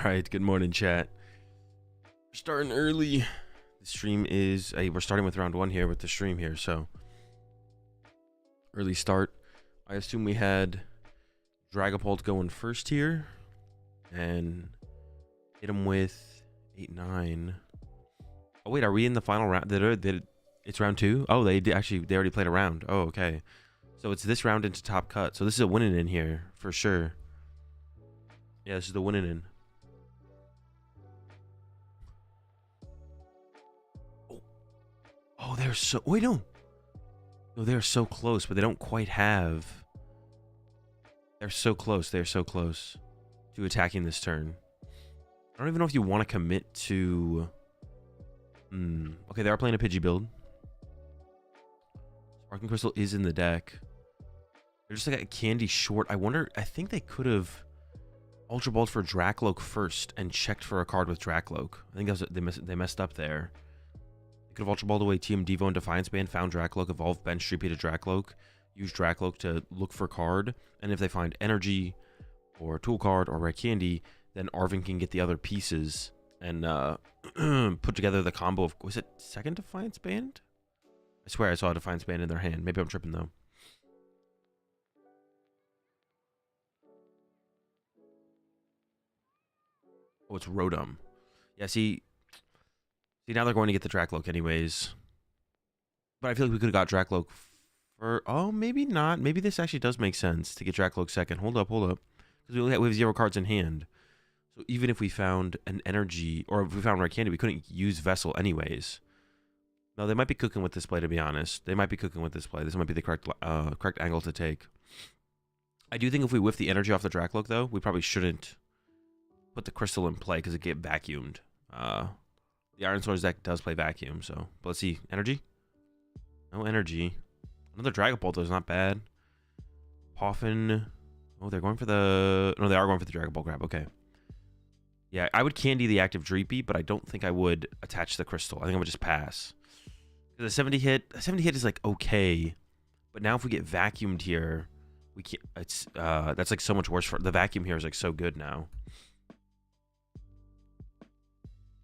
Alright, good morning, chat. We're starting early. The stream is... we're starting with round 1 here with the stream here, so... Early start. I assume we had Dragapult going first here. And hit him with 8-9. Oh, wait, are we in the final round? It's round 2? Oh, they already played a round. Oh, okay. So it's this round into top cut. So this is a winning in here, for sure. Yeah, this is the winning in. Oh, they're so... Wait, no. No, they're so close, but they don't quite have... They're so close. They're so close to attacking this turn. I don't even know if you want to commit to... Okay, they are playing a Pidgey build. Sparking Crystal is in the deck. They're just like a candy short. I wonder... I think they could have Ultra Balled for Dracloak first and checked for a card with Dracloak. I think that was, they messed up there. Could have Ultra Balled away TM Devo and Defiance Band, found Dracloak, evolved bench, repeated Dracloak, use Dracloak to look for card, and if they find Energy or Tool Card or Rare Candy, then Arvin can get the other pieces and put together the combo of... Was it second Defiance Band? I swear I saw a Defiance Band in their hand. Maybe I'm tripping though. Oh, it's Rotom. Yeah, see, now they're going to get the Dracloak anyways. But I feel like we could have got Dracloak for... Oh, maybe not. Maybe this actually does make sense to get Dracloak second. Hold up. Because we have 0 cards in hand. So even if we found an Energy, or if we found Rare Candy, we couldn't use Vessel anyways. No, they might be cooking with this play, to be honest. They might be cooking with this play. This might be the correct angle to take. I do think if we whiff the Energy off the Dracloak, though, we probably shouldn't put the Crystal in play because it get vacuumed. The Iron Swords deck does play vacuum, so... But let's see. Energy? No energy. Another Dragapult, though, is not bad. Poffin. Oh, they're going for the... No, they are going for the Dragapult grab. Okay. Yeah, I would candy the active Dreepy, but I don't think I would attach the Crystal. I think I would just pass. The 70 hit... The 70 hit is, like, okay. But now if we get vacuumed here, we can't... It's... That's, like, so much worse for... The vacuum here is, like, so good now.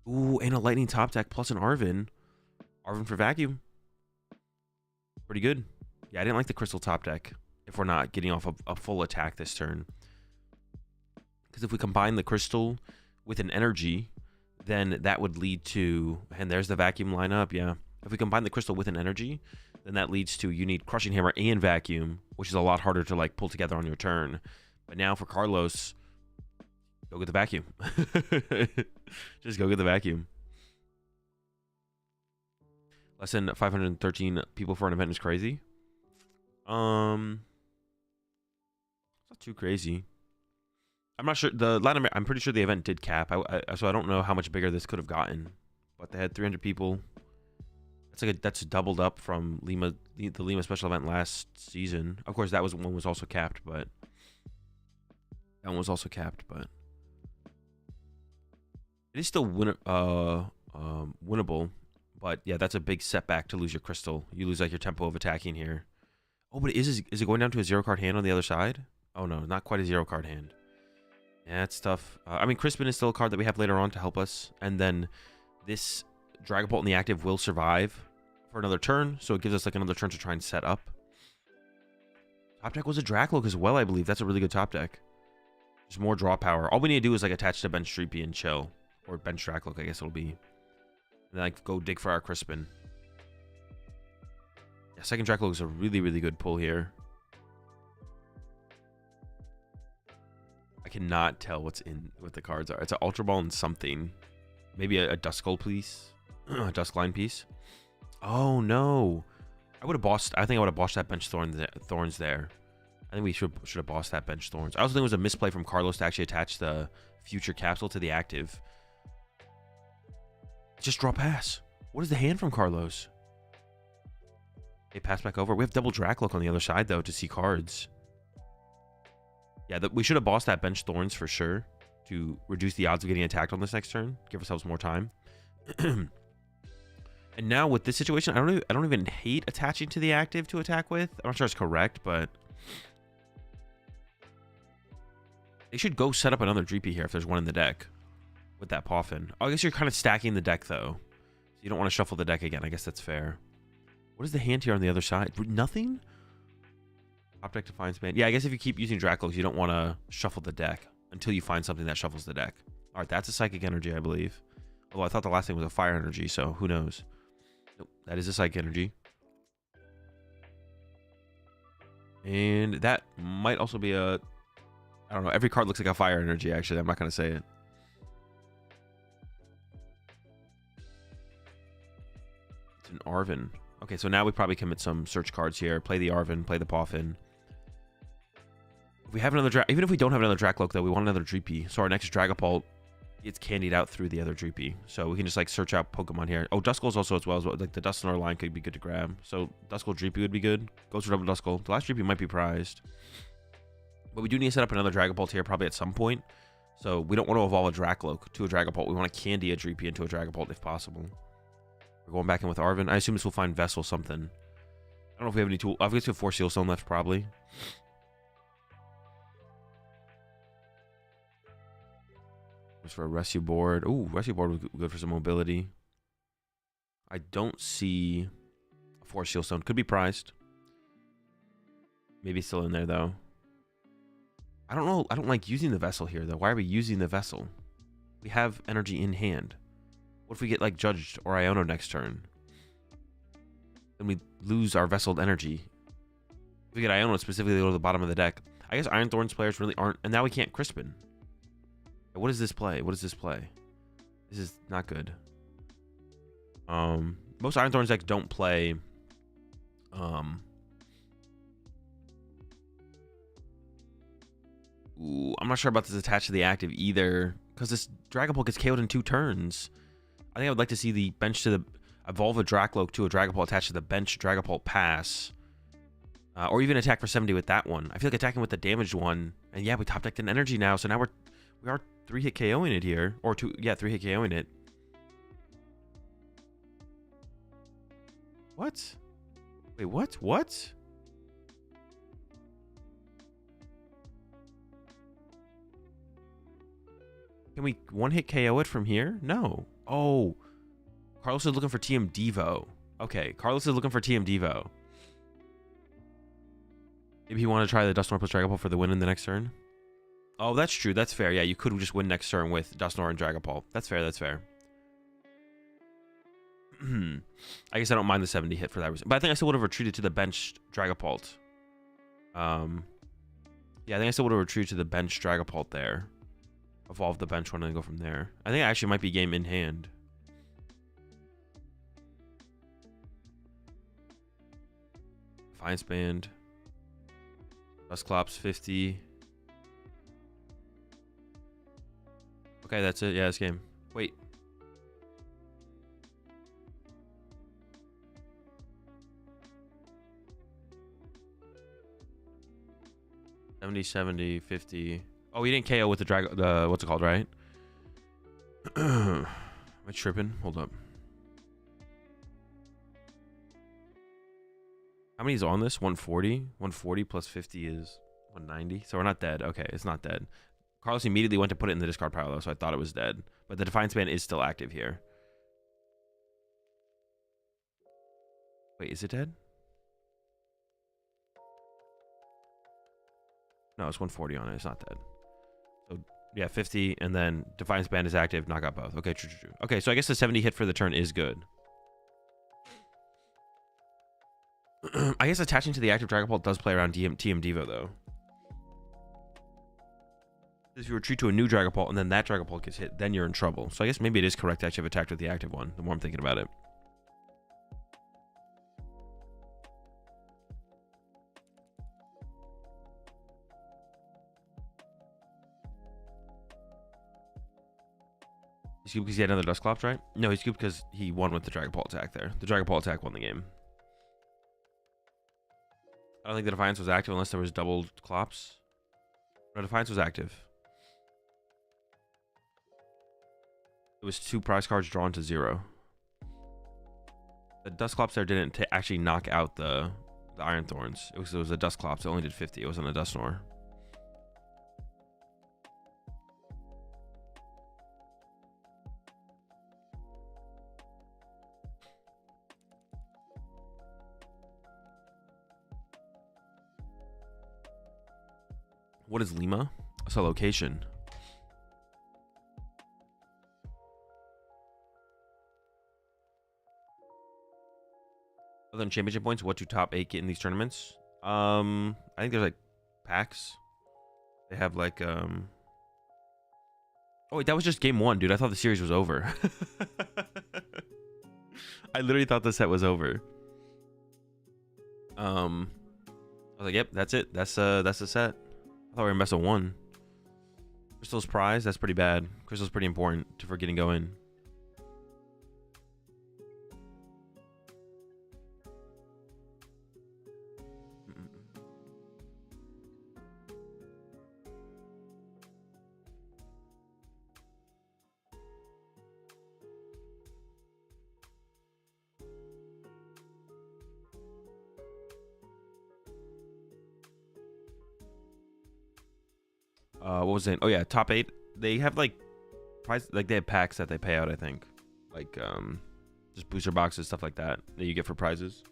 Ooh, and a Lightning top deck plus an Arvin. Arvin for vacuum. Pretty good. Yeah, I didn't like the Crystal top deck if we're not getting off a full attack this turn. Because if we combine the Crystal with an Energy, then that would lead to... And there's the vacuum lineup, yeah. If we combine the Crystal with an Energy, then that leads to you need Crushing Hammer and Vacuum, which is a lot harder to like pull together on your turn. But now for Carlos... Go get the vacuum. Just go get the vacuum. Less than 513 people for an event is crazy. It's not too crazy. I'm not sure. I'm pretty sure the event did cap. So I don't know how much bigger this could have gotten. But they had 300 people. That's doubled up from Lima, the Lima special event last season. Of course, that one was also capped, but it is still winnable, but yeah, that's a big setback to lose your Crystal. You lose like your tempo of attacking here. Oh, but is it going down to a 0 card hand on the other side? Oh no, not quite a 0 card hand. Yeah, that's tough. I mean, Crispin is still a card that we have later on to help us, and then this Dragapult in the active will survive for another turn, so it gives us like another turn to try and set up. Top deck was a Dracloak as well, I believe. That's a really good top deck. There's more draw power. All we need to do is like attach to bench Streepy and chill. Or bench Dracloak, I guess it'll be. And then like go dig for our Crispin. Yeah, second Dracloak is a really, really good pull here. I cannot tell what the cards are. It's an Ultra Ball and something. Maybe a Duskull piece. A Duskline piece. Oh no. I think I would have bossed that bench Thorns there. I think we should have bossed that bench Thorns. I also think it was a misplay from Carlos to actually attach the future capsule to the active. Just draw pass. What is the hand from Carlos? Okay, pass back over. We have double Dracloak on the other side, though, to see cards. Yeah, we should have bossed that bench Thorns for sure to reduce the odds of getting attacked on this next turn. Give ourselves more time. And now with this situation, I don't even hate attaching to the active to attack with. I'm not sure it's correct, but they should go set up another Dreepy here if there's one in the deck. with that Poffin. Oh, I guess you're kind of stacking the deck, though. So you don't want to shuffle the deck again. I guess that's fair. What is the hand here on the other side? Nothing? Top deck Defiance Band. Yeah, I guess if you keep using Dracloaks, you don't want to shuffle the deck until you find something that shuffles the deck. All right, that's a Psychic Energy, I believe. Although I thought the last thing was a Fire Energy, so who knows? Nope, that is a Psychic Energy. And that might also be a... I don't know. Every card looks like a Fire Energy, actually. I'm not going to say it. It's an Arven. Okay, so now we probably commit some search cards here. Play the Arven, play the Poffin. If we have another even if we don't have another Dracloak, though, we want another Dreepy. So our next Dragapult gets candied out through the other Dreepy. So we can just like search out Pokemon here. Oh, Duskull's also as well. Like the Dusknoir line could be good to grab. So Duskull Dreepy would be good. Goes for double Duskull. The last Dreepy might be prized. But we do need to set up another Dragapult here probably at some point. So we don't want to evolve a Dracloak to a Dragapult. We want to candy a Dreepy into a Dragapult if possible. We're going back in with Arven. I assume this will find Vessel something. I don't know if we have any tool. I've got 4 Seal Stone left probably. Just for a Rescue Board. Ooh, Rescue Board would be good for some mobility. I don't see a 4 Seal Stone. Could be prized. Maybe still in there though. I don't know. I don't like using the Vessel here though. Why are we using the Vessel? We have energy in hand. What if we get like Judged or Iono next turn? Then we lose our Vesseled energy. If we get Iono, specifically go to the bottom of the deck. I guess Iron Thorns players really aren't. And now we can't Crispin. What does this play? What does this play? This is not good. Most Iron Thorns decks don't play. Ooh, I'm not sure about this attached to the active either, because this Dragapult gets KO'd in 2 turns. I think I would like to see the bench to the evolve a Dracloak to a Dragapult attached to the bench Dragapult pass, or even attack for 70 with that one. I feel like attacking with the damaged one, and yeah, we top decked an energy now, so now we are 3-hit KOing it here, or 3-hit KOing it. What? Wait, what? What? Can we 1-hit KO it from here? No. Oh. Carlos is looking for TM Devo. Okay, Carlos is looking for TM Devo. Maybe he wanted to try the Dusknoir plus Dragapult for the win in the next turn. Oh, that's true. That's fair. Yeah, you could just win next turn with Dusknoir and Dragapult. That's fair. That's fair. I guess I don't mind the 70 hit for that reason. But I think I still would have retreated to the bench Dragapult. Yeah, I think I still would have retreated to the bench Dragapult there. Evolve the bench one and go from there. I think it actually might be game in hand. Defiance Band. Dusclops 50. Okay, that's it. Yeah, this game. Wait. $70, 50. Oh, he didn't KO with the what's it called, right? Am I tripping? Hold up. How many is on this? 140? 140 plus 50 is 190. So we're not dead. Okay, it's not dead. Carlos immediately went to put it in the discard pile, though, so I thought it was dead. But the Defiance Band is still active here. Wait, is it dead? No, it's 140 on it. It's not dead. So, yeah, 50, and then Defiance Band is active. Knock out both. Okay, true. Okay, so I guess the 70 hit for the turn is good. I guess attaching to the active Dragapult does play around TM Devo, though. If you retreat to a new Dragapult and then that Dragapult gets hit, then you're in trouble. So I guess maybe it is correct to actually have attacked with the active one, the more I'm thinking about it. He scooped because he had another Dusclops, right? No, he scooped because he won with the Dragapult attack there. The Dragapult attack won the game. I don't think the Defiance was active unless there was double Clops. No, Defiance was active. It was 2 prize cards drawn to 0. The Dusclops there didn't actually knock out the Iron Thorns. It was a Dusclops. It only did 50. It wasn't a Dusknoir. What is Lima? It's a location. Other than championship points, what do top 8 get in these tournaments? I think there's like packs. They have like oh wait, that was just game 1, dude. I thought the series was over. I literally thought the set was over. I was like, yep, that's it. That's the set. I thought we were best of 1. Crystal's prize, that's pretty bad. Crystal's pretty important for getting going. What was it? Oh yeah, top 8. They have like prize, like they have packs that they pay out. I think, like just booster boxes, stuff like that that you get for prizes.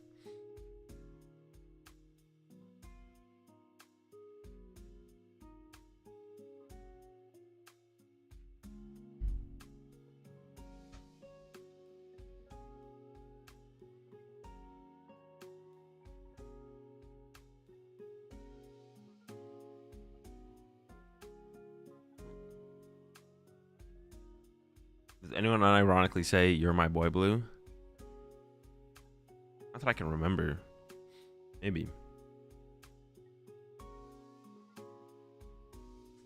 Does anyone unironically say you're my boy Blue? Not that I can remember. Maybe.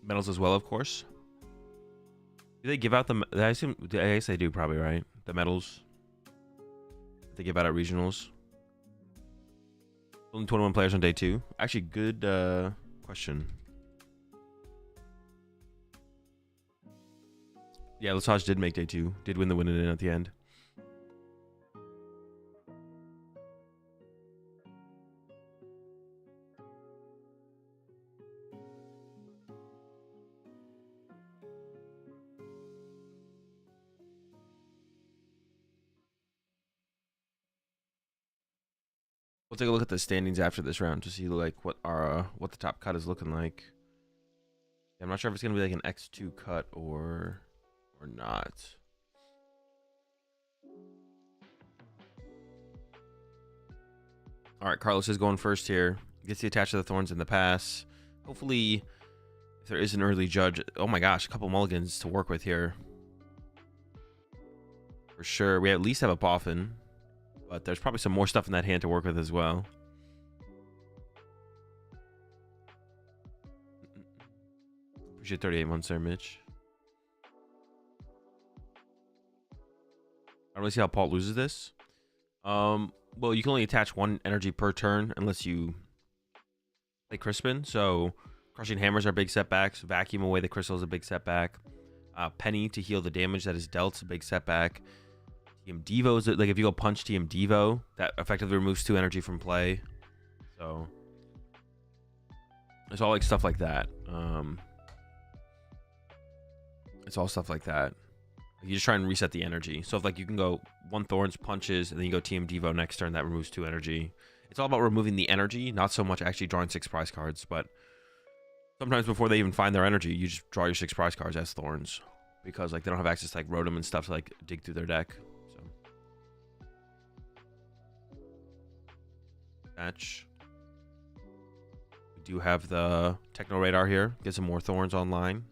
Medals as well, of course. Do they give out the? I assume. I guess they do, probably, right? The medals. They give out at regionals. Only 21 players on day 2. Actually, good question. Yeah, Lesage did make day 2. Did win the win-in at the end. We'll take a look at the standings after this round to see like what the top cut is looking like. I'm not sure if it's gonna be like an X2 cut or not. All right, Carlos is going first here. Gets the attach to the thorns in the pass. Hopefully, if there is an early judge, oh my gosh, a couple mulligans to work with here. For sure, we at least have a Boffin, but there's probably some more stuff in that hand to work with as well. Appreciate 38 months there, Mitch. I don't really see how Paul loses this. Well, you can only attach 1 energy per turn unless you play Crispin. So crushing hammers are big setbacks. Vacuum away the crystal is a big setback. Penny to heal the damage that is dealt is a big setback. TM Devo is like if you go punch TM Devo, that effectively removes 2 energy from play. So it's all like stuff like that. It's all stuff like that. You just try and reset the energy. So if like you can go 1 Thorns, punches, and then you go TM Devo next turn, that removes 2 energy. It's all about removing the energy, not so much actually drawing 6 prize cards. But sometimes before they even find their energy, you just draw your 6 prize cards as Thorns, because like they don't have access to like Rotom and stuff to like dig through their deck. So match. We do have the Techno Radar here. Get some more Thorns online.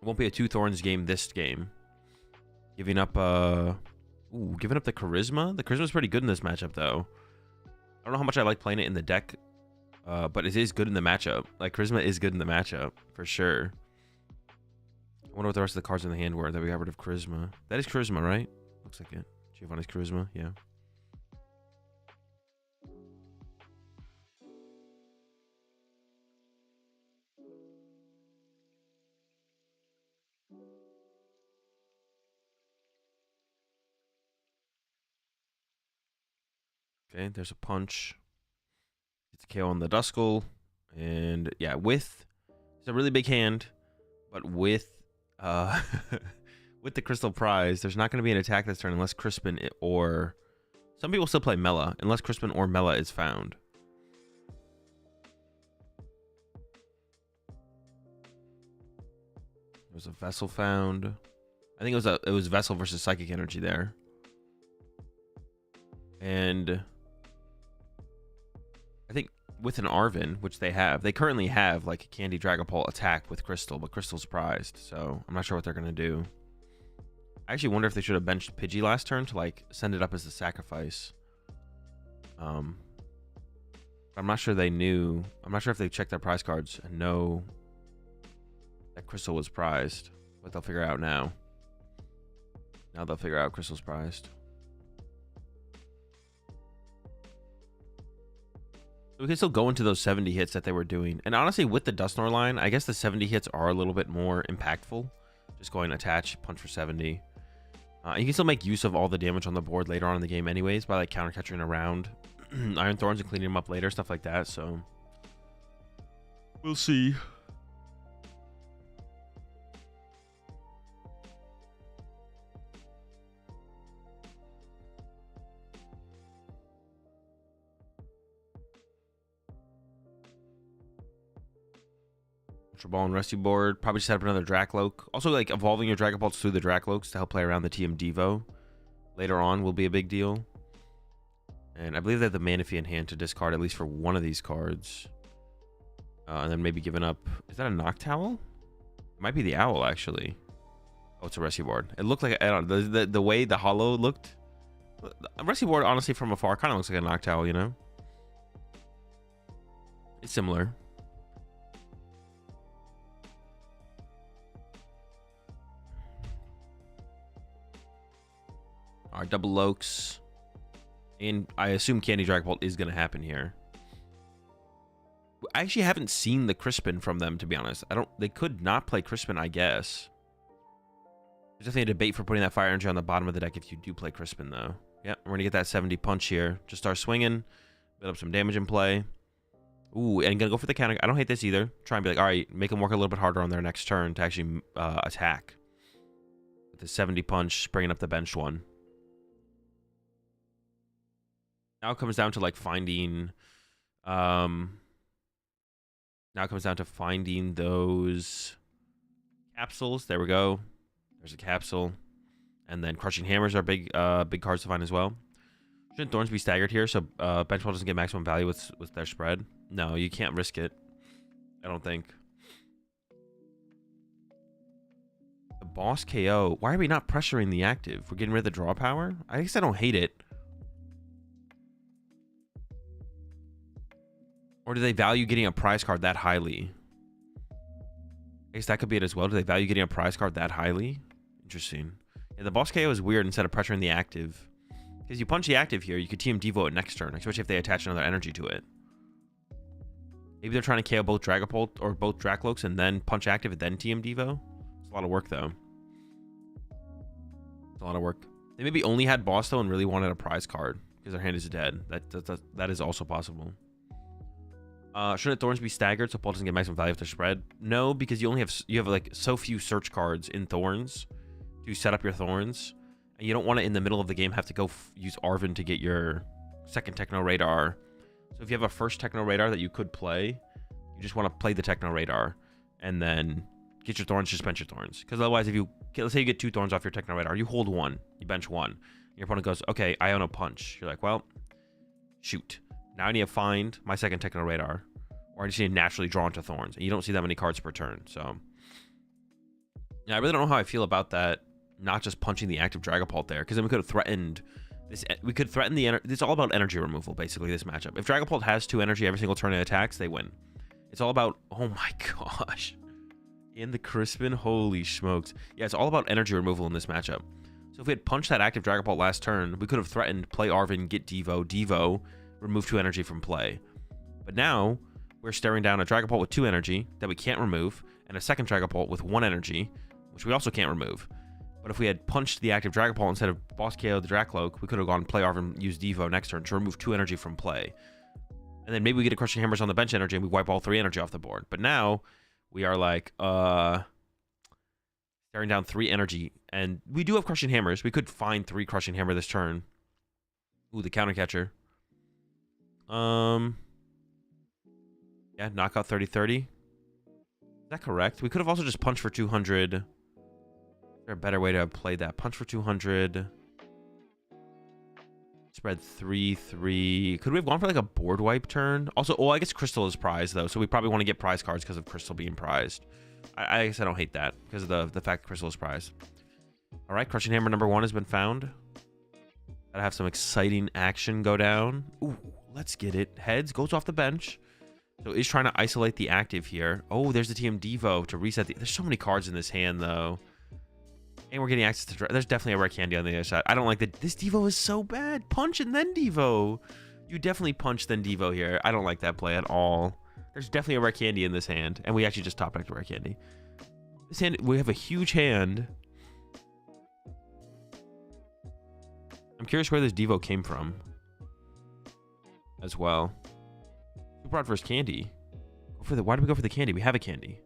It won't be a 2 Thorns game this game. Giving up giving up the Charisma. The Charisma is pretty good in this matchup though. I don't know how much I like playing it in the deck, but it is good in the matchup. Like Charisma is good in the matchup for sure. I wonder what the rest of the cards in the hand were that we got rid of Charisma. That is Charisma, right? Looks like it. Giovanni's Charisma, yeah. Okay, there's a punch. It's a KO on the Duskull. And yeah, with it's a really big hand, but with with the Crystal Prize, there's not going to be an attack this turn unless Crispin or some people still play Mela, unless Crispin or Mela is found. was a vessel found. I think it was vessel versus psychic energy there. And I think with an Arvin, which they currently have like a Candy Dragapult attack with Crystal, but Crystal's prized, so I'm not sure what they're gonna do. I actually wonder if they should have benched Pidgey last turn to like send it up as a sacrifice. I'm not sure they knew. I'm not sure if they checked their prize cards and know that Crystal was prized, but they'll figure it out now. Now they'll figure out Crystal's prized. We can still go into those 70 hits that they were doing. And honestly, with the Dusknoir line, I guess the 70 hits are a little bit more impactful. Just going attach, punch for 70. You can still make use of all the damage on the board later on in the game anyways by like counter catching around Iron Thorns and cleaning them up later, stuff like that. So we'll see. Ultra Ball and Rescue Board. Probably set up another Dracloak. Also, like, evolving your Dragapults through the Dracloaks to help play around the TM Devo later on will be a big deal. And I believe they have the Manaphy in hand to discard at least for one of these cards. And then maybe giving up... Is that a Noctowl? It might be the Owl, actually. Oh, it's a Rescue Board. It looked like... I don't know. The way the holo looked... A Rescue Board, honestly, from afar, kind of looks like a Noctowl, you know? It's similar. Our double Lokes. And I assume Candy Dragapult is going to happen here. I actually haven't seen the Crispin from them, to be honest. They could not play Crispin, I guess. There's definitely a debate for putting that Fire Energy on the bottom of the deck if you do play Crispin, though. Yep, we're going to get that 70 punch here. Just start swinging. Build up some damage in play. Ooh, and going to go for the counter. I don't hate this either. Try and be like, all right, make them work a little bit harder on their next turn to actually attack. With the 70 punch, bringing up the benched one. Now it comes down to like finding now it comes down to finding those capsules. There we go. There's a capsule. And then Crushing Hammers are big cards to find as well. Shouldn't Thorns be staggered here so Benchball doesn't get maximum value with their spread? No, you can't risk it. I don't think. The boss KO. Why are we not pressuring the active? We're getting rid of the draw power? I guess I don't hate it. Or do they value getting a prize card that highly? I guess that could be it as well. Do they value getting a prize card that highly? Interesting. Yeah, the boss KO is weird instead of pressuring the active. Because you punch the active here, you could TM Devo it next turn, especially if they attach another energy to it. Maybe they're trying to KO both Dragapult or both Dracloaks and then punch active and then TM Devo. It's a lot of work, though. It's a lot of work. They maybe only had boss, though, and really wanted a prize card because their hand is dead. That is also possible. Shouldn't Thorns be staggered so Paul doesn't get maximum value with their spread? No, because you have like so few search cards in Thorns to set up your Thorns, and you don't want to in the middle of the game have to go use Arvin to get your second Techno Radar. So if you have a first Techno Radar that you could play, you just want to play the Techno Radar and then get your Thorns, just bench your Thorns. Because otherwise, let's say you get 2 Thorns off your Techno Radar, you hold 1, you bench 1. Your opponent goes, okay, I own a punch. You're like, well, shoot. Now I need to find my second Techno Radar, or I just need to naturally draw into Thorns. And you don't see that many cards per turn. So, yeah, I really don't know how I feel about that. Not just punching the active Dragapult there, because then we could have threatened this. We could threaten the energy. It's all about energy removal, basically. This matchup. If Dragapult has 2 energy every single turn it attacks, they win. It's all about. Oh my gosh, in the Crispin, holy smokes! Yeah, it's all about energy removal in this matchup. So if we had punched that active Dragapult last turn, we could have threatened play Arvin, get Devo, remove 2 energy from play. But now we're staring down a Dragapult with 2 energy that we can't remove, and a second Dragapult with 1 energy, which we also can't remove. But if we had punched the active Dragapult instead of boss KO the Dracloak, we could have gone play Arvin, use Devo next turn to remove 2 energy from play. And then maybe we get a Crushing Hammers on the bench energy and we wipe all 3 energy off the board. But now we are like staring down 3 energy, and we do have Crushing Hammers. We could find 3 Crushing Hammer this turn. Ooh, the counter catcher. Yeah, knockout 30-30. Is that correct? We could have also just punched for 200. Is there a better way to play that? Punch for 200. Spread 3-3. Could we have gone for like a board wipe turn? Also, oh, I guess Crystal is prized though, so we probably want to get prize cards because of Crystal being prized. I guess I don't hate that because of the fact Crystal is prized. All right, Crushing Hammer number 1 has been found. Gotta have some exciting action go down. Ooh, let's get it. Heads goes off the bench. So is trying to isolate the active here. Oh, there's the TM Devo to reset the... There's so many cards in this hand though. And we're getting access to... There's definitely a rare candy on the other side. I don't like that. This Devo is so bad. Punch and then Devo. You definitely punch then Devo here. I don't like that play at all. There's definitely a rare candy in this hand. And we actually just top decked a rare candy. This hand, we have a huge hand. I'm curious where this Devo came from. As well. Super Rod versus candy. Why did we go for the candy? We have a candy.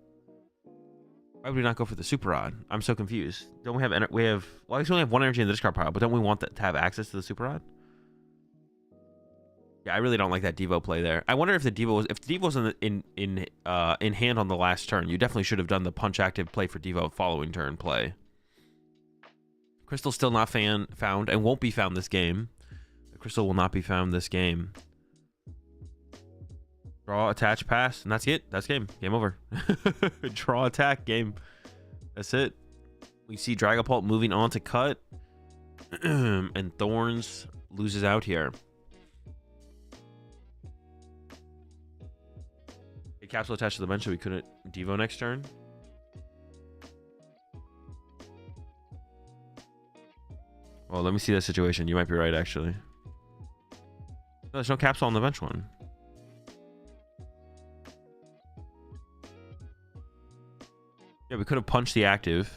Why would we not go for the Super Rod? I'm so confused. Don't we have... Well, I guess we only have 1 energy in the discard pile, but don't we want that to have access to the Super Rod? Yeah, I really don't like that Devo play there. I wonder if the Devo was... If the Devo was in hand on the last turn, you definitely should have done the punch active play for Devo following turn play. Crystal's still not found and won't be found this game. The Crystal will not be found this game. Draw, attach, pass, and that's it. That's game. Game over. Draw, attack, game. That's it. We see Dragapult moving on to cut. And Thorns loses out here. A capsule attached to the bench so we couldn't Devo next turn. Well, let me see that situation. You might be right, actually. No, there's no capsule on the bench one. Yeah, we could have punched the active.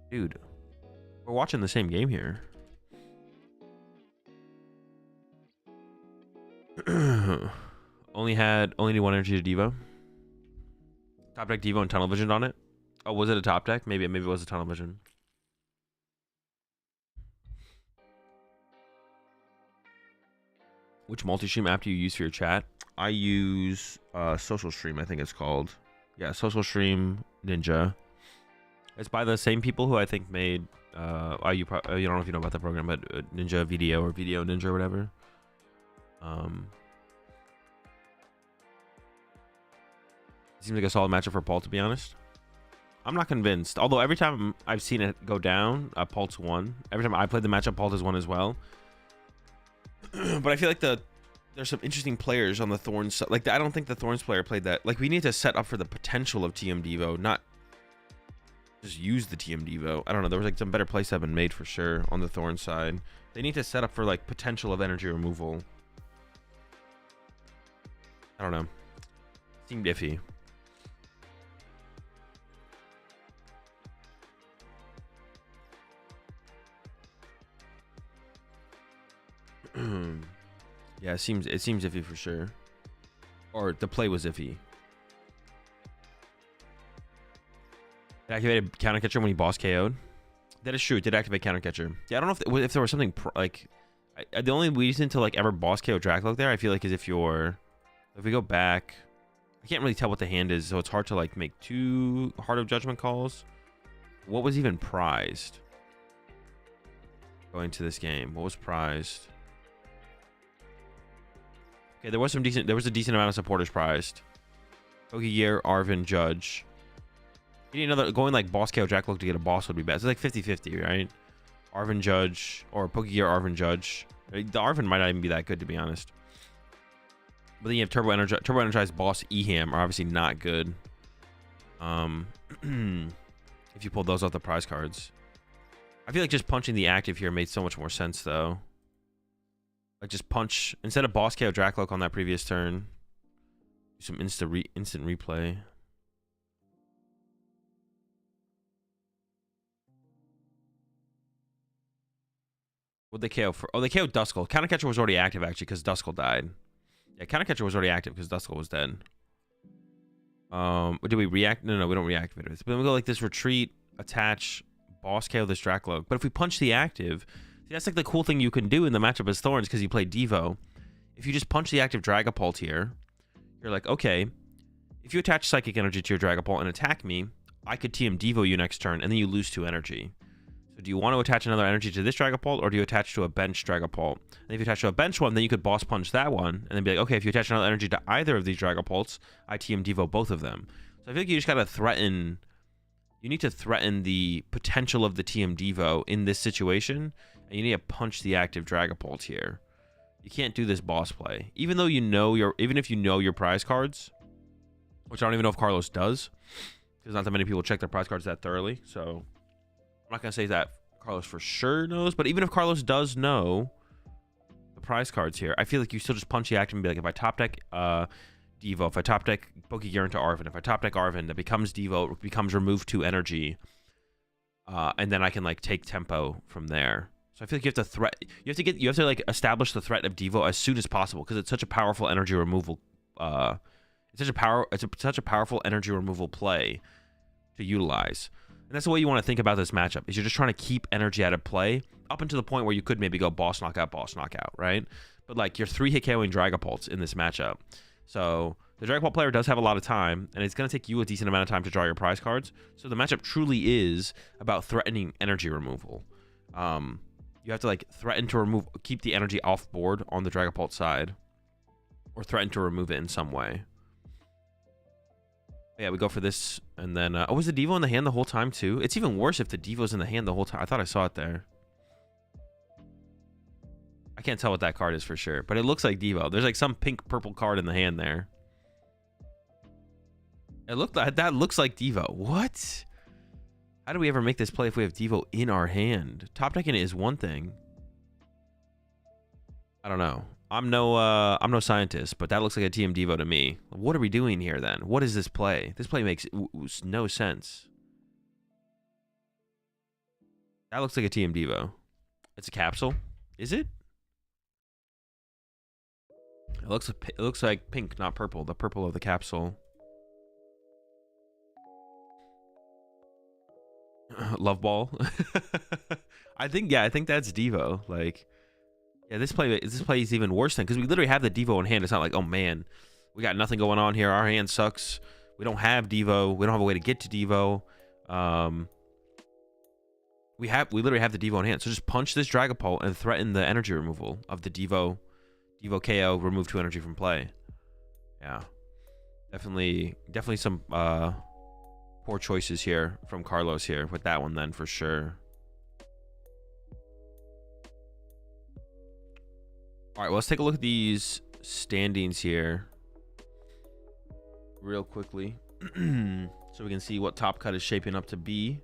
Dude, we're watching the same game here. Only need 1 energy to Devo. Top deck Devo and Tunnel Vision on it. Oh, was it a top deck? Maybe it was a Tunnel Vision. Which multi-stream app do you use for your chat? I use Social Stream, I think it's called. Yeah, Social Stream Ninja. It's by the same people who I think made... you don't know if you know about that program, but Ninja VDO or VDO Ninja or whatever. Seems like a solid matchup for Paul, to be honest. I'm not convinced. Although every time I've seen it go down, Paul's won. Every time I played the matchup, Paul has won as well. But I feel like there's some interesting players on the Thorns. Like, I don't think the Thorns player played that. Like, we need to set up for the potential of TM Devo, not just use the TM Devo. I don't know. There was like some better plays have been made for sure on the Thorns side. They need to set up for like potential of energy removal. I don't know. Seemed iffy. Yeah, it seems iffy for sure. Or the play was iffy. It activated counter catcher when he boss KO'd. That is true. It did activate counter catcher. Yeah, I don't know if there was something like the only reason to like ever boss KO Dracloak there, I feel like, is if we go back, I can't really tell what the hand is, so it's hard to like make two Heart of Judgment calls. What was even prized going to this game? What was prized? Okay, there was a decent amount of supporters prized. Pokegear, Arvin, Judge. You need another, going like boss KO Dracloak to get a boss would be bad. It's like 50-50, right? Arvin, Judge, or Pokegear, Arvin, Judge. The Arvin might not even be that good, to be honest. But then you have Turbo Energized Boss, Eham are obviously not good. If you pull those off the prize cards. I feel like just punching the active here made so much more sense, though. Like, just punch, instead of boss KO Dracloak on that previous turn, do some instant replay. What'd they KO for? Oh, they KO'd Duskull. Countercatcher was already active, actually, because Duskull died. Yeah, Countercatcher was already active because Duskull was dead. Did we react? No, we don't reactivate it. But then we go like this: retreat, attach, boss KO this Dracloak. But if we punch the active, see, that's like the cool thing you can do in the matchup as Thorns, because you play Devo. If you just punch the active Dragapult here, you're like, okay, if you attach Psychic Energy to your Dragapult and attack me, I could TM Devo you next turn, and then you lose 2 energy. So do you want to attach another energy to this Dragapult, or do you attach to a bench Dragapult? And if you attach to a bench one, then you could boss punch that one, and then be like, okay, if you attach another energy to either of these Dragapults, I TM Devo both of them. So I feel like you just gotta threaten. You need to threaten the potential of the TM Devo in this situation, and you need to punch the active Dragapult here. You can't do this boss play, even though even if you know your prize cards, which I don't even know if Carlos does, because not that many people check their prize cards that thoroughly. So I'm not gonna say that Carlos for sure knows, but even if Carlos does know the prize cards here, I feel like you still just punch the active and be like, if I top deck Devo, if I top deck Pokegear into Arven, if I top deck Arven, that becomes Devo, it becomes remove 2 energy, and then I can like take tempo from there. So I feel like you have to like establish the threat of Devo as soon as possible, because it's such a powerful energy removal. It's such a powerful energy removal play to utilize. And that's the way you want to think about this matchup, is you're just trying to keep energy out of play up until the point where you could maybe go boss knockout, right? But like you're 3-hit KOing Dragapults in this matchup. So the Dragapult player does have a lot of time, and it's going to take you a decent amount of time to draw your prize cards. So the matchup truly is about threatening energy removal. You have to like threaten to keep the energy off board on the Dragapult side, or threaten to remove it in some way. Yeah, we go for this, and then oh, was the Devo in the hand the whole time too? It's even worse if the Devo's in the hand the whole time. I thought I saw it there. I can't tell what that card is for sure, but it looks like Devo. There's like some pink purple card in the hand there. That looks like Devo. What? How do we ever make this play if we have Devo in our hand? Top decking it is one thing. I don't know. I'm no scientist, but that looks like a TM Devo to me. What are we doing here then? What is this play? This play makes no sense. That looks like a TM Devo. It's a capsule. Is it? It looks like pink, not purple. The purple of the capsule. Love ball. I think that's Devo. Like, yeah, this play is even worse than, because we literally have the Devo in hand. It's not like, oh man, we got nothing going on here. Our hand sucks. We don't have Devo. We don't have a way to get to Devo. We literally have the Devo in hand. So just punch this Dragapult and threaten the energy removal of the Devo. Devo KO, remove 2 energy from play. Yeah, definitely some poor choices here from Carlos here with that one then, for sure. All right, well, let's take a look at these standings here real quickly so we can see what Top Cut is shaping up to be.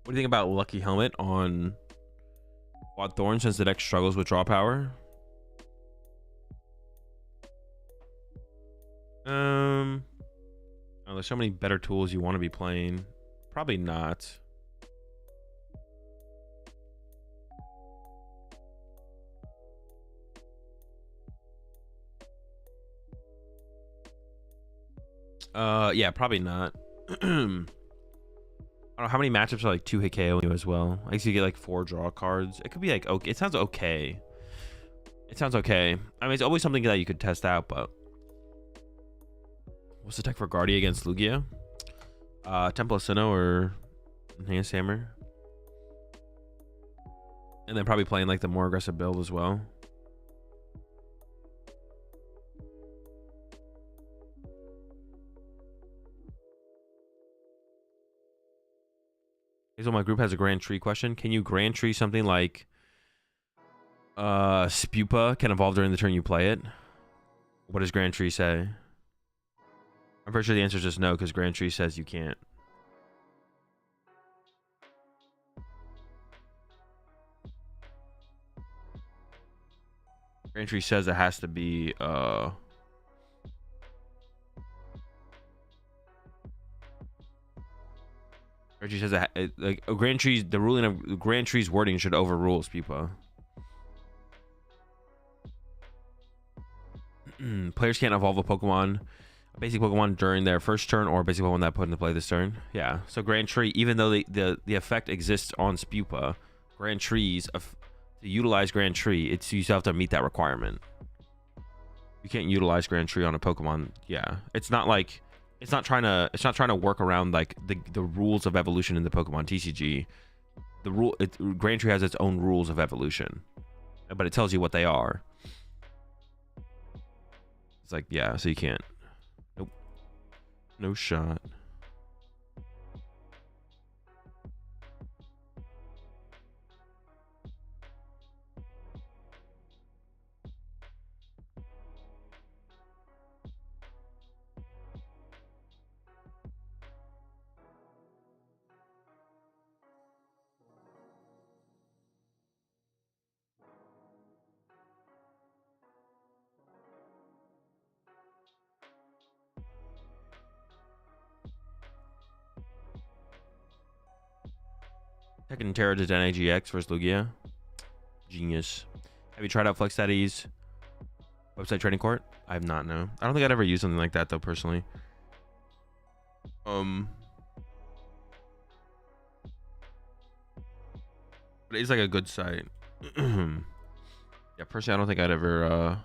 What do you think about Lucky Helmet on Quad Thorn, since the deck struggles with draw power? Oh, there's so many better tools you want to be playing. Probably not. Yeah, probably not. I don't know how many matchups are like 2-hit KO as well. I guess you get like 4 draw cards. It could be like, okay, it sounds okay. It sounds okay. I mean, it's always something that you could test out, but what's the deck for Guardia against Lugia? Temple of Sinnoh or Enhanced Hammer. And then probably playing like the more aggressive build as well. So my group has a Grand Tree question. Can you Grand Tree something like Spupa can evolve during the turn you play it? What does Grand Tree say? I'm pretty sure the answer is just no, because Grand Tree says you can't. Grand Tree says it has to be Grand Tree says that like a Grand Tree's the ruling of Grand Tree's wording should overrule Spupa. Players can't evolve a Pokemon, a basic Pokemon during their first turn or a basic Pokemon that put into play this turn. Yeah. So Grand Tree, even though the effect exists on Spupa, Grand Trees to utilize Grand Tree, you still have to meet that requirement. You can't utilize Grand Tree on a Pokemon. Yeah. It's not trying to work around like the rules of evolution in the Pokemon TCG. Grand Tree has its own rules of evolution, but it tells you what they are. It's like, yeah, so you can't. Nope. No shot. Tekken Terra to NAGX versus Lugia. Genius. Have you tried out Flex Daddy's website trading court? I have not, no. I don't think I'd ever use something like that though, personally. But it's like a good site. Yeah, personally, I don't think I'd ever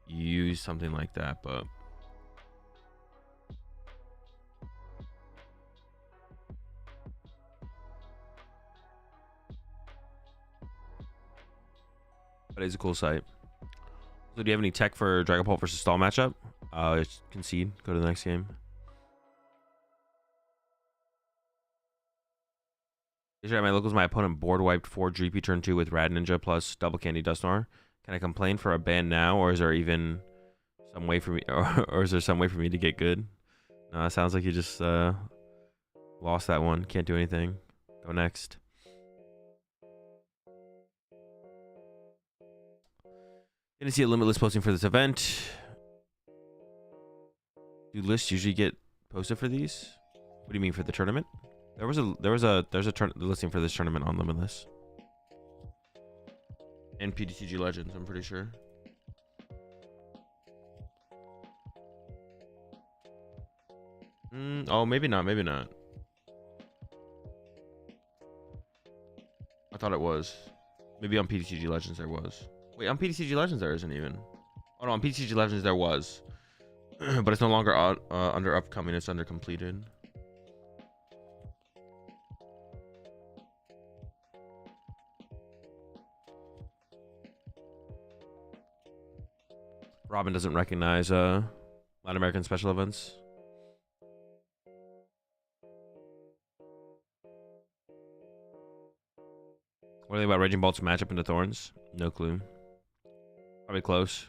use something like that, but it's a cool site. So do you have any tech for Dragapult versus Stall matchup? Concede. Go to the next game. Yesterday at my locals, my opponent board wiped 4 GP turn 2 with Rad Ninja plus double Candy Dusknoir. Can I complain for a ban now, or is there even some way for me, or is there some way for me to get good? No, it sounds like you just lost that one. Can't do anything. Go next. Gonna see a limitless posting for this event. Do lists usually get posted for these? What do you mean, for the tournament? There's a listing for this tournament on Limitless and PTCG Legends, I'm pretty sure. Oh, maybe not. I thought it was. Maybe on PTCG Legends there was. Wait, on PTCG Legends there isn't even. Oh no, on PTCG Legends there was. But it's no longer under upcoming, it's under completed. Robin doesn't recognize Latin American special events. What do you think about Raging Bolt's matchup into Thorns? No clue. Probably close.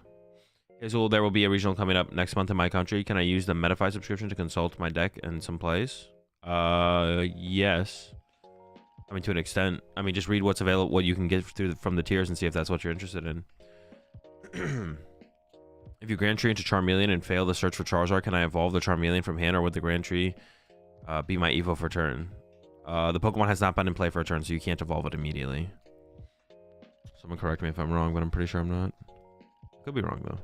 Okay, so there will be a regional coming up next month in my country. Can I use the Metafy subscription to consult my deck and some plays? Yes. I mean, to an extent. I mean, just read what's available, what you can get from the tiers, and see if that's what you're interested in. If you Grand Tree into Charmeleon and fail the search for Charizard, can I evolve the Charmeleon from hand, or would the Grand Tree be my Evo for turn? The Pokemon has not been in play for a turn, so you can't evolve it immediately. Someone correct me if I'm wrong, but I'm pretty sure I'm not. Could be wrong, though.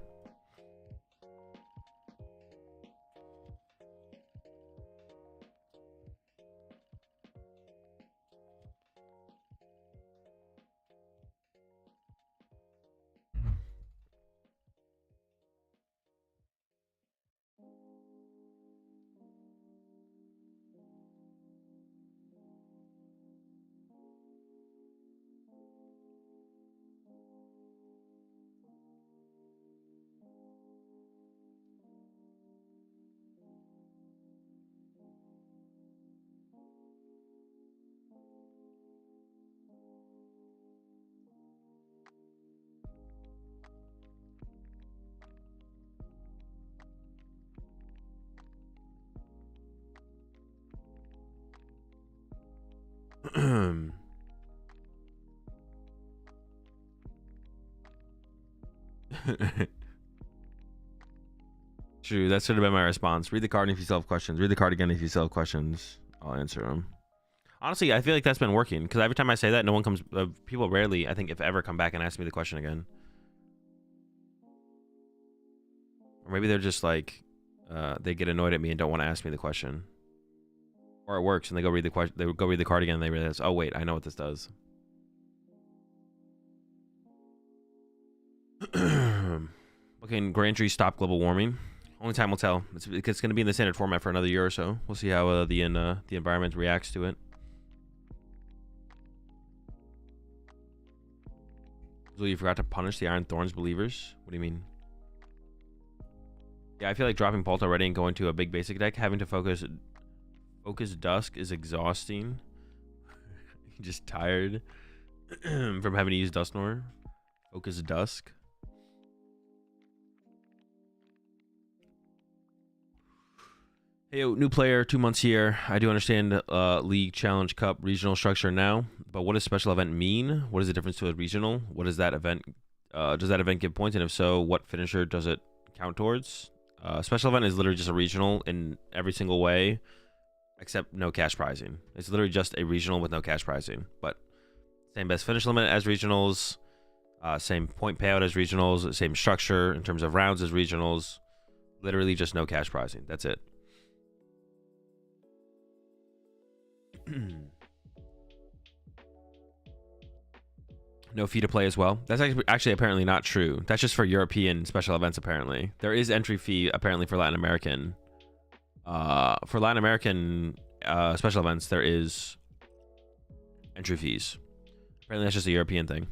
True, that should have been my response. Read the card if you still have questions. Read the card again if you still have questions. I'll answer them. Honestly, I feel like that's been working because every time I say that, no one comes. People rarely, I think, if ever, come back and ask me the question again. Or maybe they're just like, they get annoyed at me and don't want to ask me the question. Or it works and they go read the question. They go read the card again and they realize, oh wait, I know what this does. Looking, Grandtree stop global warming. Only time will tell. It's going to be in the standard format for another year or so. We'll see how the environment reacts to it. So you forgot to punish the Iron Thorns believers? What do you mean? Yeah, I feel like dropping Pult already and going to a big basic deck, having to focus Dusk is exhausting. Just tired from having to use Dusknor. Focus Dusk. Hey, new player, 2 months here. I do understand League, Challenge, Cup, regional structure now, but what does special event mean? What is the difference to a regional? What does that event, does that event give points? And if so, what finisher does it count towards? Special event is literally just a regional in every single way, except no cash prizing. It's literally just a regional with no cash prizing, but same best finish limit as regionals, same point payout as regionals, same structure in terms of rounds as regionals, literally just no cash prizing. That's it. No fee to play as well. That's actually apparently not true. That's just for European special events apparently. There is entry fee apparently for Latin American. For Latin American special events, there is entry fees. Apparently that's just a European thing.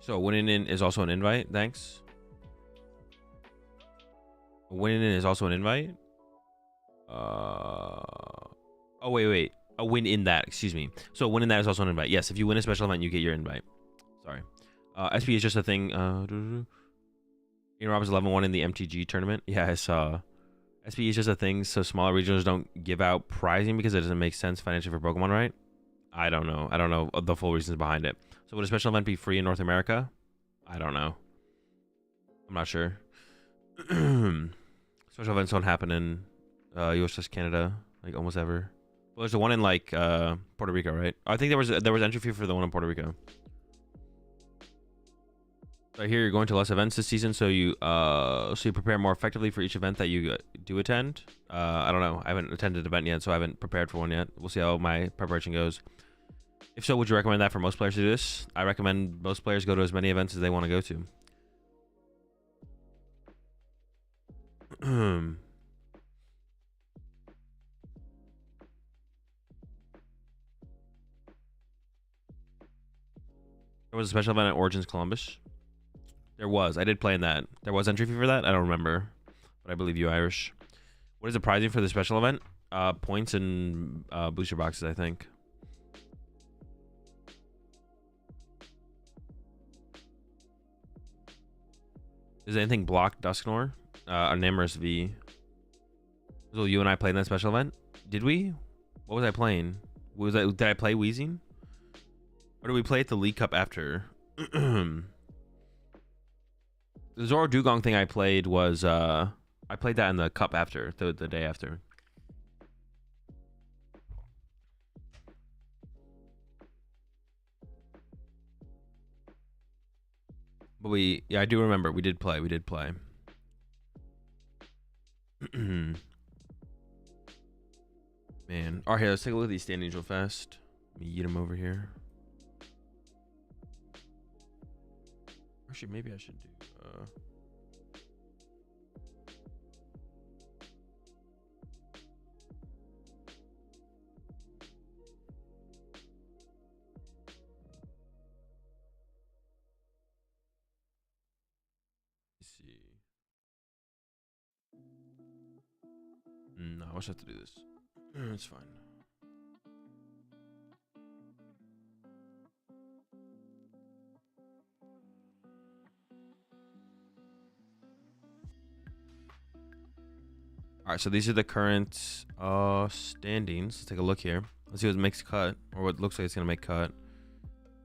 So winning in is also an invite. Thanks. Winning in is also an invite. Oh wait. A win in that. Excuse me. So win in that is also an invite. Yes, if you win a special event, you get your invite. Sorry. SP is just a thing. Ian Roberts 11-1 in the MTG tournament. Yeah, I saw. SP is just a thing, so smaller regionals don't give out prizing because it doesn't make sense financially for Pokemon, right? I don't know. I don't know the full reasons behind it. So would a special event be free in North America? I don't know. I'm not sure. Special events don't happen in US, Canada, like almost ever. Well, there's the one in like Puerto Rico, right? I think there was entry fee for the one in Puerto Rico. So I hear you're going to less events this season, so you prepare more effectively for each event that you do attend. I don't know. I haven't attended an event yet, so I haven't prepared for one yet. We'll see how my preparation goes. If so, would you recommend that for most players to do this? I recommend most players go to as many events as they want to go to. There was a special event at Origins Columbus. There was. I did play in that. There was entry fee for that? I don't remember. But I believe you, Irish. What is the pricing for the special event? Points and booster boxes, I think. Does anything block Dusknor? Namorous V. So you and I played in that special event? Did we? What was I playing? Did I play Wheezing? Or did we play at the League Cup after? The Zoro Dugong thing I played was I played that in the cup after the day after. But I do remember we did play. Man, all right, here, let's take a look at these standings real fast. Let me eat them over here. Actually, maybe I should do. Let's see. No, I wish I have to do this. It's fine. All right, so these are the current standings. Let's take a look here. Let's see what makes cut, or what looks like it's gonna make cut.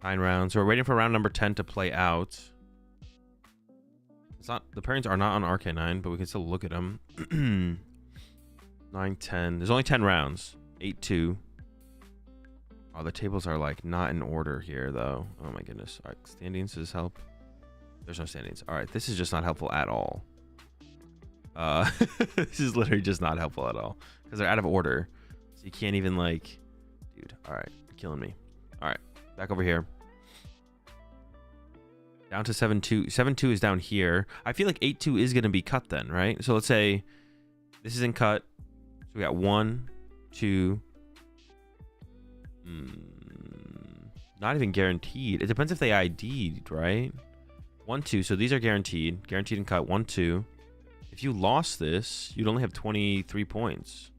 9 rounds. So we're waiting for round number 10 to play out. It's not, the pairings are not on RK9, but we can still look at them. 9, 10. There's only 10 rounds. 8, 2. Oh, the tables are like not in order here though. Oh my goodness. All right, standings, does this help? There's no standings. All right, this is just not helpful at all. This is literally just not helpful at all because they're out of order, so you can't even like, dude. All right, you're killing me. All right, back over here. Down to 7-2. 7-2 is down here. I feel like 8-2 is gonna be cut then, right? So let's say this isn't cut. So we got 1, 2. Not even guaranteed. It depends if they ID'd, right? 1, 2. So these are guaranteed and cut. 1, 2. If you lost this, you'd only have 23 points.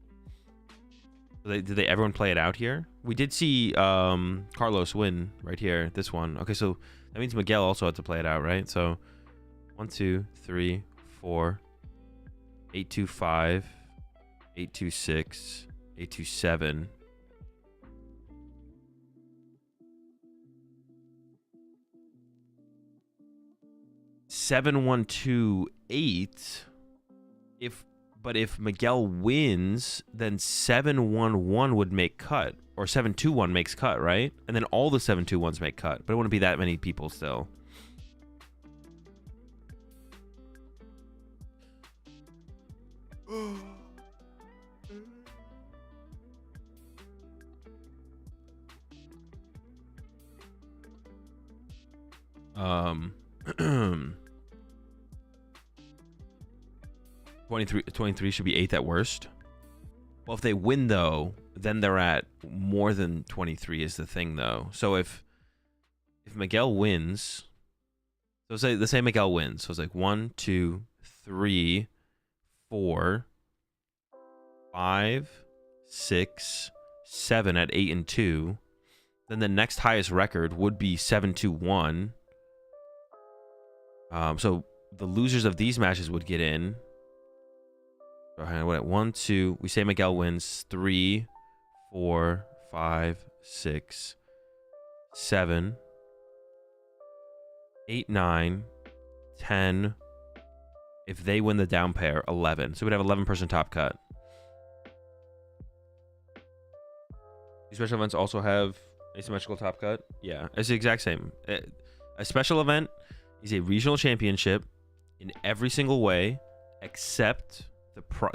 Did everyone play it out here? We did see Carlos win right here, this one. Okay, so that means Miguel also had to play it out, right? So 1, 2, 3, 4, 8, 2, 5, 8, 2, 6, 8, 2, 7. Seven, 1, 2, 8. But if Miguel wins, then 7-1-1 would make cut, or 7-2-1 makes cut, right? And then all the 7-2-1s make cut, but it wouldn't be that many people still. Twenty-three should be 8th at worst. Well, if they win though, then they're at more than 23 is the thing though. So if Miguel wins, so let's say Miguel wins. So it's like 1, 2, 3, 4, 5, 6, 7 at 8 and 2. Then the next highest record would be 7-2-1. So the losers of these matches would get in. What, 1, 2, we say Miguel wins 3, 4, 5, 6, 7, 8, 9, 10. If they win the down pair, 11. So we'd have 11-person top cut. These special events also have asymmetrical top cut. Yeah, it's the exact same. A special event is a regional championship in every single way, except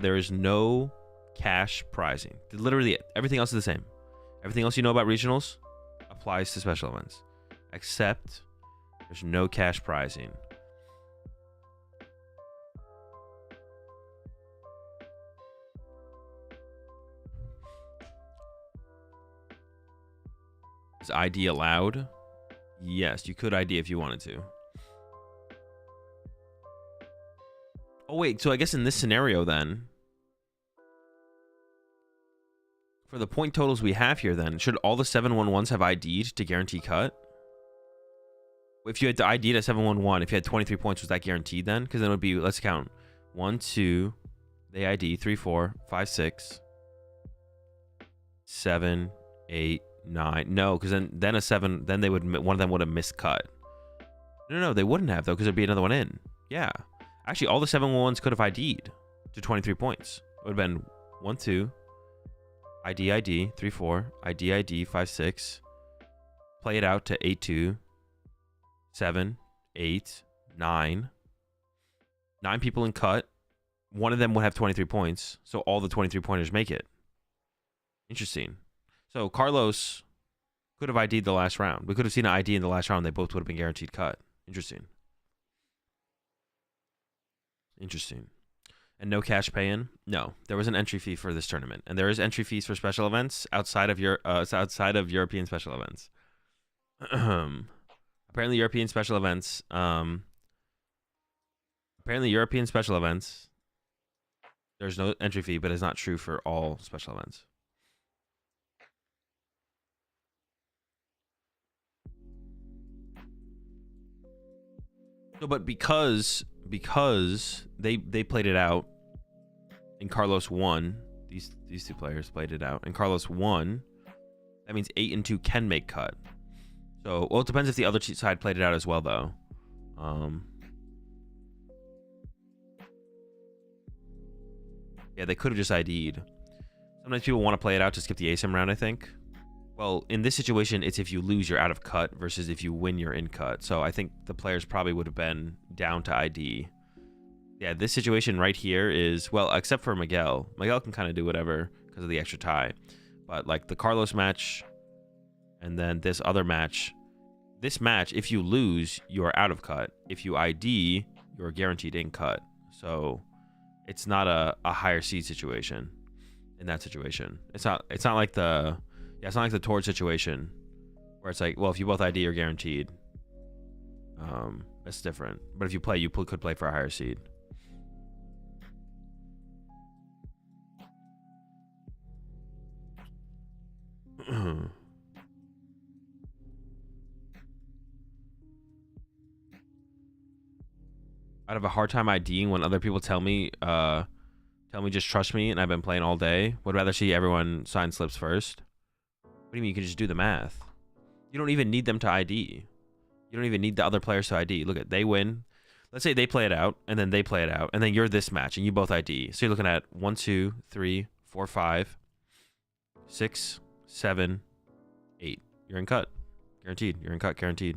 there is no cash prizing. Literally everything else is the same. Everything else you know about regionals applies to special events, except there's no cash prizing. Is ID allowed? Yes, you could ID if you wanted to. Oh, wait. So I guess in this scenario, then, for the point totals we have here, then, should all the 7-1-1s have ID'd to guarantee cut? If you had to ID at 7-1-1, if you had 23 points, was that guaranteed then? Because then it would be, let's count. 1, 2, they ID, 3, 4, 5, 6, 7, 8, 9. No, because then a 7, then one of them would have missed cut. No, they wouldn't have, though, because there'd be another one in. Yeah. Actually, all the 711s could have ID'd to 23 points. It would have been 1, 2, ID, 3, 4, ID, 5, 6. Play it out to 8, 2, 7, 8, 9. 9 people in cut. One of them would have 23 points, so all the 23 pointers make it. Interesting. So Carlos could have ID'd the last round. We could have seen an ID in the last round. They both would have been guaranteed cut. Interesting. Interesting. And no cash pay-in? No. There was an entry fee for this tournament. And there is entry fees for special events outside of European special events. Apparently European special events there's no entry fee, but it's not true for all special events. No, but because they played it out and Carlos won, these two players played it out and Carlos won, that means 8 and 2 can make cut. So, well, it depends if the other side played it out as well, though. Yeah, they could have just ID'd. Sometimes people want to play it out to skip the ASIM round, I think. Well, in this situation, it's if you lose, you're out of cut versus if you win, you're in cut. So I think the players probably would have been down to ID. Yeah, this situation right here is, well, except for Miguel. Miguel can kind of do whatever because of the extra tie. But like the Carlos match and then this other match, this match, if you lose, you're out of cut. If you ID, you're guaranteed in cut. So it's not a higher seed situation in that situation. It's not like the Tord situation where it's like, well, if you both ID, you're guaranteed. That's different. But if you play, you could play for a higher seed. I'd have a hard time IDing when other people tell me just trust me and I've been playing all day. Would rather see everyone sign slips first. What do you mean? You can just do the math. You don't even need them to ID. You don't even need the other players to ID. Look at, they win. Let's say they play it out and then they play it out and then you're this match and you both ID. So you're looking at 1, 2, 3, 4, 5, 6, 7, 8. You're in cut. Guaranteed. You're in cut. Guaranteed.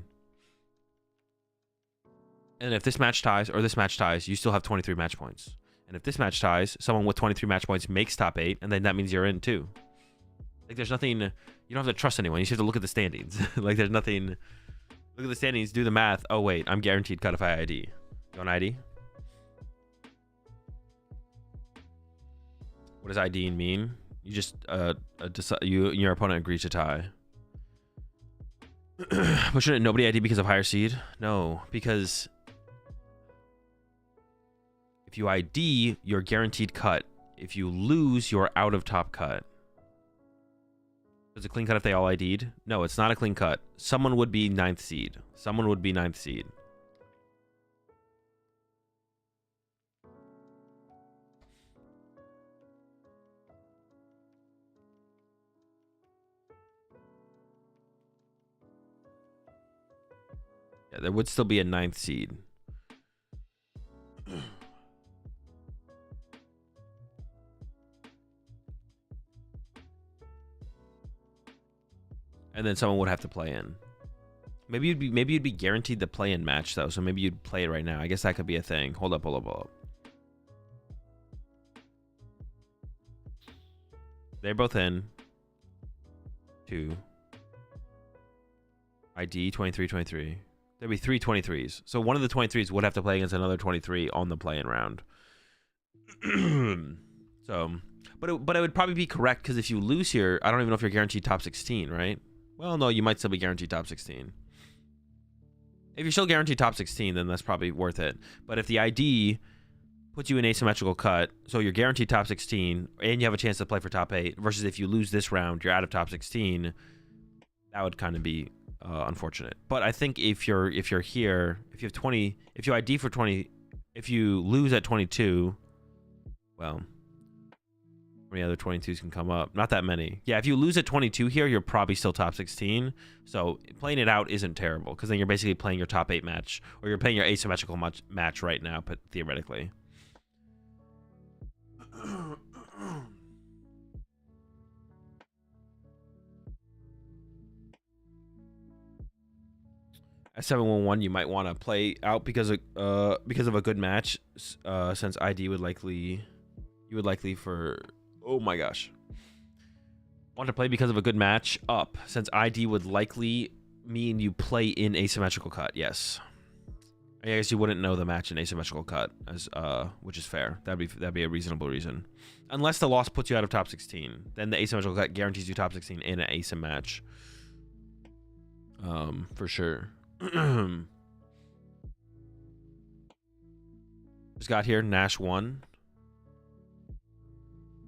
And if this match ties or this match ties, you still have 23 match points. And if this match ties, someone with 23 match points makes top 8, and then that means you're in too. Like there's nothing, you don't have to trust anyone. You just have to look at the standings. Like there's nothing, look at the standings, do the math. Oh wait, I'm guaranteed cut if I ID. You want ID? What does IDing mean? You just, you and your opponent agree to tie. But shouldn't nobody ID because of higher seed? No, because if you ID, you're guaranteed cut. If you lose, you're out of top cut. Is it a clean cut if they all ID'd? No, it's not a clean cut. Someone would be 9th seed. Someone would be 9th seed. Yeah, there would still be a 9th seed. And then someone would have to play in. Maybe you'd be guaranteed the play-in match though, so maybe you'd play it right now. I guess that could be a thing. Hold up. They're both in. 2. ID 23. There'd be 3 23s. So one of the 23s would have to play against another 23 on the play-in round. So, but it would probably be correct because if you lose here, I don't even know if you're guaranteed top 16, right? Well, no, you might still be guaranteed top 16. If you're still guaranteed top 16, then that's probably worth it. But if the ID puts you in asymmetrical cut, so you're guaranteed top 16, and you have a chance to play for top 8, versus if you lose this round, you're out of top 16, that would kind of be unfortunate. But I think if you're here, if you have 20, if you ID for 20, if you lose at 22, well, many other 22s can come up? Not that many. Yeah, if you lose at 22 here, you're probably still top 16. So playing it out isn't terrible, because then you're basically playing your top 8 match, or you're playing your asymmetrical match right now, but theoretically. At 7-1-1, you might want to play out because of a good match, since ID would likely, for, oh my gosh, want to play because of a good match up, since ID would likely mean you play in asymmetrical cut. Yes, I guess you wouldn't know the match in asymmetrical cut, as which is fair. That'd be a reasonable reason, unless the loss puts you out of top 16. Then the asymmetrical cut guarantees you top 16 in an asym match, for sure. Just got here. Nash won.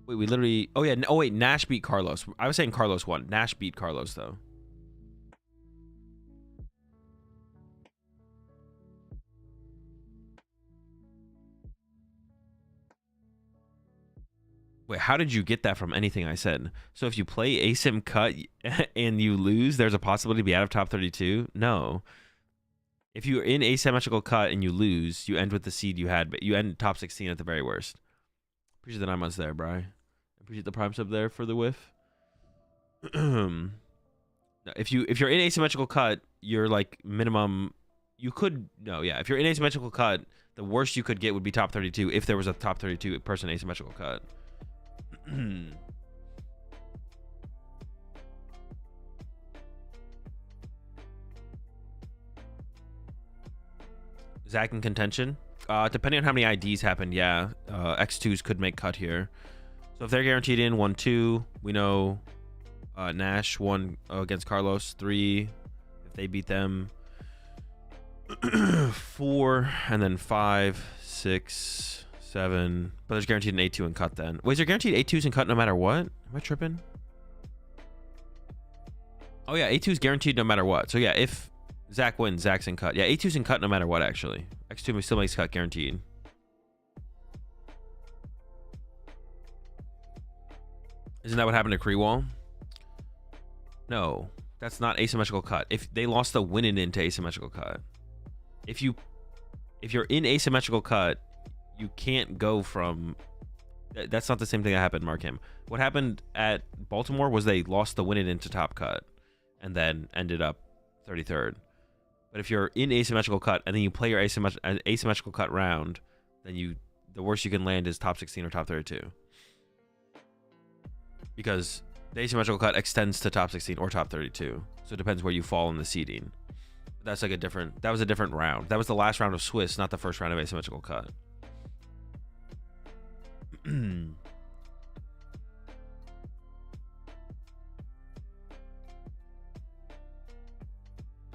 Wait, we literally. Oh yeah. Oh wait. Nash beat Carlos. I was saying Carlos won. Nash beat Carlos though. Wait, how did you get that from anything I said? So if you play asym cut and you lose, there's a possibility to be out of top 32? No. If you're in asymmetrical cut and you lose, you end with the seed you had, but you end top 16 at the very worst. Appreciate the 9 months there, Bri. Appreciate the prime sub there for the whiff. If you're in asymmetrical cut, you're like minimum. You could if you're in asymmetrical cut, the worst you could get would be top 32 if there was a top 32 person asymmetrical cut. Zach in contention. Depending on how many IDs happened, yeah. X2s could make cut here. So if they're guaranteed in 1-2, we know Nash won against Carlos 3. If they beat them 4, and then 5, 6, 7. But there's guaranteed an A2 and cut then. Wait, is there guaranteed A2s and cut no matter what? Am I tripping? Oh yeah, A2 is guaranteed no matter what. So yeah, if Zach wins, Zach's in cut. Yeah, A2's in cut no matter what, actually. X2 still makes cut guaranteed. Isn't that what happened to Kreewall? No, that's not asymmetrical cut. If they lost the winning into asymmetrical cut. If you're in asymmetrical cut, you can't go from... That's not the same thing that happened, Markham. What happened at Baltimore was they lost the winning into top cut and then ended up 33rd. But if you're in asymmetrical cut and then you play your asymmetrical cut round, then the worst you can land is top 16 or top 32. Because the asymmetrical cut extends to top 16 or top 32. So it depends where you fall in the seeding. That's like that was a different round. That was the last round of Swiss, not the first round of asymmetrical cut.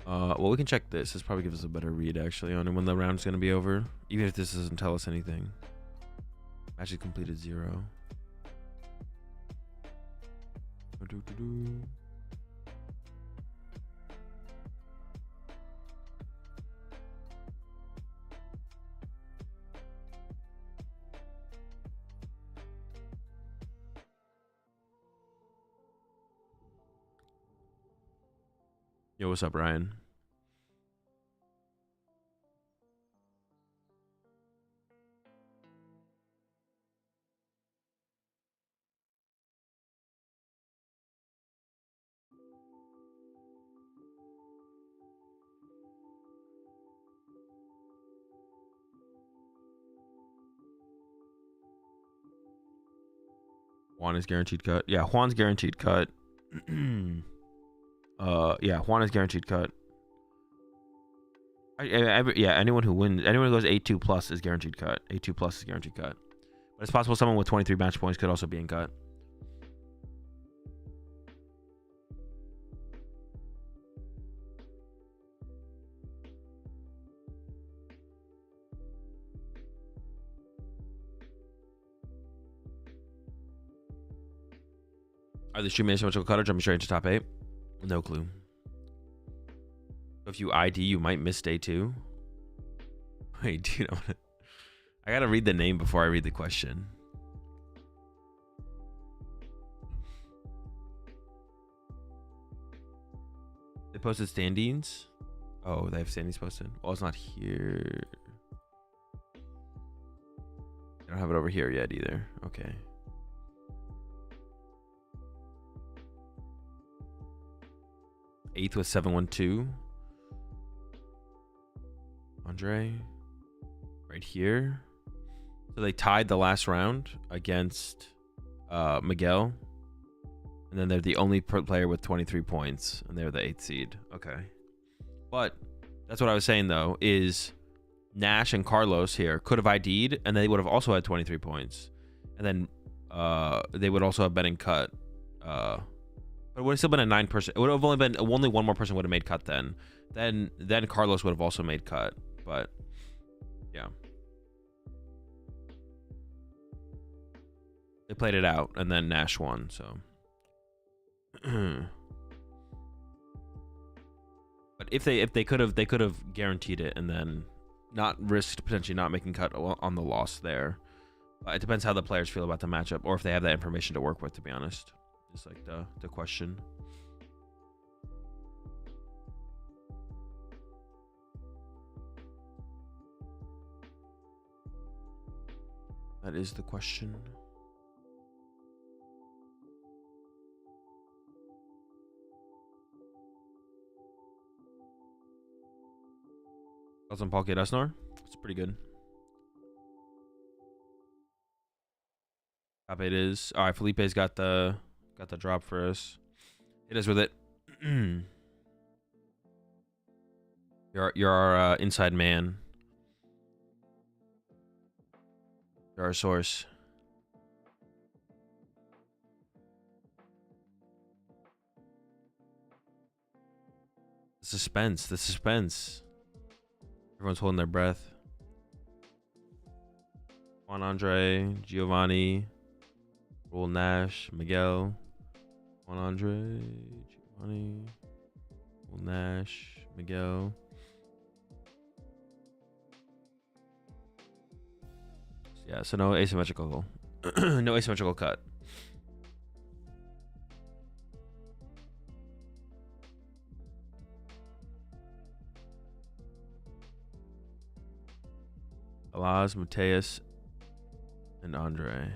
Well, we can check this. This probably gives us a better read, actually, on when the round's going to be over. Even if this doesn't tell us anything. Match is completed 0. Yo, what's up, Ryan? Juan is guaranteed cut. Yeah, Juan's guaranteed cut. Yeah, Juan is guaranteed cut. Yeah, anyone who wins, anyone who goes 8-2 plus is guaranteed cut. 8-2 plus is guaranteed cut. But it's possible someone with 23 match points could also be in cut. Are they streaming asymmetrical cut or jumping straight into top 8? No clue. If you ID, you might miss day 2. Wait, dude, I gotta read the name before I read the question. posted standings. Oh, they have standings posted. Well, it's not here. They don't have it over here yet either. Okay. Eighth with 712. Andre. Right here. So they tied the last round against Miguel. And then they're the only player with 23 points. And they're the 8th seed. Okay. But that's what I was saying, though, is Nash and Carlos here could have ID'd, and they would have also had 23 points. And then they would also have been in cut. But it would have still been a 9%. It would have only one more person would have made cut then. Then Carlos would have also made cut. But, yeah. They played it out, and then Nash won, so. But if they could have guaranteed it and then not risked potentially not making cut on the loss there. It depends how the players feel about the matchup, or if they have that information to work with, to be honest. Is like the question. That is the question. On Pocket Esnar. It's pretty good. Top 8 is all right. Felipe's got the drop for us. Hit us with it. You're our inside man. You're our source. The suspense. The suspense. Everyone's holding their breath. Juan Andre, Giovanni, Raul Nash, Miguel, Juan Andre, Giovanni, Raul Nash, Miguel. Yeah, so no asymmetrical, no asymmetrical cut. Alaz, Mateus, and Andre.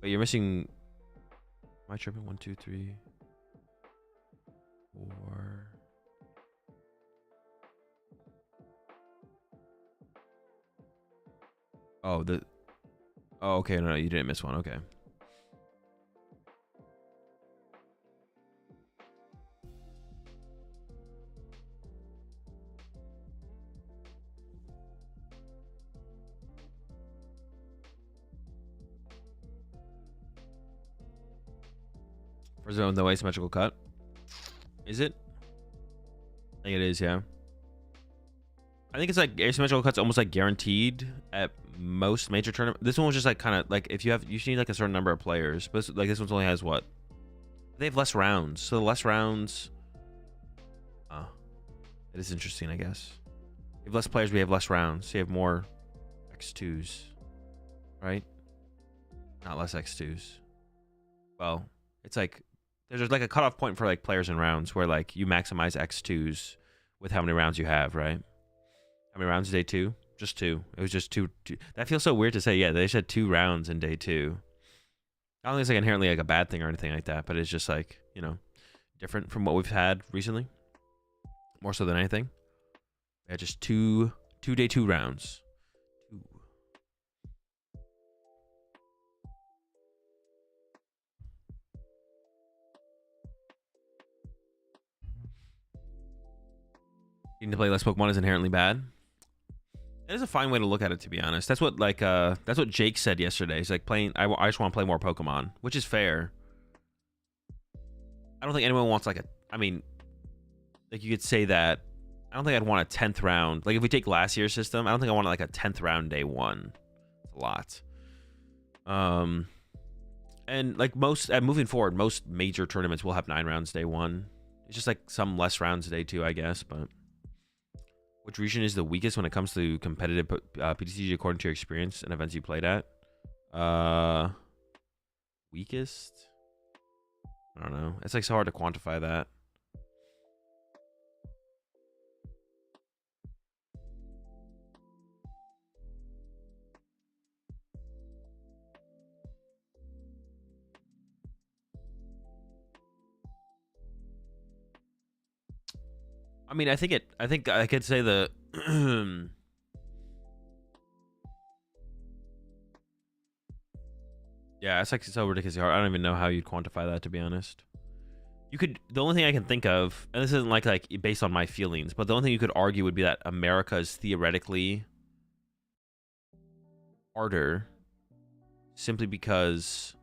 Wait, you're missing. Am I tripping? 1, 2, 3, 4. Oh, oh, okay. No, you didn't miss one. Okay. For zone, no asymmetrical cut. Is it? I think it is, yeah. I think it's like asymmetrical cuts almost like guaranteed at most major tournaments. This one was just like kind of like if you need like a certain number of players, but like this one's only has what? They have less rounds, so the less rounds. It is interesting, I guess. We have less players, we have less rounds. So you have more X2s, right? Not less X2s. Well, it's like there's like a cutoff point for like players and rounds where like you maximize X2s with how many rounds you have, right? How many rounds day 2? Just 2. It was just two. That feels so weird to say. Yeah, they said 2 rounds in day 2. I don't think it's like inherently like a bad thing or anything like that, but it's just like, you know, different from what we've had recently. More so than anything. Yeah, just two day 2 rounds. Needing to play less Pokemon is inherently bad. It is a fine way to look at it, to be honest. That's what Jake said yesterday. He's like playing. I just want to play more Pokemon, which is fair. I don't think anyone wants like a. I mean, like you could say that. I don't think I'd want a 10th round. Like if we take last year's system, I don't think I want like a 10th round day 1. It's a lot. And like moving forward, most major tournaments will have 9 rounds day 1. It's just like some less rounds day 2, I guess. But which region is the weakest when it comes to competitive PTCG according to your experience and events you played at? Weakest? I don't know. It's like so hard to quantify that. I mean, I think I could say the yeah, it's like so ridiculously hard. I don't even know how you'd quantify that, to be honest. You could, the only thing I can think of, and this isn't like based on my feelings, but the only thing you could argue would be that America is theoretically harder simply because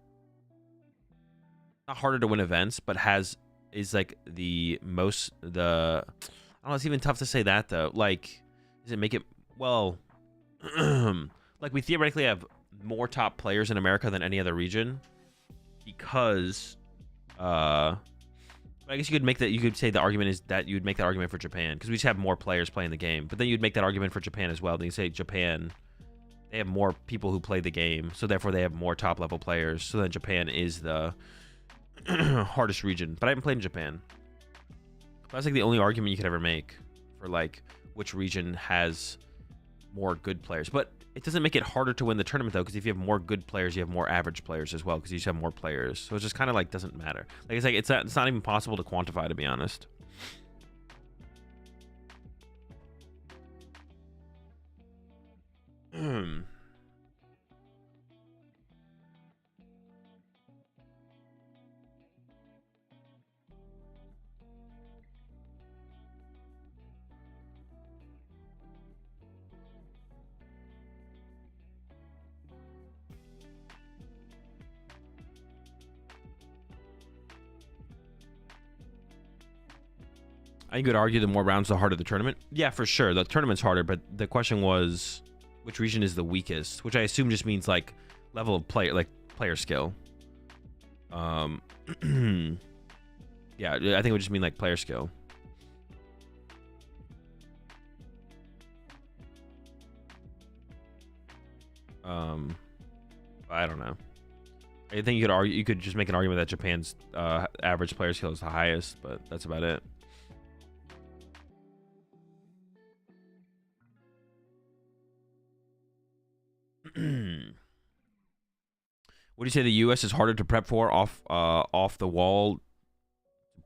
not harder to win events, but is like the most I don't know, it's even tough to say that though. Like, does it make it, well, like we theoretically have more top players in America than any other region because I guess you could say the argument is that you would make that argument for Japan because we just have more players playing the game. But then you'd make that argument for Japan as well. Then you say Japan, they have more people who play the game, so therefore they have more top level players. So then Japan is the hardest region. But I haven't played in Japan. That's like the only argument you could ever make for like which region has more good players. But it doesn't make it harder to win the tournament though, because if you have more good players, you have more average players as well, because you just have more players. So it's just kind of like doesn't matter. Like it's not even possible to quantify, to be honest. I could argue the more rounds, the harder the tournament. Yeah, for sure. The tournament's harder, but the question was, which region is the weakest? Which I assume just means like level of player, like player skill. Yeah, I think it would just mean like player skill. I don't know. I think you could just make an argument that Japan's average player skill is the highest, but that's about it. What do you say the U.S. is harder to prep for off the wall?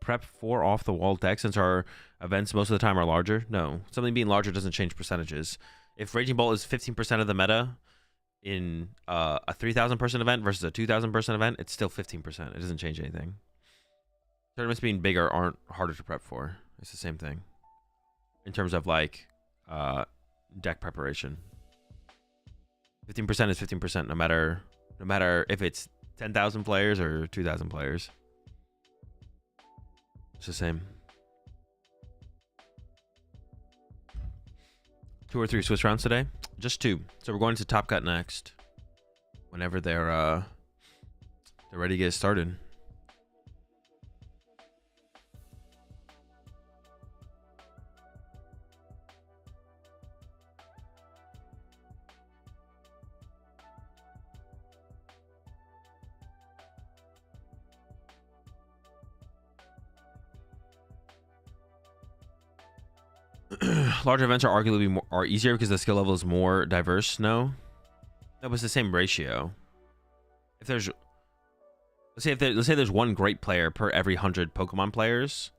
Prep for off the wall decks since our events most of the time are larger? No, something being larger doesn't change percentages. If Raging Bolt is 15% of the meta in a 3,000 person event versus a 2,000 person event, it's still 15%. It doesn't change anything. Tournaments being bigger aren't harder to prep for. It's the same thing in terms of like deck preparation. 15% is 15%, no matter if it's 10,000 players or 2,000 players. It's the same. 2 or 3 Swiss rounds today? Just 2. So we're going to Top Cut next. Whenever they're ready to get started. Larger events are arguably easier because the skill level is more diverse. No, that was the same ratio. If there's, let's say there's one great player per every 100 Pokemon players.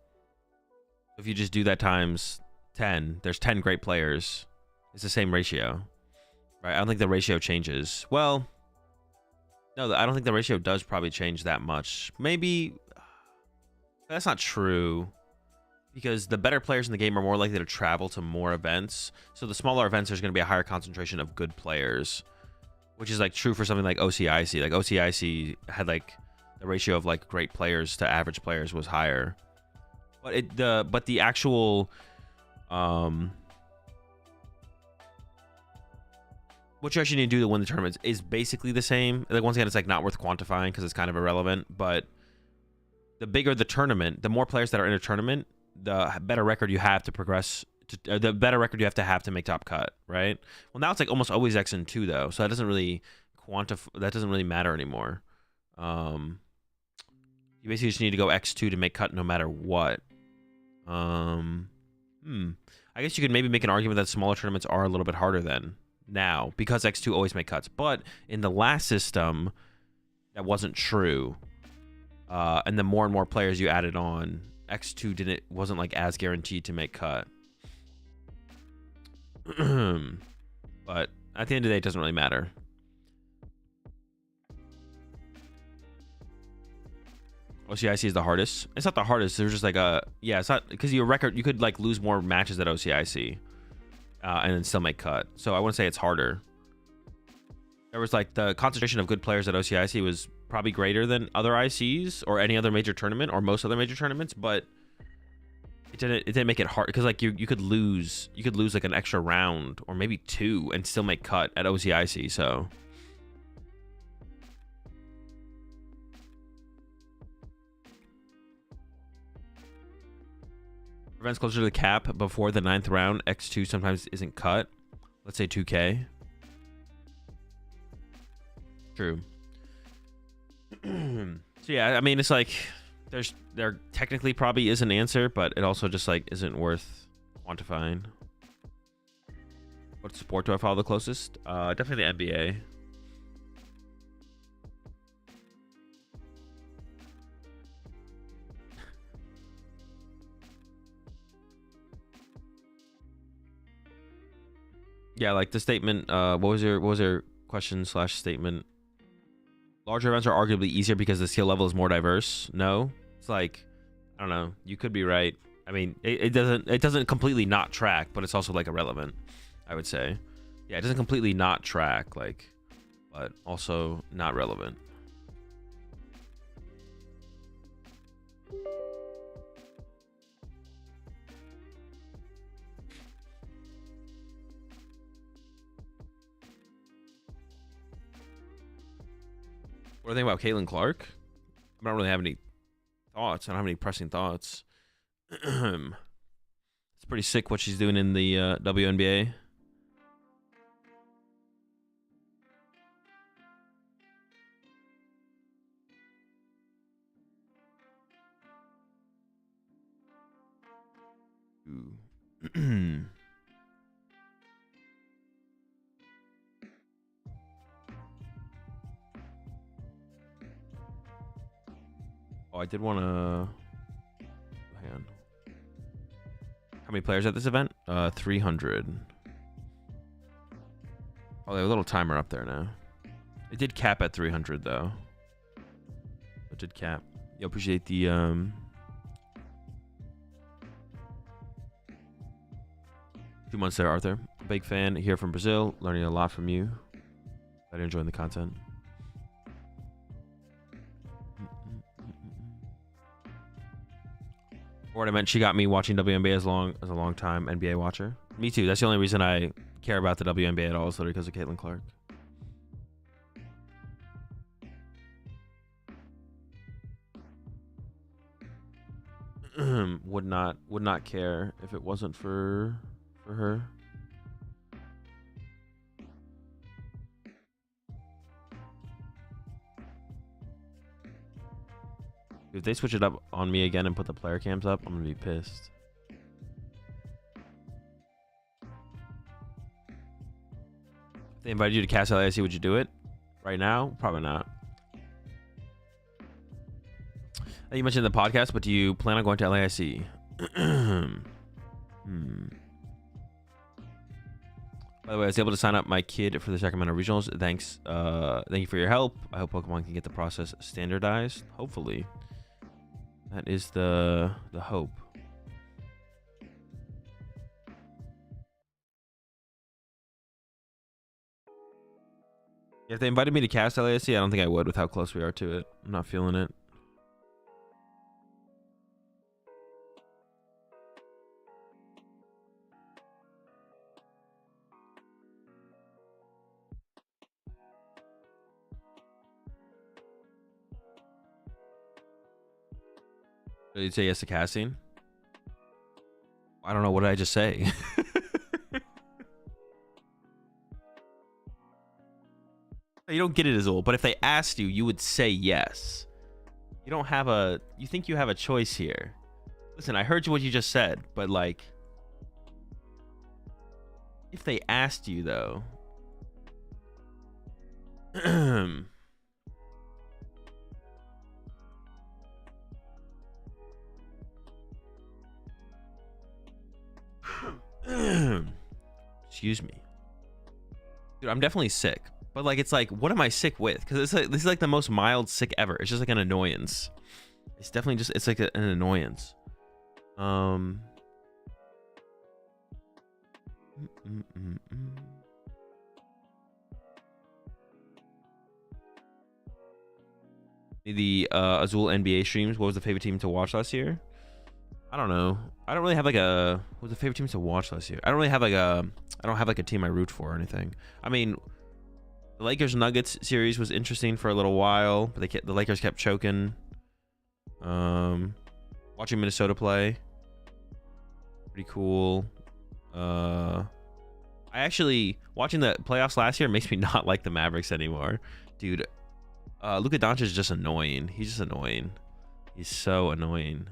If you just do that times 10, there's 10 great players. It's the same ratio, right? I don't think the ratio changes. Well, no, I don't think the ratio does probably change that much. Maybe that's not true. Because the better players in the game are more likely to travel to more events. So the smaller events, there's going to be a higher concentration of good players. Which is like true for something like OCIC. Like OCIC had like the ratio of like great players to average players was higher. But the actual what you actually need to do to win the tournaments is basically the same. Like once again, it's like not worth quantifying because it's kind of irrelevant. But the bigger the tournament, the more players that are in a tournament, the better record you have to progress, the better record you have to make Top Cut, right? Well, now it's like almost always X and 2 though, so that doesn't really that doesn't really matter anymore. You basically just need to go X2 to make cut no matter what. I guess you could maybe make an argument that smaller tournaments are a little bit harder then now because X2 always make cuts. But in the last system, that wasn't true. And the more and more players you added on, X2 wasn't like as guaranteed to make cut. But at the end of the day, it doesn't really matter. OCIC is the hardest. It's not the hardest. There's just like it's not because your record. You could like lose more matches at OCIC, and then still make cut. So I wouldn't say it's harder. There was like the concentration of good players at OCIC was probably greater than other ICs or any other major tournament or most other major tournaments, but it didn't make it hard because like you could lose like an extra round or maybe 2 and still make cut at OCIC. So. Events closer to the cap before the 9th round, X2 sometimes isn't cut. Let's say 2K. True. So yeah, I mean, it's like there technically probably is an answer, but it also just like isn't worth quantifying. What sport do I follow the closest? Definitely the NBA. Yeah, like the statement. What was your question / statement? Larger events are arguably easier because the skill level is more diverse. No, it's like I don't know. You could be right. I mean, it doesn't completely not track, but it's also like irrelevant. I would say, yeah, it doesn't completely not track, like, but also not relevant. What do you think about Caitlin Clark? I don't really have any thoughts. I don't have any pressing thoughts. It's pretty sick what she's doing in the WNBA. Ooh. Oh, I did want to... Hang on. How many players at this event? 300. Oh, they have a little timer up there now. It did cap at 300, though. It did cap. Yo, appreciate the... 2 months there, Arthur. Big fan here from Brazil. Learning a lot from you. Glad you're enjoying the content. What I meant, she got me watching WNBA as a long time NBA watcher. Me too. That's the only reason I care about the WNBA at all, is literally because of Caitlin Clark. would not care if it wasn't for her. If they switch it up on me again and put the player cams up, I'm gonna be pissed. If they invited you to cast LAIC, would you do it? Right now? Probably not. You mentioned the podcast, but do you plan on going to LAIC? By the way, I was able to sign up my kid for the Sacramento Regionals. Thanks. Thank you for your help. I hope Pokemon can get the process standardized. Hopefully. That is the hope. If they invited me to cast LASC, I don't think I would with how close we are to it. I'm not feeling it. Did you say yes to casting? I don't know. What did I just say? You don't get it, Azul. But if they asked you, you would say yes. You don't have a. You think you have a choice here? Listen, I heard what you just said, but like, if they asked you though. Excuse me, dude. I'm definitely sick, but like, it's like, what am I sick with? Because it's like, this is like the most mild sick ever. It's just like an annoyance. It's definitely just, it's like an annoyance. The Azul NBA streams. What was the favorite team to watch last year? I don't know. I don't really have like a. What was the favorite team to watch last year? I don't really have like a. I don't have like a team I root for or anything. I mean, the Lakers Nuggets series was interesting for a little while, but the Lakers kept choking. Watching Minnesota play, pretty cool. I actually, watching the playoffs last year makes me not like the Mavericks anymore, dude. Luka Doncic is just annoying. He's just annoying. He's so annoying.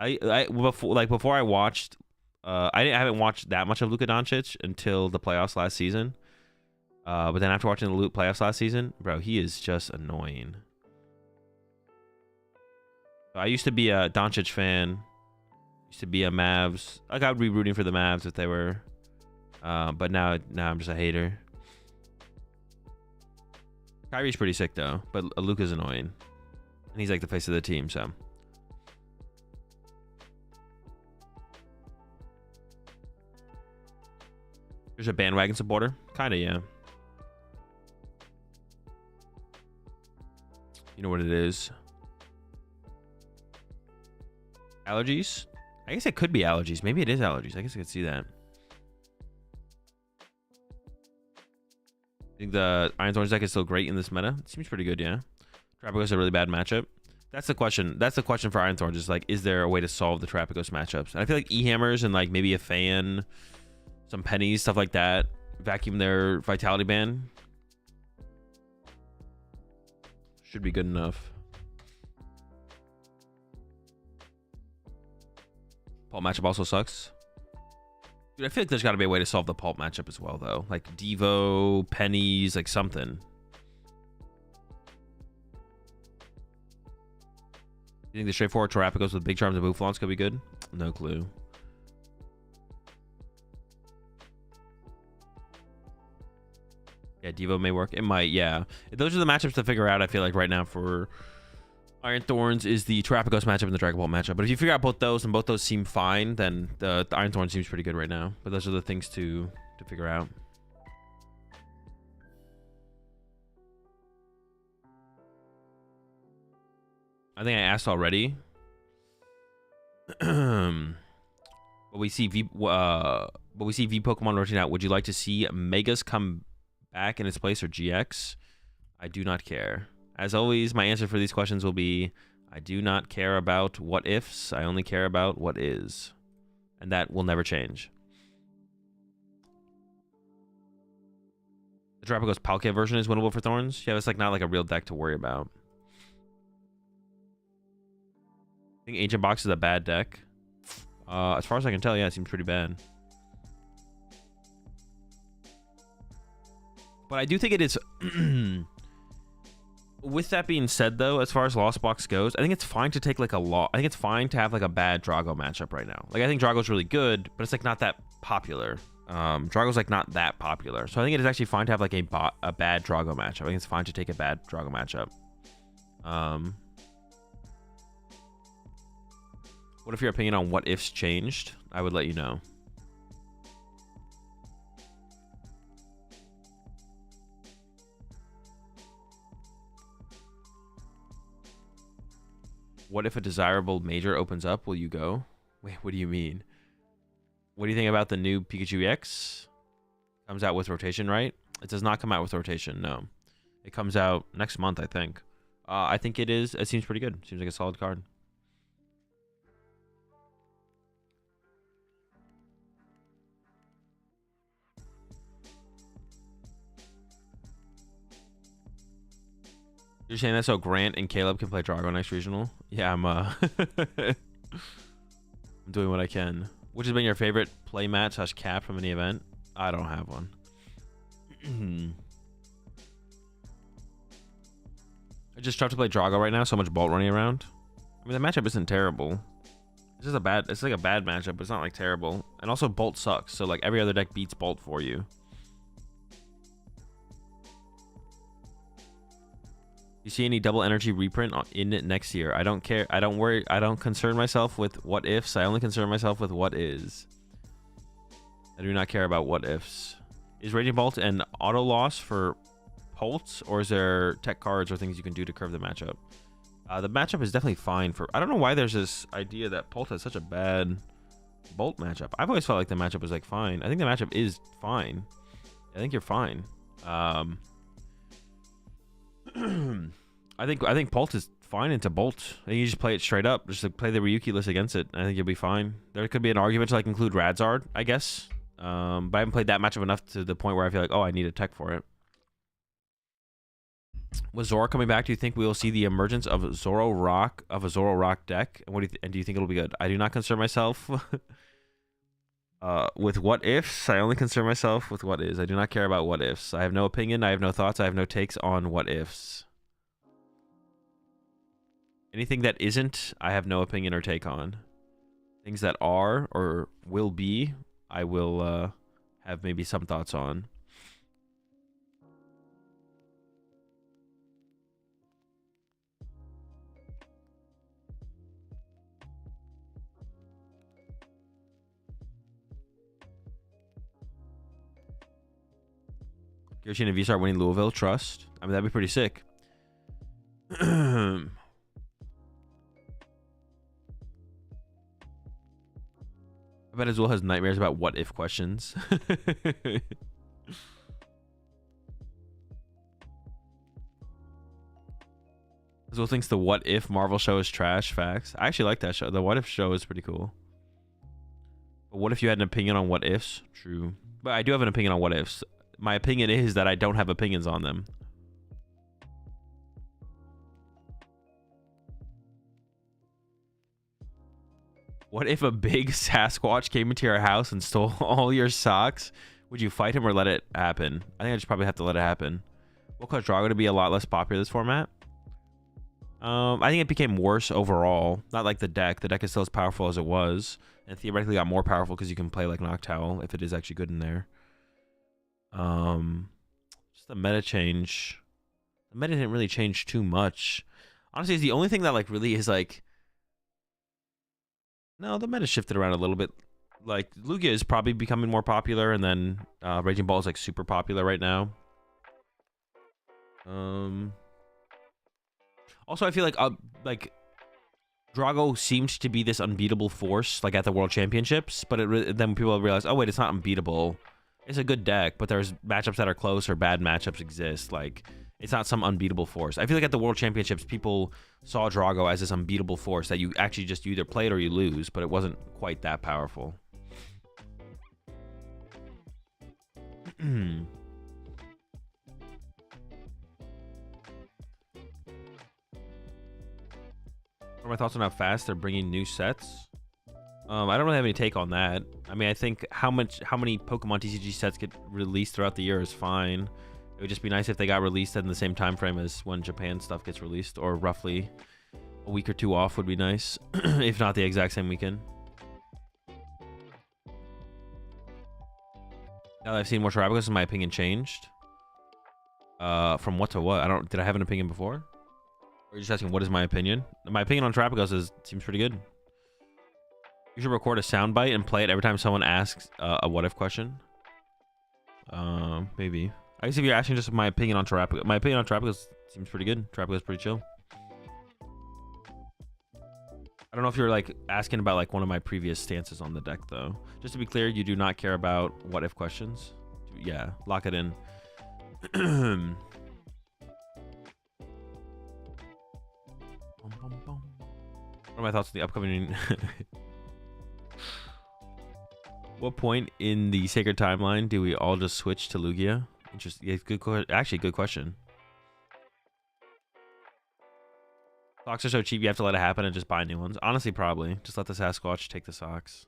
Before I watched, I haven't watched that much of Luka Doncic until the playoffs last season. But then after watching the playoffs last season, bro, he is just annoying. I used to be a Doncic fan. Used to be a Mavs. Like, I would be rooting for the Mavs if they were. But now I'm just a hater. Kyrie's pretty sick though, but Luka's annoying, and he's like the face of the team. So there's a bandwagon supporter, kind of, yeah. You know what it is? Allergies? I guess it could be allergies. Maybe it is allergies. I guess I could see that. I think the Iron Thorns deck is still great in this meta. It seems pretty good, yeah. Trapagos is a really bad matchup. That's the question. That's the question for Iron Thorns. Is like, is there a way to solve the Trapagos matchups? And I feel like E-Hammers and like maybe a fan, some pennies, stuff like that, vacuum their Vitality Band, should be good enough. Pulp matchup also sucks. Dude, I feel like there's got to be a way to solve the Pulp matchup as well, though. Like Devo, pennies, like something. You think the straightforward Terrapagos with big charms and Bouffalons could be good? No clue. Yeah, Devo may work. It might, yeah. Those are the matchups to figure out, I feel like, right now for Iron Thorns is the Terrapagos matchup and the Dragon Ball matchup. But if you figure out both those and both those seem fine, then the Iron Thorn seems pretty good right now. But those are the things to figure out. I think I asked already. But we see V Pokemon rotating out. Would you like to see Megas come back in its place or GX? I do not care. As always, my answer for these questions will be, I do not care about what ifs. I only care about what is. And that will never change. The Terrapagos Palkia version is winnable for Thorns. Yeah, it's like not like a real deck to worry about. I think Ancient Box is a bad deck. As far as I can tell, yeah, it seems pretty bad. But I do think it is... With that being said, though, as far as Lost Box goes, I think it's fine to take like a I think it's fine to have like a bad Drago matchup right now. Like, I think Drago's really good, but it's like not that popular. Drago's like not that popular, so I think it is actually fine to have like a bad Drago matchup. I think it's fine to take a bad Drago matchup. What if your opinion on what ifs changed? I would let you know. What if a desirable major opens up? Will you go? Wait, what do you mean? What do you think about the new Pikachu EX? Comes out with rotation, right? It does not come out with rotation, no. It comes out next month, I think. I think it is. It seems pretty good. Seems like a solid card. You're saying that so Grant and Caleb can play Drago next regional? Yeah, I'm I'm doing what I can. Which has been your favorite play match / cap from any event? I don't have one. I just tried to play Drago right now. So much Bolt running around. I mean, the matchup isn't terrible. It's just a bad. It's like a bad matchup, but it's not like terrible. And also Bolt sucks. So like every other deck beats Bolt for you. You see any double energy reprint in it next year? I don't care. I don't worry. I don't concern myself with what ifs. I only concern myself with what is. I do not care about what ifs. Is Raging Bolt an auto loss for Pulse, or is there tech cards or things you can do to curve the matchup? The matchup is definitely fine for... I don't know why there's this idea that Pulse has such a bad Bolt matchup. I've always felt like the matchup was like fine. I think the matchup is fine. I think you're fine. I think Pulse is fine into Bolt. I think you just play it straight up. Just like play the Ryuki list against it. I think you'll be fine. There could be an argument to like include Radzard, I guess. But I haven't played that matchup enough to the point where I feel like, oh, I need a tech for it. With Zora coming back, do you think we will see the emergence of a Zoro Rock deck? And do you think it'll be good? I do not concern myself with what ifs. I only concern myself with what is. I do not care about what ifs. I have no opinion. I have no thoughts. I have no takes on what ifs. Anything that isn't, I have no opinion or take on. Things that are or will be, I will have maybe some thoughts on. Kirsten and V start winning Louisville. Trust. I mean, that'd be pretty sick. I bet Azul has nightmares about what if questions. Azul thinks the what if Marvel show is trash. Facts. I actually like that show. The what if show is pretty cool. But what if you had an opinion on what ifs? True. But I do have an opinion on what ifs. My opinion is that I don't have opinions on them. What if a big Sasquatch came into your house and stole all your socks? Would you fight him or let it happen? I think I just probably have to let it happen. Will cause Drago to be a lot less popular this format? I think it became worse overall. Not like the deck. The deck is still as powerful as it was. And theoretically got more powerful because you can play like Noctowl if it is actually good in there. Just the meta change. The meta didn't really change too much. Honestly, it's the only thing that like really is like... No, the meta shifted around a little bit. Like, Lugia is probably becoming more popular, and then Raging Ball is like super popular right now. Also, I feel like Drago seemed to be this unbeatable force, like at the World Championships, but then people realize, oh wait, it's not unbeatable. It's a good deck, but there's matchups that are close or bad matchups exist. Like, it's not some unbeatable force. I feel like at the World Championships, people saw Drago as this unbeatable force that you actually just either play it or you lose, but it wasn't quite that powerful. What are my thoughts on how fast they're bringing new sets? I don't really have any take on that. I mean, I think how many Pokemon TCG sets get released throughout the year is fine. It would just be nice if they got released in the same time frame as when Japan stuff gets released, or roughly a week or two off would be nice, if not the exact same weekend. Now that I've seen more Terrapagos, has my opinion changed? From what to what? Did I have an opinion before? Or are you just asking what is my opinion? My opinion on Terrapagos seems pretty good. You should record a soundbite and play it every time someone asks a what if question. Maybe. I guess if you're asking just my opinion on Terrapagos, my opinion on Terrapagos seems pretty good. Terrapagos is pretty chill. I don't know if you're like asking about like one of my previous stances on the deck though. Just to be clear, you do not care about what if questions. Yeah, lock it in. What are my thoughts on the upcoming... What point in the sacred timeline do we all just switch to Lugia? Interesting. Yeah, good. Actually, good question. Socks are so cheap, you have to let it happen and just buy new ones. Honestly, probably. Just let the Sasquatch take the socks.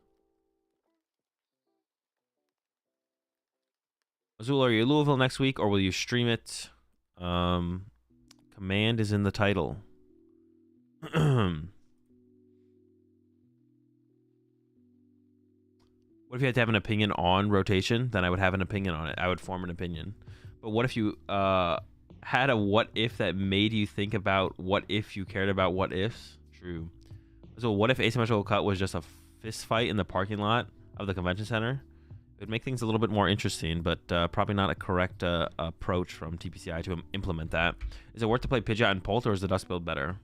Azul, are you in Louisville next week, or will you stream it? Command is in the title. What if you had to have an opinion on rotation? Then I would have an opinion on it. I would form an opinion. But what if you had a what if that made you think about what if you cared about what ifs? True. So what if asymmetrical cut was just a fist fight in the parking lot of the convention center? It would make things a little bit more interesting, but probably not a correct approach from TPCI to implement that. Is it worth to play Pidgeot and Polt, or is the Dusk build better?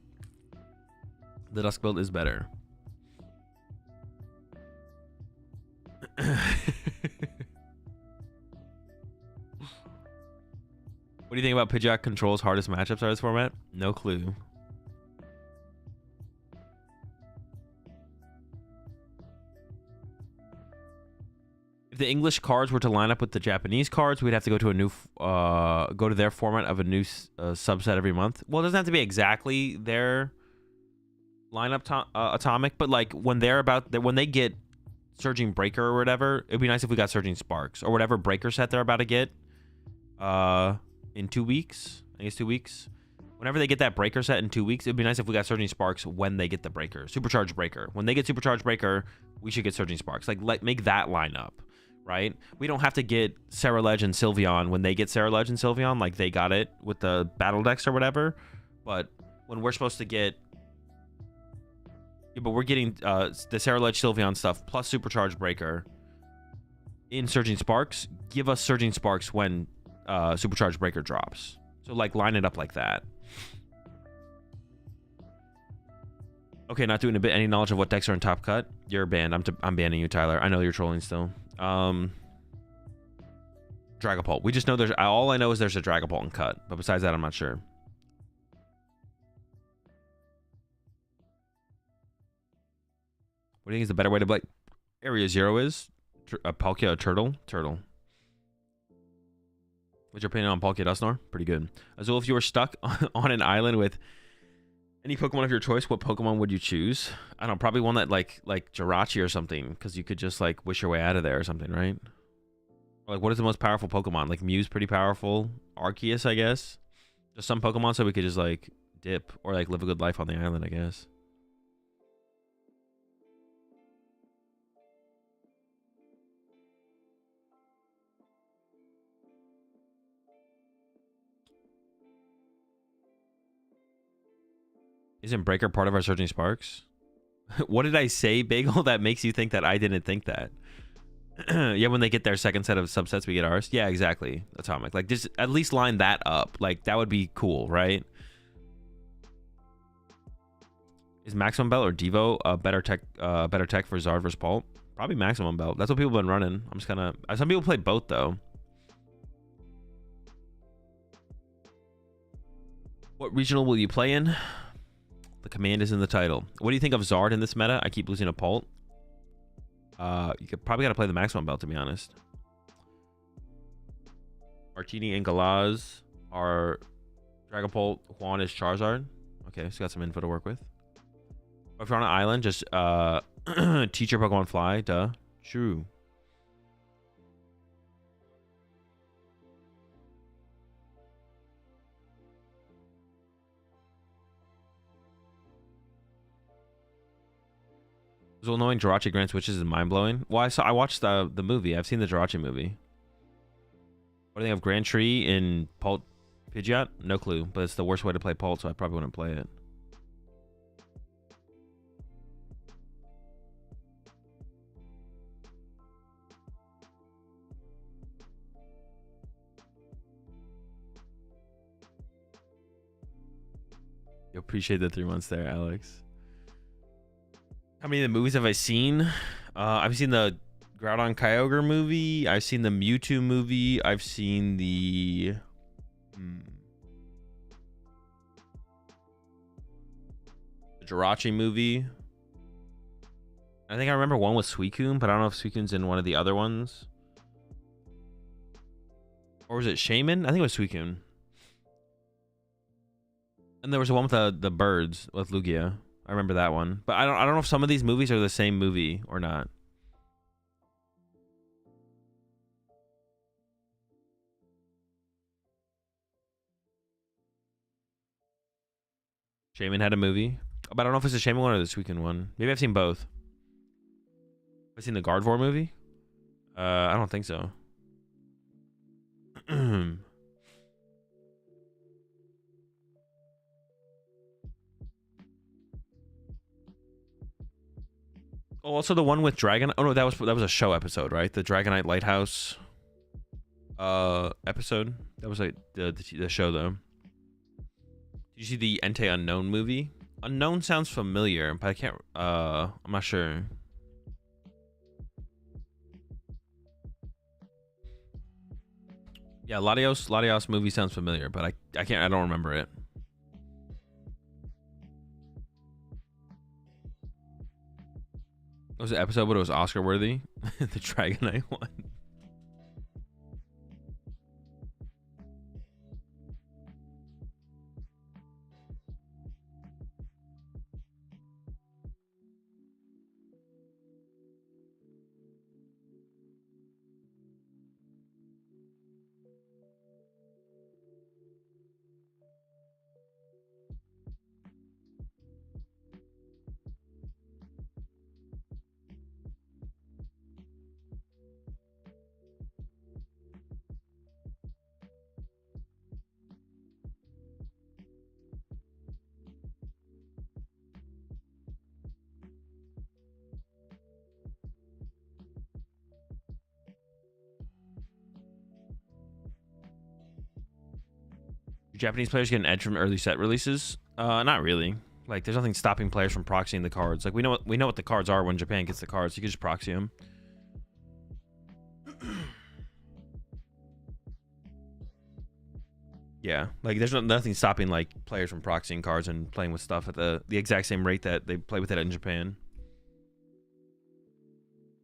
The Dusk build is better. What do you think about Pidgeot Control's hardest matchups are this format? No clue. If the English cards were to line up with the Japanese cards, we'd have to go to a new, go to their format of a new subset every month. Well, it doesn't have to be exactly their lineup atomic, but like when when they get Surging Breaker or whatever, it'd be nice if we got Surging Sparks or whatever breaker set they're about to get in 2 weeks. I guess 2 weeks. Whenever they get that breaker set in 2 weeks, it'd be nice if we got Surging Sparks when they get the breaker. Supercharged Breaker. When they get Supercharged Breaker, we should get Surging Sparks. Like make that line up, right? We don't have to get Ceruledge and Sylveon when they get Ceruledge and Sylveon, like they got it with the Battle Dex or whatever. But when we're supposed to get... Yeah, but we're getting the Ceruledge Sylveon stuff plus Supercharged Breaker in Surging Sparks. Give us Surging Sparks when Supercharged Breaker drops. So like line it up like that. Okay, not doing a bit. Any knowledge of what decks are in Top Cut? You're banned. I'm banning you, Tyler. I know you're trolling still. Dragapult. We just know there's... All I know is there's a Dragapult in Cut. But besides that, I'm not sure. What do you think is the better way to play Area Zero is? Palkia or Turtle? Turtle. What's your opinion on Palkia Dusknoir? Pretty good. Azul, if you were stuck on an island with any Pokemon of your choice, what Pokemon would you choose? I don't know, probably one that like Jirachi or something, because you could just like wish your way out of there or something, right? Or, like, what is the most powerful Pokemon? Like Mew's pretty powerful. Arceus, I guess. Just some Pokemon so we could just like dip or like live a good life on the island, I guess. Isn't Breaker part of our Surging Sparks? What did I say, Bagel, that makes you think that I didn't think that? Yeah, when they get their second set of subsets, we get ours. Yeah, exactly. Atomic. Like, just at least line that up. Like, that would be cool, right? Is Maximum Belt or Devo a better tech for Zard versus Pult? Probably Maximum Belt. That's what people have been running. I'm just kind of... Some people play both, though. What regional will you play in? The command is in the title. What do you think of Zard in this meta? I keep losing a Pult. You could probably got to play the Maximum Belt, to be honest. Martini and Galaz are Dragapult. Juan is Charizard. Okay, so got some info to work with. If you're on an island, just teach your Pokemon fly. Duh. True. So knowing Jirachi Grand Switches is mind-blowing. Well, I watched the movie. I've seen the Jirachi movie. What do you think of Grand Tree in Pult Pidgeot? No clue, but it's the worst way to play Pult, so I probably wouldn't play it. You appreciate the 3 months there, Alex. How many of the movies have I seen? I've seen the Groudon Kyogre movie. I've seen the Mewtwo movie. I've seen the... the Jirachi movie. I think I remember one with Suicune, but I don't know if Suicune's in one of the other ones. Or was it Shaman? I think it was Suicune. And there was one with the birds with Lugia. I remember that one. But I don't know if some of these movies are the same movie or not. Shaman had a movie. But I don't know if it's a Shaman one or the Suicune one. Maybe I've seen both. I've seen the Gardevoir movie? I don't think so. Oh, also the one with Dragon. Oh no, that was a show episode, right? The Dragonite Lighthouse episode. That was like the show though. Did you see the Entei Unknown movie? Unknown sounds familiar, but I can't. I'm not sure. Yeah, Latios movie sounds familiar, but I can't. I don't remember it. It was an episode, but it was Oscar worthy. The Dragonite one. Japanese players get an edge from early set releases? Not really. Like, there's nothing stopping players from proxying the cards. Like, we know what the cards are when Japan gets the cards. You can just proxy them. Yeah, like there's nothing stopping like players from proxying cards and playing with stuff at the exact same rate that they play with it in Japan.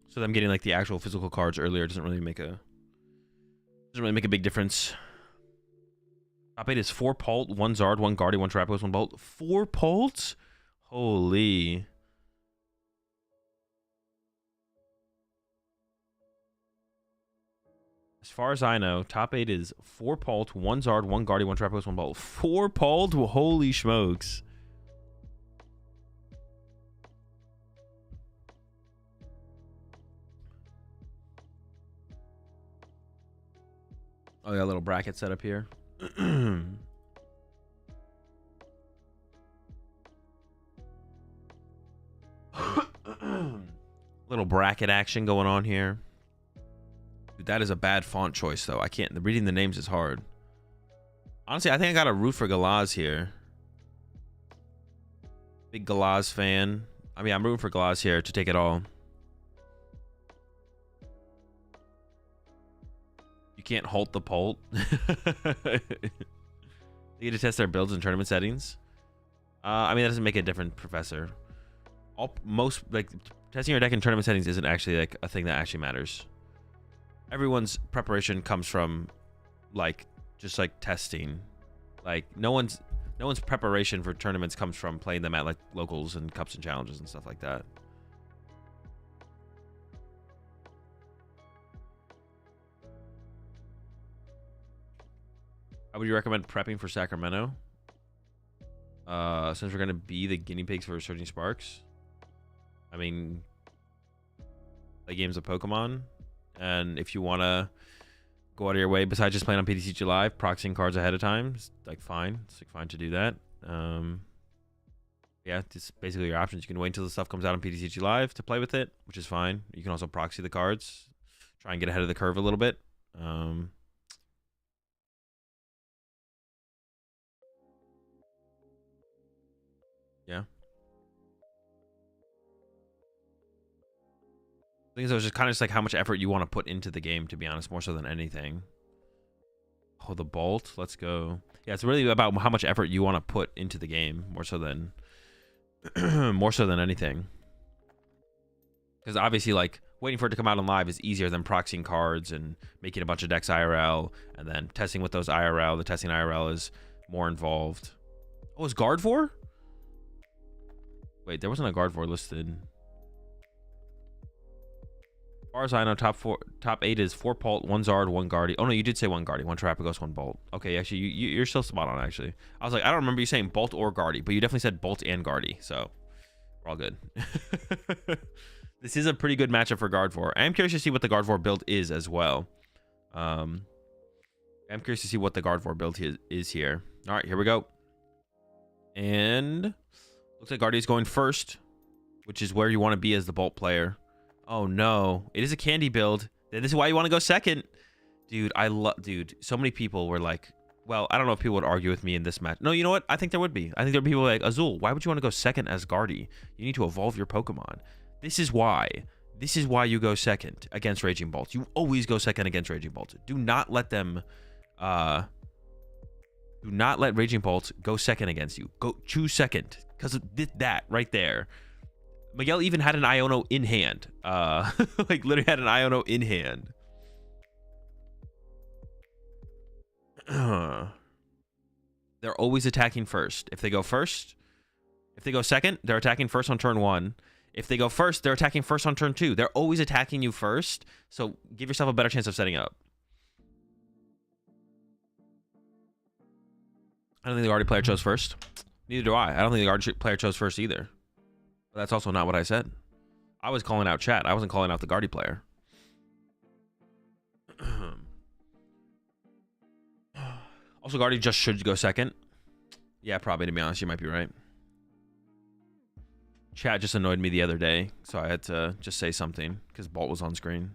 So them getting like the actual physical cards earlier doesn't really make a big difference. Top 8 is 4 Pult, 1 Zard, 1 Guardian, 1 Trapos, 1 Bolt. 4 Pults? Holy. As far as I know, top 8 is 4 Pult, 1 Zard, 1 Guardian, 1 Trapos, 1 Bolt. 4 Pult? Holy smokes. Oh, yeah, a little bracket set up here. Little bracket action going on here. Dude, that is a bad font choice, though. I can't. Reading the names is hard. Honestly, I think I got to root for Galaz here. Big Galaz fan. I mean, I'm rooting for Galaz here to take it all. You can't halt the Pult. They get to test their builds in tournament settings. I mean, that doesn't make a different professor. Most like testing your deck in tournament settings isn't actually like a thing that actually matters. Everyone's preparation comes from like just like testing. Like no one's preparation for tournaments comes from playing them at like locals and cups and challenges and stuff like that. How would you recommend prepping for Sacramento? Since we're gonna be the guinea pigs for Surging Sparks. I mean, play games of Pokemon, and if you wanna go out of your way, besides just playing on PTCG Live, proxying cards ahead of time, it's like fine. It's like fine to do that. Yeah, it's basically your options. You can wait until the stuff comes out on PTCG Live to play with it, which is fine. You can also proxy the cards, try and get ahead of the curve a little bit. Yeah. I think it's just kind of just like how much effort you want to put into the game, to be honest, more so than anything. Oh, the Bolt. Let's go. Yeah, it's really about how much effort you want to put into the game, more so than anything. Because obviously, like, waiting for it to come out on live is easier than proxying cards and making a bunch of decks IRL and then testing with those IRL. The testing IRL is more involved. Oh, is Gardevoir? Wait, there wasn't a Gardevoir listed. As far as I know, top 8 is 4 Bolt, 1 Zard, 1 Guardy. Oh no, you did say 1 Guardy, 1 Terrapagos, 1 Bolt. Okay, actually, you're still spot on. Actually, I was like, I don't remember you saying Bolt or Guardy, but you definitely said Bolt and Guardy, so we're all good. This is a pretty good matchup for Gardevoir. I am curious to see what the Gardevoir build is as well. I'm curious to see what the Gardevoir build is here. All right, here we go. And looks like Guardy is going first, which is where you want to be as the Bolt player. Oh no, it is a candy build. This is why you want to go second. Dude, dude, so many people were like, well, I don't know if people would argue with me in this match. No, you know what? I think there would be. I think there would be people like, Azul, why would you want to go second as Guardy? You need to evolve your Pokemon. This is why. This is why you go second against Raging Bolt. You always go second against Raging Bolt. Do not let them, do not let Raging Bolt go second against you. Go choose second because of that right there. Miguel even had an Iono in hand. Like literally had an Iono in hand. They're always attacking first. If they go second, they're attacking first on turn 1. If they go first, they're attacking first on turn 2. They're always attacking you first. So give yourself a better chance of setting up. I don't think the Guardy player chose first. Neither do I. I don't think the Guardy player chose first either. But that's also not what I said. I was calling out chat. I wasn't calling out the Guardy player. Also, Guardy just should go second. Yeah, probably, to be honest. You might be right. Chat just annoyed me the other day, so I had to just say something because Bolt was on screen.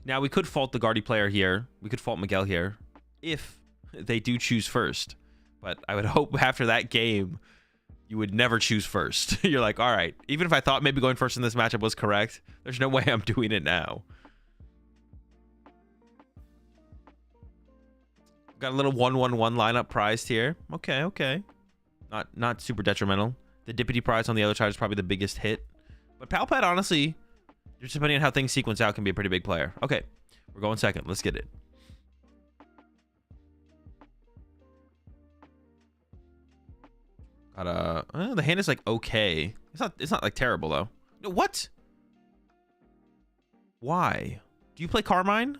Now, we could fault the Guardy player here. We could fault Miguel here if they do choose first. But I would hope after that game, you would never choose first. You're like, all right, even if I thought maybe going first in this matchup was correct, there's no way I'm doing it now. Got a little 1-1-1 lineup prized here. Okay, okay. Not super detrimental. The Dippity prize on the other side is probably the biggest hit. But Palpad, honestly, just depending on how things sequence out, can be a pretty big player. Okay, we're going second. Let's get it. Got the hand is like okay. It's not like terrible though. No, what? Why? Do you play Carmine?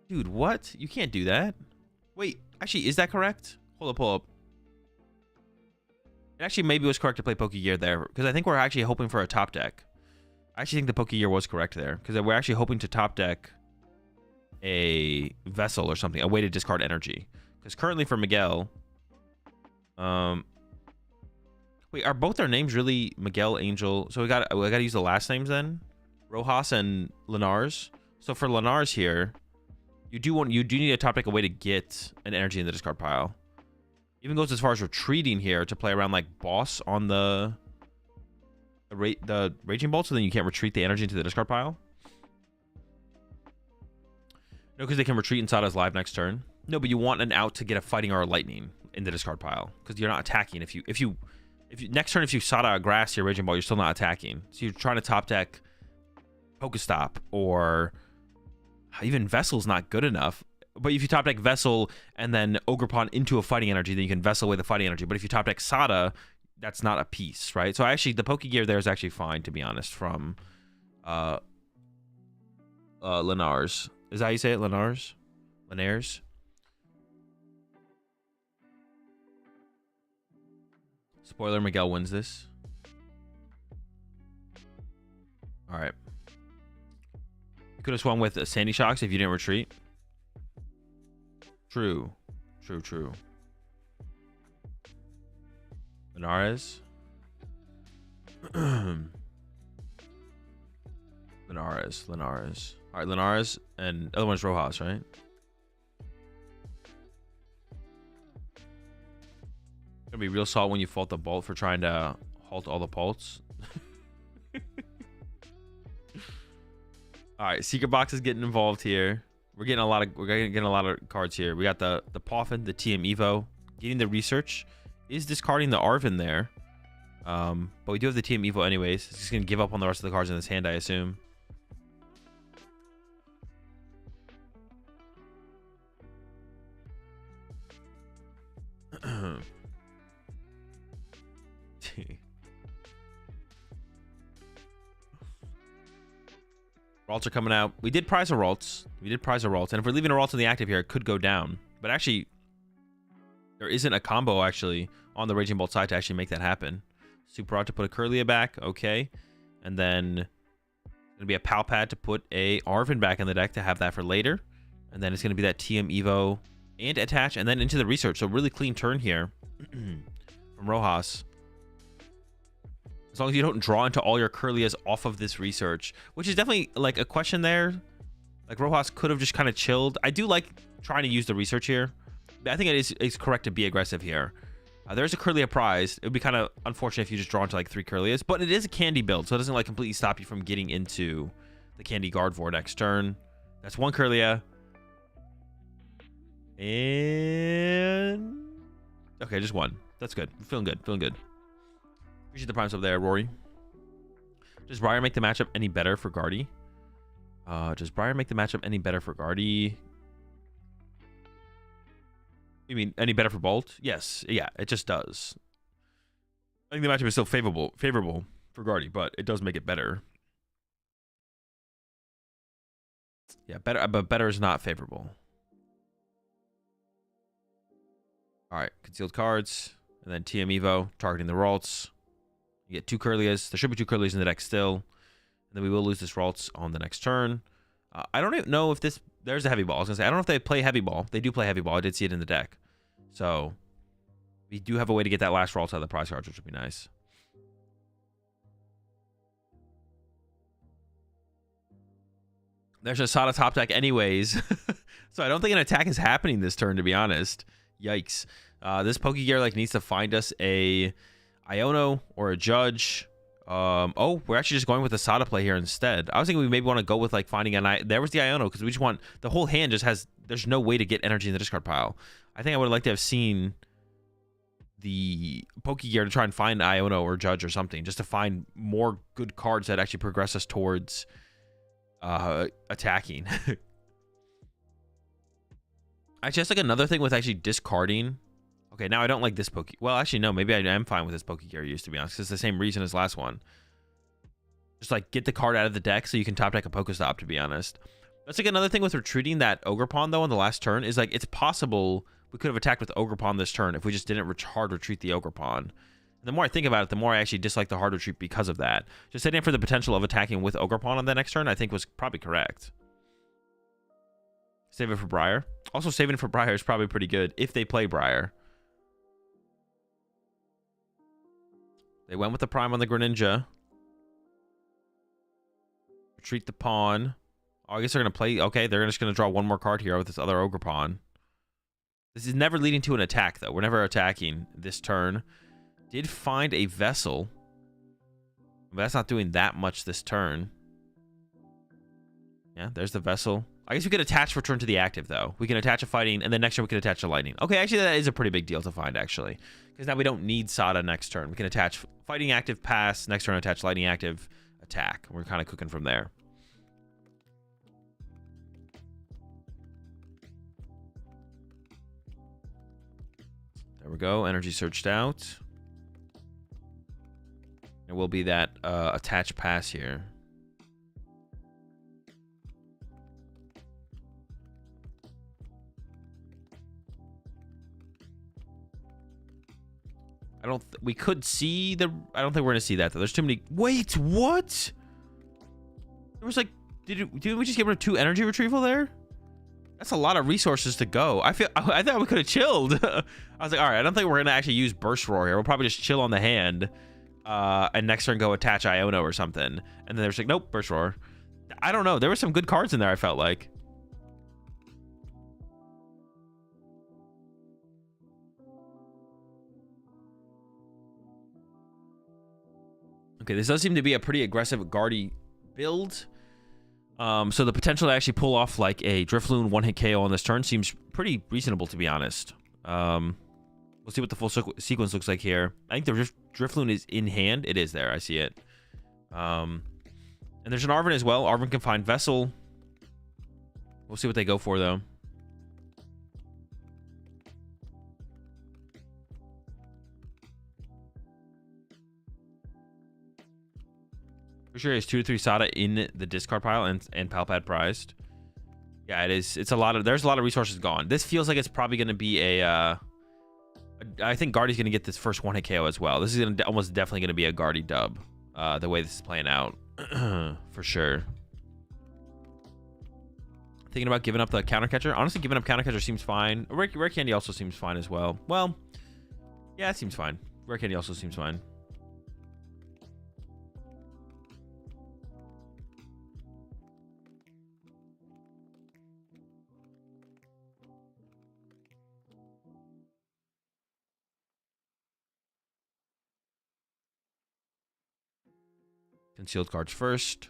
Dude, what? You can't do that. Wait, actually, is that correct? Hold up. It actually maybe was correct to play Pokegear there, because I think we're actually hoping for a top deck. I actually think the Pokegear was correct there, because we're actually hoping to top deck a Vessel or something, a way to discard energy. Because currently for Miguel, wait, are both their names really Miguel, Angel? So we got to use the last names then, Rojas and Linares. So for Linares here, you do need to top deck a way to get an energy in the discard pile. Even goes as far as retreating here to play around like Boss on the Raging Bolt, so then you can't retreat the energy into the discard pile. No, because they can retreat inside as live next turn. No, but you want an out to get a Fighting or a Lightning in the discard pile, because you're not attacking. If you next turn, if you sought out a Grass here, Raging Ball, you're still not attacking. So you're trying to top deck Pokestop, or even Vessel's not good enough. But if you top deck Vessel and then Ogerpon into a Fighting Energy, then you can Vessel away the Fighting Energy. But if you top deck Sada, that's not a piece, right? So actually, the Pokegear there is actually fine, to be honest, from Linares. Is that how you say it? Linares? Spoiler, Miguel wins this. All right. You could have swung with Sandy Shocks if you didn't retreat. True. Linares. Linares. All right, Linares, and the other one's Rojas, right? Gonna be real salt when you fault the Bolt for trying to halt all the Pults. All right, Secret Box is getting involved here. We're getting a lot of cards here. We got the Poffin, the TM Evo, getting the research. Is discarding the Arvin there. But we do have the TM Evo anyways. He's just gonna give up on the rest of the cards in his hand, I assume. Ralts are coming out. We did prize a Ralts. And if we're leaving a Ralts in the active here, it could go down. But actually, there isn't a combo actually on the Raging Bolt side to actually make that happen. Super Rod to put a Curlia back. Okay. And then going to be a Pal Pad to put a Arven back in the deck to have that for later. And then it's going to be that TM Evo and attach. And then into the research. So really clean turn here from Rojas. As long as you don't draw into all your Curlias off of this research, which is definitely like a question there. Like Rojas could have just kind of chilled. I do like trying to use the research here. I think it's correct to be aggressive here. There's a Curlia prize. It would be kind of unfortunate if you just draw into like 3 Curlias, but it is a candy build, so it doesn't like completely stop you from getting into the candy Gardevoir next turn. That's 1 Curlia. And okay, just 1. That's good. Feeling good. Appreciate the primes up there, Rory. Does Briar make the matchup any better for Guardy? You mean any better for Bolt? Yes. Yeah, it just does. I think the matchup is still favorable for Guardy, but it does make it better. Yeah, better, but better is not favorable. All right, concealed cards, and then TM Evo targeting the Ralts. You get 2 Curlias. There should be 2 Curlias in the deck still. And then we will lose this Ralts on the next turn. I don't even know if this... There's a heavy ball. I was going to say, I don't know if they play heavy ball. They do play heavy ball. I did see it in the deck. So, we do have a way to get that last Ralts out of the prize cards, which would be nice. There's a Sada top deck anyways. So, I don't think an attack is happening this turn, to be honest. Yikes. This Pokegear like needs to find us a Iono or a Judge. Oh, we're actually just going with the Sada play here instead. I was thinking we maybe want to go with like finding an there was the Iono, because we just want the whole hand just has, there's no way to get energy in the discard pile. I think I would like to have seen the Pokegear to try and find Iono or Judge or something, just to find more good cards that actually progress us towards attacking. Actually, that's like another thing with actually discarding. Okay, now I don't like this Poke... Well, actually, no. Maybe I am fine with this Pokegear use, to be honest. Because it's the same reason as last one. Just, like, get the card out of the deck so you can top deck a Pokestop, to be honest. That's, like, another thing with retreating that Ogerpon, though, on the last turn. Is, like, it's possible we could have attacked with Ogerpon this turn if we just didn't hard retreat the Ogerpon. And the more I think about it, the more I actually dislike the hard retreat because of that. Just setting up for the potential of attacking with Ogerpon on the next turn, I think was probably correct. Save it for Briar. Also, saving it for Briar is probably pretty good if they play Briar. They went with the Prime on the Greninja. Retreat the pawn. Oh, I guess they're going to play... Okay, they're just going to draw 1 more card here with this other Ogerpon. This is never leading to an attack, though. We're never attacking this turn. Did find a Vessel. But that's not doing that much this turn. Yeah, there's the Vessel. I guess we could attach return to the active, though. We can attach a fighting, and then next turn we can attach a lightning. Okay, actually, that is a pretty big deal to find, actually. Because now we don't need Sada next turn. We can attach fighting active, pass. Next turn, attach lightning active, attack. We're kind of cooking from there. There we go. Energy searched out. There will be that attach pass here. We could see the... I don't think we're going to see that, though. There's too many... Wait, what? There was like... Did we just get rid of 2 energy retrieval there? That's a lot of resources to go. I thought we could have chilled. I was like, all right, I don't think we're going to actually use Burst Roar here. We'll probably just chill on the hand. And next turn go attach Iono or something. And then there's like, nope, Burst Roar. I don't know. There were some good cards in there, I felt like. Okay, this does seem to be a pretty aggressive Guardy build. So the potential to actually pull off like a Drifloon 1-hit KO on this turn seems pretty reasonable, to be honest. We'll see what the full sequence looks like here. I think the Drifloon is in hand. It is there. I see it. And there's an Arven as well. Arven can find Vessel. We'll see what they go for, though. For sure, it's 2 to 3 Sada in the discard pile and Palpad prized. Yeah, it is. It's a lot of. There's a lot of resources gone. This feels like it's probably going to be a. I think Guardy's going to get this first 1-hit KO as well. This is going to almost definitely going to be a Guardy dub. The way this is playing out, for sure. Thinking about giving up the counter catcher. Honestly, giving up counter catcher seems fine. Rare candy also seems fine as well. Well, yeah, it seems fine. Rare candy also seems fine. Concealed cards first.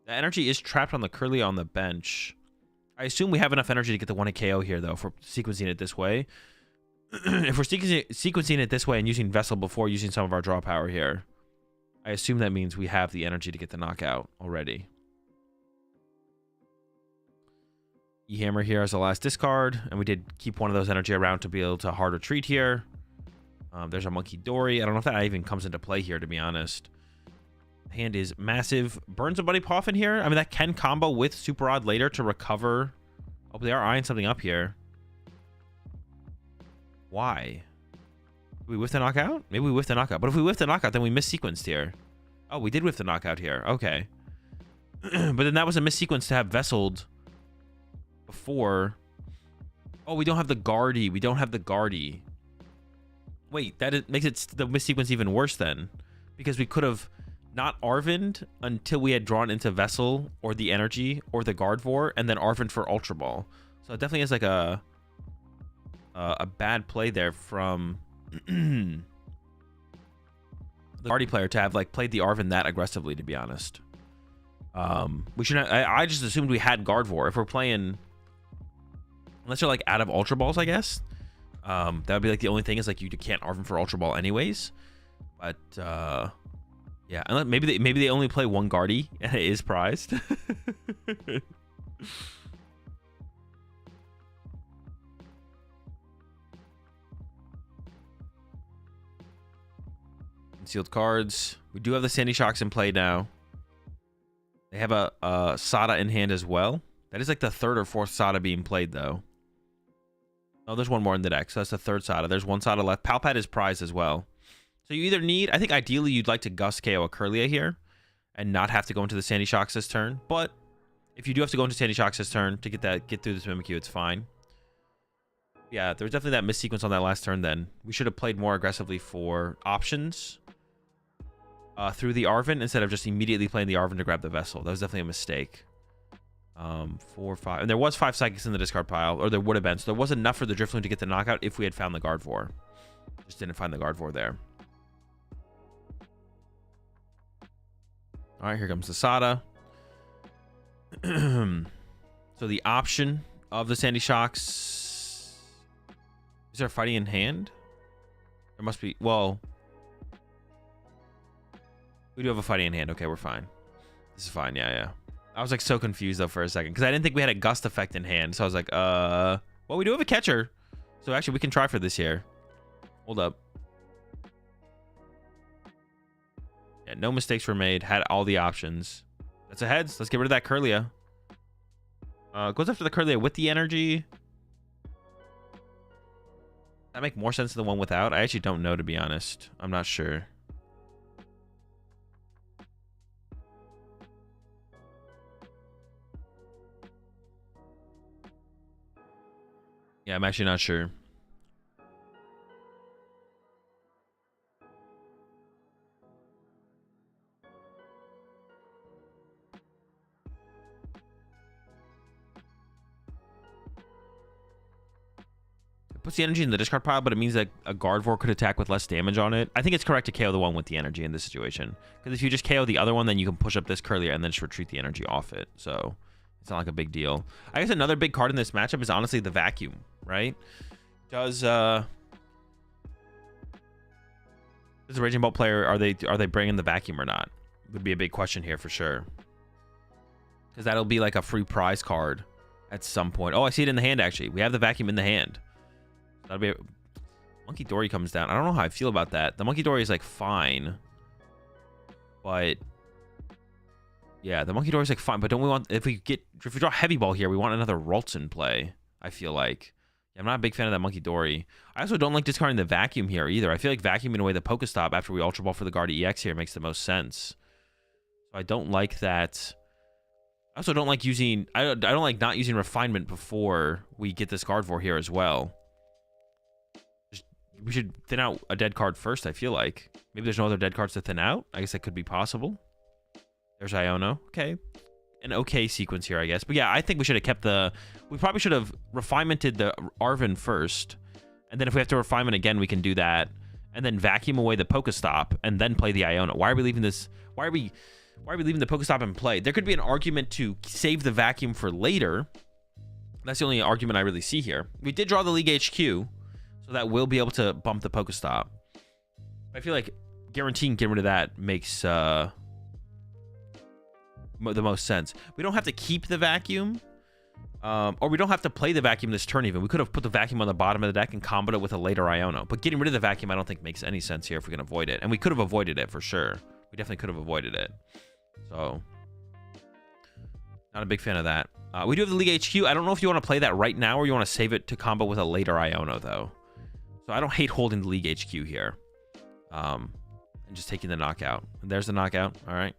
The energy is trapped on the Curly on the bench. I assume we have enough energy to get the 1-hit KO here, though, for sequencing it this way. If we're sequencing it this way and using Vessel before using some of our draw power here, I assume that means we have the energy to get the knockout already. E-Hammer here as the last discard, and we did keep one of those energy around to be able to hard retreat here. There's our Monkey Dory. I don't know if that even comes into play here, to be honest. Hand is massive. Burn somebody Poff in here. I mean, that can combo with Super Odd later to recover. Oh, but they are eyeing something up here. Why? Did we whiff the knockout? Maybe we whiffed the knockout. But if we whiff the knockout, then we missequenced here. Oh, we did whiff the knockout here. Okay. But then that was a missequence to have Vesseled before. Oh, we don't have the Guardy. We don't have the Guardy. Wait, makes it the missequence even worse then. Because we could have not Arvined until we had drawn into Vessel or the energy or the Guardvor, and then Arvined for Ultra Ball. So it definitely is like a bad play there from the party player to have like played the Arvin that aggressively, to be honest. We should I just assumed we had Guardvor. If we're playing, unless you're like out of Ultra Balls, I guess. That would be like the only thing is like you can't Arvin for Ultra Ball anyways. But yeah, and maybe they only play one Guardy and it is prized. Concealed cards. We do have the Sandy Shocks in play now. They have a Sada in hand as well. That is like the third or fourth Sada being played though. Oh, there's one more in the deck, so that's the third Sada. There's one Sada left. Palpad is prized as well. So you either need, I think ideally you'd like to Gust KO a Curlia here and not have to go into the Sandy Shocks this turn. But if you do have to go into Sandy Shocks this turn to get through this Mimikyu, it's fine. Yeah, there was definitely that missequence on that last turn then. We should have played more aggressively for options through the Arvin instead of just immediately playing the Arvin to grab the Vessel. That was definitely a mistake. 4, 5. And there was 5 Psychics in the discard pile, or there would have been. So there was enough for the Drifloon to get the knockout if we had found the Guardvor. Just didn't find the Guardvor there. All right, here comes the Sada. So the option of the Sandy Shocks. Is there fighting in hand? There must be. Well, we do have a fighting in hand. Okay, we're fine. This is fine. Yeah, yeah. I was like so confused though for a second because I didn't think we had a Gust effect in hand. So I was like, well, we do have a catcher. So actually, we can try for this here. Hold up. Yeah, no mistakes were made. Had all the options. That's a heads. Let's get rid of that Curlia. Goes after the Curlia with the energy. That make more sense than the one without? I actually don't know, to be honest. I'm not sure. Yeah, I'm actually not sure. It puts the energy in the discard pile, but it means that a Guardvor could attack with less damage on it. I think it's correct to KO the one with the energy in this situation. Because if you just KO the other one, then you can push up this Curlia and then just retreat the energy off it. So it's not like a big deal. I guess another big card in this matchup is honestly the Vacuum, right? Does the Raging Bolt player, are they bringing the Vacuum or not? Would be a big question here for sure. Because that'll be like a free prize card at some point. Oh, I see it in the hand actually. We have the Vacuum in the hand. That'll be Monkey Dory comes down. I don't know how I feel about that. The Monkey Dory is like fine, but Yeah, the Monkey Dory is like fine, but don't we want if we draw Heavy Ball here, we want another Ralts in play. I feel like. Yeah, I'm not a big fan of that Monkey Dory. I also don't like discarding the Vacuum here either. I feel like vacuuming away the Pokestop after we Ultra Ball for the Guardia EX here makes the most sense. So I don't like that. I also don't like using. I don't like not using Refinement before we get this Gardevoir here as well. We should thin out a dead card first, I feel like. Maybe there's no other dead cards to thin out. I guess that could be possible. There's Iono. Okay. An okay sequence here, I guess. But yeah, I think we should have kept the... We probably should have refinemented the Arven first. And then if we have to refinement again, we can do that. And then vacuum away the Pokestop and then play the Iono. Why are we leaving this... Why are we leaving the Pokestop in play? There could be an argument to save the vacuum for later. That's the only argument I really see here. We did draw the League HQ, so that will be able to bump the Pokestop. I feel like guaranteeing getting rid of that makes... the most sense. We don't have to keep the vacuum, or we don't have to play the vacuum this turn even. We could have put the vacuum on the bottom of the deck and comboed it with a later Iono. But getting rid of the vacuum I don't think makes any sense here if we can avoid it. And we could have avoided it for sure. We definitely could have avoided it. So, not a big fan of that. We do have the League HQ. I don't know if you want to play that right now or you want to save it to combo with a later Iono though. So I don't hate holding the League HQ here. And just taking the knockout. And there's the knockout. All right.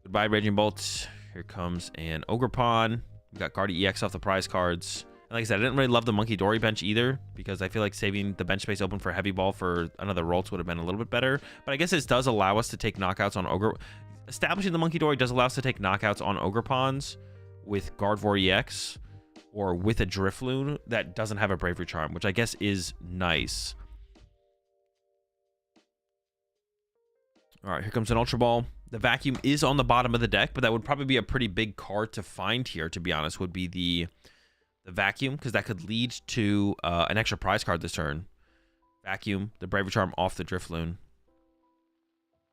Goodbye, Raging Bolt. Here comes an Ogerpon. We got Guardia EX off the prize cards. And like I said, I didn't really love the Monkey Dory bench either because I feel like saving the bench space open for Heavy Ball for another Ralts would have been a little bit better. But I guess this does allow us to take knockouts on Ogre. Establishing the Monkey Dory does allow us to take knockouts on Ogerpons with Gardevoir EX or with a Drifloon that doesn't have a Bravery Charm, which I guess is nice. All right, here comes an Ultra Ball. The Vacuum is on the bottom of the deck, but that would probably be a pretty big card to find here, to be honest, would be the Vacuum, because that could lead to an extra prize card this turn. Vacuum, the Bravery Charm off the Drifloon.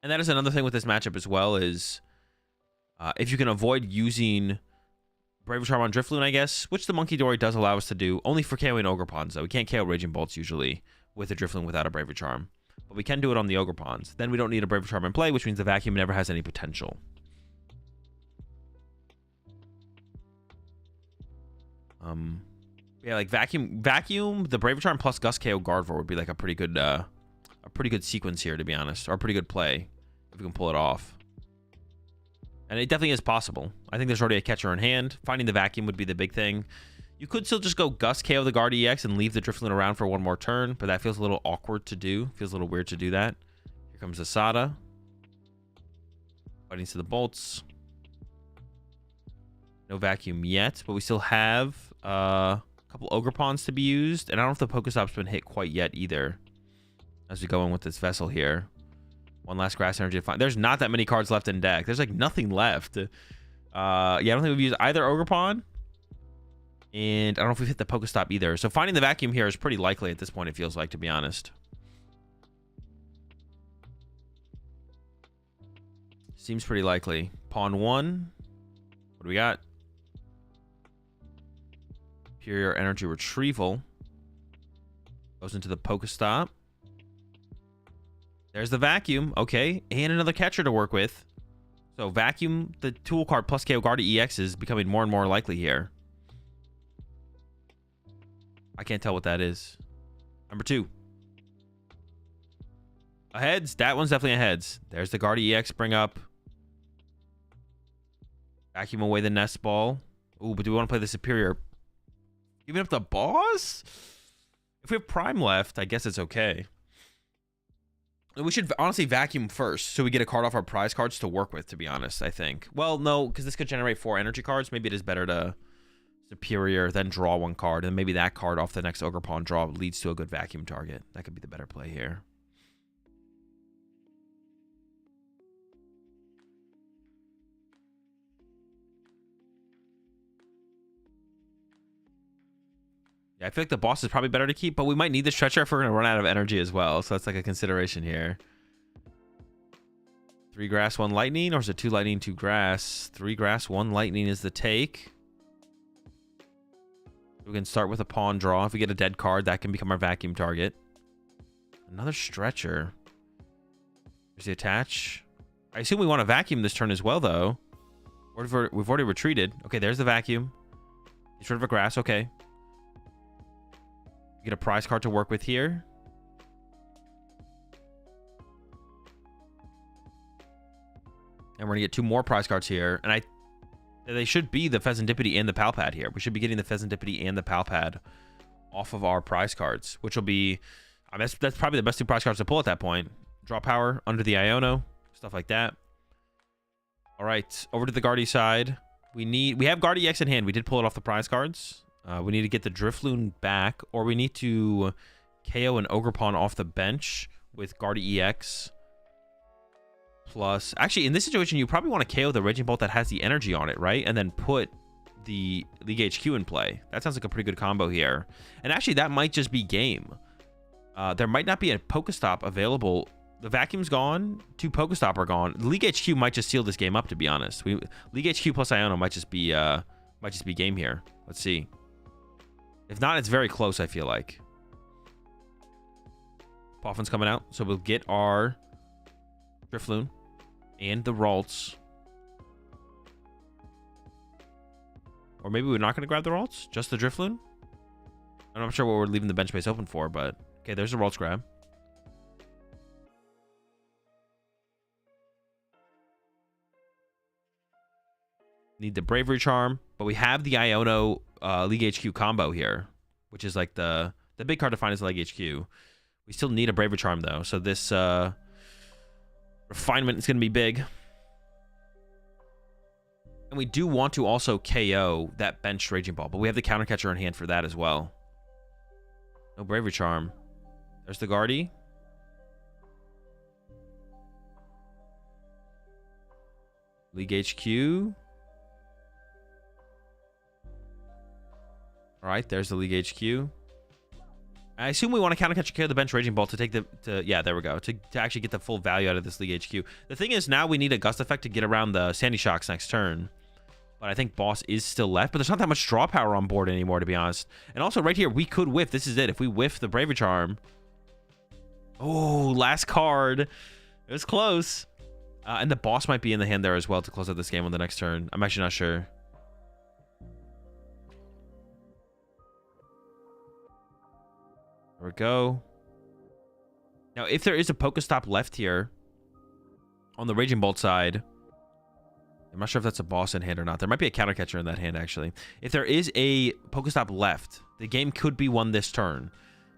And that is another thing with this matchup as well is if you can avoid using Bravery Charm on Drifloon, I guess, which the Monkey Dory does allow us to do, only for KOing Ogerpons, though. We can't KO Raging Bolts usually with a Drifloon without a Bravery Charm. But we can do it on the Ogerpons. Then we don't need a Bravery Charm in play, which means the Vacuum never has any potential. Yeah, like Vacuum, the Bravery Charm plus Gust KO Gardevoir would be like a pretty good sequence here, to be honest, or a pretty good play if we can pull it off. And it definitely is possible. I think there's already a catcher in hand. Finding the Vacuum would be the big thing. You could still just go Gust KO the Guardia EX and leave the Drifloon around for one more turn, but that feels a little awkward to do. Feels a little weird to do that. Here comes Asada. Fighting to the Bolts. No Vacuum yet, but we still have a couple Ogerpons to be used. And I don't know if the Pokestop's been hit quite yet either. As we go in with this Vessel here. One last Grass Energy to find. There's not that many cards left in deck. There's like nothing left. Yeah, I don't think we've used either Ogerpon. And I don't know if we've hit the Pokestop either. So finding the Vacuum here is pretty likely at this point, it feels like, to be honest. Seems pretty likely. Pawn 1. What do we got? Superior Energy Retrieval. Goes into the Pokestop. There's the Vacuum. Okay. And another catcher to work with. So Vacuum, the tool card plus KO Guardia EX is becoming more and more likely here. I can't tell what that is. Number 2. A heads. That one's definitely a heads. There's the Guardia EX bring up. Vacuum away the Nest Ball. Ooh, but do we want to play the Superior? Giving up the boss? If we have Prime left, I guess it's okay. We should honestly Vacuum first so we get a card off our prize cards to work with, to be honest, I think. Well, no, because this could generate 4 energy cards. Maybe it is better to Superior, then draw 1 card, and maybe that card off the next Ogerpon draw leads to a good Vacuum target. That could be the better play here. Yeah, I feel like the boss is probably better to keep, but we might need the Stretcher if we're going to run out of energy as well, so that's like a consideration here. 3 grass, 1 lightning, or is it 2 lightning, 2 grass? 3 grass, 1 lightning is the take. We can start with a pawn draw. If we get a dead card, that can become our Vacuum target. Another Stretcher. There's the attach. I assume we want to Vacuum this turn as well, though. We've already retreated. Okay, there's the vacuum. It's rid of a grass. Okay. Get a prize card to work with here. And we're going to get 2 more prize cards here. And they should be the Pheasantipity and the Palpad here. We should be getting the Pheasantipity and the Palpad off of our prize cards, which will be... I mean, that's probably the best 2 prize cards to pull at that point. Draw power under the Iono. Stuff like that. All right. Over to the Guardy side. We have Guardy EX in hand. We did pull it off the prize cards. We need to get the Drifloon back, or we need to KO an Ogerpon off the bench with Guardy EX. Plus, actually, in this situation, you probably want to KO the Raging Bolt that has the energy on it, right? And then put the League HQ in play. That sounds like a pretty good combo here. And actually, that might just be game. There might not be a Pokestop available. The vacuum's gone. 2 Pokestop are gone. League HQ might just seal this game up, to be honest. League HQ plus Iono might just be game here. Let's see. If not, it's very close, I feel like. Poffin's coming out, so we'll get our Drifloon and the Ralts. Or maybe we're not going to grab the Ralts, just the Drifloon. I'm not sure what we're leaving the bench space open for, but okay, there's the Ralts grab. Need the Bravery Charm, but we have the Iono League HQ combo here, which is like the big card to find is League HQ. We still need a Bravery Charm though, so this refinement is going to be big. And we do want to also KO that bench Raging Ball, but we have the Counter Catcher in hand for that as well. No Bravery Charm. There's the Guardy. League HQ. All right, there's the League HQ. I assume we want to Counter Catcher KO the bench Raging Ball to take yeah, there we go. To actually get the full value out of this League HQ. The thing is, now we need a Gust Effect to get around the Sandy Shocks next turn. But I think Boss is still left. But there's not that much draw power on board anymore, to be honest. And also, right here, we could whiff. This is it. If we whiff the Bravery Charm. Oh, last card. It was close. And the Boss might be in the hand there as well to close out this game on the next turn. I'm actually not sure. There we go. Now, if there is a Pokestop left here on the Raging Bolt side, I'm not sure if that's a Boss in hand or not. There might be a Counter Catcher in that hand, actually. If there is a Pokestop left, the game could be won this turn.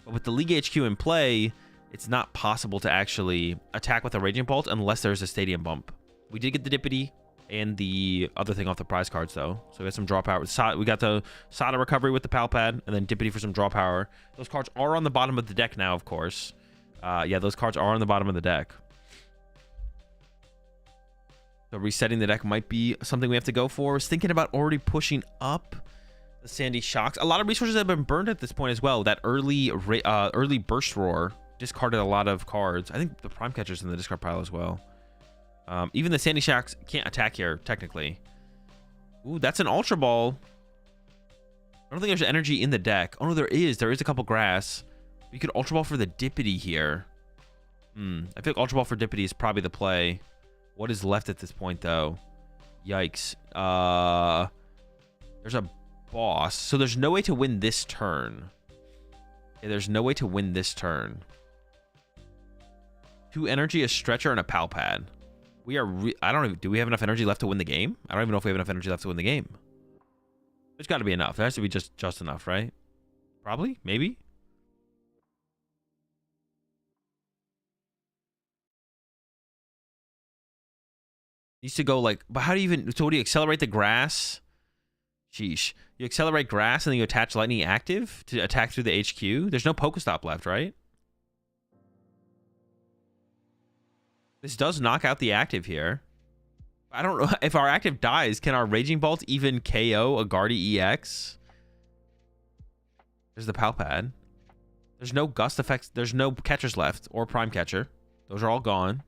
But with the League HQ in play, it's not possible to actually attack with a Raging Bolt unless there's a Stadium Bump. We did get the Dippity and the other thing off the prize cards, though. So we got some draw power. We got the Sada Recovery with the Palpad, and then Dippity for some draw power. Those cards are on the bottom of the deck now, of course. Yeah, those cards are on the bottom of the deck. So resetting the deck might be something we have to go for. I was thinking about already pushing up the Sandy Shocks. A lot of resources have been burned at this point as well. That early Burst Roar discarded a lot of cards. I think the Prime Catcher's in the discard pile as well. Even the Sandy Shocks can't attack here, technically. Ooh, that's an Ultra Ball. I don't think there's energy in the deck. Oh, no, there is. There is a couple grass. We could Ultra Ball for the Dippity here. I feel like Ultra Ball for Dippity is probably the play. What is left at this point, though? Yikes. There's a Boss. So there's no way to win this turn. Yeah, there's no way to win this turn. 2 energy, a Stretcher, and a Palpad. We are... I don't even... Do we have enough energy left to win the game? I don't even know if we have enough energy left to win the game. There's got to be enough. There has to be just enough, right? Probably? Maybe? Needs to go like... But how do you even... So what do you accelerate the grass? Sheesh. You accelerate grass and then you attach Lightning Active to attack through the HQ? There's no Pokestop left, right? This does knock out the active here. I don't know. If our active dies, can our Raging Bolt even KO a Guardy EX? There's the Palpad. There's no Gust effects. There's no catchers left or Prime Catcher. Those are all gone.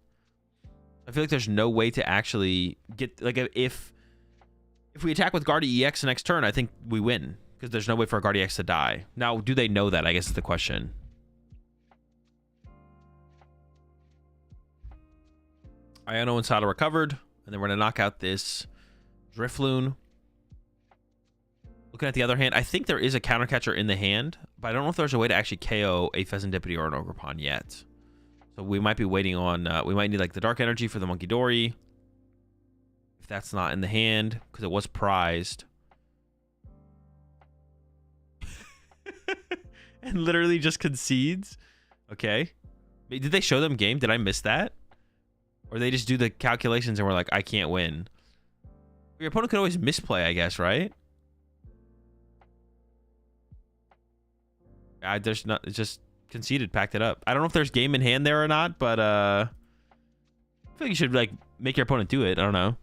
I feel like there's no way to actually get... Like, if we attack with Guardy EX next turn, I think we win. Because there's no way for a Guardy EX to die. Now, do they know that? I guess is the question. Iono and Sada recovered, and then we're going to knock out this Drifloon. Looking at the other hand, I think there is a counter catcher in the hand, but I don't know if there's a way to actually KO a Pheasantipity or an Ogerpon yet. So we might be waiting on, we might need like the Dark Energy for the Monkey Dory. If that's not in the hand, because it was prized. And literally just concedes. Okay. Did they show them game? Did I miss that? Or they just do the calculations and we're like, I can't win. Your opponent could always misplay, I guess, right? There's not, it's just conceded, packed it up. I don't know if there's game in hand there or not, but I feel like you should like make your opponent do it. I don't know.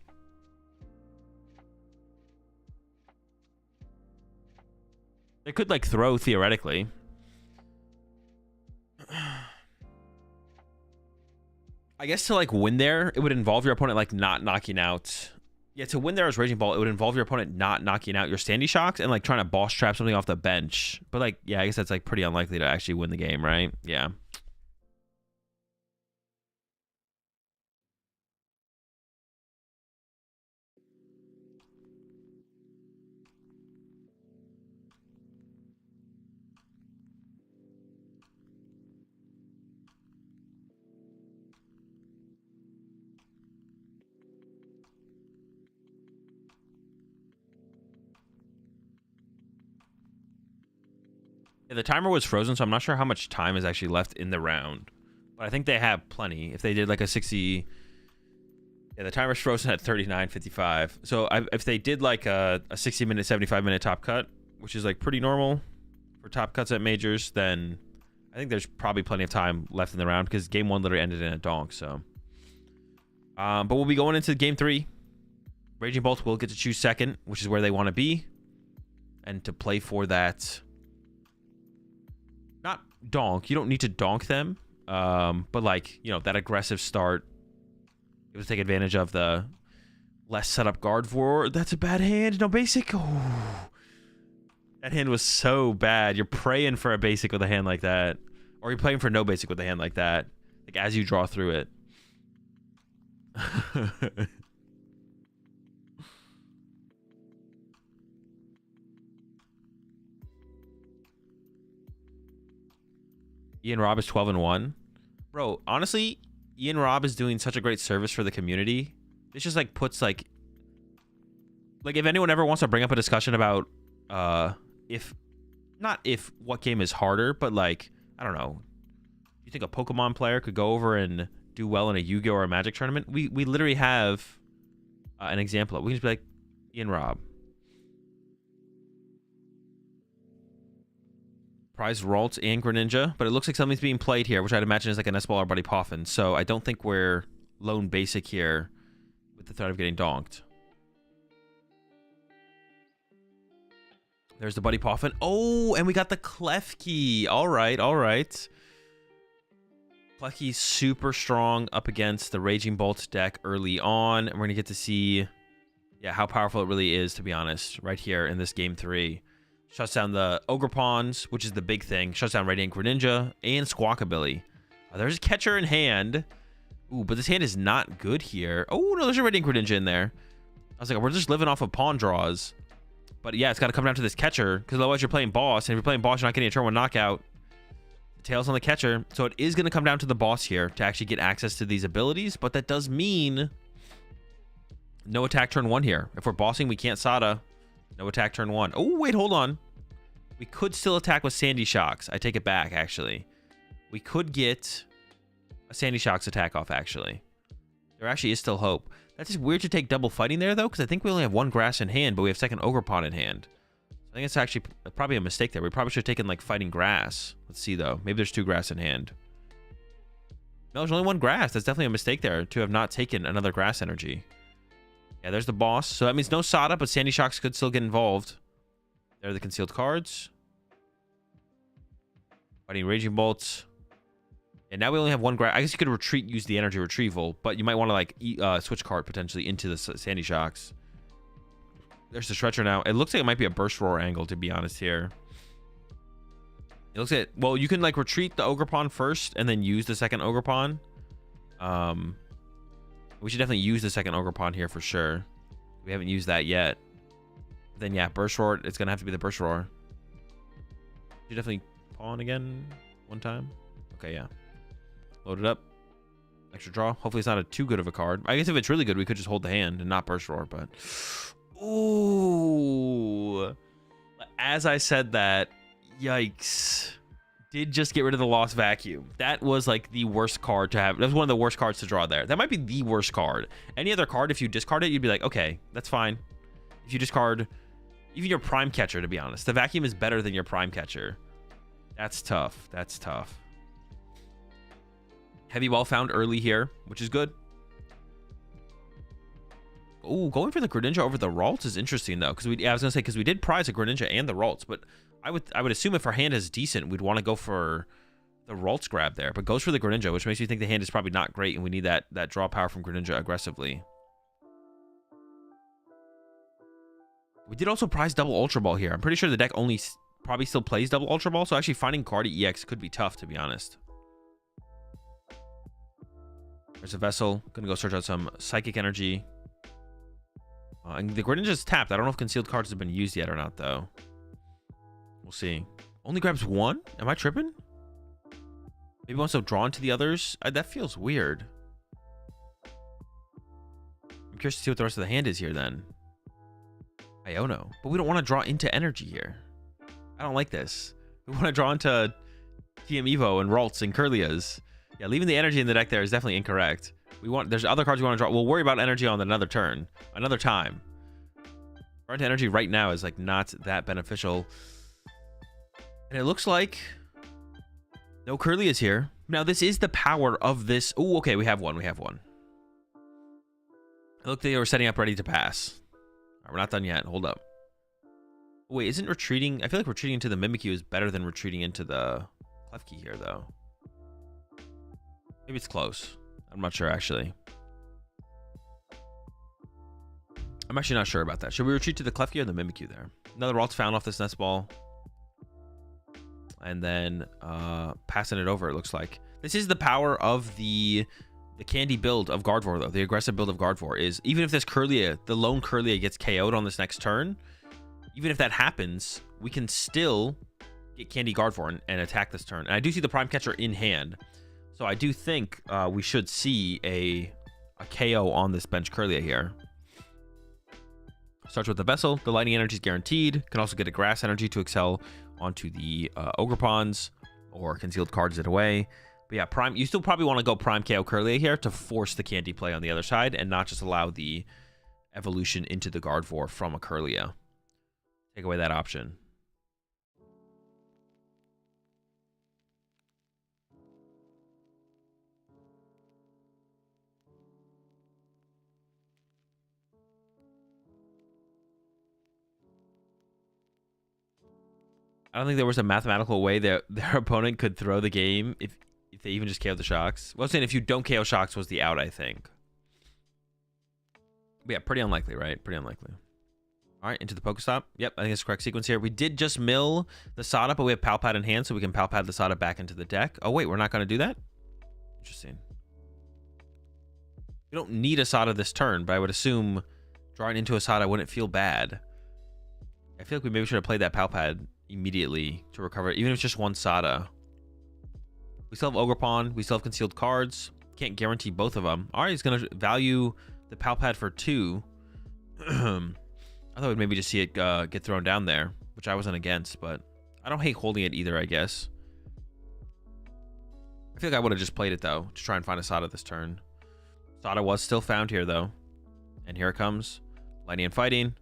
They could like throw theoretically. I guess to like win there, it would involve your opponent like not knocking out. Yeah, to win there as Raging Ball, it would involve your opponent not knocking out your Sandy Shocks and like trying to boss trap something off the bench. But like, yeah, I guess that's like pretty unlikely to actually win the game, right? Yeah. Yeah, the timer was frozen, so I'm not sure how much time is actually left in the round. But I think they have plenty. If they did like a 60... Yeah, the timer's frozen at 39:55. So if they did like a 60-minute, 75-minute top cut, which is like pretty normal for top cuts at majors, then I think there's probably plenty of time left in the round because game 1 literally ended in a donk, so... but we'll be going into game 3. Raging Bolt will get to choose second, which is where they want to be. And to play for that... Not donk. You don't need to donk them. But like, you know, that aggressive start. Able to take advantage of the less setup guard for... That's a bad hand. No basic. Oh. That hand was so bad. You're praying for a basic with a hand like that. Or you're playing for no basic with a hand like that. Like as you draw through it. Ian Robb is 12-1. Bro, honestly, Ian Robb is doing such a great service for the community. This just like puts like if anyone ever wants to bring up a discussion about if what game is harder, but like, I don't know. You think a Pokemon player could go over and do well in a Yu-Gi-Oh or a Magic tournament? We literally have an example. We can just be like Ian Robb. Prize Ralt and Greninja, but it looks like something's being played here, which I'd imagine is like an S-Ball or Buddy Poffin. So I don't think we're lone basic here with the threat of getting donked. There's the Buddy Poffin. Oh, and we got the Klefki. All right, all right. Klefki's super strong up against the Raging Bolt deck early on, and we're going to get to see how powerful it really is, to be honest, right here in this game 3. Shuts down the Ogerpons, which is the big thing. Shuts down Radiant Greninja and Squawkabilly. There's a catcher in hand. Ooh, but this hand is not good here. Oh, no, there's a Radiant Greninja in there. I was like, we're just living off of pawn draws. But yeah, it's got to come down to this catcher, because otherwise you're playing boss, and if you're playing boss, you're not getting a turn 1 knockout. The tail's on the catcher. So it is going to come down to the boss here to actually get access to these abilities, but that does mean no attack turn 1 here. If we're bossing, we can't Sada. No attack turn 1. Oh, wait, hold on. We could still attack with Sandy Shocks. I take it back, actually. We could get a Sandy Shocks attack off, actually. There actually is still hope. That's just weird to take double fighting there, though, because I think we only have 1 grass in hand, but we have second Ogerpon in hand. I think it's actually probably a mistake there. We probably should have taken, like, fighting grass. Let's see, though. Maybe there's 2 grass in hand. No, there's only 1 grass. That's definitely a mistake there to have not taken another grass energy. Yeah, there's the boss. So that means no Sada, but Sandy Shocks could still get involved. There are the concealed cards. Fighting Raging Bolts. And now we only have 1 grass. I guess you could retreat, use the energy retrieval, but you might want to like switch card potentially into the Sandy Shocks. There's the Stretcher now. It looks like it might be a Burst Roar angle, to be honest here. It looks like, well, you can like retreat the Ogerpon first and then use the second Ogerpon. We should definitely use the second Ogerpon here for sure. We haven't used that yet. Then yeah, Burst Roar. It's gonna have to be the Burst Roar. You definitely pawn again one time. Okay, yeah. Load it up. Extra draw. Hopefully it's not a too good of a card. I guess if it's really good, we could just hold the hand and not Burst Roar, but... Ooh. As I said that, yikes. Did just get rid of the Lost Vacuum. That was like the worst card to have. That was one of the worst cards to draw there. That might be the worst card. Any other card, if you discard it, you'd be like, okay, that's fine. If you discard even your Prime Catcher, to be honest. The Vacuum is better than your Prime Catcher. That's tough. That's tough. Heavy Ball found early here, which is good. Oh, going for the Greninja over the Ralts is interesting though, because I was gonna say because we did prize a Greninja and the Ralts, but I would assume if our hand is decent, we'd want to go for the Ralts grab there, but goes for the Greninja, which makes me think the hand is probably not great, and we need that draw power from Greninja aggressively. We did also prize double Ultra Ball here. I'm pretty sure the deck only probably still plays double Ultra Ball, so actually finding Cardi EX could be tough, to be honest. There's a Vessel. Gonna go search out some Psychic Energy. And the Greninja's tapped. I don't know if concealed cards have been used yet or not, though. We'll see. Only grabs one? Am I tripping? Maybe wants to draw into the others? That feels weird. I'm curious to see what the rest of the hand is here, then. Iono. But we don't want to draw into energy here. I don't like this. We want to draw into TM Evo and Ralts and Kirlias. Yeah, leaving the energy in the deck there is definitely incorrect. There's other cards we want to draw. We'll worry about energy on another turn, another time. Drawing to energy right now is like not that beneficial. And it looks like no Curly is here. Now this is the power of this. Oh, okay, we have one. We have one. It looked like they were setting up ready to pass. All right, we're not done yet. Hold up. Wait, isn't retreating? I feel like retreating into the Mimikyu is better than retreating into the Klefki here, though. Maybe it's close. I'm not sure, actually. I'm actually not sure about that. Should we retreat to the Klefki or the Mimikyu there? Another Ralts found off this Nest Ball. And then passing it over, it looks like. This is the power of the candy build of Gardevoir, though. The aggressive build of Gardevoir is, even if this Kirlia, the lone Kirlia gets KO'd on this next turn, even if that happens, we can still get Candy Gardevoir and attack this turn. And I do see the Prime Catcher in hand. So I do think we should see a KO on this bench Kirlia here. Starts with the Vessel. The Lightning Energy is guaranteed. Can also get a Grass Energy to excel onto the Ogerpons or concealed cards it away. But yeah, Prime. You still probably want to go Prime KO Kirlia here to force the Candy play on the other side and not just allow the evolution into the Gardevoir from a Kirlia. Take away that option. I don't think there was a mathematical way that their opponent could throw the game if they even just KO the Shocks. Well, I'm saying if you don't KO Shocks was the out, I think. But yeah, pretty unlikely, right? Pretty unlikely. All right, into the Pokestop. Yep, I think it's the correct sequence here. We did just mill the Sada, but we have Palpad in hand, so we can Palpad the Sada back into the deck. Oh, wait, we're not going to do that? Interesting. We don't need a Sada this turn, but I would assume drawing into a Sada wouldn't feel bad. I feel like we maybe should have played that Palpad immediately to recover it, even if it's just one Sada. We still have Ogerpon. We still have concealed cards. Can't guarantee both of them. All right, he's going to value the Palpad for 2. I thought we'd maybe just see it get thrown down there, which I wasn't against, but I don't hate holding it either, I guess. I feel like I would have just played it, though, to try and find a Sada this turn. Sada was still found here, though. And here it comes. Lightning and Fighting.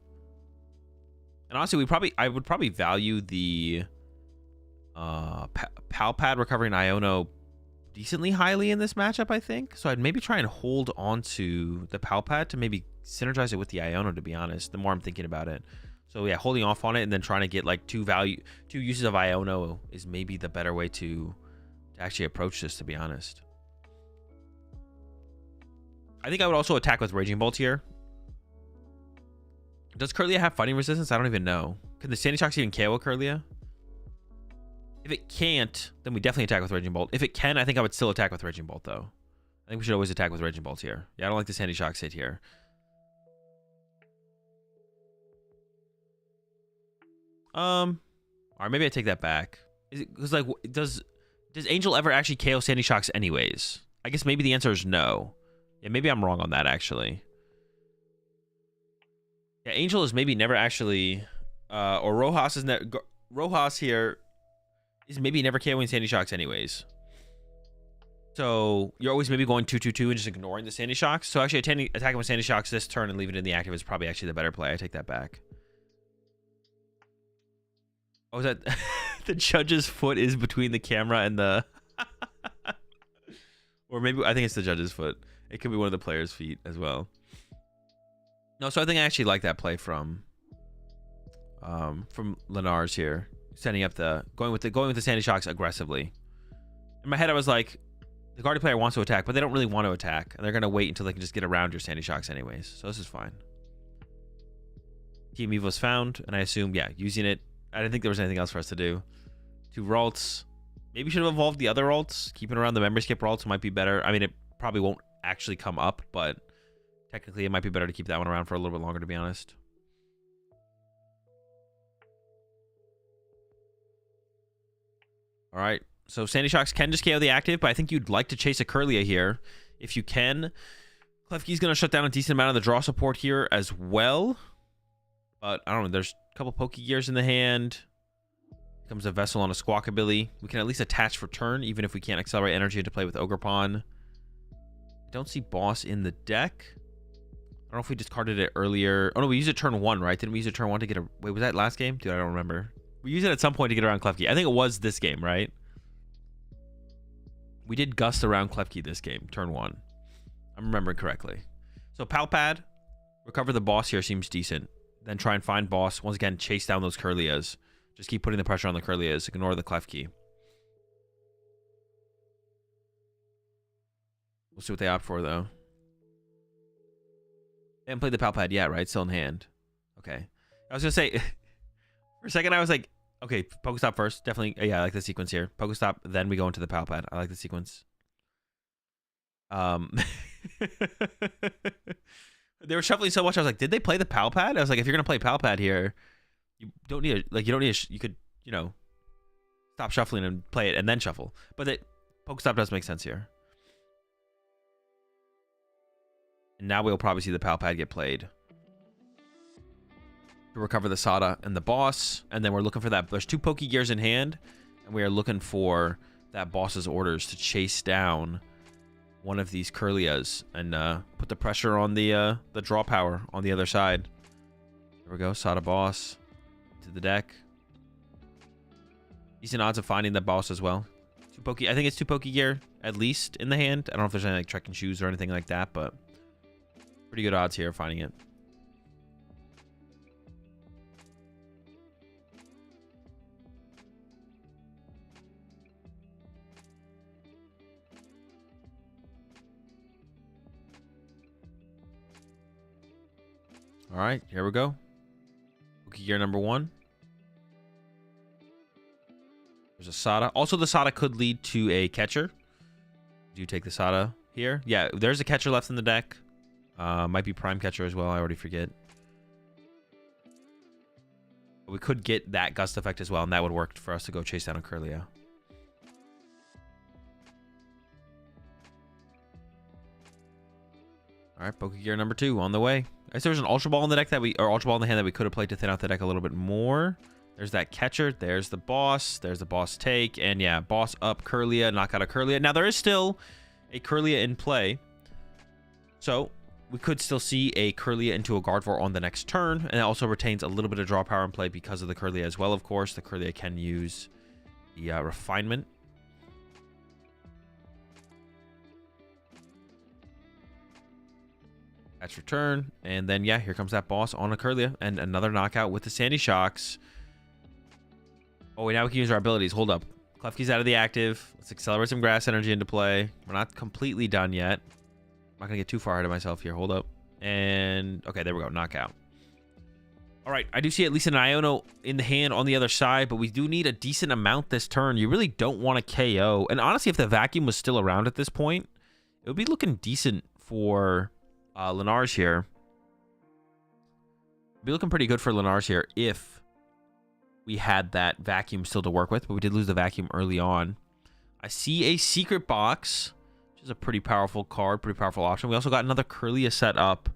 And honestly, I would probably value the Palpad recovering Iono decently highly in this matchup, I think. So I'd maybe try and hold on to the Palpad to maybe synergize it with the Iono, to be honest, the more I'm thinking about it. So yeah, holding off on it and then trying to get like two uses of Iono is maybe the better way to actually approach this, to be honest. I think I would also attack with Raging Bolt here. Does Kirlia have fighting resistance? I don't even know. Can the Sandy Shocks even KO Kirlia? If it can't, then we definitely attack with Raging Bolt. If it can, I think I would still attack with Raging Bolt, though. I think we should always attack with Raging Bolts here. Yeah, I don't like the Sandy Shocks hit here. Or maybe I take that back. Is it because like does Angel ever actually KO Sandy Shocks anyways? I guess maybe the answer is no. Yeah, maybe I'm wrong on that actually. Yeah, Angel is maybe never actually, or Rojas is Rojas here is maybe never KOing Sandy Shocks anyways. So you're always maybe going 2-2-2 and just ignoring the Sandy Shocks. So actually attacking with Sandy Shocks this turn and leaving it in the active is probably actually the better play. I take that back. Oh, is that the judge's foot is between the camera and the... Or maybe, I think it's the judge's foot. It could be one of the player's feet as well. No, so I think I actually like that play from Lenars here. Setting up going with the Sandy Shocks aggressively. In my head, I was like, the Guardian player wants to attack, but they don't really want to attack. And they're going to wait until they can just get around your Sandy Shocks anyways. So this is fine. Team Evo's found, and I assume, yeah, using it. I didn't think there was anything else for us to do. 2 Ralts. Maybe should have evolved the other Ralts. Keeping around the memory skip Ralts might be better. I mean, it probably won't actually come up, but technically it might be better to keep that one around for a little bit longer, to be honest. All right. So Sandy Shocks can just KO the active, but I think you'd like to chase a Kirlia here. If you can. Klefki's going to shut down a decent amount of the draw support here as well. But I don't know. There's a couple Pokegears in the hand. Comes a Vessel on a Squawkabilly. We can at least attach for turn, even if we can't accelerate energy to play with Ogerpon. I don't see Boss in the deck. I don't know if we discarded it earlier. Oh, no, we used it turn 1, right? Didn't we use it turn 1 to get a... Wait, was that last game? Dude, I don't remember. We used it at some point to get around Klefki. I think it was this game, right? We did gust around Klefki this game, turn 1. I'm remembering correctly. So Palpad, recover the Boss here seems decent. Then try and find Boss. Once again, chase down those Kirlias. Just keep putting the pressure on the Kirlias. Ignore the Klefki. We'll see what they opt for, though. They haven't played the Palpad yet, right? Still in hand. Okay. I was going to say, for a second, I was like, okay, Pokestop first. Definitely, yeah, I like the sequence here. Pokestop, then we go into the Palpad. I like the sequence. They were shuffling so much, I was like, did they play the Palpad? I was like, if you're going to play Palpad here, you don't need you could, you know, stop shuffling and play it and then shuffle. But Pokestop does make sense here. And now we'll probably see the Palpad get played. To recover the Sada and the Boss. And then we're looking for that. There's 2 Pokegears in hand. And we are looking for that Boss's orders to chase down one of these Kirlias. And put the pressure on the draw power on the other side. There we go. Sada Boss. To the deck. Decent odds of finding the Boss as well. I think it's 2 Pokegear at least in the hand. I don't know if there's any like trekking shoes or anything like that. But pretty good odds here of finding it. All right, here we go. Pokegear number 1. There's a Sada. Also, the Sada could lead to a catcher. Do you take the Sada here? Yeah, there's a catcher left in the deck. Might be Prime Catcher as well. I already forget. We could get that Gust effect as well, and that would work for us to go chase down a Kirlia. All right, Pokegear number 2 on the way. I guess there was an Ultra Ball in the deck or Ultra Ball in the hand that we could have played to thin out the deck a little bit more. There's that catcher. There's the Boss. There's the Boss take. And yeah, Boss up Kirlia, knock out a Kirlia. Now, there is still a Kirlia in play. So, we could still see a Kirlia into a Gardevoir on the next turn. And it also retains a little bit of draw power in play because of the Kirlia as well, of course. The Kirlia can use the Refinement. Catch return. And then, yeah, here comes that Boss on a Kirlia. And another knockout with the Sandy Shocks. Oh, wait, now we can use our abilities. Hold up. Klefki's out of the active. Let's accelerate some grass energy into play. We're not completely done yet. I'm not going to get too far ahead of myself here. Hold up. And, okay, there we go. Knockout. All right, I do see at least an Iono in the hand on the other side, but we do need a decent amount this turn. You really don't want to KO. And honestly, if the Vacuum was still around at this point, it would be looking decent for Lenars here. It'd be looking pretty good for Lenars here if we had that vacuum still to work with, but we did lose the vacuum early on. I see a secret box, which is a pretty powerful card, pretty powerful option. We also got another Kirlia set up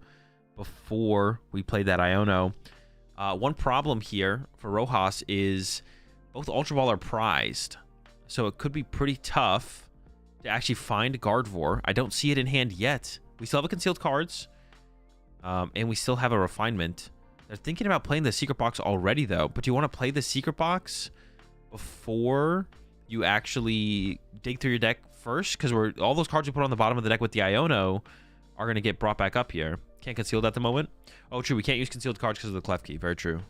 before we played that Iono. One problem here for Rojas is both Ultra Ball are prized, so it could be pretty tough to actually find Gardevoir. I don't see it in hand yet. We still have a concealed cards, and we still have a refinement. They're thinking about playing the secret box already, though. But do you want to play the secret box before you actually dig through your deck first? Because all those cards we put on the bottom of the deck with the Iono are going to get brought back up here. Can't conceal it at the moment. Oh, true. We can't use concealed cards because of the clef key. Very true.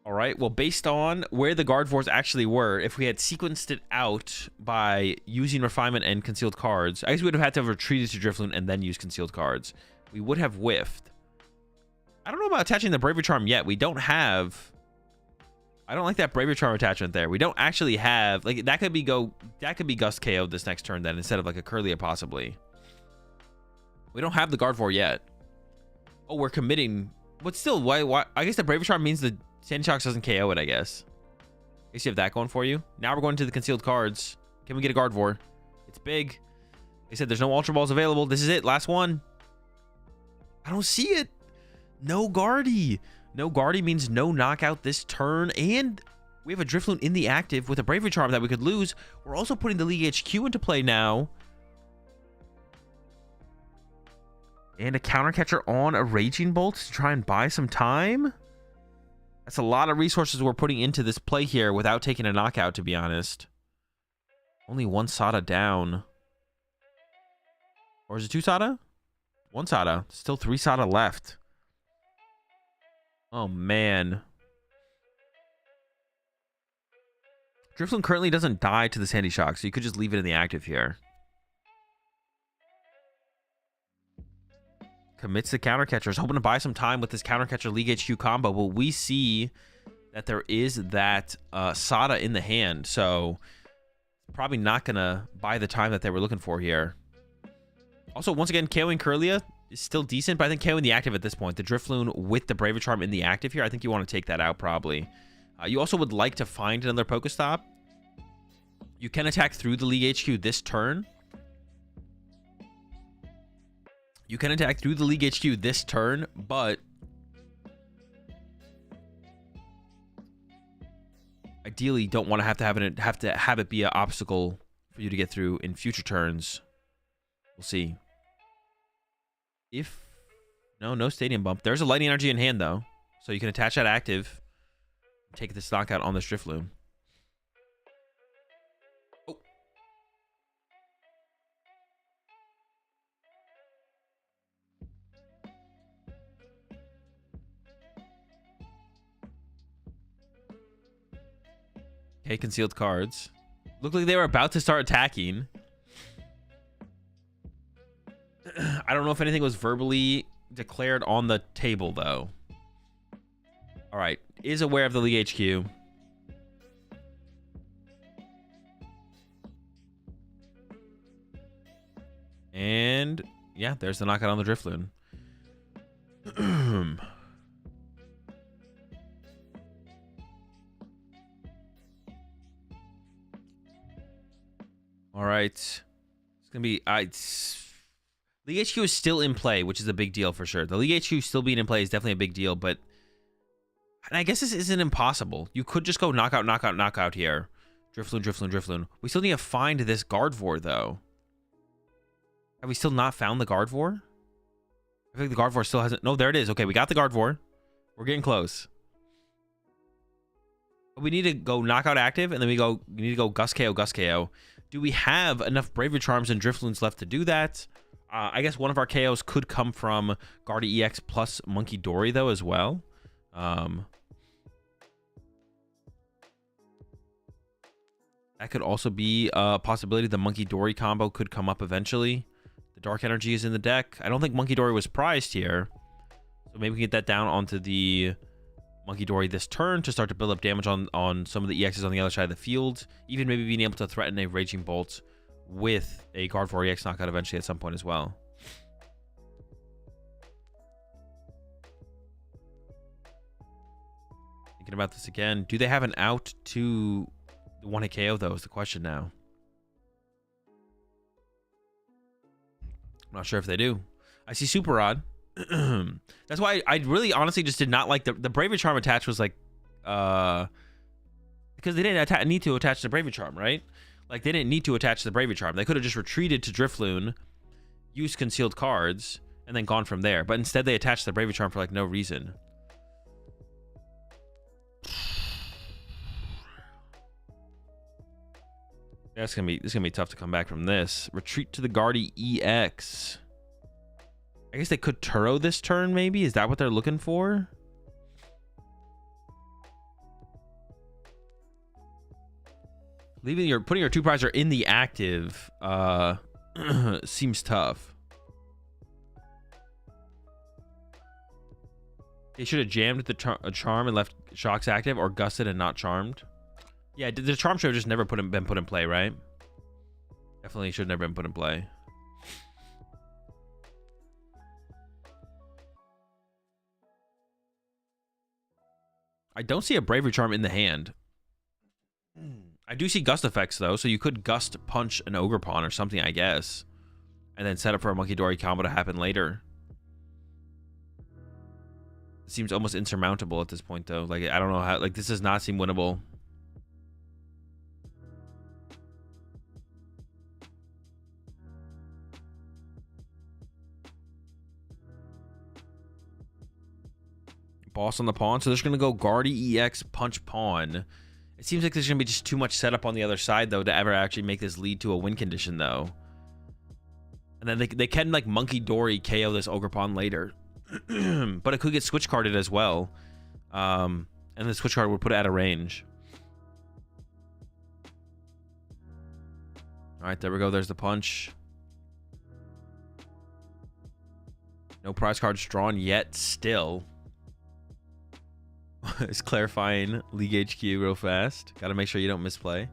All right, well, based on where the Gardevoirs actually were, if we had sequenced it out by using Refinement and Concealed Cards, I guess we would have had to have retreated to Drifloon and then use Concealed Cards. We would have whiffed. I don't know about attaching the Bravery Charm yet. We don't have... I don't like that Bravery Charm attachment there. We don't actually have... Like, that could be Gust KO this next turn then, instead of like a Kirlia possibly. We don't have the Gardevoir yet. Oh, we're committing... But still, why? I guess the Bravery Charm means the Sandy Shocks doesn't KO it, I guess. I guess you have that going for you. Now we're going to the concealed cards. Can we get a Gardevoir? It's big. They said there's no Ultra Balls available. This is it. Last one. I don't see it. No Guardy. No Guardy means no knockout this turn. And we have a Drifloon in the active with a Bravery Charm that we could lose. We're also putting the League HQ into play now. And a Counter Catcher on a Raging Bolt to try and buy some time. That's a lot of resources we're putting into this play here without taking a knockout, to be honest. Only one Sada down. Or is it two Sada? One Sada. Still three Sada left. Oh, man. Drifloon currently doesn't die to the Sandy Shock, so you could just leave it in the active here. Commits the Counter Catchers, hoping to buy some time with this Counter Catcher League HQ combo. But we see that there is that Sada in the hand, so probably not going to buy the time that they were looking for here. Also, once again, KOing Kirlia is still decent, but I think KOing the active at this point. The Drifloon with the Bravery Charm in the active here, I think you want to take that out probably. You also would like to find another Pokestop. You can attack through the League HQ this turn. You can attack through the League HQ this turn, but ideally don't want to have it be an obstacle for you to get through in future turns. We'll see. No Stadium Bump. There's a Lightning Energy in hand though, so you can attach that active, take this knockout on this Drifloon. Okay, concealed cards. Looked like they were about to start attacking. I don't know if anything was verbally declared on the table, though. All right. Is aware of the League HQ. And, yeah, there's the knockout on the Drifloon. All right. It's going to be... League HQ is still in play, which is a big deal for sure. The League HQ still being in play is definitely a big deal, but... And I guess this isn't impossible. You could just go knockout, knockout, knockout here. Drifloon, Drifloon, Drifloon. We still need to find this Gardevoir, though. Have we still not found the Gardevoir? I think the Gardevoir still hasn't... No, there it is. Okay, we got the Gardevoir. We're getting close. But we need to go knockout active, and then we need to go Gust KO, Gust KO. Do we have enough Bravery Charms and Drifloons left to do that? I guess one of our KOs could come from Guardy EX plus Monkey Dory, though, as well. That could also be a possibility. The Monkey Dory combo could come up eventually. The Dark Energy is in the deck. I don't think Monkey Dory was prized here. So maybe we can get that down onto the Monkey Dory this turn to start to build up damage on some of the EXs on the other side of the field. Even maybe being able to threaten a Raging Bolt with a Guard 4 EX knockout eventually at some point as well. Thinking about this again. Do they have an out to the 1-hit KO, though, is the question now. I'm not sure if they do. I see Super Rod. That's why I really honestly just did not like the Bravery Charm attach was like because they didn't need to attach the Bravery Charm, right? Like they didn't need to attach the Bravery Charm. They could have just retreated to Drifloon, used concealed cards, and then gone from there. But instead they attached the Bravery Charm for like no reason. This is gonna be tough to come back from this. Retreat to the Guardy EX. I guess they could Turo this turn, maybe? Is that what they're looking for? Putting your 2-prizer in the active seems tough. They should have jammed the charm and left Shocks active, or gusted and not charmed. Yeah, the charm should have just never been put in play, right? Definitely should have never been put in play. I don't see a Bravery Charm in the hand. I do see Gust effects, though, so you could Gust punch an Ogre Pawn or something, I guess. And then set up for a Monkey Dory combo to happen later. It seems almost insurmountable at this point, though. Like, I don't know how... Like, this does not seem winnable. Boss on the pawn, so they're just gonna go Guardy EX punch pawn. It seems like there's gonna be just too much setup on the other side, though, to ever actually make this lead to a win condition, though. And then they can like Monkey Dory KO this Ogre Pawn later. But it could get switch carded as well. And the switch card would put it out of range. Alright, there we go. There's the punch. No prize cards drawn yet still. It's clarifying League HQ real fast. Gotta make sure you don't misplay.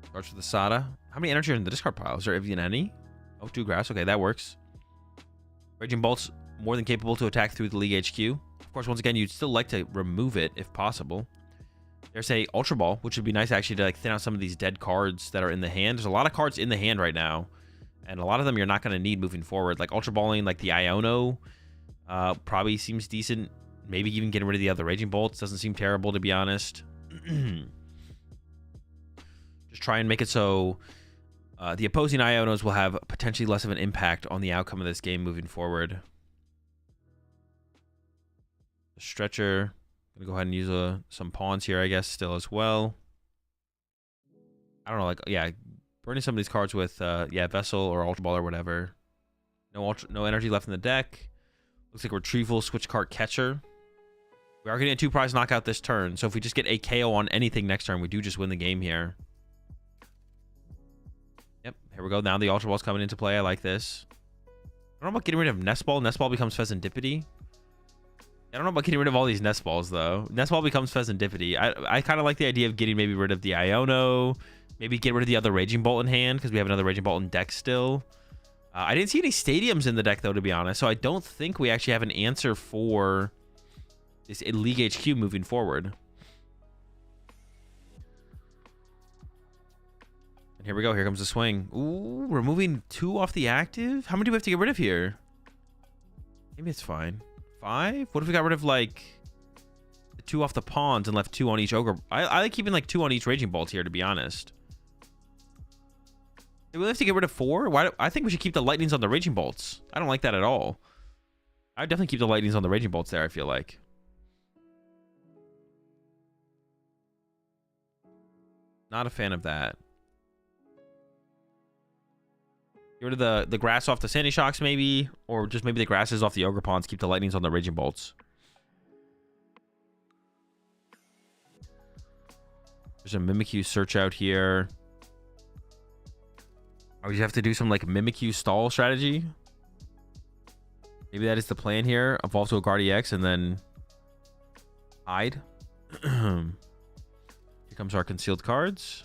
Starts with the Sada. How many energy are in the discard pile? Is there even any? Oh, 2 grass. Okay, that works. Raging Bolt's more than capable to attack through the League HQ. Of course, once again, you'd still like to remove it if possible. There's a Ultra Ball, which would be nice actually to like thin out some of these dead cards that are in the hand. There's a lot of cards in the hand right now. And a lot of them you're not going to need moving forward. Like Ultra Balling, like the Iono, probably seems decent. Maybe even getting rid of the other Raging Bolts doesn't seem terrible, to be honest. Just try and make it so the opposing Ionos will have potentially less of an impact on the outcome of this game moving forward. The Stretcher. Going to go ahead and use some pawns here, I guess, still as well. I don't know, like, yeah. Burning some of these cards with, yeah, Vessel or Ultra Ball or whatever. No energy left in the deck. Looks like Retrieval, Switch Card, Catcher. We are getting a 2-prize knockout this turn, so if we just get a KO on anything next turn, we do just win the game here. Yep, here we go. Now the Ultra Ball's coming into play. I like this. I don't know about getting rid of Nest Ball. Nest Ball becomes Pheasantipity. I don't know about getting rid of all these Nest Balls, though. Nest Ball becomes Pheasantipity. I kind of like the idea of getting maybe rid of the Iono. Maybe get rid of the other Raging Bolt in hand, because we have another Raging Bolt in deck still. I didn't see any Stadiums in the deck, though, to be honest. So I don't think we actually have an answer for this League HQ moving forward. And here we go. Here comes the swing. Ooh, removing 2 off the active? How many do we have to get rid of here? Maybe it's fine. 5? What if we got rid of, like, the 2 off the pawns and left 2 on each Ogre? I like keeping, like, 2 on each Raging Bolt here, to be honest. Do we have to get rid of 4? I think we should keep the Lightnings on the Raging Bolts. I don't like that at all. I would definitely keep the Lightnings on the Raging Bolts there, I feel like. Not a fan of that. Get rid of the grass off the Sandy Shocks, maybe. Or just maybe the grasses off the Ogre Pawns. Keep the Lightnings on the Raging Bolts. There's a Mimikyu search out here. Or you have to do some like Mimikyu stall strategy. Maybe that is the plan here. Evolve to a Guard EX and then hide. Here comes our concealed cards.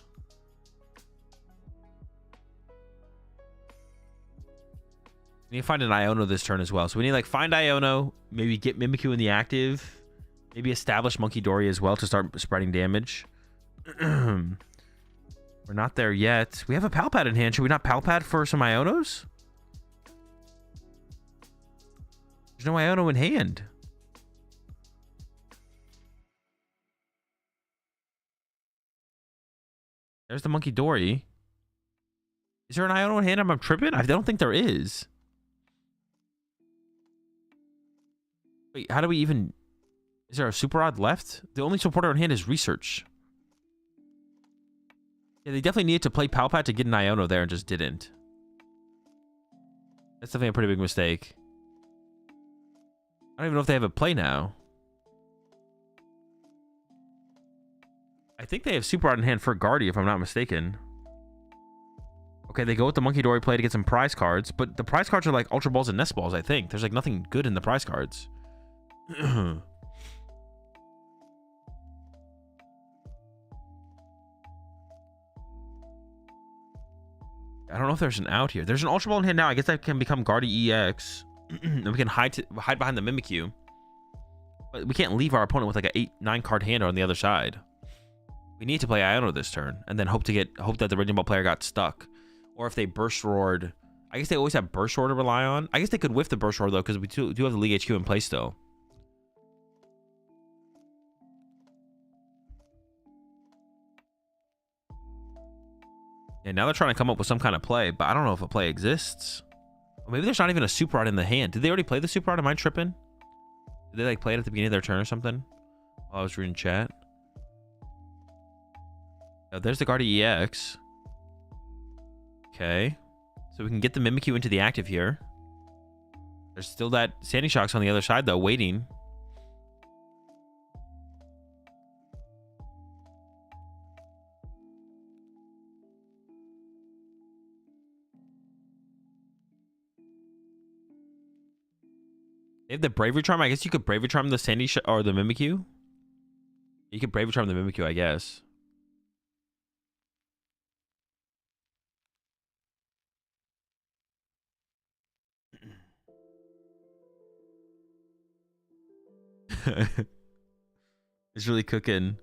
We need to find an Iono this turn as well. So we need like find Iono, maybe get Mimikyu in the active, maybe establish Monkey Dory as well to start spreading damage. We're not there yet. We have a Palpad in hand. Should we not Palpad for some Ionos? There's no Iono in hand. There's the Monkey Dory. Is there an Iono in hand? I'm tripping? I don't think there is. Wait, how do we even... Is there a Super Rod left? The only supporter in hand is Research. Yeah, they definitely needed to play Palpad to get an Iono there and just didn't. That's definitely a pretty big mistake. I don't even know if they have a play now. I think they have Super Rod in hand for Guardy, if I'm not mistaken. Okay, they go with the Monkey Dory play to get some prize cards, but the prize cards are like Ultra Balls and Nest Balls, I think. There's like nothing good in the prize cards. I don't know if there's an out here. There's an Ultra Ball in hand now. I guess that can become Guardy EX. And we can hide behind the Mimikyu. But we can't leave our opponent with like a 8-9 card hand on the other side. We need to play Iono this turn. And then hope that the Raging Ball player got stuck. Or if they Burst Roared. I guess they always have Burst Roar to rely on. I guess they could whiff the Burst Roar though, because we do have the League HQ in play still. And now they're trying to come up with some kind of play, but I don't know if a play exists. Or maybe there's not even a Super Rod in the hand. Did they already play the Super Rod? Am I tripping? Did they like play it at the beginning of their turn or something? While I was reading chat. Oh, there's the Guardy EX. Okay. So we can get the Mimikyu into the active here. There's still that Sandy Shocks on the other side though, waiting. They have the Bravery Charm. I guess you could Bravery Charm the Sandy or the Mimikyu. You could Bravery Charm the Mimikyu, I guess. It's really cooking.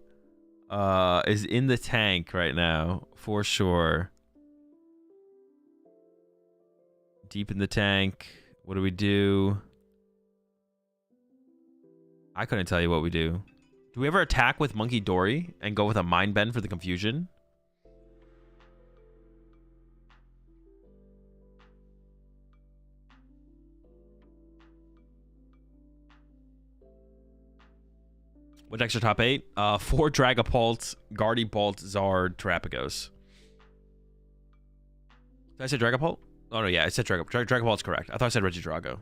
Is in the tank right now for sure. Deep in the tank. What do we do? I couldn't tell you what we do. Do we ever attack with Monkey Dory and go with a Mind Bend for the confusion? What decks are top 8? 4 Dragapult, Guardy Bolt, Zard, Terapagos. Did I say Dragapult? Oh no, yeah, I said Dragapult. Dragapult's correct. I thought I said Regidrago.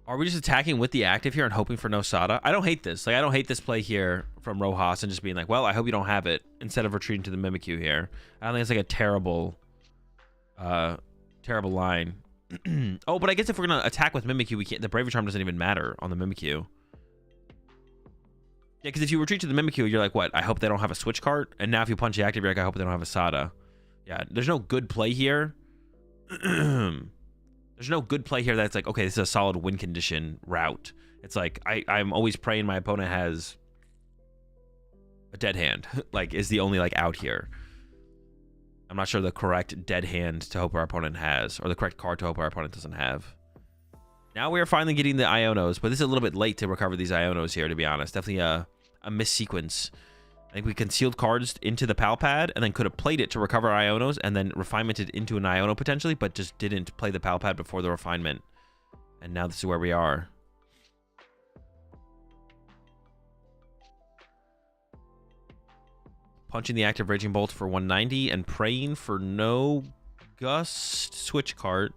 Are we just attacking with the active here and hoping for no Sada? I don't hate this. Like, I don't hate this play here from Rojas and just being like, well, I hope you don't have it instead of retreating to the Mimikyu here. I don't think it's like a terrible line. Oh, but I guess if we're gonna attack with Mimikyu, we can't. The Bravery Charm doesn't even matter on the Mimikyu. Yeah, because if you retreat to the Mimikyu, you're like, what? I hope they don't have a switch card. And now if you punch the active, you're like, I hope they don't have a Sada. Yeah, there's no good play here. There's no good play here that's like, okay, this is a solid win condition route. It's like, I'm always praying my opponent has a dead hand. Like, is the only, like, out here. I'm not sure the correct dead hand to hope our opponent has, or the correct card to hope our opponent doesn't have. Now we are finally getting the Ionos, but this is a little bit late to recover these Ionos here, to be honest. Definitely a missequence. I think we concealed cards into the Palpad and then could have played it to recover Ionos and then refinemented into an Iono potentially, but just didn't play the Palpad before the refinement. And now this is where we are. Punching the active Raging Bolt for 190 and praying for no Gust switch card.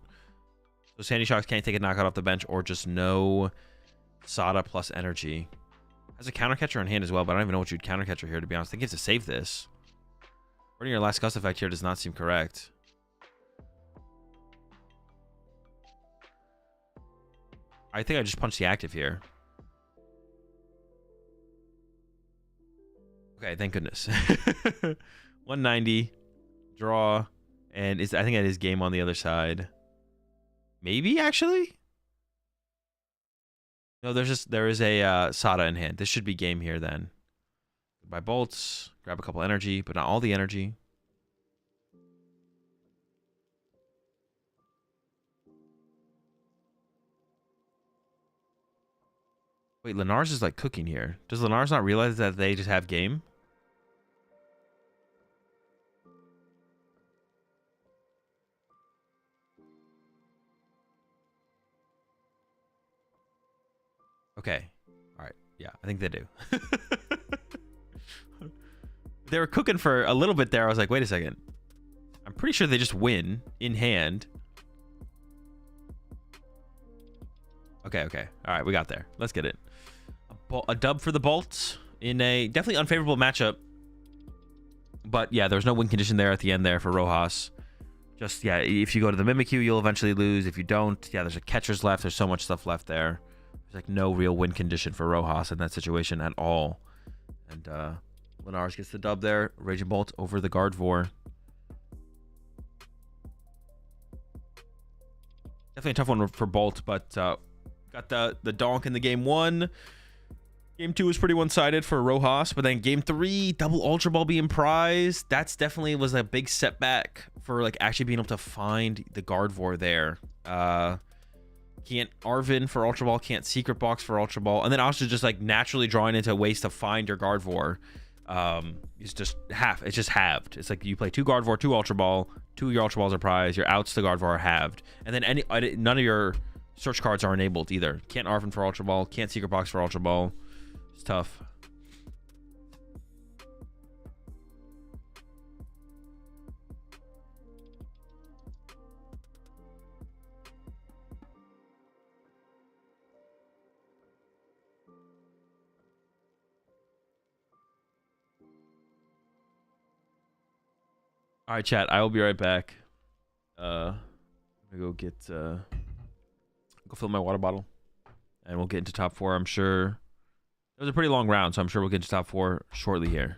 So Sandy Shocks can't take a knockout off the bench, or just no Sada plus energy. Has a counter catcher on hand as well, but I don't even know what you'd counter catcher here, to be honest. I think you have to save this. Running your last gust effect here does not seem correct. I think I just punched the active here. Okay, thank goodness. 190. Draw. And I think that is game on the other side. Maybe, actually? No, there is a Sada in hand. This should be game here then. Buy bolts, grab a couple energy, but not all the energy. Wait, Lenars is like cooking here. Does Lenars not realize that they just have game? Okay. All right. Yeah, I think they do. They were cooking for a little bit there. I was like, wait a second. I'm pretty sure they just win in hand. Okay, okay. All right, we got there. Let's get it. A dub for the Bolts in a definitely unfavorable matchup. But yeah, there's no win condition there at the end there for Rojas. Just, yeah, if you go to the Mimikyu, you'll eventually lose. If you don't, yeah, there's a catcher's left. There's so much stuff left there. There's like no real win condition for Rojas in that situation at all. And Lenars gets the dub there. Raging Bolt over the Gardevoir. Definitely a tough one for Bolt, but got the donk in the game 1. Game 2 was pretty one-sided for Rojas, but then game 3, double Ultra Ball being prized. That's definitely was a big setback for like actually being able to find the Gardevoir there. Can't Arvin for Ultra Ball, can't Secret Box for Ultra Ball, and then also just like naturally drawing into ways to find your Gardevoir. It's just it's just halved. It's like you play 2 Gardevoir, 2 Ultra Ball, 2 of your Ultra Balls are prized, your outs to Gardevoir are halved, and then none of your search cards are enabled either. Can't Arvin for Ultra Ball, can't Secret Box for Ultra Ball. It's tough. All right, chat. I will be right back. I'm gonna go get go fill my water bottle, and we'll get into top 4. I'm sure it was a pretty long round, so I'm sure we'll get into top 4 shortly here.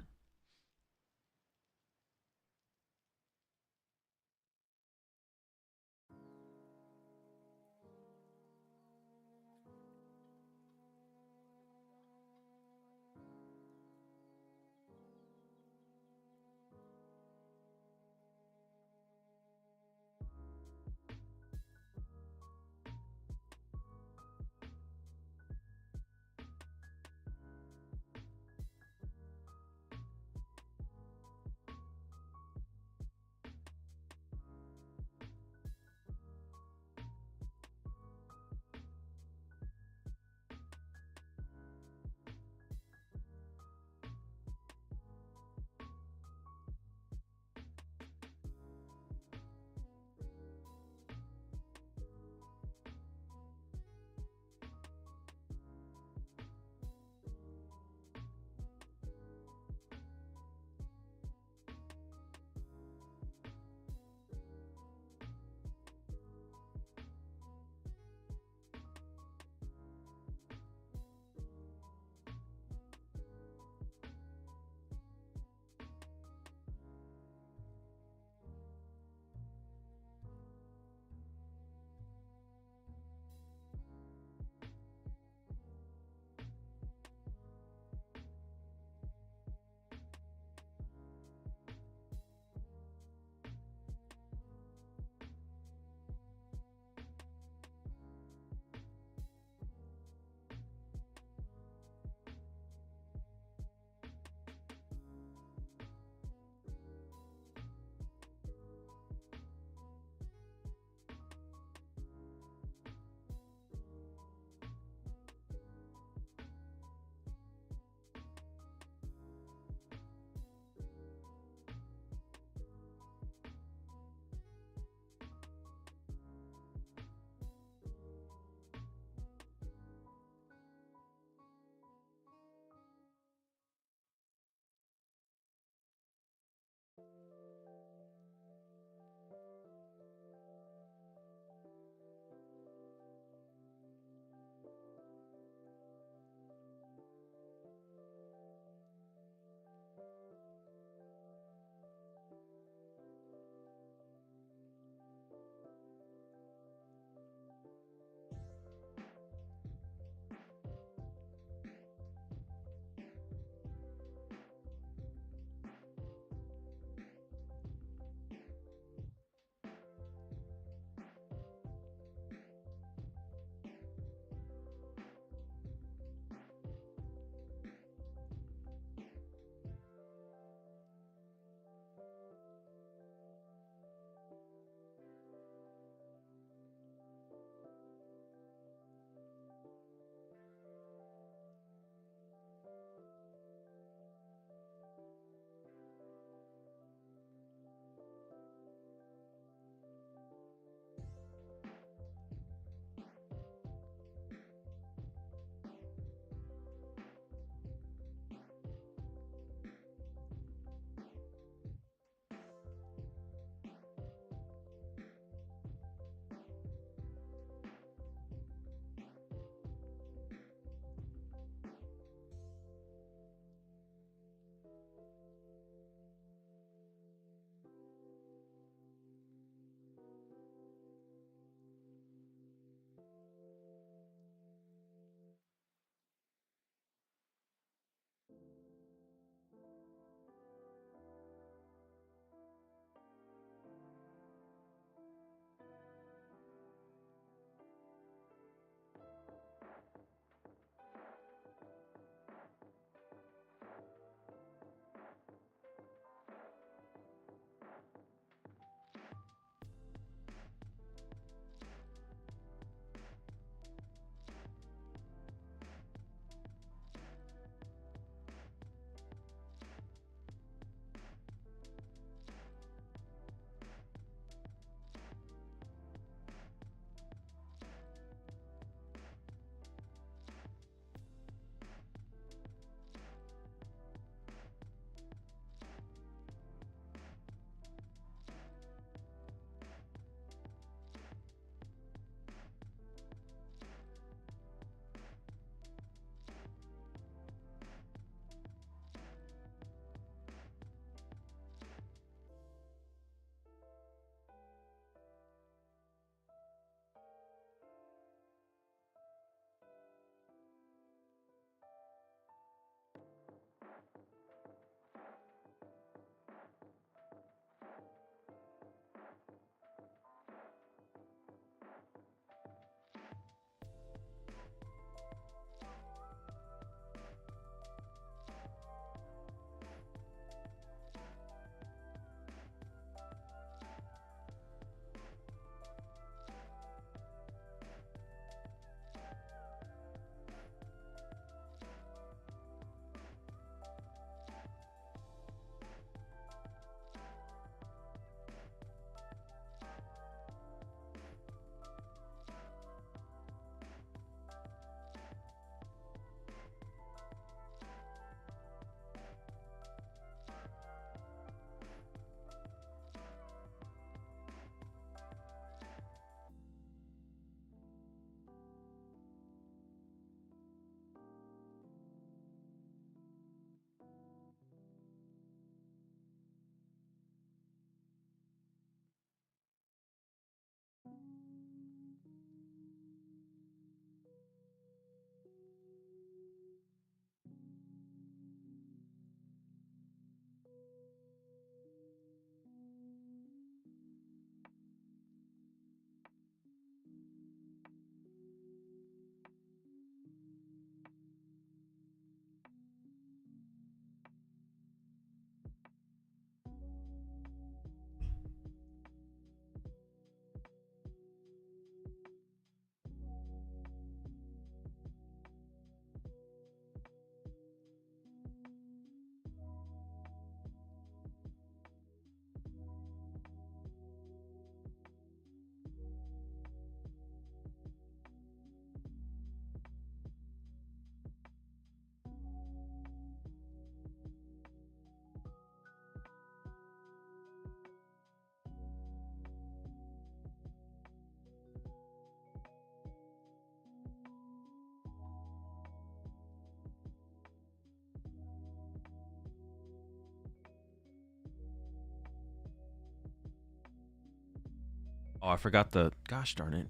Oh, I forgot the... Gosh darn it.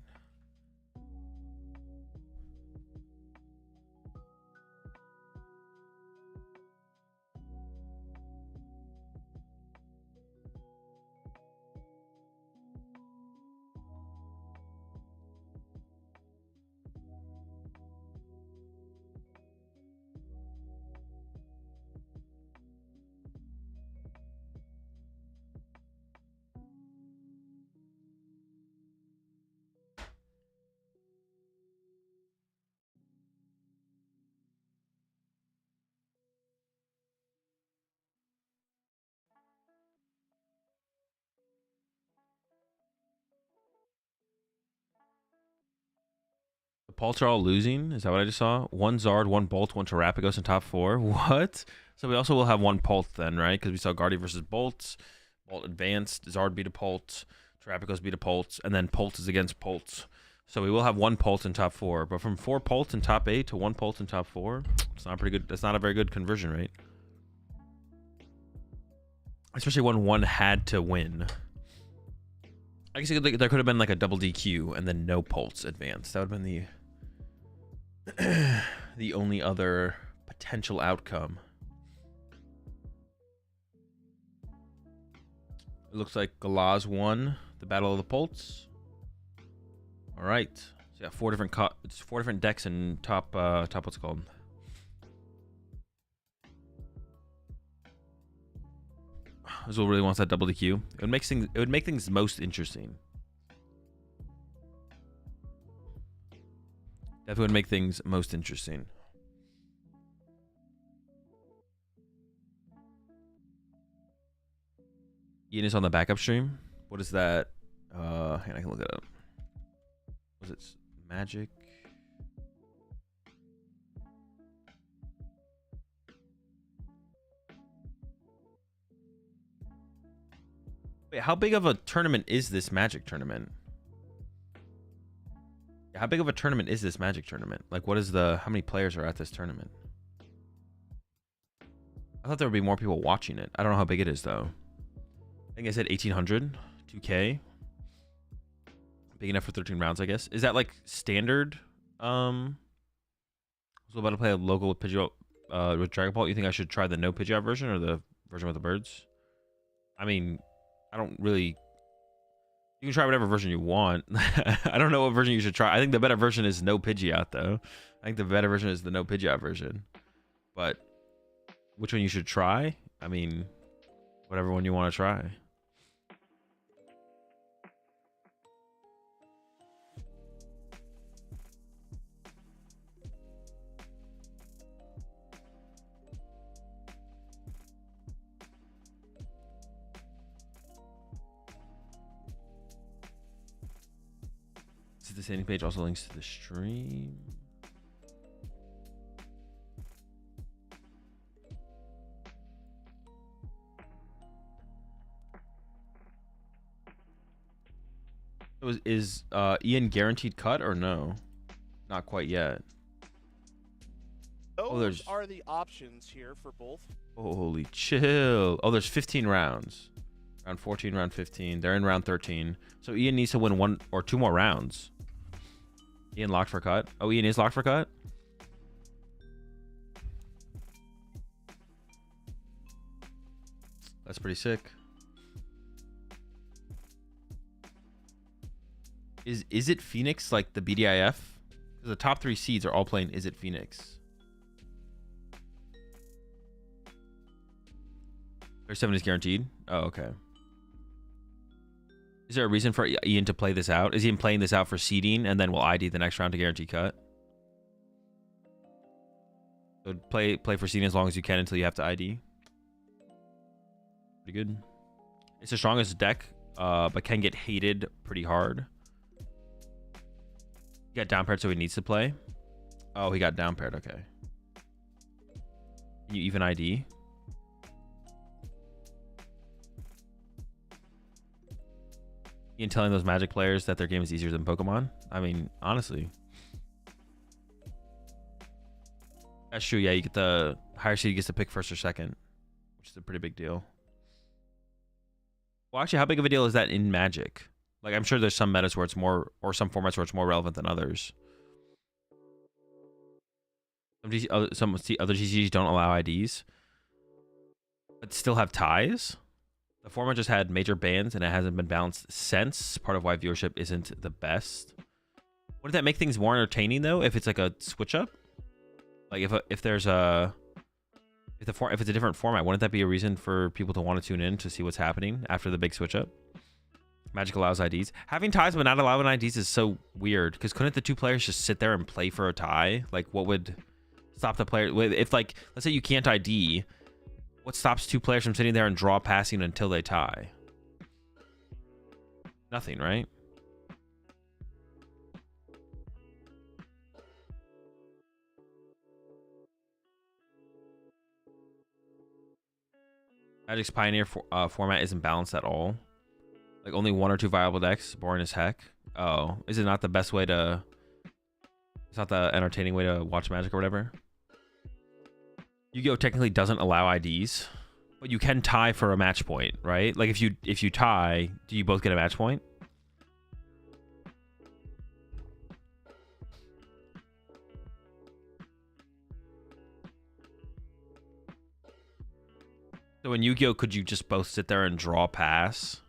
The Polts are all losing. Is that what I just saw? One Zard, one Bolt, one Terrapagos in top 4. What? So we also will have one Polt then, right? Because we saw Guardy versus Bolt. Bolt advanced. Zard beat a Polt. Terrapagos beat a Polt. And then Polt is against Polt. So we will have one Polt in top 4. But from 4 Polt in top 8 to 1 Polt in top 4, it's not pretty good. That's not a very good conversion rate. Especially when one had to win. I guess there could have been like a double DQ and then no Polts advanced. That would have been the only other potential outcome. It looks like Galaz won the Battle of the Polts. All right, so yeah, four different decks in top what's it called? Azul really wants that double DQ. It would make things most interesting. Definitely would make things most interesting. Ian is on the backup stream. What is that? Hang on, I can look it up. Was it Magic? Wait, how big of a tournament is this Magic tournament? How big of a tournament is this Magic tournament? Like, what is how many players are at this tournament? I thought there would be more people watching it. I don't know how big it is, though. I think I said 1,800, 2K. Big enough for 13 rounds, I guess. Is that, like, standard? So about to play a local with Pidgeot, with Dragon Ball. You think I should try the no Pidgeot version or the version with the birds? I mean, I don't really... You can try whatever version you want. I don't know what version you should try. I think the better version is no Pidgeot, though. I think the better version is the no Pidgeot version. But which one you should try? I mean, whatever one you want to try. The standing page also links to the stream. Is Ian guaranteed cut or no? Not quite yet. Those are the options here for both. Holy chill. Oh, there's 15 rounds. Round 14, round 15. They're in round 13. So Ian needs to win 1 or 2 more rounds. Ian locked for cut. Oh, Ian is locked for cut? That's pretty sick. Is it Phoenix like the BDIF? The top 3 seeds are all playing Is It Phoenix. 37 is guaranteed? Oh, okay. Is there a reason for Ian to play this out? Is Ian playing this out for seeding and then we'll ID the next round to guarantee cut? So play for seeding as long as you can until you have to ID. Pretty good. It's the strongest deck, but can get hated pretty hard. He got down paired, so he needs to play. Oh, he got down paired. Okay. Can you even ID? Ian telling those Magic players that their game is easier than Pokemon? I mean, honestly. That's true. Yeah, you get the higher seed gets to pick first or second, which is a pretty big deal. Well, actually, how big of a deal is that in Magic? Like, I'm sure there's some metas where it's more, or some formats where it's more relevant than others. Some other TCGs don't allow IDs, but still have ties. The format just had major bans, and it hasn't been balanced since. Part of why viewership isn't the best. Wouldn't that make things more entertaining though? If it's like a switch up, like if there's a if it's a different format, wouldn't that be a reason for people to want to tune in to see what's happening after the big switch up? Magic allows IDs. Having ties but not allowing IDs is so weird, because couldn't the two players just sit there and play for a tie? Like, what would stop the player? If, like, let's say you can't ID, what stops two players from sitting there and draw passing until they tie? Nothing, right? Magic's Pioneer format isn't balanced at all. Like, only 1 or 2 viable decks. Boring as heck. Oh, is it not the best way to... It's not the entertaining way to watch Magic or whatever? Yu-Gi-Oh! Technically doesn't allow IDs, but you can tie for a match point, right? Like, if you tie, do you both get a match point? So in Yu-Gi-Oh! Could you just both sit there and draw pass?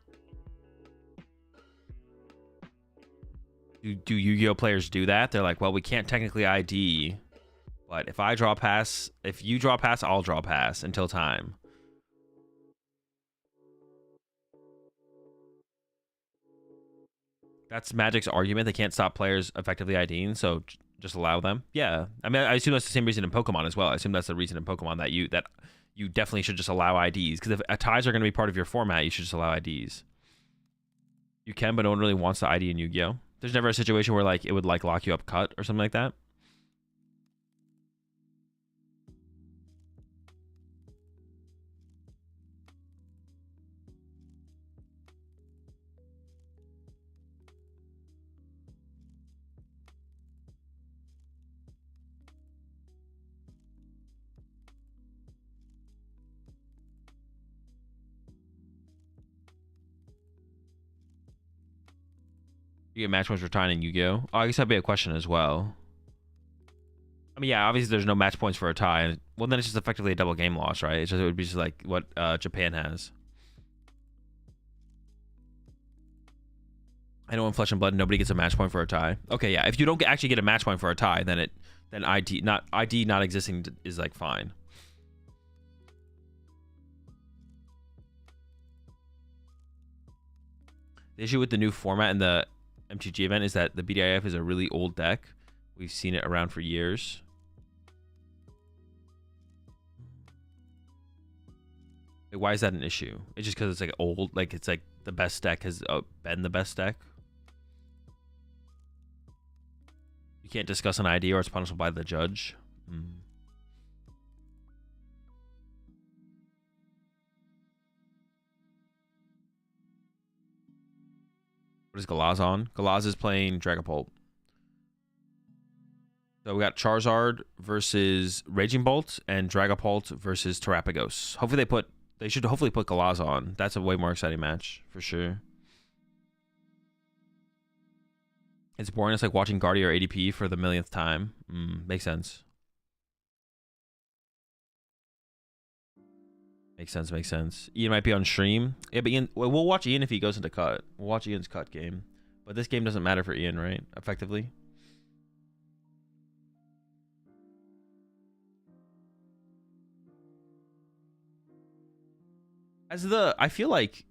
Do Yu-Gi-Oh! Players do that? They're like, well, we can't technically ID, but if I draw pass, if you draw pass, I'll draw pass until time. That's Magic's argument. They can't stop players effectively IDing, so just allow them. Yeah, I mean, I assume that's the same reason in Pokemon as well. I assume that's the reason in Pokemon that you definitely should just allow IDs, because if ties are going to be part of your format, you should just allow IDs. You can, but no one really wants to ID in Yu-Gi-Oh! There's never a situation where like it would like lock you up cut or something like that. You get match points for tying in Yu-Gi-Oh! Oh, I guess that'd be a question as well. I mean, yeah, obviously there's no match points for a tie. Well, then it's just effectively a double game loss, right? It would be just like what Japan has. I know in Flesh and Blood nobody gets a match point for a tie. Okay, yeah, if you don't actually get a match point for a tie, then ID not existing is like fine. The issue with the new format and the MTG event is that the BDIF is a really old deck. We've seen it around for years. Like, why is that an issue? It's just because it's like old, like it's like the best deck has been the best deck. You can't discuss an idea or it's punishable by the judge. What is Galaz on? Galaz is playing Dragapult. So we got Charizard versus Raging Bolt and Dragapult versus Terrapagos. Hopefully they should hopefully put Galaz on. That's a way more exciting match for sure. It's boring. It's like watching Guardia or ADP for the millionth time. Makes sense. Makes sense. Ian might be on stream. Yeah, but Ian, we'll watch Ian if he goes into cut. We'll watch Ian's cut game. But this game doesn't matter for Ian, right? Effectively. I feel like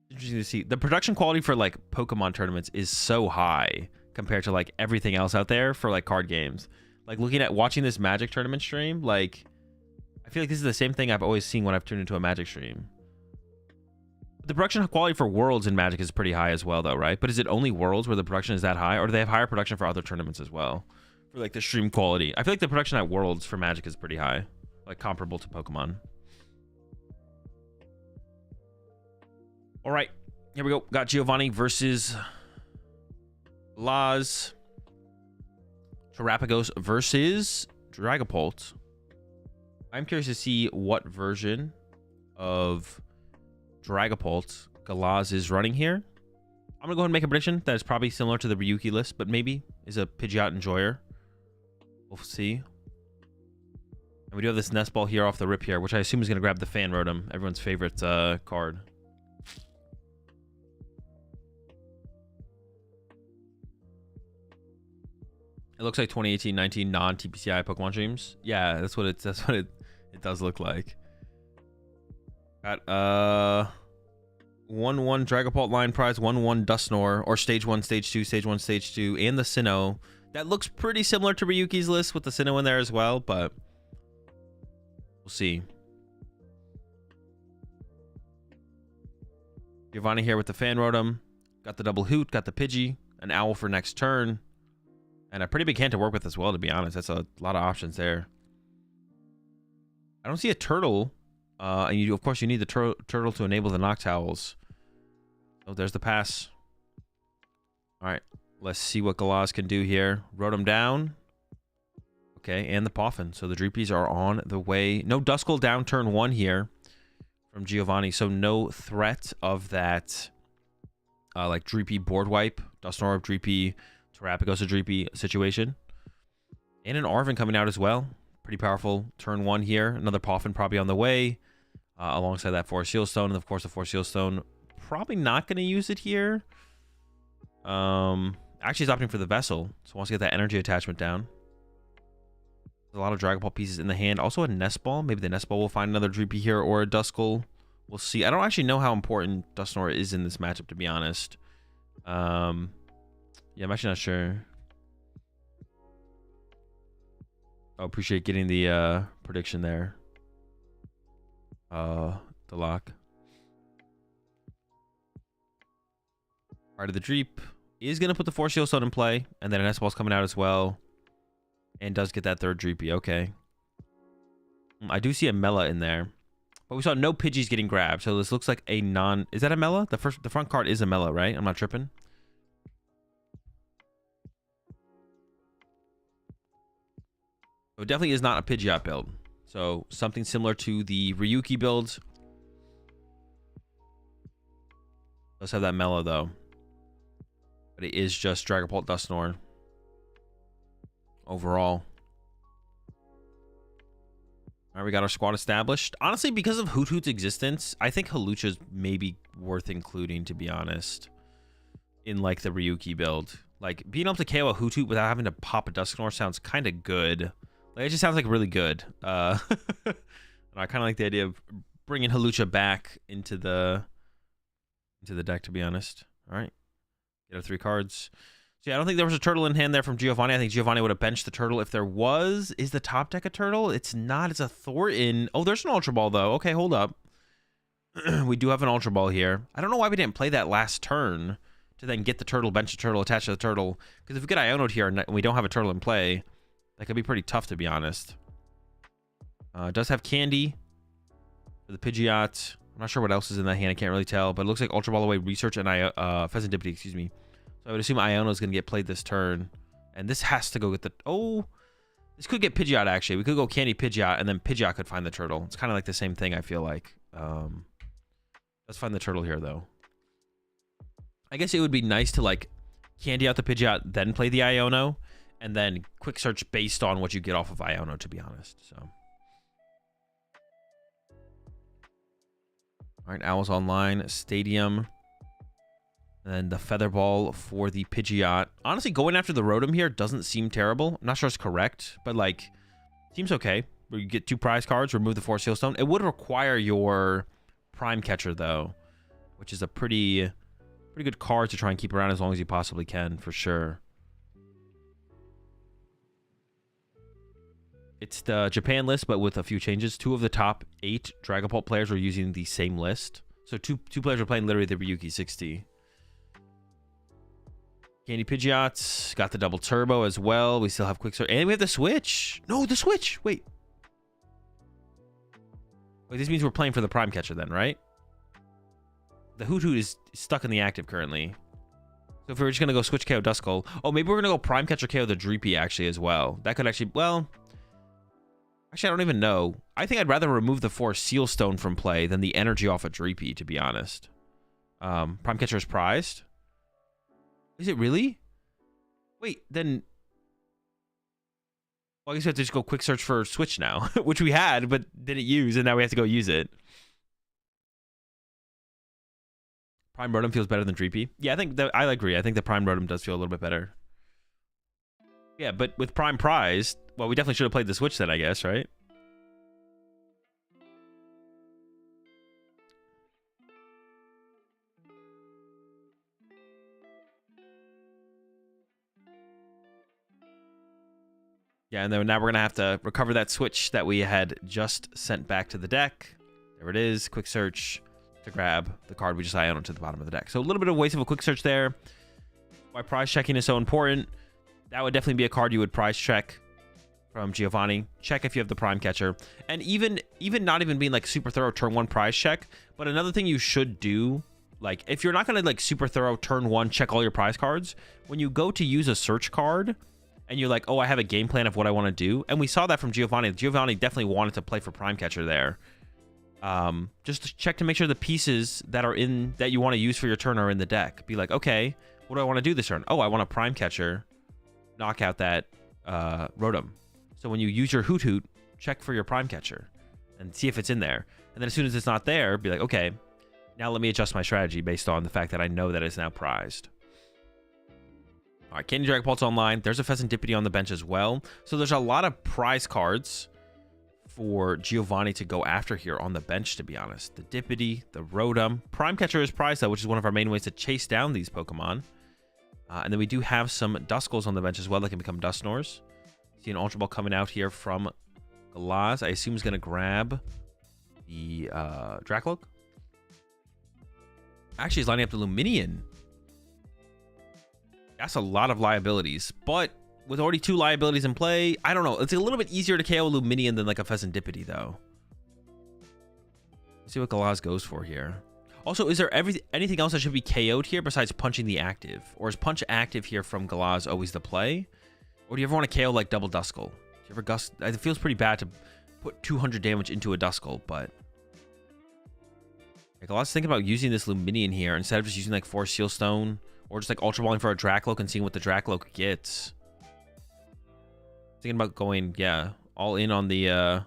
interesting to see the production quality for like Pokemon tournaments is so high compared to like everything else out there for like card games. Like watching this Magic tournament stream, like I feel like this is the same thing I've always seen when I've tuned into a Magic stream. The production quality for Worlds in Magic is pretty high as well though, right? But is it only Worlds where the production is that high, or do they have higher production for other tournaments as well? For like the stream quality. I feel like the production at Worlds for Magic is pretty high. Like comparable to Pokemon. All right, here we go. Got Giovanni versus Laz. Terrapagos versus Dragapult. I'm curious to see what version of Dragapult. Galaz is running here. I'm going to go ahead and make a prediction that is probably similar to the Ryuki list, but maybe is a Pidgeot Enjoyer. We'll see. And we do have this Nest Ball here off the rip here, which I assume is going to grab the Fan Rotom, everyone's favorite card. It looks like 2018-19 non-TPCI Pokemon streams. Yeah, that's what it does look like. Got 1-1 Dragapult line prize, 1-1 Dusknoir, or stage 1, stage 2, stage 1, stage 2, and the Sinnoh. That looks pretty similar to Ryuki's list with the Sinnoh in there as well, but we'll see. Giovanni here with the Fan Rotom. Got the double Hoot, got the Pidgey, an Owl for next turn, and a pretty big hand to work with as well, to be honest. That's a lot of options there. I don't see a turtle, and of course you need the turtle to enable the Noctowls. Oh, there's the pass. All right, let's see what Galaz can do here. Rotom down. Okay, and the Poffin. So the Dreepies are on the way. No Duskull down turn 1 here from Giovanni. So no threat of that like Dreepy board wipe. Dusknoir, Dreepy, Terapagos, Dreepy situation. And an Arven coming out as well. Pretty powerful turn 1 here. Another Poffin probably on the way. Alongside that Forest Shield Stone. And of course the Forest Shield Stone. Probably not going to use it here. Actually he's opting for the Vessel. So wants to get that energy attachment down. There's a lot of Dragapult pieces in the hand. Also a Nest Ball. Maybe the Nest Ball will find another Dreepy here or a Duskull. We'll see. I don't actually know how important Dusknoir is in this matchup, to be honest. Yeah, I'm actually not sure. I appreciate getting the prediction there. The lock. Part of the Dreep is going to put the Force Shield Stone in play, and then an S-Ball's coming out as well. And does get that third Dreepy. Okay. I do see a Mela in there. But we saw no Pidgeys getting grabbed, so this looks like a non... Is that a Mela? The front card is a Mela, right? I'm not tripping. It definitely is not a Pidgeot build. So something similar to the Ryuki build. Does have that Mela though. But it is just Dragapult Dusknoir. Overall. Alright, we got our squad established. Honestly, because of Hoot Hoot's existence, I think Hawlucha's maybe worth including, to be honest. In like the Ryuki build. Like being able to KO a Hoot Hoot without having to pop a Dusknoir sounds kind of good. Like, it just sounds like really good. I kind of like the idea of bringing Hawlucha back into the deck, to be honest. All right, get our 3 cards. So yeah, I don't think there was a turtle in hand there from Giovanni. I think Giovanni would have benched the turtle if there was. Is the top deck a turtle? It's not. It's a Thornton. Oh, there's an Ultra Ball though. Okay, hold up. We do have an Ultra Ball here. I don't know why we didn't play that last turn to then get the turtle, bench the turtle, attach to the turtle. Because if we get Iono'd here and we don't have a turtle in play, that could be pretty tough, to be honest. It does have Candy for the Pidgeot. I'm not sure what else is in that hand. I can't really tell. But it looks like Ultra Ball away, Research, and Pheasantipity, excuse me. So I would assume Iono is going to get played this turn. And this has to go get the... Oh! This could get Pidgeot, actually. We could go Candy Pidgeot, and then Pidgeot could find the turtle. It's kind of like the same thing, I feel like. Let's find the turtle here, though. I guess it would be nice to, like, Candy out the Pidgeot, then play the Iono. And then quick search based on what you get off of Iono, to be honest. So, all right, Owls Online, Stadium, and then the Feather Ball for the Pidgeot. Honestly, going after the Rotom here doesn't seem terrible. I'm not sure it's correct, but like, seems okay. You get 2 prize cards, remove the Force Seal Stone. It would require your Prime Catcher though, which is a pretty good card to try and keep around as long as you possibly can, for sure. It's the Japan list, but with a few changes. 2 of the top 8 Dragapult players are using the same list. So two players are playing literally the Ryuki 60. Candy Pidgeot. Got the double turbo as well. We still have quick search. And we have the switch. No, the switch. Wait, this means we're playing for the Prime Catcher then, right? The Hoot Hoot is stuck in the active currently. So if we were just going to go switch KO Duskull. Oh, maybe we're going to go Prime Catcher KO the Dreepy actually as well. That could actually... Well... Actually, I don't even know. I think I'd rather remove the 4 Sealstone from play than the energy off a Dreepy, to be honest. Prime Catcher is prized. Is it really? Wait, then... Well, I guess we have to just go quick search for Switch now, which we had, but didn't use, and now we have to go use it. Prime Rotom feels better than Dreepy. Yeah, I agree. I think the Prime Rotom does feel a little bit better. Yeah, but with Prime Prize, well, we definitely should have played the Switch then, I guess, right? Yeah, and then now we're going to have to recover that Switch that we had just sent back to the deck. There it is. Quick search to grab the card we just ionoed to the bottom of the deck. So a little bit of a waste of a quick search there. Why prize checking is so important. That would definitely be a card you would prize check from Giovanni. Check if you have the Prime Catcher. And even not even being like super thorough turn 1 prize check. But another thing you should do, like if you're not going to like super thorough turn 1 check all your prize cards, when you go to use a search card, and you're like, oh, I have a game plan of what I want to do. And we saw that from Giovanni. Giovanni definitely wanted to play for Prime Catcher there. Just to check to make sure the pieces that are in that you want to use for your turn are in the deck. Be like, okay, what do I want to do this turn? Oh, I want a Prime Catcher. Knock out that Rotom. So when you use your Hoot Hoot, check for your Prime Catcher and see if it's in there. And then as soon as it's not there, be like, okay, now let me adjust my strategy based on the fact that I know that it's now prized. All right, Candy Drag Pulse online. There's a Pheasantipity on the bench as well. So there's a lot of prize cards for Giovanni to go after here on the bench, to be honest. The Dippity, the Rotom. Prime Catcher is prized, though, which is one of our main ways to chase down these Pokemon. And then we do have some Duskulls on the bench as well that can become Dusknors. See an Ultra Ball coming out here from Galaz. I assume he's going to grab the Dracloak. Actually, he's lining up the Luminion. That's a lot of liabilities, but with already 2 liabilities in play, I don't know. It's a little bit easier to KO Luminion than like a Pheasantipity, though. Let's see what Galaz goes for here. Also, is there anything else that should be KO'd here besides punching the active? Or is punch active here from Galaz always the play? Or do you ever want to KO like double Duskull? Do you ever it feels pretty bad to put 200 damage into a Duskull, but... Like, Galaz is thinking about using this Luminion here instead of just using like 4 Sealstone. Or just like Ultra Balling for a Dracloak and seeing what the Dracloak gets. Thinking about going, yeah, all in on the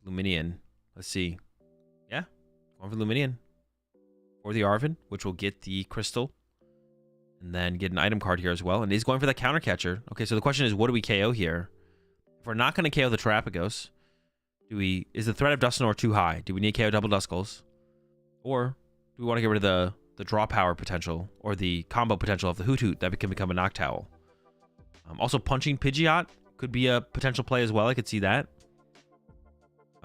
Luminion. Let's see. Yeah, going for Luminion. Or the Arven, which will get the Crystal. And then get an item card here as well. And he's going for that Counter Catcher. Okay, so the question is, what do we KO here? If we're not going to KO the Terapagos, is the threat of Dusknoir too high? Do we need to KO double Duskulls? Or do we want to get rid of the draw power potential or the combo potential of the Hoot Hoot that can become a Noctowl? Also, punching Pidgeot could be a potential play as well. I could see that.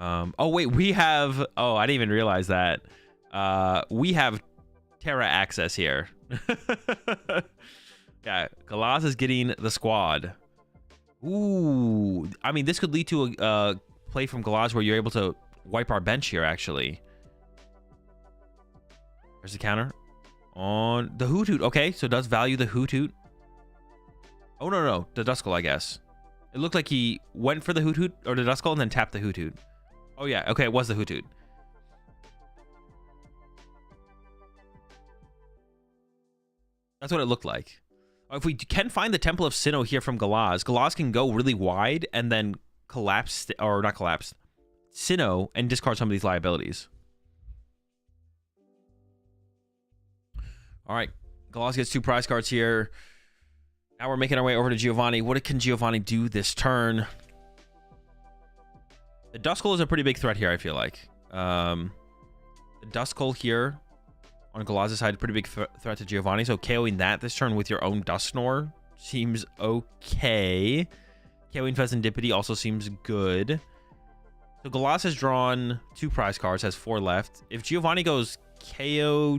Oh, wait, we have... Oh, I didn't even realize that. We have Terra access here. Yeah, Galaz is getting the squad. Ooh. I mean, this could lead to a play from Galaz where you're able to wipe our bench here, actually. There's the counter on the Hoot Hoot. Okay, so it does value the Hoot Hoot. Oh, no, the Duskull, I guess. It looked like he went for the Hoot Hoot or the Duskull and then tapped the Hoot Hoot. Oh, yeah. Okay, it was the Hoot Hoot. That's what it looked like. If we can find the Temple of Sinnoh here from Galaz, Galaz can go really wide and then collapse, or not collapse, Sinnoh and discard some of these liabilities. All right, Galaz gets 2 prize cards here. Now we're making our way over to Giovanni. What can Giovanni do this turn? The Duskull is a pretty big threat here, I feel like. The Duskull here on Galaz's side, pretty big threat to Giovanni. So KOing that this turn with your own Dusknoir seems okay. KOing Pheasantipity also seems good. So Galaz has drawn 2 prize cards, has 4 left. If Giovanni goes KO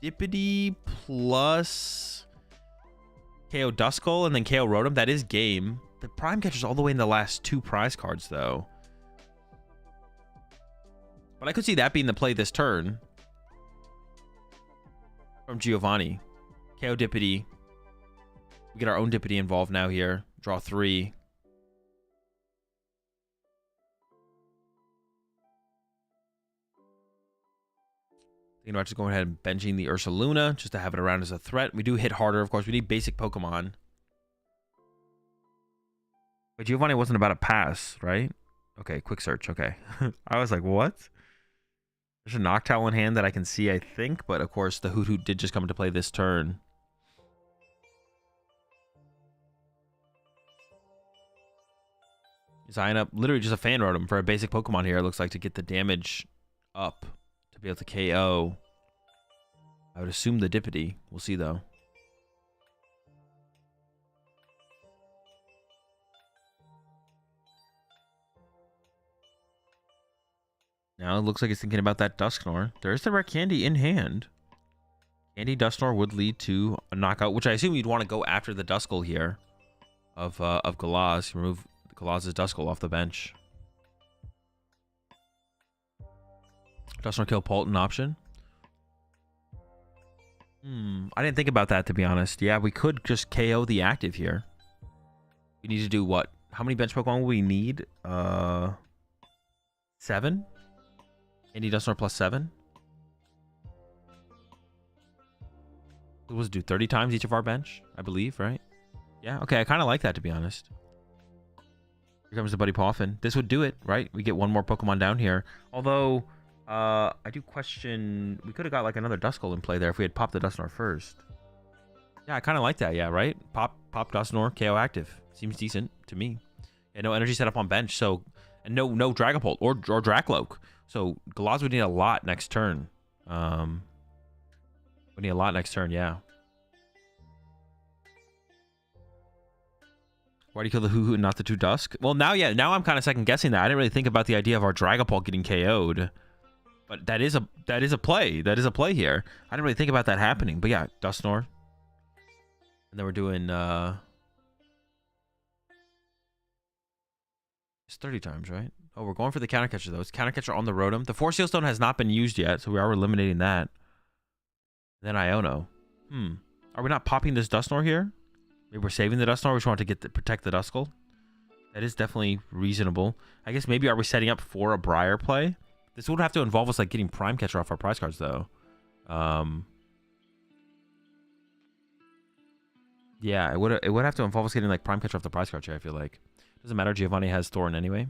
Dippity plus KO Duskull and then KO Rotom, that is game. The Prime Catcher's all the way in the last 2 prize cards, though. But I could see that being the play this turn from Giovanni. KO Dippity. We get our own Dippity involved now here. Draw 3. Thinking about just going ahead and benching the Ursaluna just to have it around as a threat. We do hit harder, of course. We need basic Pokemon. But Giovanni wasn't about to pass, right? Okay, quick search. Okay. I was like, what? There's a Noctowl in hand that I can see, I think. But, of course, the Hoot Hoot did just come into play this turn. He's eyeing up literally just a Fan Rotom for a basic Pokemon here. It looks like to get the damage up to be able to KO. I would assume the Dippity. We'll see, though. Now it looks like he's thinking about that Dusknoir. There's the rare Candy in hand. Candy Dusknoir would lead to a knockout, which I assume you'd want to go after the Duskull here of Galaz. Remove Galaz's Duskull off the bench. Dusknoir kill Polton option. I didn't think about that, to be honest. Yeah, we could just KO the active here. We need to do what? How many bench Pokemon will we need? 7? Candy Dusknoir plus 7? What was it do? 30 times each of our bench, I believe, right? Yeah, okay, I kind of like that, to be honest. Here comes the Buddy Poffin. This would do it, right? We get one more Pokemon down here. Although, I do question... We could have got, like, another Duskull in play there if we had popped the Dusknoir first. Yeah, I kind of like that, yeah, right? Pop Dusknoir, KO active. Seems decent to me. Yeah, no energy set up on bench, so... And no Dragapult or Dracloak. So, Galaz would need a lot next turn. Would need a lot next turn, yeah. Why do you kill the Hoo-Hoo and not the 2 Dusk? Well, now, yeah, now I'm kind of second guessing that. I didn't really think about the idea of our Dragapult getting KO'd. But that is a play. That is a play here. I didn't really think about that happening. But yeah, Dusknoir. And then we're doing it's 30 times, right? Oh, we're going for the Counter Catcher though. It's Counter Catcher on the Rotom. The Force Seal Stone has not been used yet, so we are eliminating that. Then Iono. Are we not popping this Dusknoir here? Maybe we're saving the Dusknoir. We just want to protect the Duskull. That is definitely reasonable. I guess maybe are we setting up for a Briar play? This would have to involve us like getting Prime Catcher off our prize cards though. Yeah, it would have to involve us getting like Prime Catcher off the prize cards here, I feel like. Doesn't matter, Giovanni has Thorn anyway.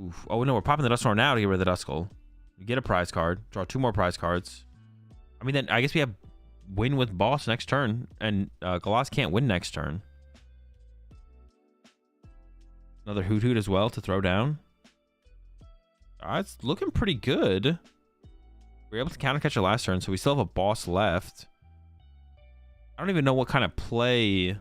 Oof. Oh no, we're popping the Dusknoir now to get rid of the Duskull. We get a prize card, draw 2 more prize cards. I mean, then I guess we have win with Boss next turn, and Galaz can't win next turn. Another Hoot Hoot as well to throw down. It's looking pretty good. We were able to counter catch it last turn, so we still have a Boss left. I don't even know what kind of play.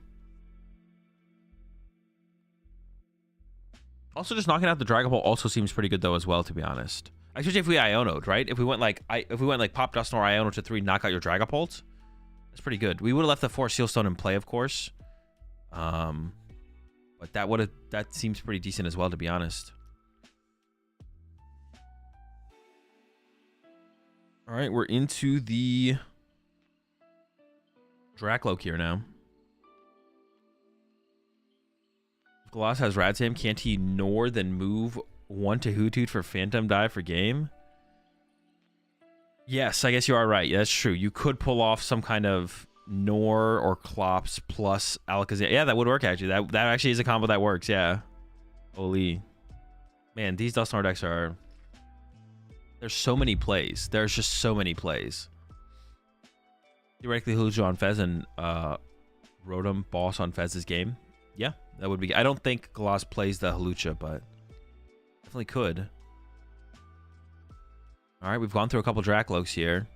Also, just knocking out the Dragon Ball also seems pretty good though as well, to be honest. Especially if we Iono'd, right? If we went like Pop Dusknoir Iono to 3, knock out your Dragapult, that's pretty good. We would have left the 4 Seal Stone in play, of course. But that seems pretty decent as well, to be honest. All right, we're into the Dracloak here now. If Galaz has Radsam, can't he Nor then move 1 to Hoot Hoot for Phantom Dive for game? Yes, I guess you are right. Yeah, that's true. You could pull off some kind of Nor or Klops plus Alakazam. Yeah, that would work actually. That actually is a combo that works. Yeah. Holy. Man, these Dusknoir decks are... There's so many plays. There's just so many plays. Theoretically, Hulujo on Fez and Rotom Boss on Fez's game. Yeah, that would be... I don't think Galaz plays the Hulucha, but definitely could. All right, we've gone through a couple Dracloaks here.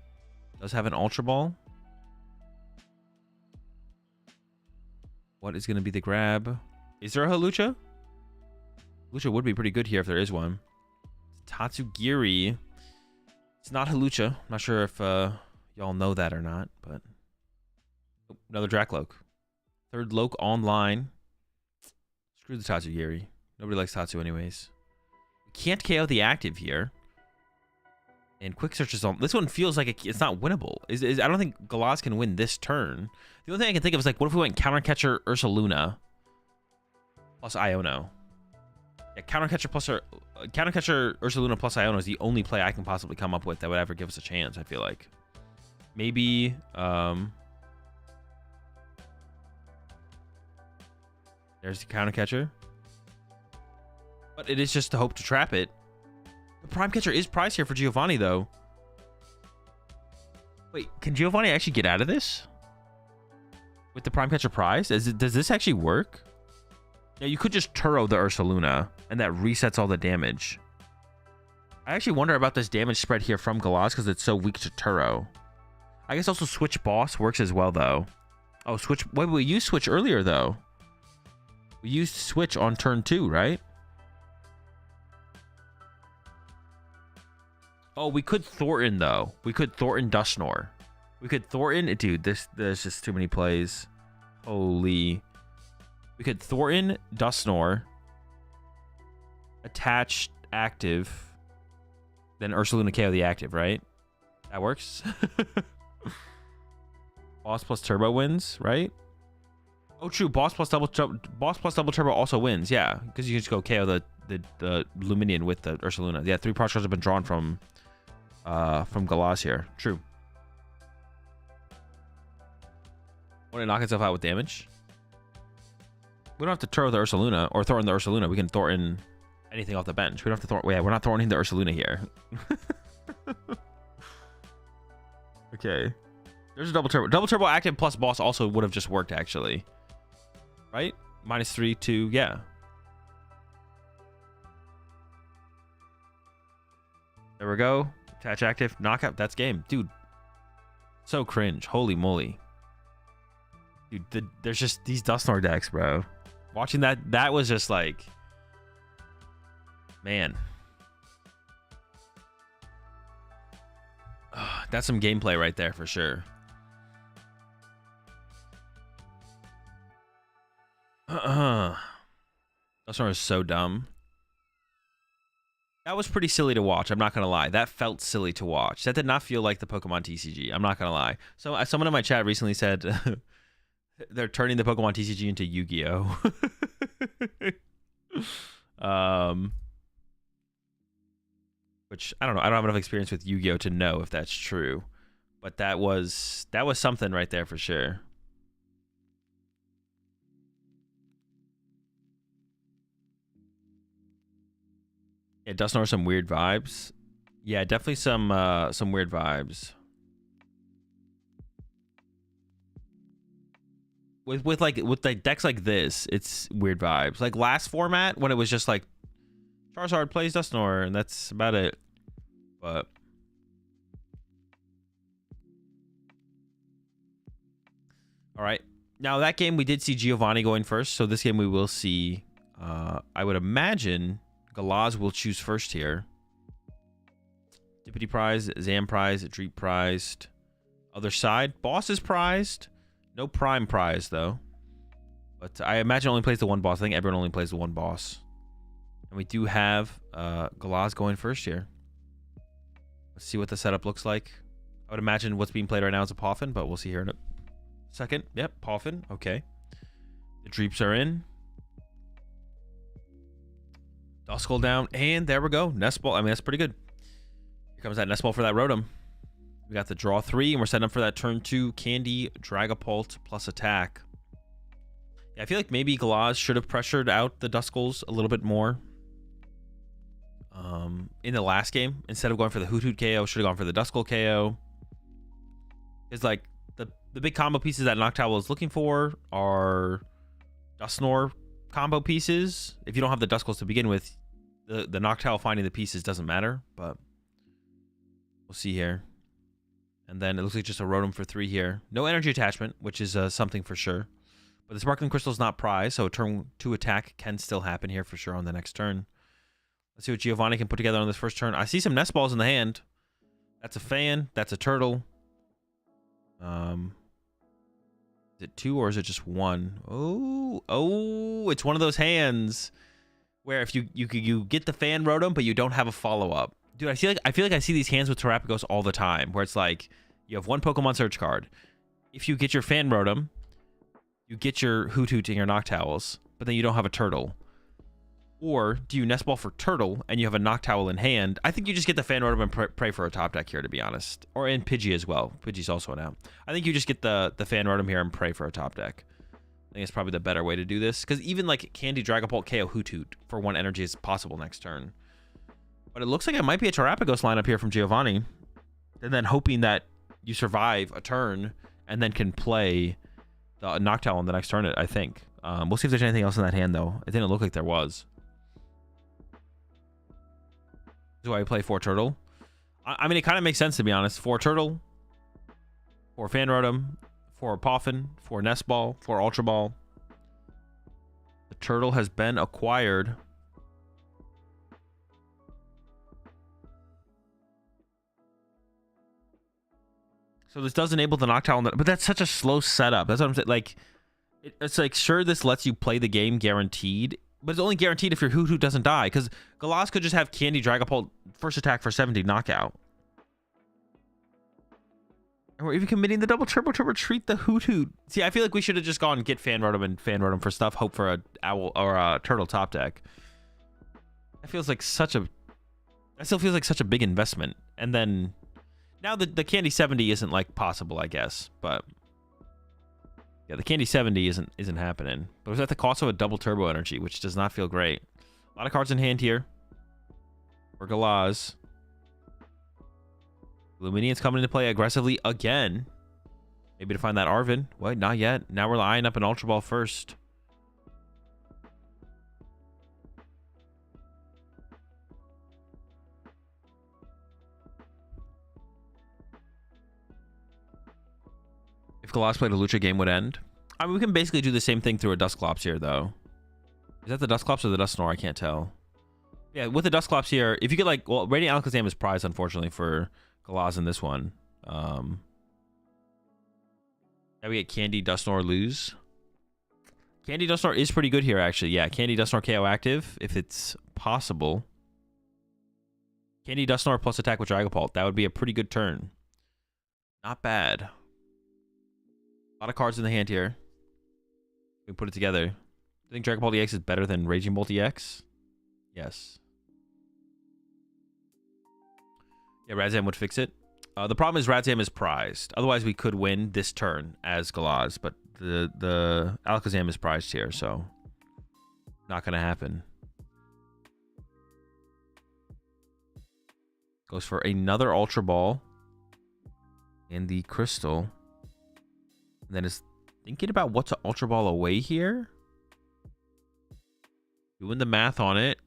Does have an Ultra Ball. What is going to be the grab? Is there a Hulucha? Hulucha would be pretty good here if there is one. Tatsugiri. It's not Hulucha. I'm not sure if y'all know that or not, but... Oh, another Dracloak. 3rd Loke online. Screw the Tatsugiri. Nobody likes Tatsu anyways. We can't KO the active here. And Quick Search is on. This one feels like it's not winnable. I don't think Galaz can win this turn. The only thing I can think of is like, what if we went Counter Catcher Ursaluna plus Iono? Yeah, Countercatcher Ursaluna plus Iono is the only play I can possibly come up with that would ever give us a chance, I feel like. Maybe, there's the Countercatcher. But it is just to hope to trap it. The Prime Catcher is priced here for Giovanni, though. Wait, can Giovanni actually get out of this? With the Prime Catcher prize? Does this actually work? Yeah, you could just Turo the Ursaluna, and that resets all the damage. I actually wonder about this damage spread here from Galaz because it's so weak to Turo. I guess also Switch Boss works as well, though. Oh, Switch... Wait, we used Switch earlier, though. We used Switch on turn 2, right? Oh, we could Thornton, though. We could Thornton Dustnor. We could Thornton... Dude, there's just too many plays. Holy... We could Thornton, Dustnor, attach active, then Ursaluna KO the active, right? That works. Boss plus turbo wins, right? Oh, true. Boss plus double turbo also wins, yeah, because you can just go KO the Luminion with the Ursaluna. Yeah, 3 power cards have been drawn from Galaz here. True. Want to knock itself out with damage? We don't have to Turo the Ursaluna or Thornton the Ursaluna. We can Thornton anything off the bench. We don't have to Thornton. Yeah, we're not Thornting the Ursaluna here. Okay. There's a double turbo. Double turbo active plus boss also would have just worked, actually. Right? -3, 2. Yeah. There we go. Attach active. Knockout. That's game. Dude. So cringe. Holy moly. Dude, there's just these Dustnor decks, bro. Watching that was just like, man. That's some gameplay right there for sure. Dustnor is so dumb. That was pretty silly to watch. I'm not going to lie. That felt silly to watch. That did not feel like the PokemonTCG. I'm not going to lie. So someone in my chat recently said... They're turning the PokemonTCG into Yu-Gi-Oh. Which I don't know. I don't have enough experience with Yu-Gi-Oh to know if that's true, but that was something right there for sure. Yeah, Dustnor some weird vibes. Yeah, definitely some weird vibes. With like decks like this, it's weird vibes. Like last format when it was just like Charizard plays Dustnor and that's about it. But all right, now that game we did see Giovanni going first, so this game we will see. I would imagine Galaz will choose first here. Dippity prized, Zam prized, Dreep prized. Other side, Boss is prized. No Prime prize, though. But I imagine only plays the one boss. I think everyone only plays the one boss. And we do have Galaz going first here. Let's see what the setup looks like. I would imagine what's being played right now is a Poffin, but we'll see here in a second. Yep, Poffin. Okay. The Dreeps are in. Duskull down. And there we go. Nest Ball. I mean, that's pretty good. Here comes that Nest Ball for that Rotom. We got the draw 3, and we're setting up for that turn 2 Candy Dragapult plus attack. Yeah, I feel like maybe Galaz should have pressured out the Duskulls a little bit more in the last game. Instead of going for the Hoot Hoot KO, should have gone for the Duskull KO. It's like the big combo pieces that Noctowl is looking for are Dustnor combo pieces. If you don't have the Duskulls to begin with, the Noctowl finding the pieces doesn't matter, but we'll see here. And then it looks like just a Rotom for 3 here. No energy attachment, which is something for sure. But the Sparkling Crystal is not prized, so a turn 2 attack can still happen here for sure on the next turn. Let's see what Giovanni can put together on this first turn. I see some Nest Balls in the hand. That's a fan. That's a turtle. Is it 2 or is it just 1? Oh, it's one of those hands where if you get the fan Rotom, but you don't have a follow-up. Dude, I feel like I see these hands with Terrapagos all the time, where it's like you have one Pokemon search card. If you get your Fan Rotom, you get your Hoot Hoot and your Noctowls, but then you don't have a turtle. Or do you Nest Ball for Turtle and you have a Noctowl in hand? I think you just get the Fan Rotom and pray for a top deck here, to be honest. Or in Pidgey as well. Pidgey's also an out. I think you just get the Fan Rotom here and pray for a top deck. I think it's probably the better way to do this. Because even like Candy, Dragapult, KO, Hoothoot for 1 energy is possible next turn. But it looks like it might be a Terrapagos lineup here from Giovanni. And then hoping that you survive a turn and then can play the Noctowl on the next turn, I think. We'll see if there's anything else in that hand, though. It didn't look like there was. Do I play 4 Turtle? I mean, it kind of makes sense, to be honest. 4 Turtle, 4 Fan Rotom, 4 Poffin, 4 Nest Ball, 4 Ultra Ball. The Turtle has been acquired. So this does enable the Noctowl, but that's such a slow setup. That's what I'm saying. Like, it's like, sure, this lets you play the game guaranteed, but it's only guaranteed if your Hoothoot doesn't die, because Galas could just have Candy, Dragapult, first attack for 70 knockout. Or even committing the double turbo to retreat the Hoothoot. See, I feel like we should have just gone and get Fan Rotom and Fan Rotom for stuff, hope for a Owl or a Turtle top deck. That feels like such a... That still feels like such a big investment. And then... Now the Candy 70 isn't like possible, I guess, but yeah, the Candy 70 isn't happening. But it was at the cost of a double turbo energy, which does not feel great. A lot of cards in hand here for Galaz. Luminian's coming into play aggressively again. Maybe to find that Arven. What? Not yet. Now we're eyeing up an Ultra Ball first. If Galas played a Lucha, game would end. I mean, we can basically do the same thing through a Dusclops here, though. Is that the Dusclops or the Dusknoir? I can't tell. Yeah, with the Dusclops here, if you get like... Well, Radiant Alakazam is prized, unfortunately, for Galas in this one. Now we get Candy, Dusknoir, lose. Candy, Dusknoir is pretty good here, actually. Yeah, Candy, Dusknoir, KO active, if it's possible. Candy, Dusknoir plus attack with Dragapult. That would be a pretty good turn. Not bad. A lot of cards in the hand here. We put it together. I think Dragapult EX is better than Raging Bolt EX. Yes. Yeah, Radzam would fix it. The problem is Radzam is prized. Otherwise, we could win this turn as Galaz, but the Alakazam is prized here, so not going to happen. Goes for another Ultra Ball and the Crystal. And then is thinking about what to Ultra Ball away here. Doing the math on it.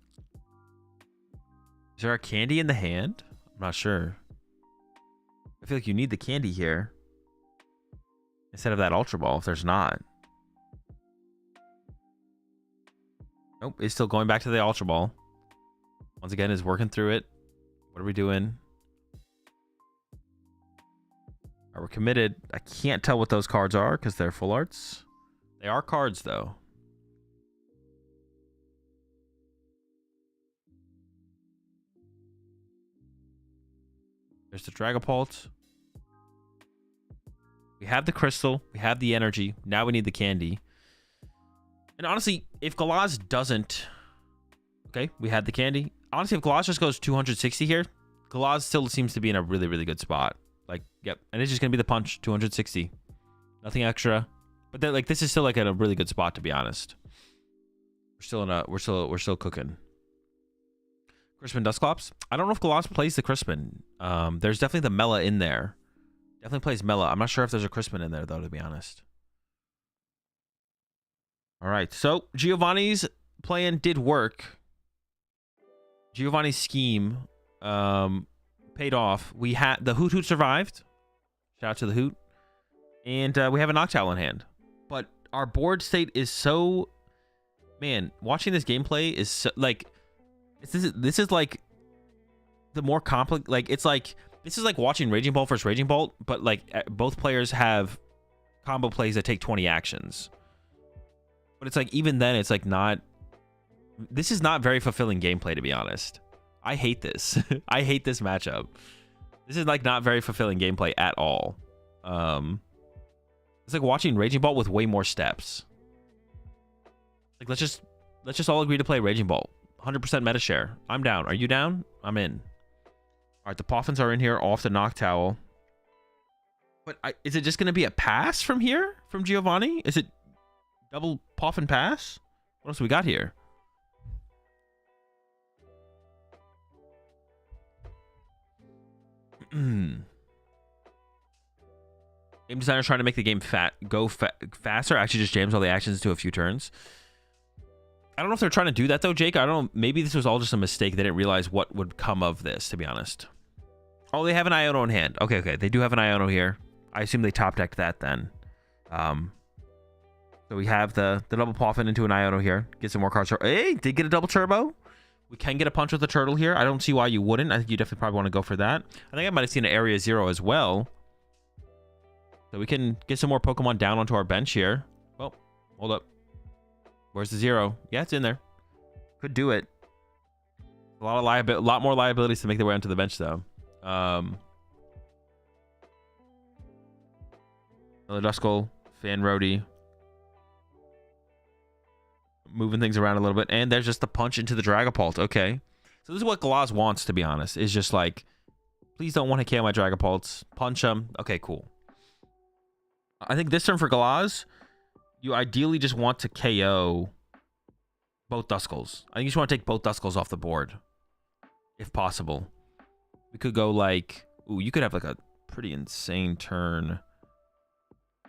Is there a Candy in the hand? I'm not sure. I feel like you need the Candy here instead of that Ultra Ball if there's not. Nope, it's still going back to the Ultra Ball. Once again, is working through it. What are we doing? We're committed. I can't tell what those cards are because they're full arts. They are cards, though. There's the Dragapult. We have the Crystal. We have the Energy. Now we need the Candy. And honestly, if Galaz doesn't... Okay, we had the Candy. Honestly, if Galaz just goes 260 here, Galaz still seems to be in a really, really good spot. Like, yep. And it's just going to be the punch, 260. Nothing extra. But then, like, this is still like in a really good spot, to be honest. We're still cooking. Crispin Dusclops. I don't know if Galaz plays the Crispin. There's definitely the Mela in there. Definitely plays Mela. I'm not sure if there's a Crispin in there, though, to be honest. All right. So, Giovanni's plan did work. Giovanni's scheme paid off. We had the Hoothoot survived. Shout out to the Hoot. And we have a Noctowl in hand. But our board state is so... Man, watching this gameplay is so, like... This is like the more complex... Like, it's like... This is like watching Raging Bolt versus Raging Bolt, but like both players have combo plays that take 20 actions. But it's like, even then, it's like not... This is not very fulfilling gameplay, to be honest. I hate this. I hate this matchup. This is like not very fulfilling gameplay at all. It's like watching Raging Bolt with way more steps. Like, let's just all agree to play Raging Bolt. 100% meta share. I'm down. Are you down? I'm in. All right, the Poffins are in here off the Noctowl. But is it just going to be a pass from here? From Giovanni? Is it double Poffin pass? What else do we got here? Game designer's trying to make the game faster. Actually just jams all the actions into a few turns. I don't know if they're trying to do that though, Jake. I don't know. Maybe this was all just a mistake. They didn't realize what would come of this, to be honest. Oh, they have an Iono in hand. Okay, okay. They do have an Iono here. I assume they top decked that then. So we have the double Poffin into an Iono here. Get some more cards. Hey, did get a double turbo. We can get a punch with the turtle here. I don't see why you wouldn't. I think you definitely probably want to go for that. I think I might have seen an Area 0 as well. So we can get some more Pokemon down onto our bench here. Well, hold up. Where's the 0? Yeah, it's in there. Could do it. A lot more liabilities to make their way onto the bench though. Another Duskull, Fan Roadie. Moving things around a little bit. And there's just the punch into the Dragapult. Okay. So this is what Galaz wants, to be honest. Is just like, please don't want to KO my Dragapults. Punch them. Okay, cool. I think this turn for Galaz, you ideally just want to KO both Duskulls. I think you just want to take both Duskulls off the board. If possible. We could go like... Ooh, you could have like a pretty insane turn.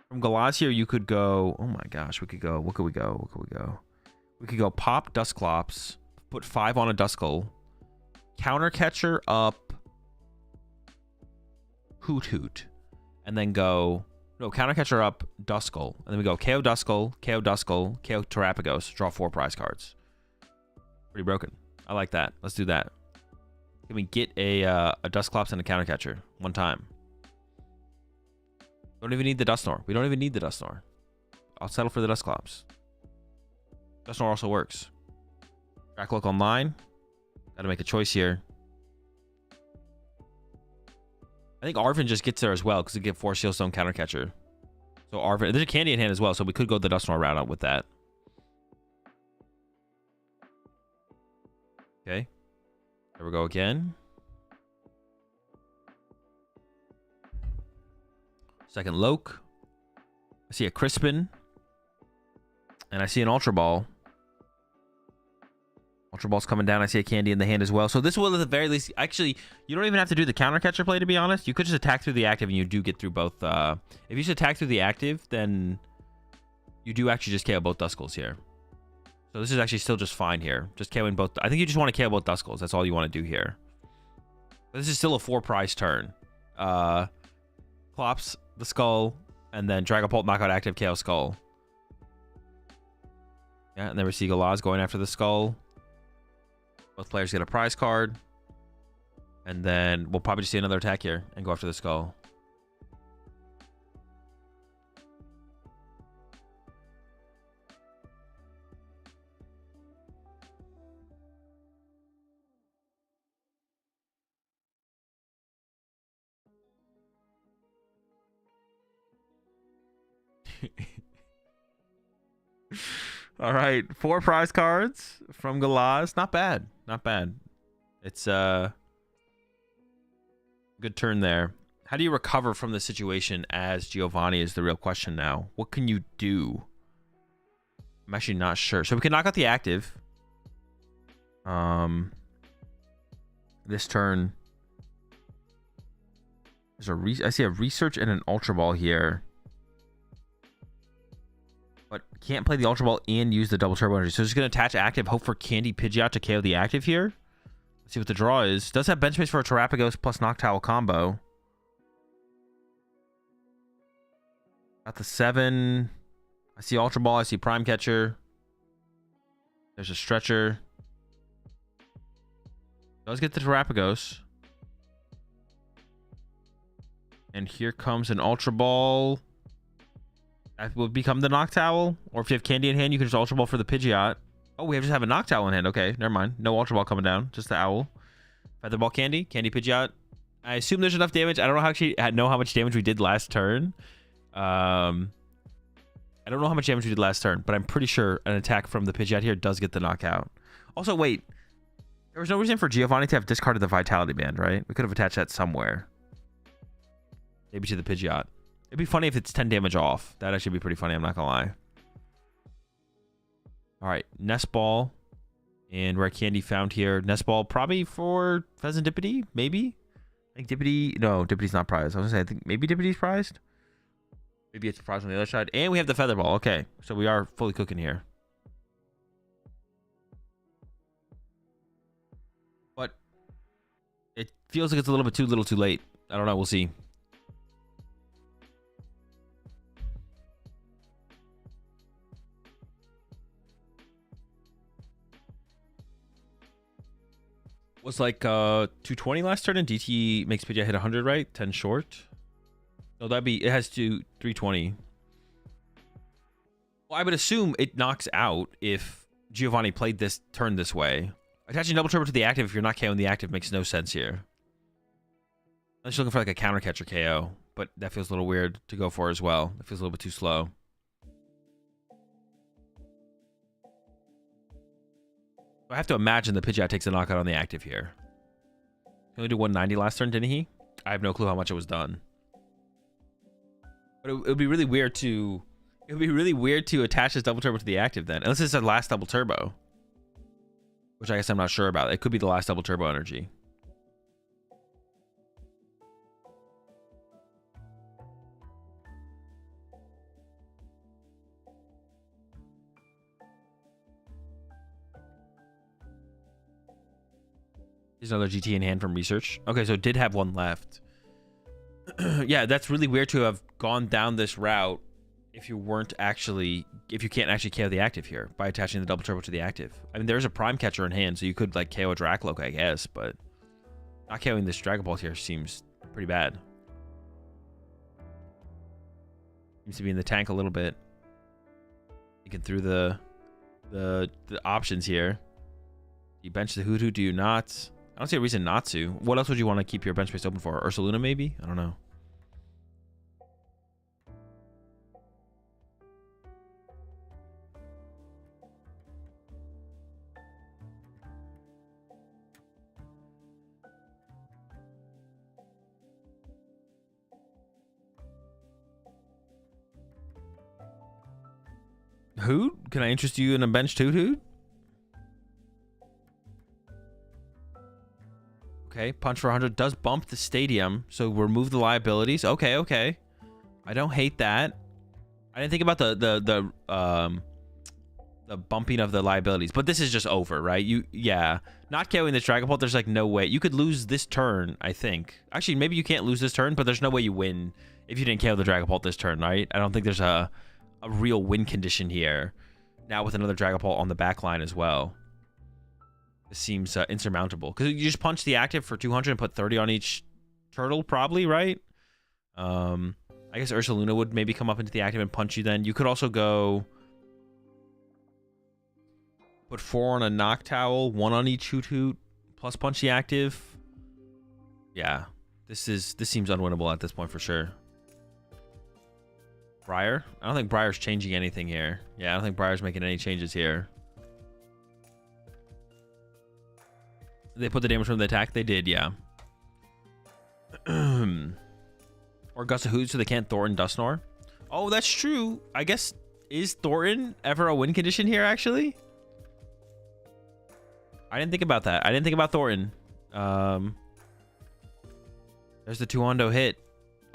From Galaz here, you could go... Oh my gosh, we could go... What could we go? What could we go? We could go pop Dusclops, put 5 on a Duskull, counter catcher up Hoot Hoot, and then go... No, counter catcher up Duskull, and then we go KO Duskull, KO Duskull, KO Terapagos, draw 4 prize cards. Pretty broken. I like that. Let's do that. Can we get a Dusclops and a counter catcher one time? Don't even need the Dusknoir. We don't even need the Dusknoir. I'll settle for the Dusclops. Dusknoir also works. Tracklook online. Gotta make a choice here. I think Arvin just gets there as well because we get 4 Sealstone counter catcher. So Arvin, there's a Candy in hand as well, so we could go the Dusknoir route out with that. Okay. There we go again. Second Loke. I see a Crispin. And I see an Ultra Ball. Ultra Ball's coming down. I see a Candy in the hand as well. So this will at the very least... Actually, you don't even have to do the counter catcher play, to be honest. You could just attack through the active and you do get through both... if you just attack through the active, then you do actually just KO both Duskulls here. So this is actually still just fine here. Just KOing both... I think you just want to KO both Duskulls. That's all you want to do here. But this is still a 4-prize turn. Clops the Skull, and then Dragapult knockout active KO Skull. Yeah, and then we see Galaz going after the Skull. Both players get a prize card. And then we'll probably just see another attack here and go after the Skull. All right, 4 prize cards from Galaz. Not bad. Not bad. It's a good turn there. How do you recover from the situation as Giovanni is the real question now? What can you do? I'm actually not sure. So we can knock out the active. This turn. There's I see a research and an Ultra Ball here. But can't play the Ultra Ball and use the double turbo energy. So just going to attach active, hope for Candy Pidgeot to KO the active here. Let's see what the draw is. Does have bench space for a Terapagos plus Noctowl combo. Got the 7. I see Ultra Ball. I see Prime Catcher. There's a Stretcher. Does get the Terapagos. And here comes an Ultra Ball. That will become the Noctowl. Or if you have Candy in hand, you can just Ultra Ball for the Pidgeot. Oh, we just have a Noctowl in hand. Okay, never mind. No Ultra Ball coming down. Just the Owl. Feather Ball Candy. Candy Pidgeot. I assume there's enough damage. I don't know how much damage we did last turn. I don't know how much damage we did last turn, but I'm pretty sure an attack from the Pidgeot here does get the knockout. Also, wait. There was no reason for Giovanni to have discarded the Vitality Band, right? We could have attached that somewhere. Maybe to the Pidgeot. It'd be funny if it's 10 damage off. That'd actually be pretty funny, I'm not gonna lie. Alright, Nest Ball. And Rare Candy found here. Nest Ball probably for Pheasantipity, maybe? I think Dippity... No, Dippity's not prized. I was gonna say, I think maybe Dippity's prized? Maybe it's prized on the other side. And we have the Feather Ball. Okay, so we are fully cooking here. But it feels like it's a little bit too little too late. I don't know. We'll see. Was like 220 last turn, and DT makes Pidgeot hit 100, right? 10 short. No, that'd be... It has to 320. Well, I would assume it knocks out if Giovanni played this turn this way. Attaching Double Turbo to the active if you're not KOing the active makes no sense here. Unless you're looking for like a counter catcher KO, but that feels a little weird to go for as well. It feels a little bit too slow. I have to imagine the Pidgeot takes a knockout on the active here. He only did 190 last turn, didn't he? I have no clue how much it was done. But it would be really weird to... It would be really weird to attach this Double Turbo to the active then. Unless it's the last Double Turbo. Which I guess I'm not sure about. It could be the last Double Turbo energy. There's another GT in hand from research. Okay, so it did have one left. Yeah, that's really weird to have gone down this route if you weren't actually... If you can't actually KO the active here by attaching the Double Turbo to the active. I mean, there's a Prime Catcher in hand, so you could, like, KO a Dracloak, I guess, but... Not KOing this Dragon Ball here seems pretty bad. Seems to be in the tank a little bit. Thinking through the options here. Do you bench the Hoot? Do you not? I don't see a reason not to. What else would you want to keep your bench space open for? Ursaluna, maybe? I don't know. Hoot? Can I interest you in a bench Hoot? Okay, Punch for 100 does bump the stadium, so remove the liabilities. Okay, okay. I don't hate that. I didn't think about the bumping of the liabilities, but this is just over, right? Yeah, not KOing this Dragon Ball, there's like no way. You could lose this turn, I think. Actually, maybe you can't lose this turn, but there's no way you win if you didn't KO the Dragon Ball this turn, right? I don't think there's a real win condition here. Now with another Dragon Ball on the back line as well. This seems insurmountable. Because you just punch the active for 200 and put 30 on each turtle, probably, right? I guess Ursaluna would maybe come up into the active and punch you then. You could also go... Put 4 on a Noctowl, 1 on each Hoot, plus punch the active. Yeah. This seems unwinnable at this point for sure. Briar? I don't think Briar's changing anything here. Yeah, I don't think Briar's making any changes here. They put the damage from the attack? They did, yeah. Or Gust of Hoot so they can't Thornton Dusknoir. Oh, that's true. I guess, is Thornton ever a win condition here, actually? I didn't think about that. I didn't think about Thornton. There's the 2-Hondo hit.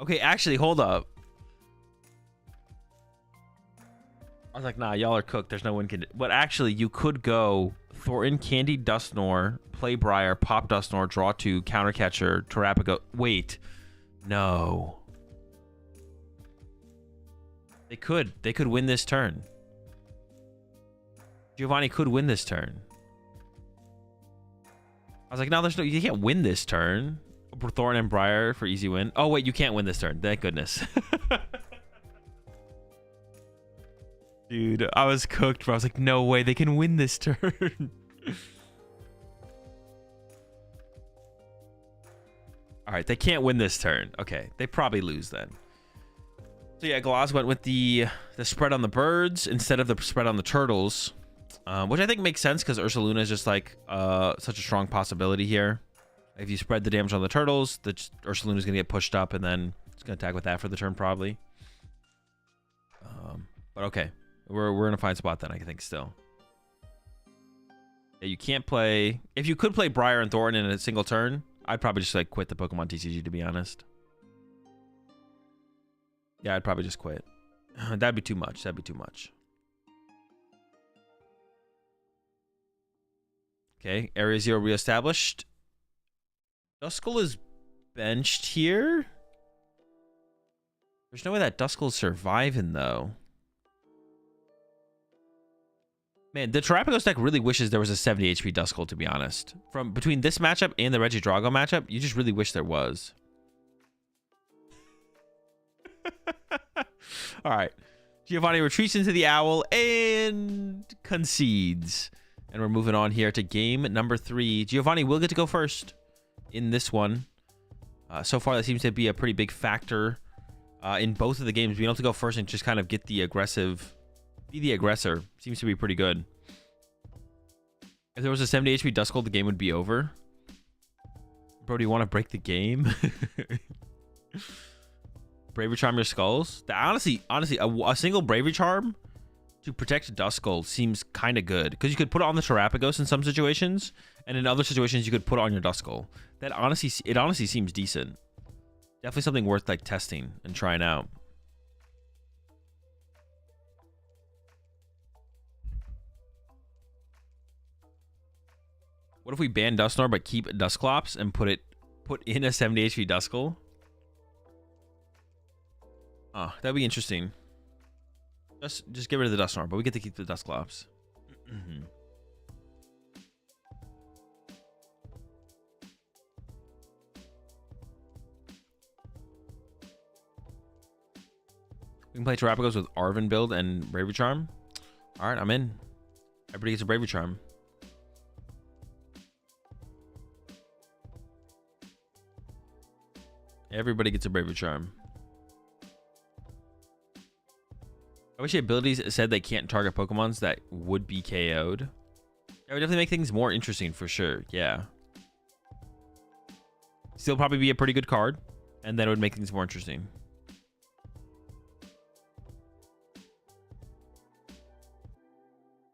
Okay, actually, hold up. I was like, nah, y'all are cooked. There's no win condition. But actually, you could go Thornton, Candy, Dusknoir, play Briar, pop Dusknoir, draw 2, counter catcher, Terrapico. Wait. No. They could. They could win this turn. Giovanni could win this turn. I was like, no, there's no... You can't win this turn. Thorn and Briar for easy win. Oh, wait, you can't win this turn. Thank goodness. Dude, I was cooked, bro. I was like, no way, they can win this turn. All right, they can't win this turn. Okay, they probably lose then. So yeah, Gloss went with the spread on the birds instead of the spread on the turtles. Which I think makes sense because Ursaluna is just like such a strong possibility here. If you spread the damage on the turtles, the Ursaluna is going to get pushed up, and then it's going to attack with that for the turn probably. But okay, we're in a fine spot then, I think, still. Yeah, you can't play... If you could play Briar and Thorn in a single turn, I'd probably just like quit the Pokemon TCG, to be honest. Yeah, I'd probably just quit. That'd be too much. That'd be too much. Okay, Area 0 reestablished. Duskull is benched here. There's no way that Duskull's surviving, though. Man, the Terrapagos deck really wishes there was a 70 HP Duskull, to be honest. From between this matchup and the Regidrago matchup, you just really wish there was. All right. Giovanni retreats into the Owl and concedes. And we're moving on here to game number 3. Giovanni will get to go first in this one. So far, that seems to be a pretty big factor in both of the games. Being able to go first and just kind of get the aggressive... Be the aggressor seems to be pretty good. If there was a 70 HP Duskull, the game would be over. Bro, do you want to break the game? Bravery Charm your skulls? Honestly, a single Bravery Charm to protect Duskull seems kind of good. Because you could put it on the Terrapagos in some situations. And in other situations, you could put it on your Duskull. It honestly seems decent. Definitely something worth like testing and trying out. What if we ban Dusknoir but keep Dusclops and put in a 70 HP Duskull? Oh, that'd be interesting. Just get rid of the Dusknoir, but we get to keep the Dusclops. We can play Terrapagos with Arven build and Bravery Charm. All right, I'm in. Everybody gets a Bravery Charm. Everybody gets a Bravery Charm. I wish the abilities said they can't target Pokemons that would be KO'd. That would definitely make things more interesting for sure. Yeah. Still probably be a pretty good card. And then it would make things more interesting.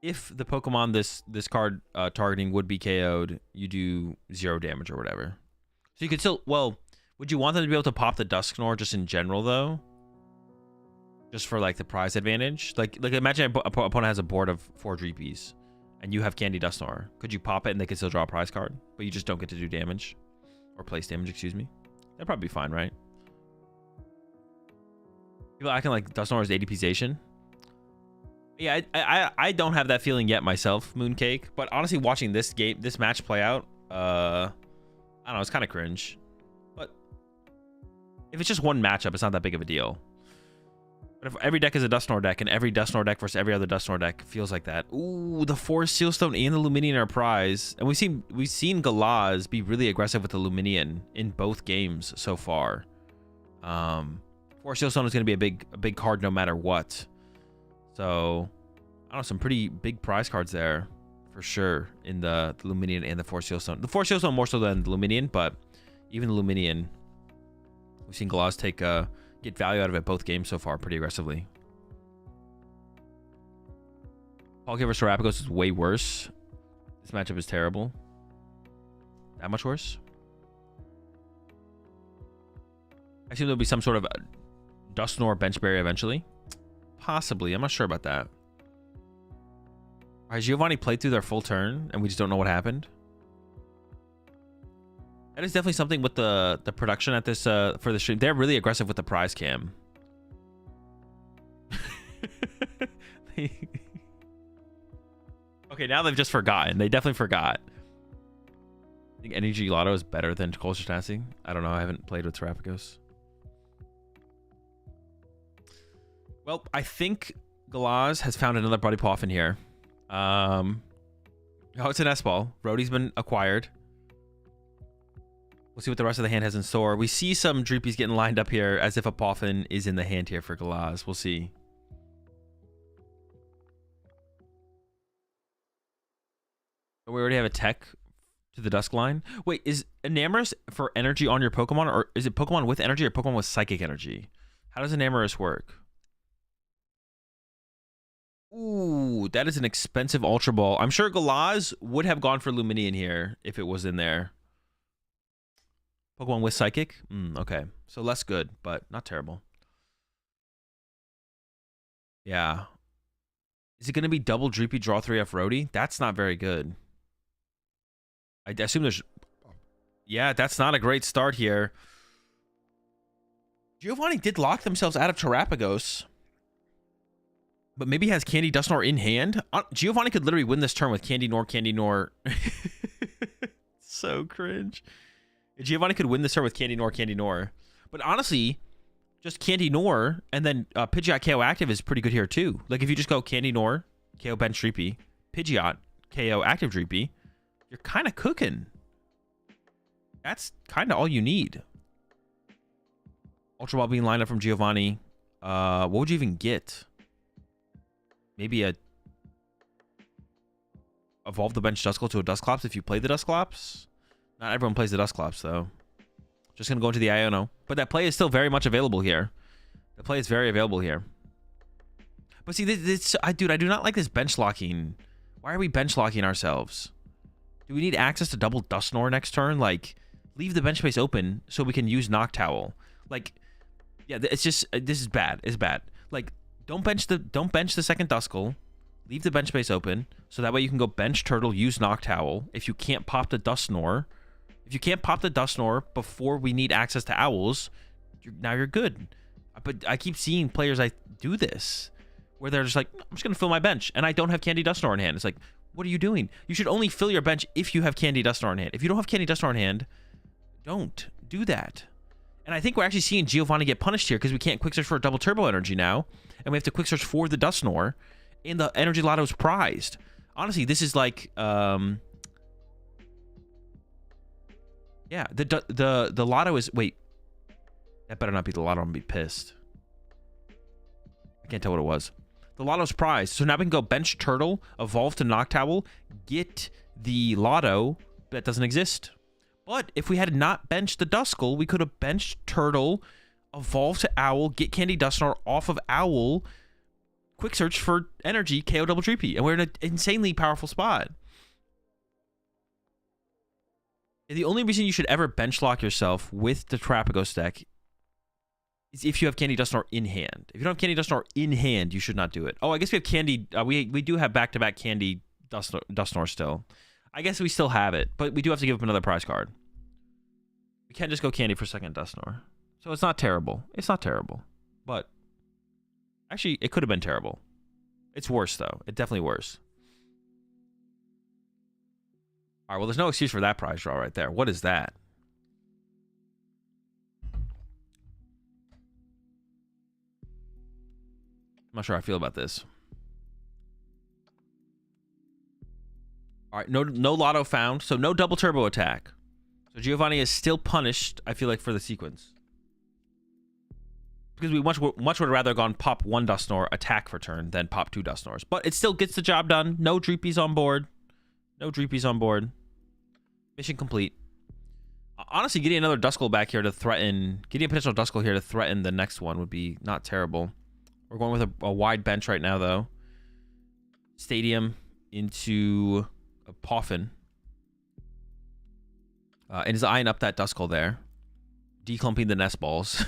If the Pokemon this card targeting would be KO'd, you do 0 damage or whatever. So you could still... Well... Would you want them to be able to pop the Dusknoir just in general, though? Just for, like, the prize advantage? Like imagine an opponent has a board of 4 Dreepies, and you have Candy Dusknoir. Could you pop it and they could still draw a prize card? But you just don't get to do damage. Or place damage, excuse me. That'd probably be fine, right? People acting like Dusknoir is ADPization. Yeah, I don't have that feeling yet myself, Mooncake. But honestly, watching this match play out, I don't know, it's kind of cringe. If it's just one matchup, it's not that big of a deal. But if every deck is a Dusknoir deck, and every Dusknoir deck versus every other Dusknoir deck feels like that. Ooh, the Forest Sealstone and the Luminion are a prize. And we've seen Galaz be really aggressive with the Luminion in both games so far. Forest Sealstone is going to be a big card no matter what. So, I don't know, some pretty big prize cards there for sure in the Luminion and the Forest Sealstone. The Forest Sealstone more so than the Luminion, but even the Luminion... We've seen Galaz get value out of it both games so far pretty aggressively. Palkia vs Terrapagos is way worse. This matchup is terrible. That much worse? I assume there'll be some sort of Dusknoir bench barrier eventually. Possibly. I'm not sure about that. Alright, Giovanni played through their full turn and we just don't know what happened. That is definitely something with the production at this for the stream. They're really aggressive with the prize cam. Okay, now they've just forgotten. They definitely forgot. I think Energy Lotto is better than Culture Tasking. I don't know. I haven't played with Terrapagos. Well, I think Galaz has found another Buddy Poffin here. Oh, it's an S-Ball. Rhodey's been acquired. We'll see what the rest of the hand has in store. We see some Dreepies getting lined up here as if a Poffin is in the hand here for Galaz. We'll see. We already have a tech to the Dusk line. Wait, is Enamorus for energy on your Pokemon, or is it Pokemon with energy or Pokemon with psychic energy? How does Enamorus work? Ooh, that is an expensive Ultra Ball. I'm sure Galaz would have gone for Luminian here if it was in there. Pokemon with psychic? Okay. So less good, but not terrible. Yeah. Is it going to be double Dreepy draw 3F Roadie? That's not very good. I assume there's... Yeah, that's not a great start here. Giovanni did lock themselves out of Terapagos. But maybe has Candy Dusknoir in hand. Giovanni could literally win this turn with Candy Nor. So cringe. Giovanni could win this turn with Candy Nor. But honestly, just Candy Nor and then Pidgeot KO active is pretty good here too. Like if you just go Candy Nor, KO bench Dreepy, Pidgeot, KO active Dreepy, you're kind of cooking. That's kind of all you need. Ultra Ball being lined up from Giovanni. What would you even get? Maybe a evolve the bench Duskull to a Dusclops if you play the Dusclops. Not everyone plays the Dusclops though. Just gonna go into the Iono. But that play is still very much available here. The play is very available here. But see, dude, I do not like this bench locking. Why are we bench locking ourselves? Do we need access to double Dusknoir next turn? Like, leave the bench space open so we can use Noctowl. Like, yeah, it's just this is bad. It's bad. Like, don't bench the second Duskull. Leave the bench space open so that way you can go bench Turtle, use Noctowl. If you can't pop the Dusknoir, before we need access to Owls, now you're good. But I keep seeing players do this where they're just like, I'm just gonna fill my bench and I don't have Candy Dusknoir in hand. It's like, what are you doing? You should only fill your bench if you have Candy Dusknoir in hand. If you don't have Candy Dusknoir in hand, don't do that. And I think we're actually seeing Giovanni get punished here because we can't quick search for a double turbo energy now, and we have to quick search for the Dusknoir, and the energy lotto is prized. Honestly, this is like yeah, the lotto is, wait, that better not be the lotto. I'm gonna be pissed. I can't tell what it was. The lotto's prized, so now we can go bench Turtle, evolve to Noctowl, get the lotto that doesn't exist. But if we had not benched the Duskull, we could have benched Turtle, evolve to Owl, get Candy Dusknoir off of Owl, quick search for energy, KO double Dreepy, and we're in an insanely powerful spot. And the only reason you should ever bench lock yourself with the Terapagos deck is if you have Candy Dusknoir in hand. If you don't have Candy Dusknoir in hand, you should not do it. Oh, I guess we have Candy. We do have back-to-back Candy Dusknoir still. I guess we still have it, but we do have to give up another prize card. We can't just go Candy for second Dusknoir. So it's not terrible. It's not terrible. But actually, it could have been terrible. It's worse, though. It's definitely worse. All right, well, there's no excuse for that prize draw right there. What is that? I'm not sure how I feel about this. All right, no lotto found, so no double turbo attack. So Giovanni is still punished, I feel like, for the sequence. Because we much would rather gone pop one Dusknoir, attack for turn, than pop two Dusknoirs. But it still gets the job done. No Dreepies on board. No Dreepies on board. Mission complete. Honestly, getting another Duskull back here to threaten... Getting a potential Duskull here to threaten the next one would be not terrible. We're going with a wide bench right now, though. Stadium into a Poffin. And is eyeing up that Duskull there. Declumping the nest balls.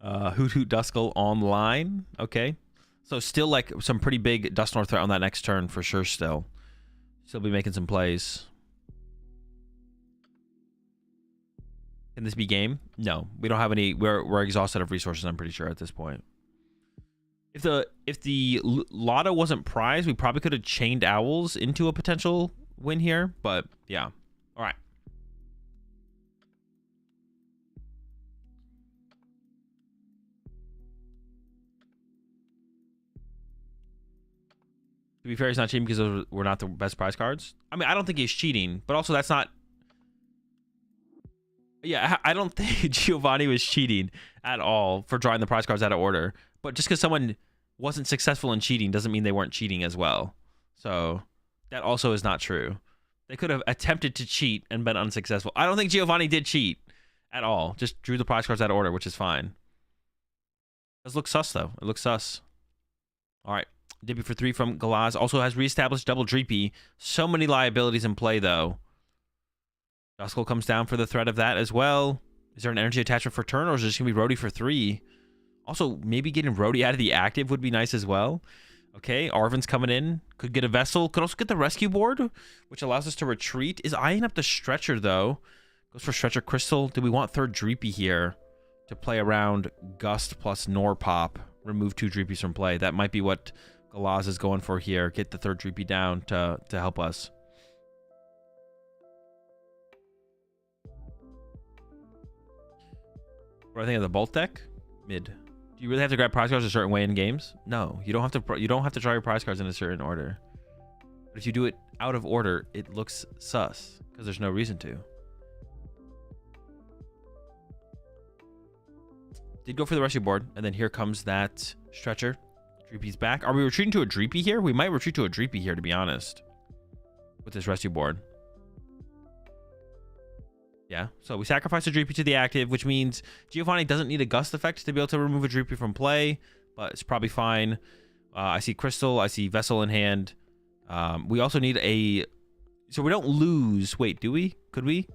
Hoot Hoot Duskull online. Okay. So still like some pretty big Dusknoir threat on that next turn for sure still. Still be making some plays. Can this be game? No, we don't have any. We're exhausted of resources, I'm pretty sure, at this point. If the lotto wasn't prized, we probably could have chained Owls into a potential win here, but yeah. All right. To be fair, he's not cheating because we're not the best prize cards. I mean, I don't think he's cheating, but also that's not... Yeah, I don't think Giovanni was cheating at all for drawing the prize cards out of order. But just because someone wasn't successful in cheating doesn't mean they weren't cheating as well. So That also is not true. They could have attempted to cheat and been unsuccessful. I don't think Giovanni did cheat at all. Just drew the prize cards out of order, which is fine. It does look sus, though. It looks sus. All right. Dippy for 3 from Galaz. Also has reestablished double Dreepy. So many liabilities in play, though. Duskull comes down for the threat of that as well. Is there an energy attachment for turn, or is it just going to be Rhodey for 3? Also, maybe getting Rhodey out of the active would be nice as well. Okay, Arven's coming in. Could get a Vessel. Could also get the rescue board, which allows us to retreat. Is eyeing up the Stretcher, though. Goes for Stretcher Crystal. Do we want third Dreepy here to play around Gust plus Norpop? Remove 2 Dreepies from play. That might be what Galaz is going for here. Get the third Dreepy down to help us. What do I think of the Bolt deck? Mid. Do you really have to grab prize cards a certain way in games? No, you don't have to. You don't have to draw your prize cards in a certain order. But if you do it out of order, it looks sus because there's no reason to. Did go for the rescue board, and then here comes that Stretcher. Dreepy's back. Are we retreating to a Dreepy here? We might retreat to a Dreepy here, to be honest, with this rescue board. Yeah, so we sacrifice a Dreepy to the active, which means Giovanni doesn't need a Gust effect to be able to remove a Dreepy from play, but it's probably fine. I see Crystal. I see Vessel in hand. We also need a... So we don't lose... Wait, do we? Could we?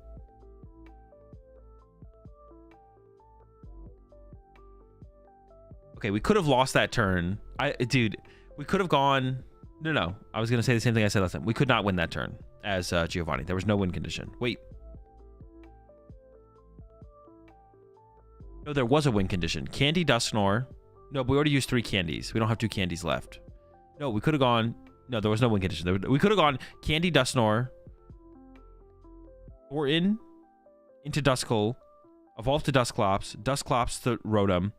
Okay, we could have lost that turn. Dude, we could have gone... No. I was going to say the same thing I said last time. We could not win that turn as Giovanni. There was no win condition. Wait. No, there was a win condition. Candy Dusknor. No, but we already used 3 candies. We don't have 2 candies left. No, we could have gone... No, there was no win condition. We could have gone Candy Dusknor. Or into Duskull. Evolve to Dusclops. Dusclops to Rotom.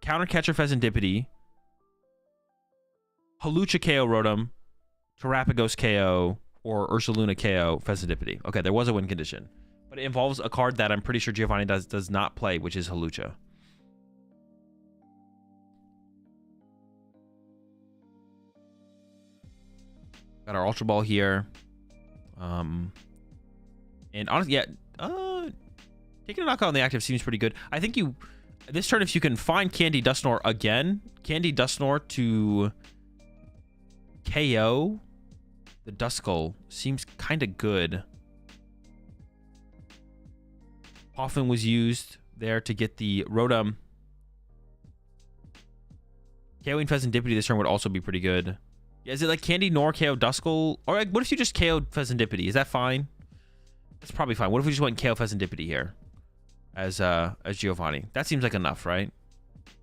Countercatcher Pheasantipity. Hawlucha KO Rotom. Terapagos KO. Or Ursaluna KO Pheasantipity. Okay, there was a win condition. But it involves a card that I'm pretty sure Giovanni does not play, which is Hawlucha. Got our Ultra Ball here. And honestly, yeah, taking a knockout on the active seems pretty good. I think this turn, if you can find Candy Dusknor again, Candy Dusknor to KO the Duskull seems kind of good. Hoffman was used there to get the Rotom. KOing Pheasantipity this turn would also be pretty good. Yeah, is it like Candy nor KO Duskull? Or like, what if you just KO'd Pheasantipity? Is that fine? That's probably fine. What if we just went KO Pheasantipity here as Giovanni? That seems like enough, right?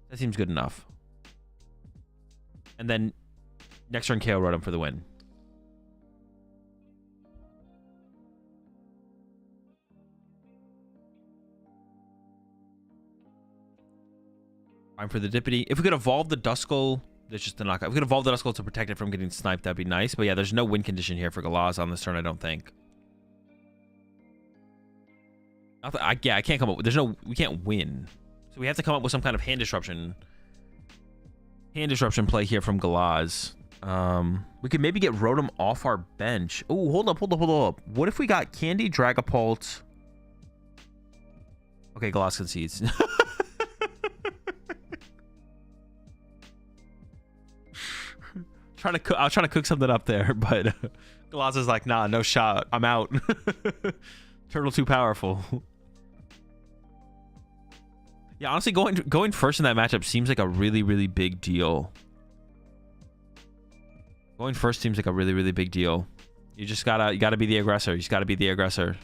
That seems good enough. And then next turn KO Rotom for the win. Fine for the Dippity. If we could evolve the Duskull, that's just the knockout. If we could evolve the Duskull to protect it from getting sniped, that'd be nice. But yeah, there's no win condition here for Galaz on this turn, I don't think. Yeah, I can't come up with... we can't win. So we have to come up with some kind of hand disruption. Hand disruption play here from Galaz. We could maybe get Rotom off our bench. Oh, hold up. What if we got Candy, Dragapult? Okay, Galaz concedes. I was trying to cook something up there, but Galaz is like, nah, no shot. I'm out. Turtle too powerful. Yeah, honestly, going first in that matchup seems like a really, really big deal. Going first seems like a really, really big deal. You gotta be the aggressor. You just gotta be the aggressor.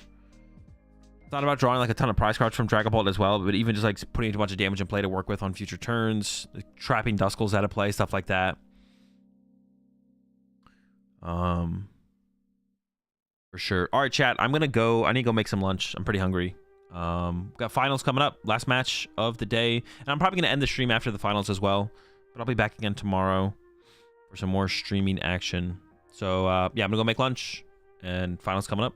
Thought about drawing like a ton of prize cards from Dragapult as well, but even just like putting a bunch of damage in play to work with on future turns, like trapping Duskulls out of play, stuff like that. For sure. All right, chat. I'm gonna go. I need to go make some lunch. I'm pretty hungry. Got finals coming up. Last match of the day, and I'm probably gonna end the stream after the finals as well. But I'll be back again tomorrow for some more streaming action. So yeah, I'm gonna go make lunch, and finals coming up.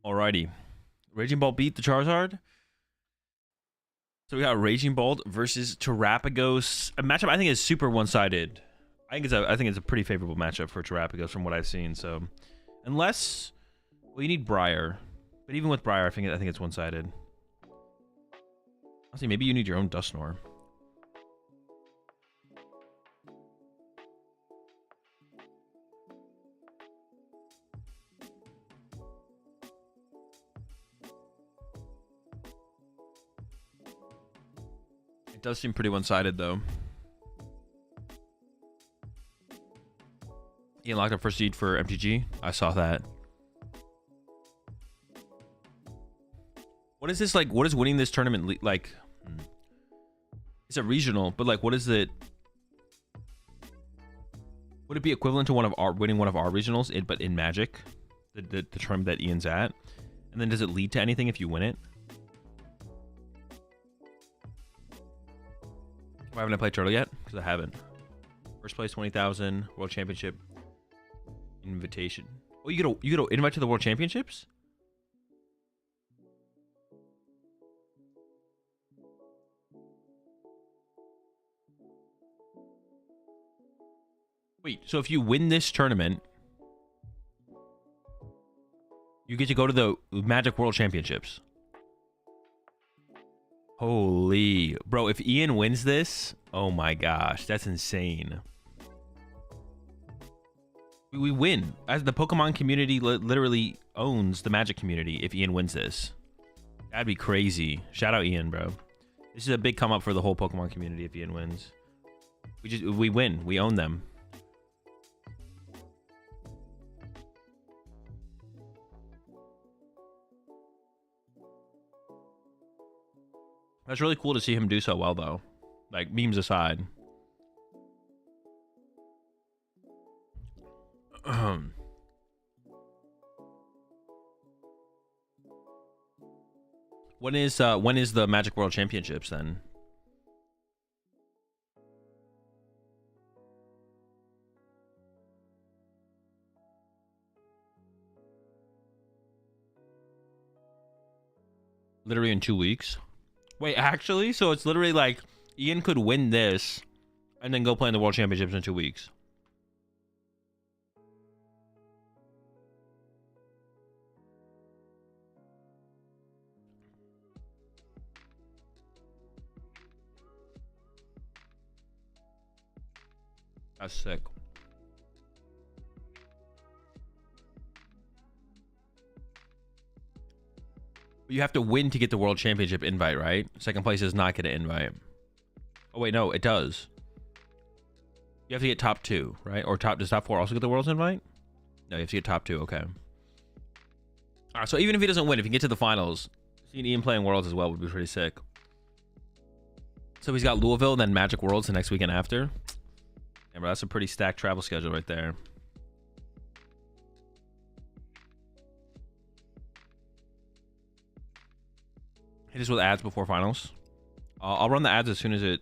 Alrighty. Raging Bolt beat the Charizard. So we got Raging Bolt versus Terapagos. A matchup I think is super one-sided. I think it's a pretty favorable matchup for Terapagos from what I've seen. So unless, well, you need Briar, but even with Briar, I think it's one-sided. Honestly, maybe you need your own Dusknoir. It does seem pretty one-sided though. Ian locked up first seed for MTG. I saw that. What is this like? What is winning this tournament like? It's a regional, but like, what is it? Would it be equivalent to winning one of our regionals, but in Magic, the tournament that Ian's at? And then does it lead to anything if you win it? Why haven't I played Turtle yet? Because I haven't. First place 20,000 World Championship invitation. Oh, you get an invite to the World Championships? Wait, so if you win this tournament, you get to go to the Magic World Championships. Holy, bro, if Ian wins this, oh my gosh, that's insane. We win. As the Pokemon community literally owns the Magic community if Ian wins this. That'd be crazy. Shout out Ian, bro. This is a big come up for the whole Pokemon community if Ian wins. We win. We own them. That's really cool to see him do so well, though. Like, memes aside. When is the Magic World Championships then? Literally in 2 weeks. Wait, actually? So it's literally like Ian could win this and then go play in the World Championships in 2 weeks. That's sick. You have to win to get the World Championship invite, right? Second place does not get an invite. Oh, wait, no, it does. You have to get top 2, right? Or does top 4 also get the World's invite? No, you have to get top 2, okay. All right, so even if he doesn't win, if he can get to the finals, seeing Ian playing Worlds as well would be pretty sick. So he's got Louisville and then Magic Worlds the next weekend after. Yeah, bro, that's a pretty stacked travel schedule right there. Hit us with ads before finals. I'll run the ads as soon as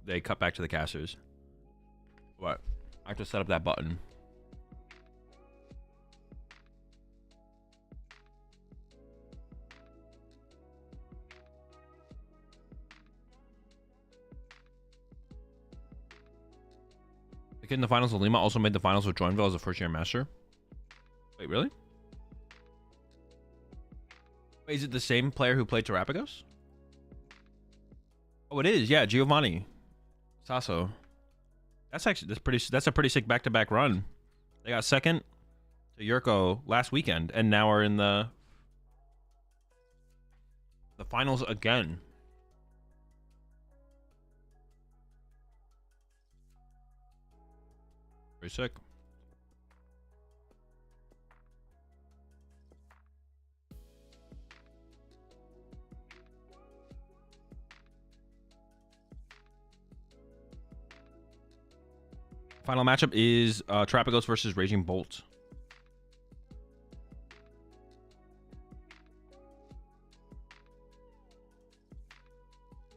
they cut back to the casters. What? I have to set up that button. The kid in the finals of Lima also made the finals with Joinville as a first-year master. Wait, really? Wait, is it the same player who played Terapagos? Oh, it is. Yeah, Giovanni Sasso. That's a pretty sick back-to-back run. They got second to Yurko last weekend, and now are in the finals again. Very sick. Final matchup is Terapagos versus Raging Bolt.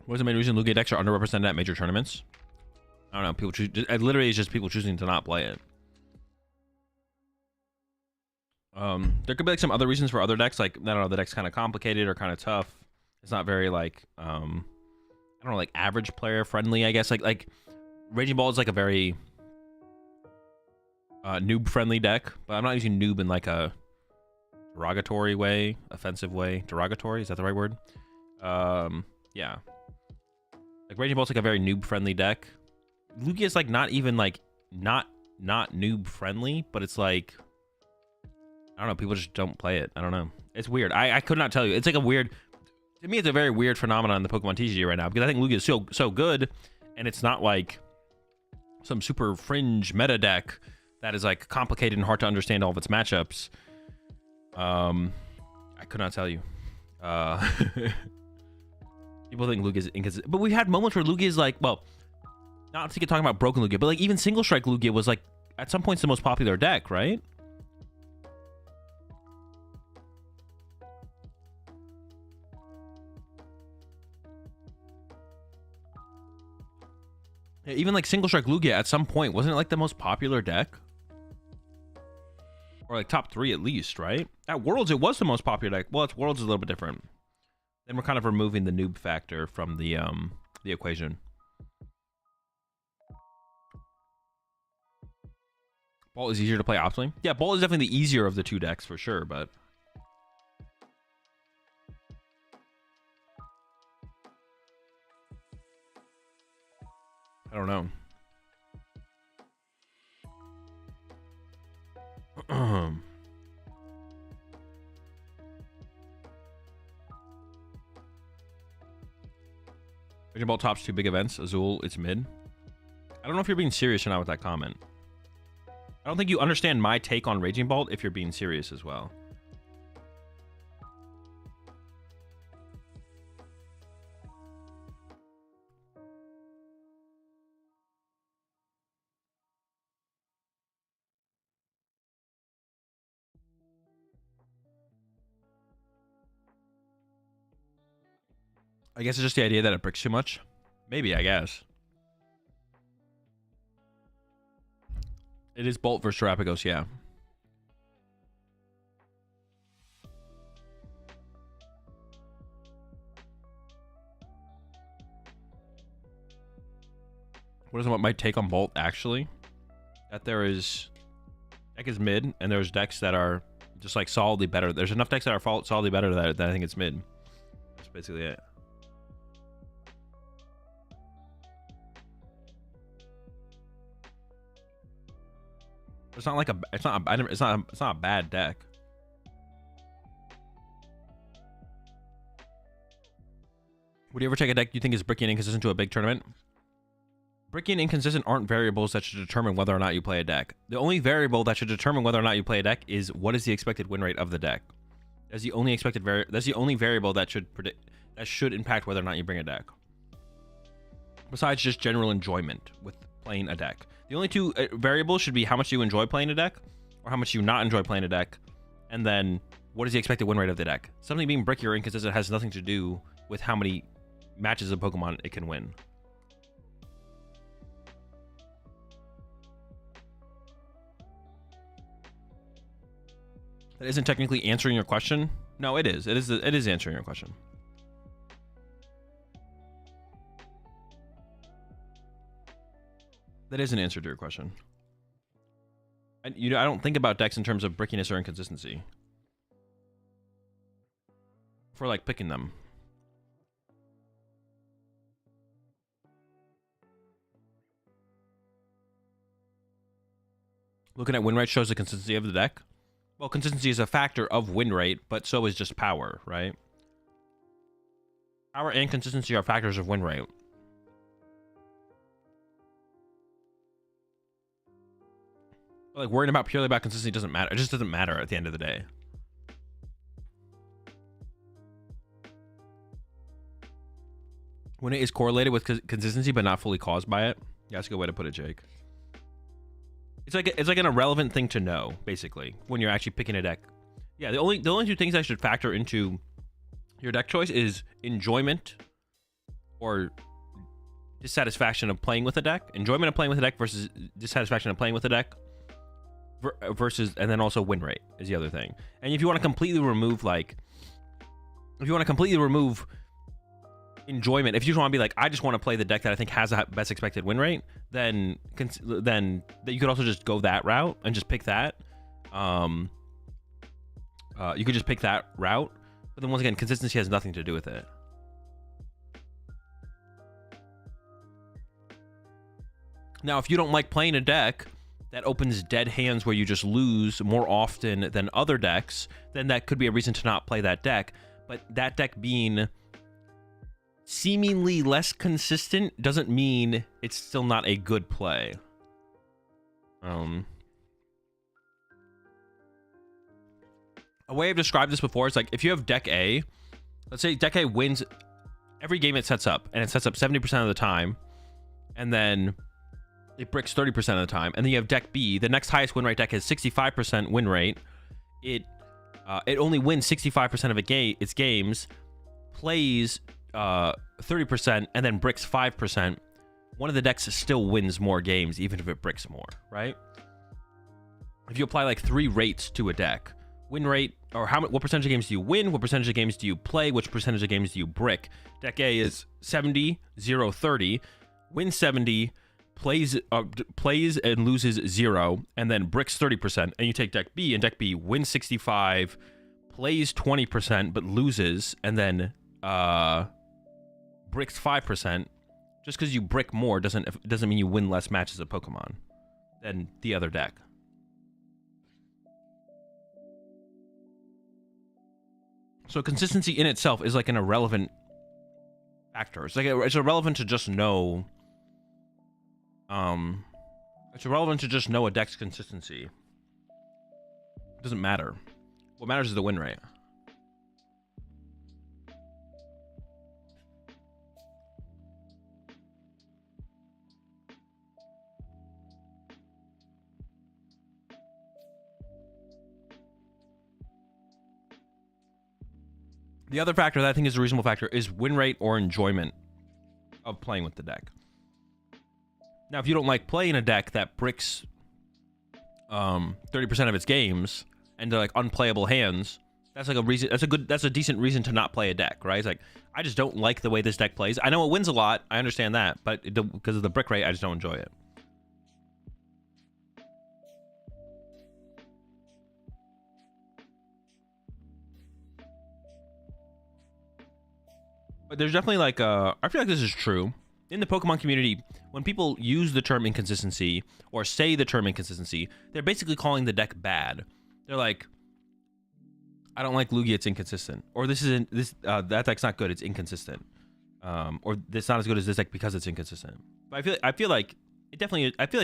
What is the main reason Lugia decks are underrepresented at major tournaments? I don't know. People choose. It literally is just people choosing to not play it. There could be like some other reasons for other decks, like I don't know, the deck's kind of complicated or kind of tough. It's not very like I don't know, like average player friendly, I guess. Like Raging Ball is like a very noob friendly deck, but I'm not using noob in like a derogatory way, offensive way. Derogatory, is that the right word? Yeah. Like Raging Ball's like a very noob friendly deck. Lugia is like not even like not noob friendly, but it's like I don't know, people just don't play it. I don't know. It's weird. I could not tell you. It's like a weird, to me it's a very weird phenomenon in the Pokemon TCG right now, because I think Lugia is so good, and it's not like some super fringe meta deck that is like complicated and hard to understand all of its matchups. I could not tell you. People think Lugia is inconsistent, but we've had moments where Lugia is like, well, not to get talking about broken Lugia, but like even single strike Lugia was like at some points the most popular deck, right? Yeah, even like single strike Lugia at some point wasn't it like the most popular deck? Or like top 3 at least, right? At Worlds, it was the most popular deck. Well, it's Worlds is a little bit different. Then we're kind of removing the noob factor from the equation. Ball is easier to play optimally. Yeah, Ball is definitely the easier of the two decks for sure, but I don't know. Raging Ball tops 2 big events. Azul, it's mid. I don't know if you're being serious or not with that comment. I don't think you understand my take on Raging Ball if you're being serious as well. I guess it's just the idea that it bricks too much. Maybe, I guess. It is Bolt versus Terapagos, yeah. What is my take on Bolt, actually? That there is... Deck is mid, and there's decks that are just like solidly better. There's enough decks that are solidly better that I think it's mid. That's basically it. It's not like it's not a bad deck. Would you ever take a deck you think is bricky and inconsistent to a big tournament? Bricky and inconsistent aren't variables that should determine whether or not you play a deck. The only variable that should determine whether or not you play a deck is what is the expected win rate of the deck. That's the only that's the only variable that should impact whether or not you bring a deck. Besides just general enjoyment with playing a deck. The only two variables should be how much you enjoy playing a deck, or how much you not enjoy playing a deck, and then what is the expected win rate of the deck. Something being bricky or inconsistent has nothing to do with how many matches of Pokemon it can win. That isn't technically answering your question. No, it is. It is answering your question. That is an answer to your question. I don't think about decks in terms of brickiness or inconsistency. For like picking them. Looking at win rate shows the consistency of the deck. Well, consistency is a factor of win rate, but so is just power, right? Power and consistency are factors of win rate. But like worrying purely about consistency doesn't matter. It just doesn't matter at the end of the day. When it is correlated with consistency but not fully caused by it. Yeah, that's a good way to put it, Jake. It's like an irrelevant thing to know, basically, when you're actually picking a deck. Yeah, the only two things that should factor into your deck choice is enjoyment or dissatisfaction of playing with a deck. Enjoyment of playing with a deck versus dissatisfaction of playing with a deck. versus, and then also win rate is the other thing. And if you want to completely remove enjoyment, if you just want to be like, I just want to play the deck that I think has the best expected win rate, then you could also just go that route and just pick that. You could just pick that route, but then once again, consistency has nothing to do with it. Now, if you don't like playing a deck that opens dead hands where you just lose more often than other decks, then that could be a reason to not play that deck. But that deck being seemingly less consistent doesn't mean it's still not a good play. A way I've described this before is like, if you have deck A, let's say deck A wins every game it sets up, and it sets up 70% of the time, and then it bricks 30% of the time, and then you have deck B, the next highest win rate deck has 65% win rate. It only wins 65% of its games, plays 30%, and then bricks 5%. One of the decks still wins more games, even if it bricks more, right? If you apply like 3 rates to a deck, win rate, or what percentage of games do you win, what percentage of games do you play, which percentage of games do you brick? Deck A is 70, 0, 30, wins 70, plays and loses 0, and then bricks 30%. And you take deck B, and deck B wins 65, plays 20%, but loses, and then bricks 5%. Just because you brick more doesn't mean you win less matches of Pokemon than the other deck. So consistency in itself is like an irrelevant factor. It's like it's irrelevant to just know. It's irrelevant to just know a deck's consistency. It doesn't matter. What matters is the win rate. The other factor that I think is a reasonable factor is win rate or enjoyment of playing with the deck. Now, if you don't like playing a deck that bricks 30% of its games and they're like unplayable hands, that's like a reason. That's a decent reason to not play a deck, right? It's like, I just don't like the way this deck plays. I know it wins a lot. I understand that, but because of the brick rate, I just don't enjoy it. But there's definitely like I feel like this is true. In the Pokemon community, when people use the term inconsistency or say the term inconsistency, they're basically calling the deck bad. They're like, I don't like Lugia, it's inconsistent. Or that deck's not good, it's inconsistent. Or it's not as good as this deck because it's inconsistent. But I feel like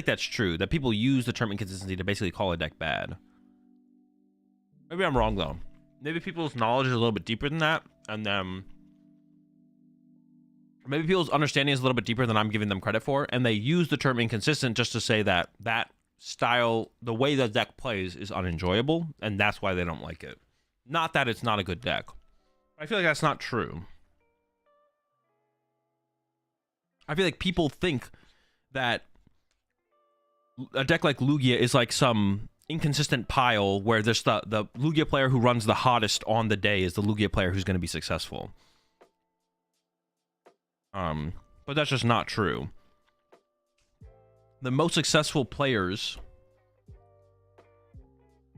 that's true, that people use the term inconsistency to basically call a deck bad. Maybe I'm wrong though. Maybe people's knowledge is a little bit deeper than that, and maybe people's understanding is a little bit deeper than I'm giving them credit for, and they use the term inconsistent just to say that style, the way the deck plays, is unenjoyable, and that's why they don't like it. Not that it's not a good deck. I feel like that's not true. I feel like people think that a deck like Lugia is like some inconsistent pile where there's the Lugia player who runs the hottest on the day is the Lugia player who's going to be successful. But that's just not true. The most successful players,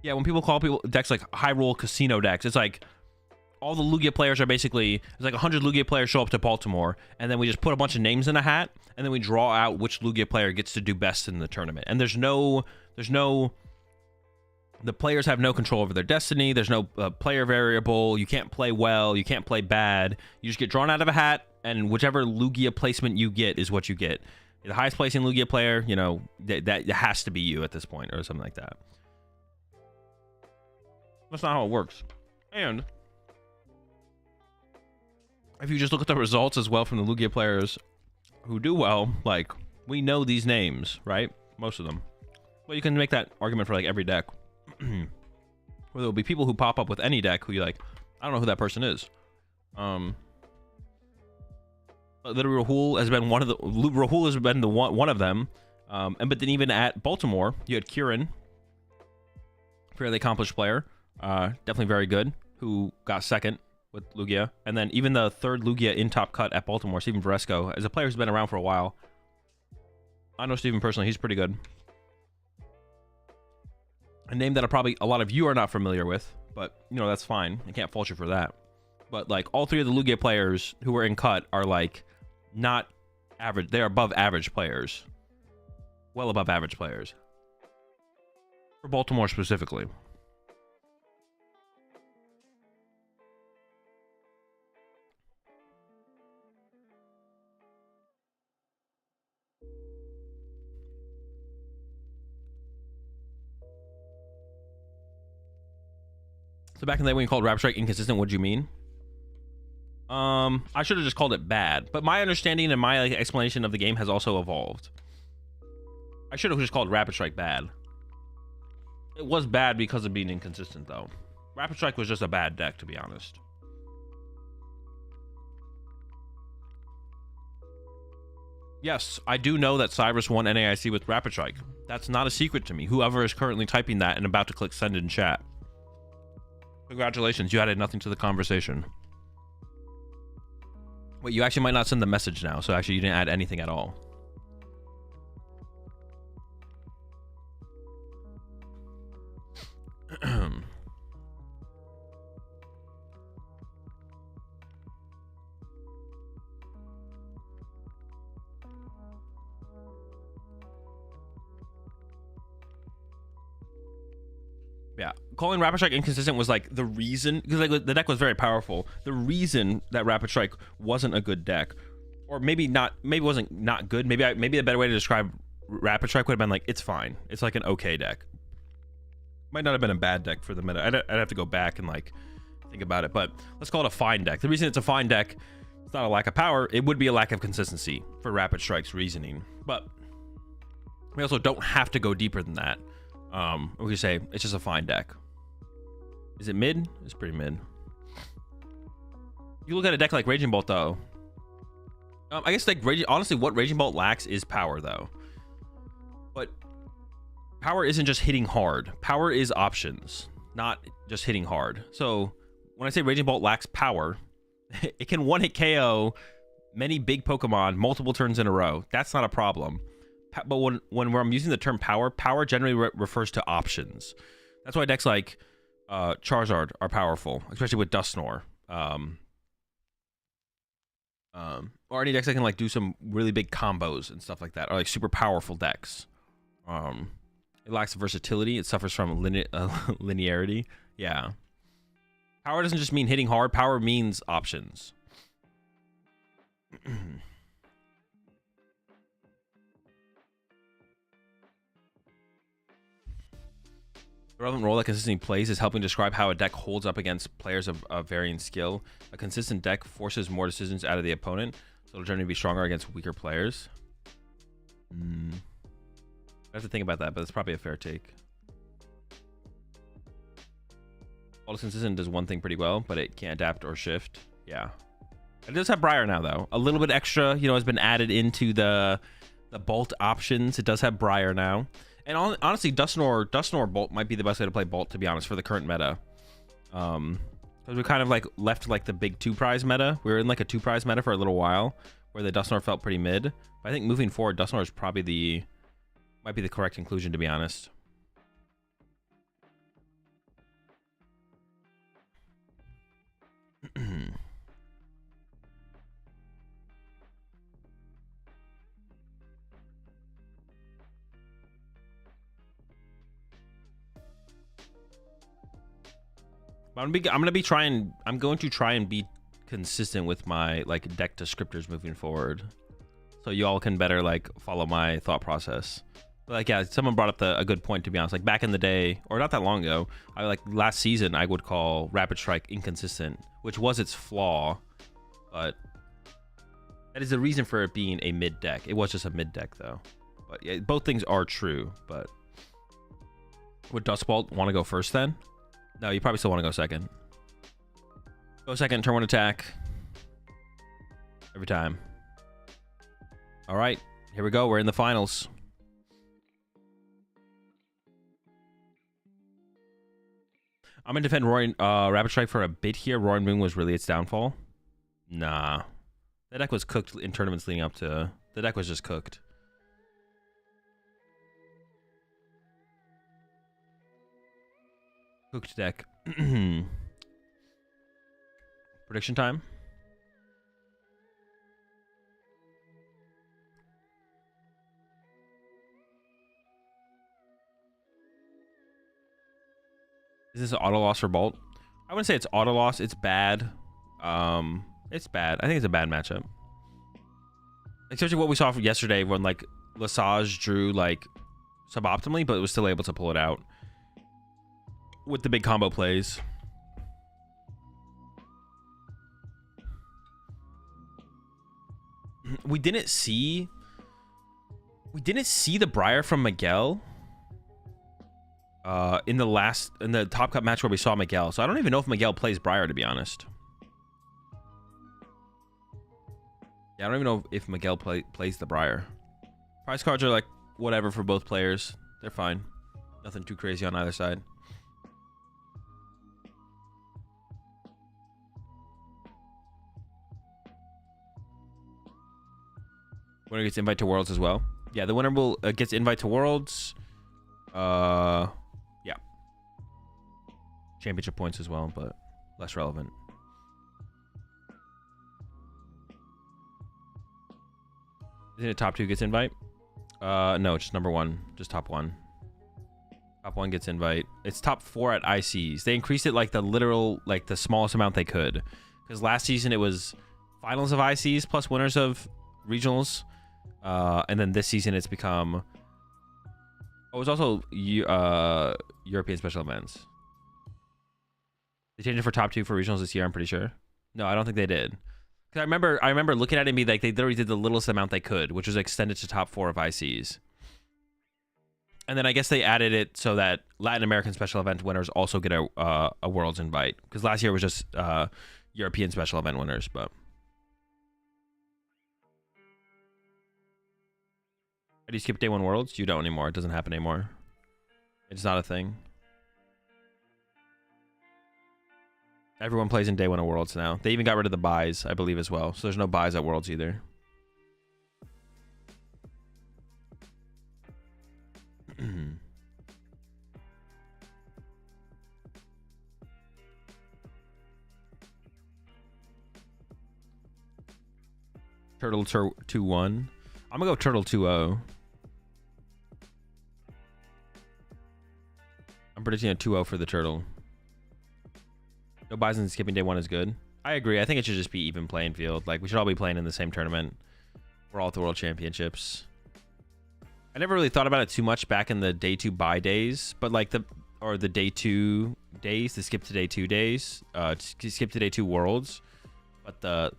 when people call decks like high roll casino decks, it's like all the Lugia players are basically, it's like 100 Lugia players show up to Baltimore, and then we just put a bunch of names in a hat, and then we draw out which Lugia player gets to do best in the tournament. And the players have no control over their destiny. There's no player variable. You can't play well. You can't play bad. You just get drawn out of a hat, and whichever Lugia placement you get is what you get. The highest placing Lugia player, that has to be you at this point, or something like that. That's not how it works. And if you just look at the results as well from the Lugia players who do well, like, we know these names, right? Most of them. But you can make that argument for like every deck. Where there'll be people who pop up with any deck who you're like, I don't know who that person is. But Rahul has been one of them. But then even at Baltimore, you had Kieran, Fairly accomplished player. Definitely very good. Who got second with Lugia. And then even the third Lugia in top cut at Baltimore, Steven Varesco, as a player who's been around for a while. I know Steven personally. He's pretty good. A name that probably a lot of you are not familiar with, but, you know, that's fine. I can't fault you for that. But, like, all three of the Lugia players who were in cut are, like, not average. They're above average players. Well above average players. For Baltimore specifically. So back in the day when you called Rapid Strike inconsistent, what do you mean? I should have just called it bad. But my understanding and my explanation of the game has also evolved. I should have just called Rapid Strike bad. It was bad because of being inconsistent, though. Rapid Strike was just a bad deck, to be honest. Yes, I do know that Cyrus won NAIC with Rapid Strike. That's not a secret to me. Whoever is currently typing that and about to click send in chat. Congratulations, you added nothing to the conversation. Wait, you actually might not send the message now, so actually you didn't add anything at all. Yeah, calling Rapid Strike inconsistent was like the reason, because like the deck was very powerful. The reason that Rapid Strike wasn't a good deck, or maybe not, maybe wasn't not good. Maybe a better way to describe Rapid Strike would have been like it's fine. It's like an okay deck. Might not have been a bad deck for the meta. I'd have to go back and like think about it, but let's call it a fine deck. The reason it's a fine deck, it's not a lack of power. It would be a lack of consistency for Rapid Strike's reasoning, but we also don't have to go deeper than that. We could say it's just a fine deck. Is it mid? It's pretty mid. You look at a deck like Raging Bolt, though. I guess like honestly, what Raging Bolt lacks is power, though. But power isn't just hitting hard. Power is options, not just hitting hard. So when I say Raging Bolt lacks power, it can one-hit KO many big Pokemon multiple turns in a row. That's not a problem. But when I'm using the term power generally refers to options. That's why decks like Charizard are powerful, especially with Dusknoir. Or any decks that can like do some really big combos and stuff like that, or like super powerful decks. It lacks versatility. It suffers from linearity. Yeah. Power doesn't just mean hitting hard. Power means options. The relevant role that consistency plays is helping describe how a deck holds up against players of varying skill. A consistent deck forces more decisions out of the opponent, so it'll generally be stronger against weaker players. I have to think about that, but it's probably a fair take. All consistent does one thing pretty well, but it can't adapt or shift. Yeah. It does have Briar now, though. A little bit extra, you know, has been added into the Bolt options. It does have Briar now. And honestly, Dusknoir Bolt might be the best way to play Bolt, to be honest, for the current meta. Because we kind of like left like the big 2-prize meta. We were in like a 2-prize meta for a little while, where the Dusknoir felt pretty mid. But I think moving forward, Dusknoir is probably might be the correct conclusion, to be honest. I'm going to try and be consistent with my like deck descriptors moving forward, so you all can better like follow my thought process. But like, yeah, someone brought up a good point, to be honest. Like back in the day, or not that long ago, last season, I would call Rapid Strike inconsistent, which was its flaw, but that is the reason for it being a mid deck. It was just a mid deck, though. But yeah, both things are true. But would Duskbolt want to go first then? No, you probably still want to go second. Go second, turn 1 attack. Every time. All right, here we go. We're in the finals. I'm gonna defend Roaring Rapid Strike for a bit here. Roaring Moon was really its downfall. Nah. That deck was cooked in tournaments leading up to... The deck was just cooked. Cooked deck. Prediction time. Is this an auto loss for Bolt? I wouldn't say it's auto loss. It's bad. It's bad. I think it's a bad matchup. Especially what we saw from yesterday when like Lesage drew like suboptimally, but was still able to pull it out with the big combo plays. We didn't see the Briar from Miguel in the Top Cup match where we saw Miguel. So I don't even know if Miguel plays Briar, to be honest. Yeah, I don't even know if Miguel plays the Briar. Prize cards are like whatever for both players. They're fine. Nothing too crazy on either side. Winner gets invite to Worlds as well. Yeah, the winner will gets invite to Worlds. Yeah. Championship points as well, but less relevant. Isn't it top 2 gets invite? No, it's just number 1. Just top 1. Top 1 gets invite. It's top 4 at ICs. They increased it like the literal, like the smallest amount they could. Because last season it was finals of ICs plus winners of regionals. And then this season it's become... Oh, it was also European special events. They changed it for top 2 for regionals this year, I'm pretty sure. No, I don't think they did. Cause I remember looking at it and be like, they literally did the littlest amount they could, which was extended to top 4 of ICs. And then I guess they added it so that Latin American special event winners also get a Worlds invite. Because last year it was just European special event winners, but... Do you skip day 1 Worlds? You don't anymore. It doesn't happen anymore. It's not a thing. Everyone plays in day 1 of Worlds now. They even got rid of the buys, I believe, as well. So there's no buys at Worlds either. Turtle 2-1. I'm gonna go Turtle 2-0. I'm predicting a 2-0 for the Turtle. No buys and skipping day 1 is good. I agree. I think it should just be even playing field. Like, we should all be playing in the same tournament. We're all at the World Championships. I never really thought about it too much back in the day 2 buy days, but like the day 2 days, the skip to day 2 days, skip to day 2 Worlds. But the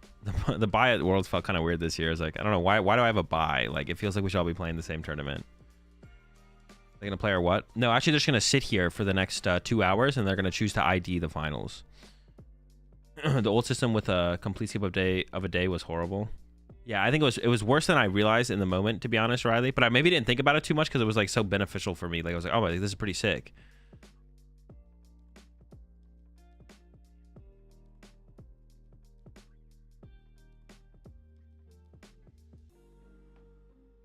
buy at Worlds felt kind of weird this year. It's like, I don't know, why do I have a buy? Like, it feels like we should all be playing the same tournament. They're gonna play or what? No, actually they're just gonna sit here for the next 2 hours and they're gonna choose to ID the finals. The old system with a complete skip of a day was horrible. Yeah, I think it was worse than I realized in the moment, to be honest, Riley. But I maybe didn't think about it too much because it was like so beneficial for me. Like, I was like, oh, this is pretty sick.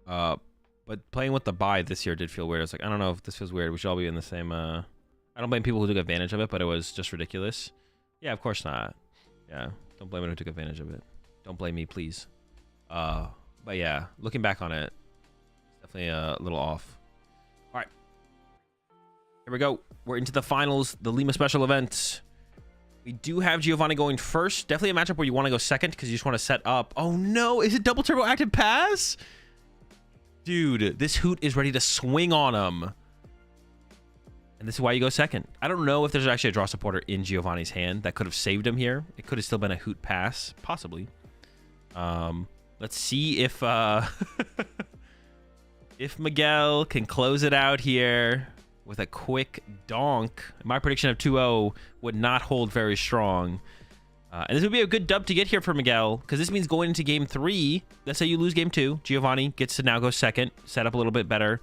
But playing with the buy this year did feel weird. I was like, I don't know if this feels weird. We should all be in the same... I don't blame people who took advantage of it, but it was just ridiculous. Yeah, of course not. Yeah, don't blame anyone who took advantage of it. Don't blame me, please. But yeah, looking back on it, it's definitely a little off. All right. Here we go. We're into the finals, the Lima special event. We do have Giovanni going first. Definitely a matchup where you want to go second because you just want to set up. Oh no, is it double turbo active pass? Dude, this Hoot is ready to swing on him. And this is why you go second. I don't know if there's actually a draw supporter in Giovanni's hand that could have saved him here. It could have still been a Hoot pass, possibly. Let's see if if Miguel can close it out here with a quick donk. My prediction of 2-0 would not hold very strong. And this would be a good dub to get here for Miguel, because this means going into game 3. Let's say you lose game 2. Giovanni gets to now go second, set up a little bit better,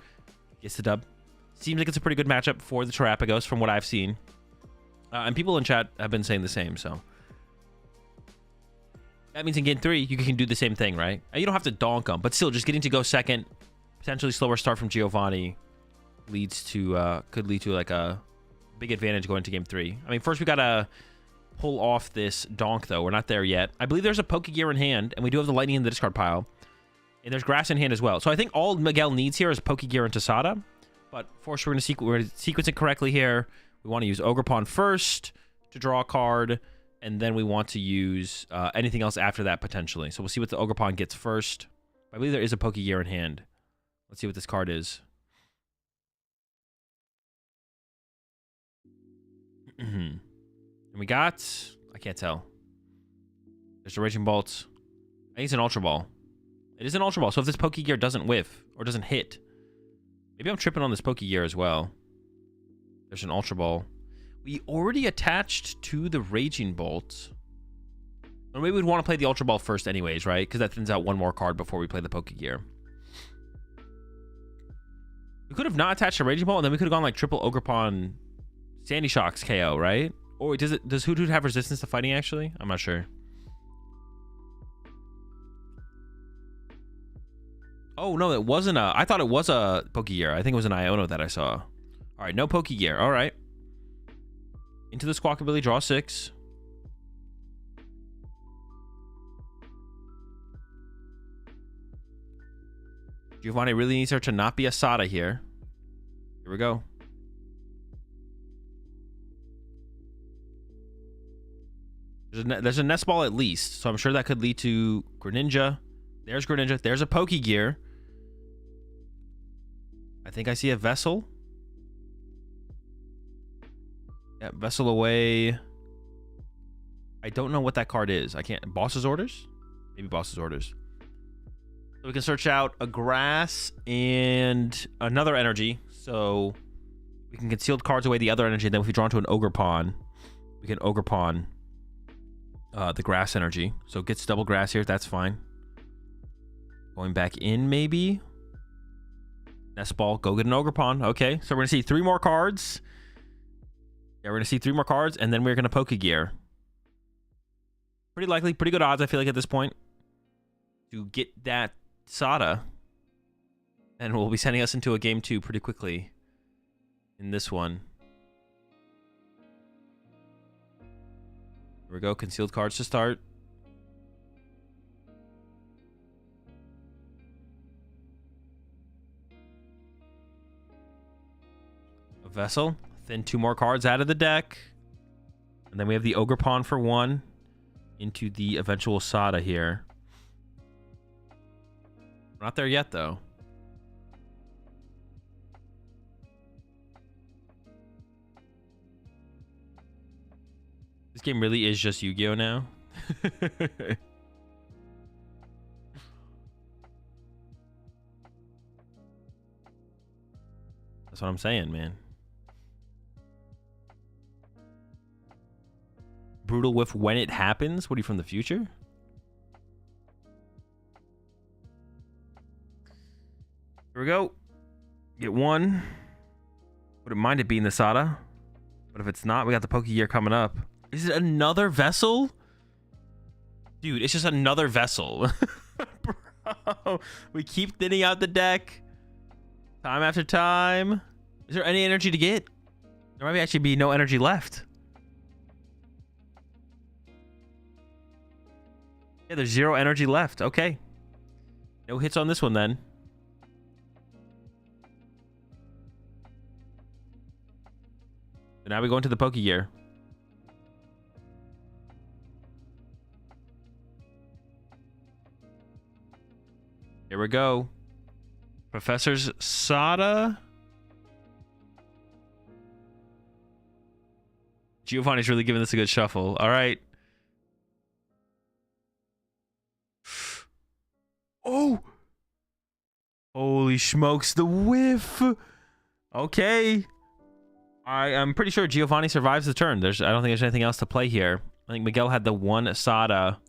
gets the dub. Seems like it's a pretty good matchup for the Terrapagos from what I've seen. And people in chat have been saying the same, so. That means in game 3, you can do the same thing, right? You don't have to donk them, but still, just getting to go second, potentially slower start from Giovanni leads to, could lead to like a big advantage going into game 3. I mean, first we gotta pull off this donk, though. We're not there yet. I believe there's a Pokegear in hand, and we do have the Lightning in the discard pile. And there's Grass in hand as well. So I think all Miguel needs here is Pokegear and Tasada. But first, we're going to sequence it correctly here. We want to use Ogerpon first to draw a card, and then we want to use anything else after that, potentially. So we'll see what the Ogerpon gets first. I believe there is a Pokegear in hand. Let's see what this card is. And we got... I can't tell. There's a Raging Bolt. I think it's an Ultra Ball. It is an Ultra Ball, so if this Pokegear doesn't whiff, or doesn't hit... Maybe I'm tripping on this Pokegear as well. There's an Ultra Ball. We already attached to the Raging Bolt. Or maybe we'd want to play the Ultra Ball first anyways, right? Because that thins out one more card before we play the Pokegear. We could have not attached a Raging Ball, and then we could have gone like triple Ogerpon Sandy Shocks KO, right? Or does Hoot Hoot have resistance to fighting, actually? I'm not sure. Oh, no, it wasn't a... I thought it was a Pokegear. I think it was an Iono that I saw. All right, no Pokegear. All right. Into the Squawkabilly, draw 6. Giovanni really needs her to not be a Sada here. Here we go. There's a Nest Ball at least, so I'm sure that could lead to Greninja. There's Greninja. There's a Pokegear. I think I see a Vessel. Yeah, Vessel away. I don't know what that card is. I can't... Boss's Orders? Maybe Boss's Orders. So we can search out a Grass and another Energy. So we can concealed cards away the other Energy. And then if we draw into an Ogerpon, we can Ogerpon the Grass Energy. So it gets double Grass here. That's fine. Going back in, maybe. Nest Ball, go get an Ogerpon. Okay, so we're going to see 3 more cards. Yeah, we're going to see 3 more cards, and then we're going to Pokegear. Pretty likely, pretty good odds, I feel like, at this point, to get that Sada. And we'll be sending us into a game 2 pretty quickly in this one. Here we go, concealed cards to start. Vessel, then 2 more cards out of the deck, and then we have the Ogerpon for 1 into the eventual Sada here. We're not there yet, though. This game really is just Yu-Gi-Oh now. That's what I'm saying, man. Brutal Whiff when it happens? What are you, from the future? Here we go. Get 1. Wouldn't mind it being the Sada. But if it's not, we got the Pokegear coming up. Is it another Vessel? Dude, it's just another Vessel. Bro, we keep thinning out the deck. Time after time. Is there any energy to get? There might actually be no energy left. Yeah, there's 0 energy left. Okay. No hits on this one, then. So now we go into the Pokegear. Here we go. Professor's Sada. Giovanni's really giving this a good shuffle. All right. Oh! Holy smokes, the whiff! Okay. I'm pretty sure Giovanni survives the turn. I don't think there's anything else to play here. I think Miguel had the 1 Sada,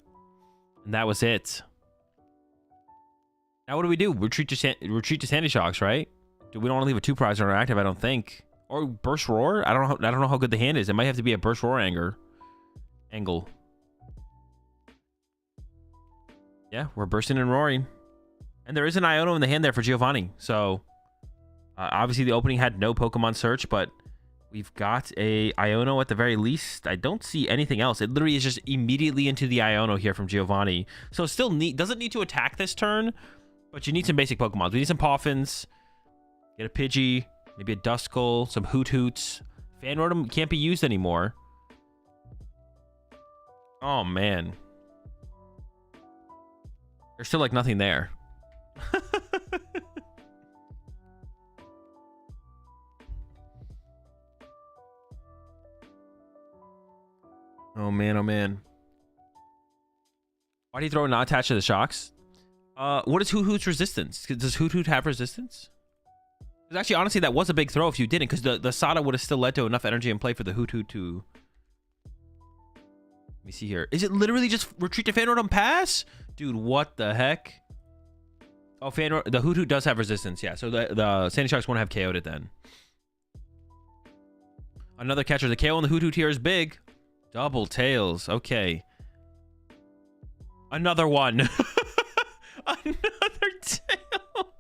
and that was it. Now what do we do? Retreat to Sandy Shocks, right? We don't want to leave a 2 prize on our active, I don't think. Or burst roar. I don't know how good the hand is. It might have to be a burst roar angle. Yeah, we're bursting and roaring. And there is an Iono in the hand there for Giovanni. So, obviously the opening had no Pokemon search, but we've got a Iono at the very least. I don't see anything else. It literally is just immediately into the Iono here from Giovanni. So, still doesn't need to attack this turn, but you need some basic Pokemon. We need some Poffins, get a Pidgey, maybe a Duskull, some Hoot Hoots. Fan Rotom can't be used anymore. Oh, man. There's still, like, nothing there. Oh, man, oh, man. Why do you throw a not attached to the shocks? What is Hoot Hoot's resistance? Does Hoot Hoot have resistance? Because actually, honestly, that was a big throw if you didn't, because the Sada would have still led to enough energy in play for the Hoot Hoot to... Let me see here. Is it literally just retreat to Fan Rotom pass? Dude, what the heck? Oh, the Hoot Hoot does have resistance, yeah. So the Sandy Sharks won't have KO'd it then. Another catcher. The KO on the Hoot Hoot here is big. Double tails. Okay. Another one. Another tail.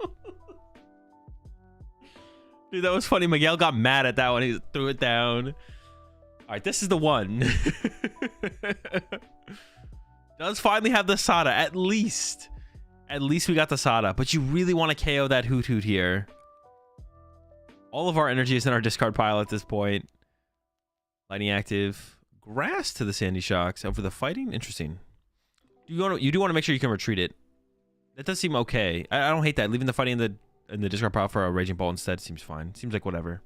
Dude, that was funny. Miguel got mad at that one. He threw it down. All right, this is the one. Does finally have the Sada, at least. At least we got the Sada. But you really want to KO that Hoot Hoot here. All of our energy is in our discard pile at this point. Lightning active. Grass to the Sandy Shocks. Over the fighting? Interesting. You do want to make sure you can retreat it. That does seem okay. I don't hate that. Leaving the fighting in the discard pile for a Raging Ball instead seems fine. Seems like whatever.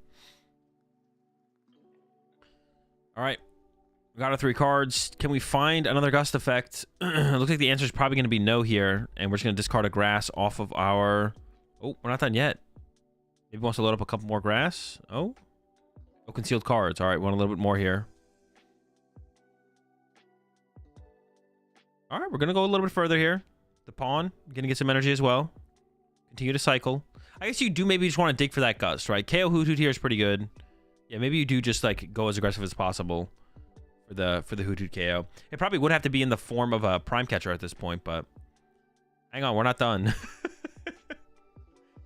All right. We got our 3 cards. Can we find another Gust effect? It looks like the answer is probably going to be no here. And we're just going to discard a grass off of our... Oh, we're not done yet. Maybe he wants to load up a couple more grass. Oh. Oh, concealed cards. All right, want a little bit more here. All right, we're going to go a little bit further here. The pawn. Going to get some energy as well. Continue to cycle. I guess you do maybe just want to dig for that Gust, right? KO Hoot Hoot here is pretty good. Yeah, maybe you do just like go as aggressive as possible. For the Hoot Hoot KO. It probably would have to be in the form of a Prime Catcher at this point, but hang on, we're not done.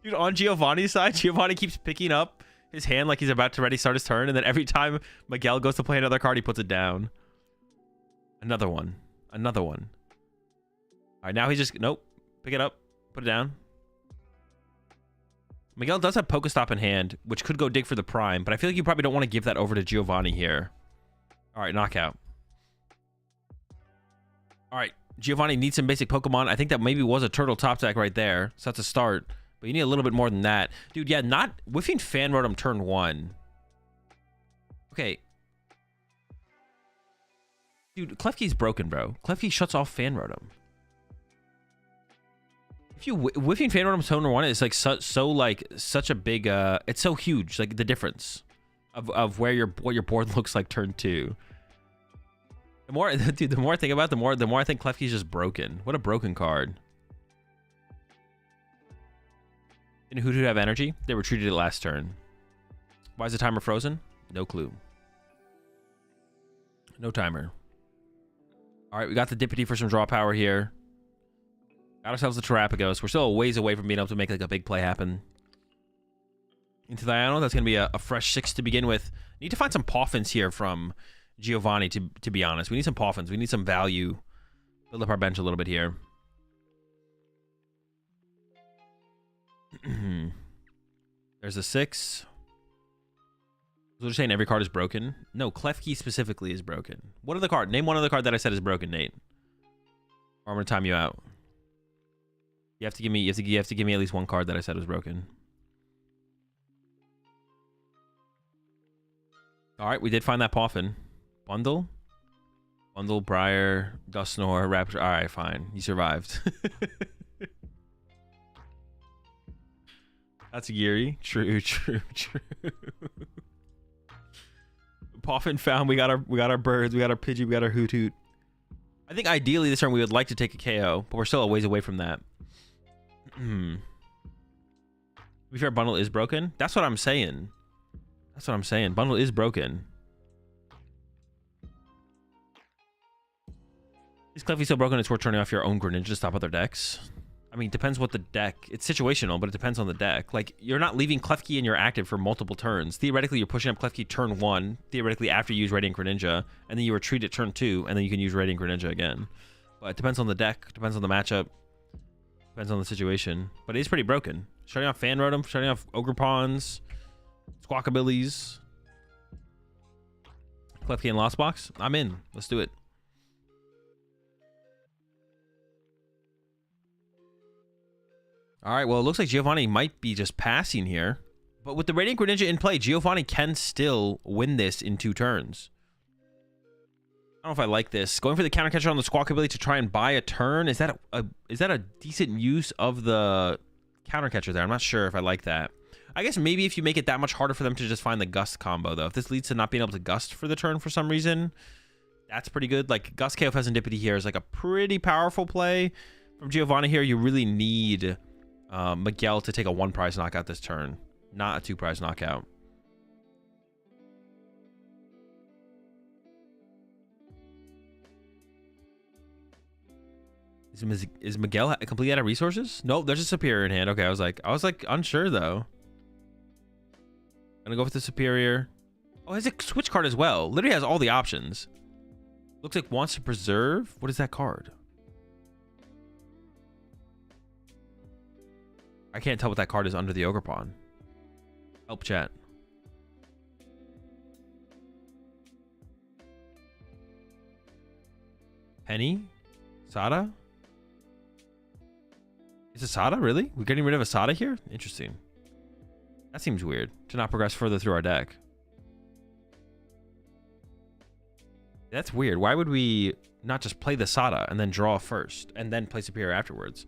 Dude, on Giovanni's side, Giovanni keeps picking up his hand like he's about to start his turn, and then every time Miguel goes to play another card, he puts it down. Another one. Another one. All right, now he's just... Nope. Pick it up. Put it down. Miguel does have Pokestop in hand, which could go dig for the Prime, but I feel like you probably don't want to give that over to Giovanni here. All right, knockout. All right, Giovanni needs some basic Pokemon. I think that maybe was a Turtle Top Deck right there. So that's a start. But you need a little bit more than that. Dude, yeah, not whiffing Fan Rotom turn 1. Okay. Dude, Klefki's broken, bro. Klefki shuts off Fan Rotom. If you whiffing Fan Rotom turn 1 is like such a big it's so huge, like the difference of what your board looks like turn 2. The more I think about it, the more I think Klefki's just broken. What a broken card. Didn't Hoot Hoot have energy? They retreated it last turn. Why is the timer frozen? No clue. No timer. All right, we got the Dippity for some draw power here. Got ourselves the Terapagos. We're still a ways away from being able to make like a big play happen. Into the Iono, that's going to be a fresh 6 to begin with. Need to find some Poffins here from Giovanni, to be honest. We need some Poffins. We need some value. Build up our bench a little bit here. There's a 6. So they're saying every card is broken. No, Klefki specifically is broken. What other card? Name one other card that I said is broken, Nate. Or I'm going to time you out. You have to give me at least one card that I said was broken. All right, we did find that Poffin. Bundle, Briar, Dusknoir, Raptor. All right, fine. You survived. That's Geary. True. Poffin found. We got our birds. We got our Pidgey. We got our Hoot Hoot. I think ideally this turn we would like to take a KO, but we're still a ways away from that. To be fair, bundle is broken. That's what I'm saying. That's what I'm saying. Bundle is broken. Is Clefty so broken it's worth turning off your own Greninja to stop other decks? I mean, depends what the deck. It's situational, but it depends on the deck. Like, you're not leaving Klefki in your active for multiple turns. Theoretically, you're pushing up Klefki turn 1. Theoretically, after you use Radiant Greninja, and then you retreat at turn 2, and then you can use Radiant Greninja again. But it depends on the deck, depends on the matchup, depends on the situation. But it is pretty broken. Shutting off Fan Rotom, shutting off Ogre Pawns, Squawkabillies, Klefki and Lost Box. I'm in. Let's do it. All right, well, it looks like Giovanni might be just passing here. But with the Radiant Greninja in play, Giovanni can still win this in 2 turns. I don't know if I like this. Going for the counter catcher on the Squawkabilly to try and buy a turn. Is that a decent use of the counter catcher there? I'm not sure if I like that. I guess maybe if you make it that much harder for them to just find the Gust combo, though. If this leads to not being able to Gust for the turn for some reason, that's pretty good. Like, Gust KO Pheasantipity here is like a pretty powerful play from Giovanni here. You really need Miguel to take a 1-prize knockout this turn, not a 2-prize knockout. Is Miguel completely out of resources? Nope, there's a Superior in hand. Okay, I was like unsure though. Gonna go with the Superior. Oh, has a switch card as well. Literally has all the options. Looks like wants to preserve. What is that card? I can't tell what that card is under the Ogre Pawn. Help chat. Penny? Sada? Is it Sada, really? We're getting rid of a Sada here? Interesting. That seems weird, to not progress further through our deck. That's weird. Why would we not just play the Sada and then draw first and then play Superior afterwards?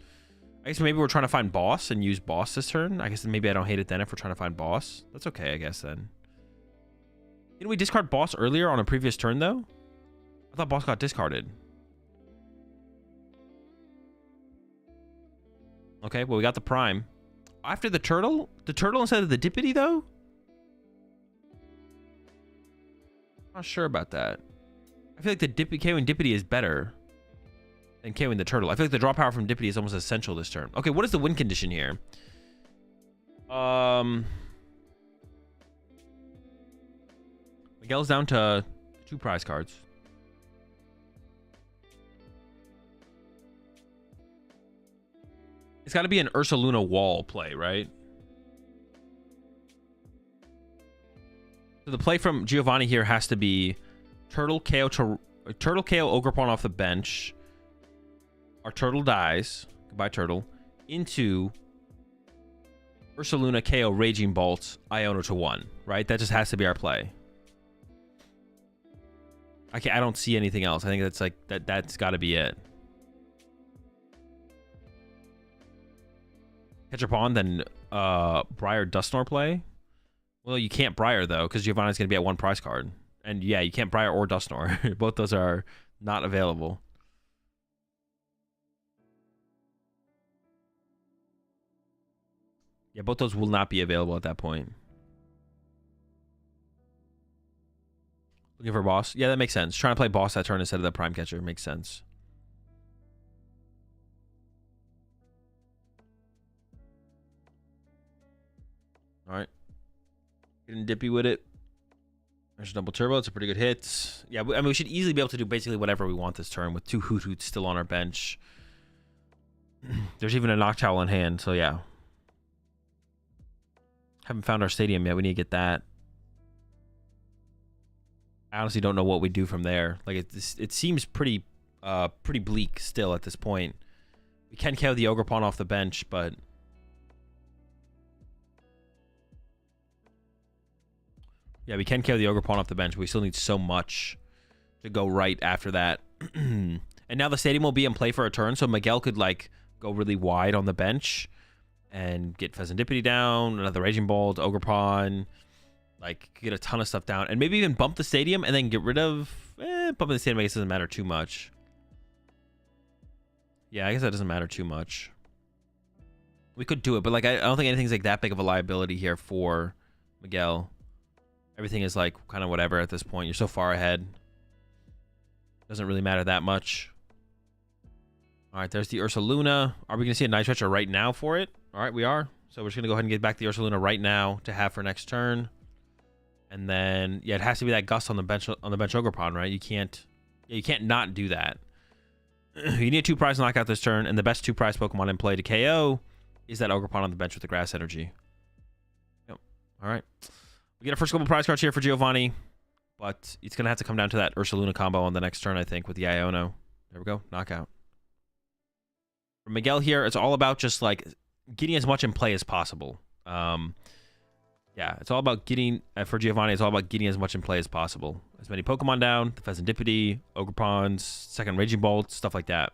I guess maybe we're trying to find Boss and use Boss this turn. I guess maybe I don't hate it then if we're trying to find Boss. That's okay, I guess, then. Didn't we discard Boss earlier on a previous turn, though? I thought Boss got discarded. Okay, well, we got the Prime. After the Turtle? The Turtle instead of the Dippity, though? Not sure about that. I feel like the KOing Dippity is better than KOing the Turtle. I feel like the draw power from Dippity is almost essential this turn. Okay, what is the win condition here? Miguel's down to 2 prize cards. It's got to be an Ursaluna wall play, right? So the play from Giovanni here has to be Turtle KO Ogre Pawn off the bench. Our Turtle dies. Goodbye, Turtle. Into Ursaluna KO Raging Bolt Iono to 1, right? That just has to be our play. I don't see anything else. I think that's like that's got to be it. Catcher Pawn, then Briar Dustnor play. Well, you can't Briar though, because Giovanni's gonna be at 1 prize card. And yeah, you can't Briar or Dustnor. Both those are not available. Yeah, both those will not be available at that point. Looking for Boss. Yeah, that makes sense. Trying to play Boss that turn instead of the Prime Catcher makes sense. All right. Getting dippy with it. There's a double turbo. It's a pretty good hit. Yeah, I mean, we should easily be able to do basically whatever we want this turn with 2 Hoot Hoots still on our bench. There's even a Noctowl in hand, so yeah. Haven't found our stadium yet. We need to get that. I honestly don't know what we do from there. Like it seems pretty bleak still at this point. We can KO the Ogre Pawn off the bench, but yeah, we can KO the Ogre Pawn off the bench. But we still need so much to go right after that. And now the stadium will be in play for a turn, so Miguel could like go really wide on the bench and get Pheasantipity down, another Raging Bolt, Ogre Pawn. Like, get a ton of stuff down. And maybe even bump the stadium and then get rid of... bumping the stadium, I guess, doesn't matter too much. Yeah, I guess that doesn't matter too much. We could do it, but, like, I don't think anything's, like, that big of a liability here for Miguel. everything is like kind of whatever at this point. You're so far ahead. Doesn't really matter that much. All right, there's the Ursaluna. Are we going to see a Night Stretcher right now for it? All right, we are. So we're just going to go ahead and get back the Ursaluna right now to have for next turn. And then, yeah, it has to be that Gust on the bench Ogerpon, right? You can't not do that. You need a 2-prize knockout this turn, and the best 2-prize Pokemon in play to KO is that Ogerpon on the bench with the Grass Energy. Yep. All right. We get our first couple prize cards here for Giovanni, but it's going to have to come down to that Ursaluna combo on the next turn, I think, with the Iono. There we go. Knockout. For Miguel here, it's all about just, like, getting as much in play as possible. Yeah, it's all about getting, for Giovanni, it's all about getting as much in play as possible. As many Pokemon down, the Pheasantipity, Ogerpons, second Raging Bolt, stuff like that.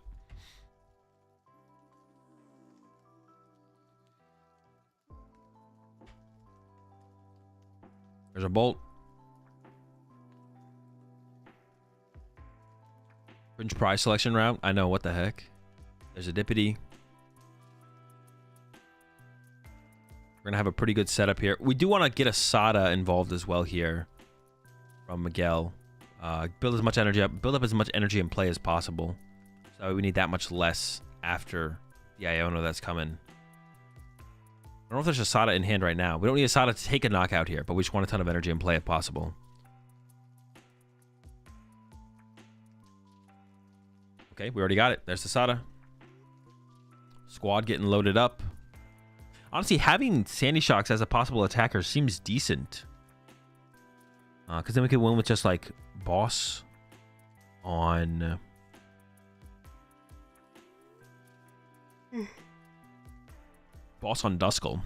There's a Bolt. Fringe prize selection route. I know, what the heck. There's a Dippity. We're going to have a pretty good setup here. We do want to get a Sada involved as well here from Miguel. Build as much energy up. Build up as much energy in play as possible. So we need that much less after the Iono that's coming. I don't know if there's a Sada in hand right now. We don't need a Sada to take a knockout here, but we just want a ton of energy in play if possible. Okay, we already got it. There's the Sada. Squad getting loaded up. Honestly, having Sandy Shocks as a possible attacker seems decent. Because then we could win with just, like, Boss on... Boss on Duskull.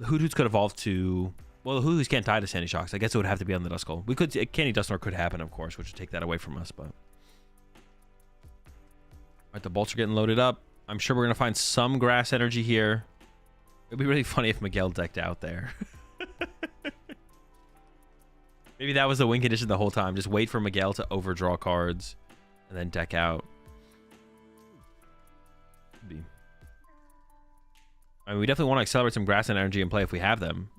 The Hoodoos could evolve to... Well, the Hoodoos can't die to Sandy Shocks. I guess it would have to be on the Duskull. We could... Candy Dusknoir could happen, of course, which would take that away from us, but... Alright, the bolts are getting loaded up. I'm sure we're going to find some grass energy here. It'd be really funny if Miguel decked out there. Maybe that was the win condition the whole time. Just wait for Miguel to overdraw cards and then deck out. I mean, we definitely want to accelerate some grass and energy in play if we have them.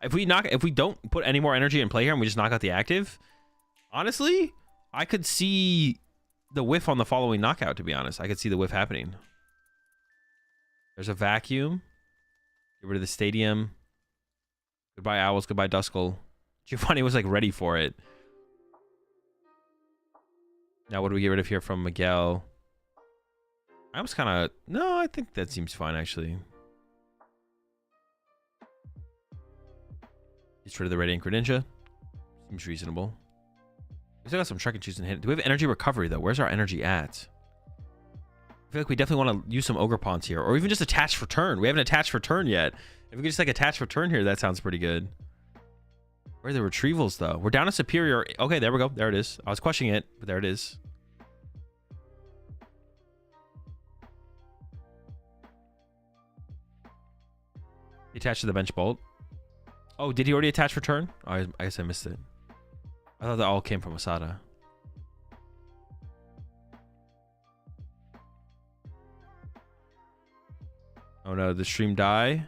If we don't put any more energy in play here and we just knock out the active, honestly, I could see the whiff on the following knockout, to be honest. I could see the whiff happening. There's a Vacuum. Get rid of the Stadium. Goodbye Owls, goodbye Duskull. Giovanni was like ready for it. Now what do we get rid of here from Miguel? I was kind of... No, I think that seems fine, actually. Get rid of the Radiant Greninja. Seems reasonable. We still got some Shrek and Choose in hand. Do we have energy recovery, though? Where's our energy at? I feel like we definitely want to use some Ogerpons here. Or even just attach for turn. We haven't attached for turn yet. If we could just like attach for turn here, that sounds pretty good. Where are the retrievals, though? We're down to Superior. Okay, there we go. There it is. I was questioning it, but there it is. He attached to the Bench Bolt. Oh, did he already attach for turn? Oh, I guess I missed it. I thought that all came from Asada. Oh no, the stream die?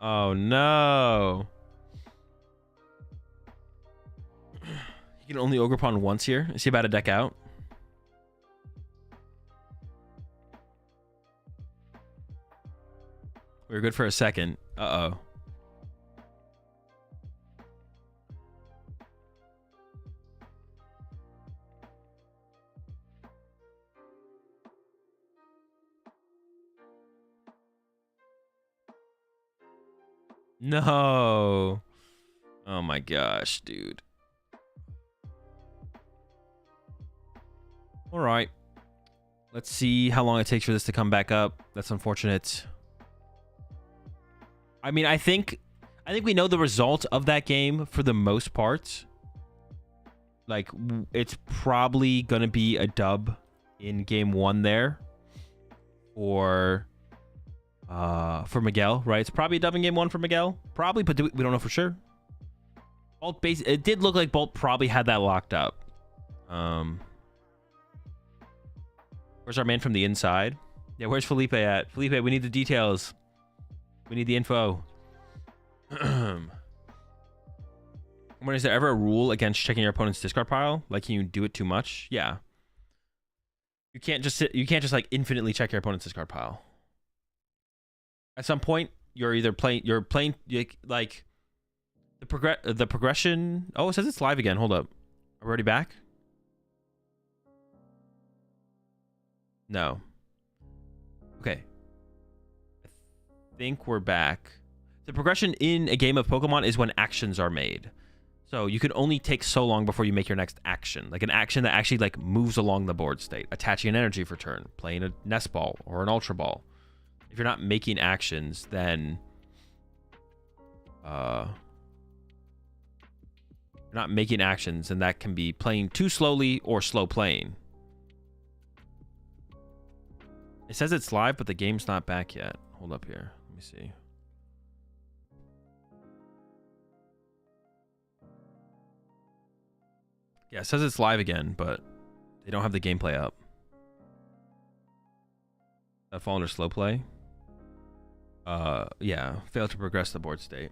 Oh no. He can only Ogerpon once here. Is he about to deck out? We were good for a second. Uh-oh. No. Oh my gosh, dude. All right. Let's see how long it takes for this to come back up. That's unfortunate. I mean, I think we know the result of that game for the most part. Like, it's probably going to be a dub in game 1 there. For Miguel, right? It's probably a dub in game 1 for Miguel. Probably, but we don't know for sure. Bolt base. It did look like Bolt probably had that locked up. Where's our man from the inside? Yeah, where's Felipe at? Felipe, we need the details. We need the info. We're When is there ever a rule against checking your opponent's discard pile? Like, can you do it too much? Yeah. You can't just like infinitely check your opponent's discard pile. At some point, you're playing like the progression. Oh, it says it's live again. Hold up. Are we already back? No. Okay. I think we're back. The progression in a game of Pokemon is when actions are made. So you can only take so long before you make your next action. Like an action that actually like moves along the board state. Attaching an energy for turn. Playing a Nest Ball or an Ultra Ball. If you're not making actions, then... you're not making actions, and that can be playing too slowly or slow playing. It says it's live, but the game's not back yet. Hold up here. Let me see. Yeah, it says it's live again, but they don't have the gameplay up. That fall under slow play? Yeah. Failed to progress the board state.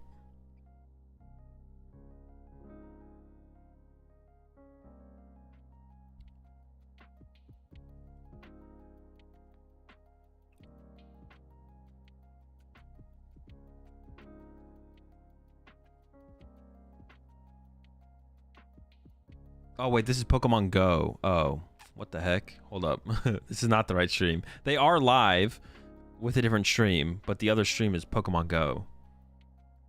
Oh, wait, this is Pokemon Go. Oh, what the heck? Hold up. This is not the right stream. They are live with a different stream, but the other stream is Pokemon Go.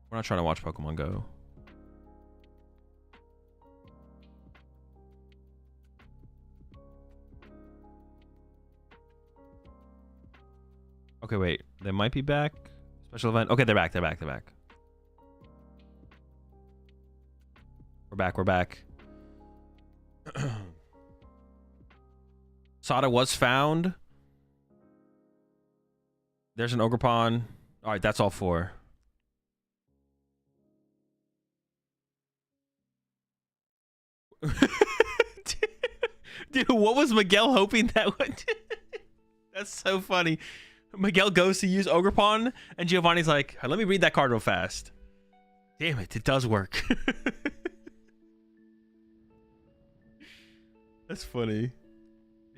We're not trying to watch Pokemon Go. Okay, wait. They might be back. Special event. Okay, they're back. They're back. They're back. We're back. We're back. Sada was found. There's an Ogerpon. All right, that's all four. Dude, what was Miguel hoping that would... That's so funny. Miguel goes to use Ogerpon, and Giovanni's like, let me read that card real fast. Damn it, it does work. That's funny.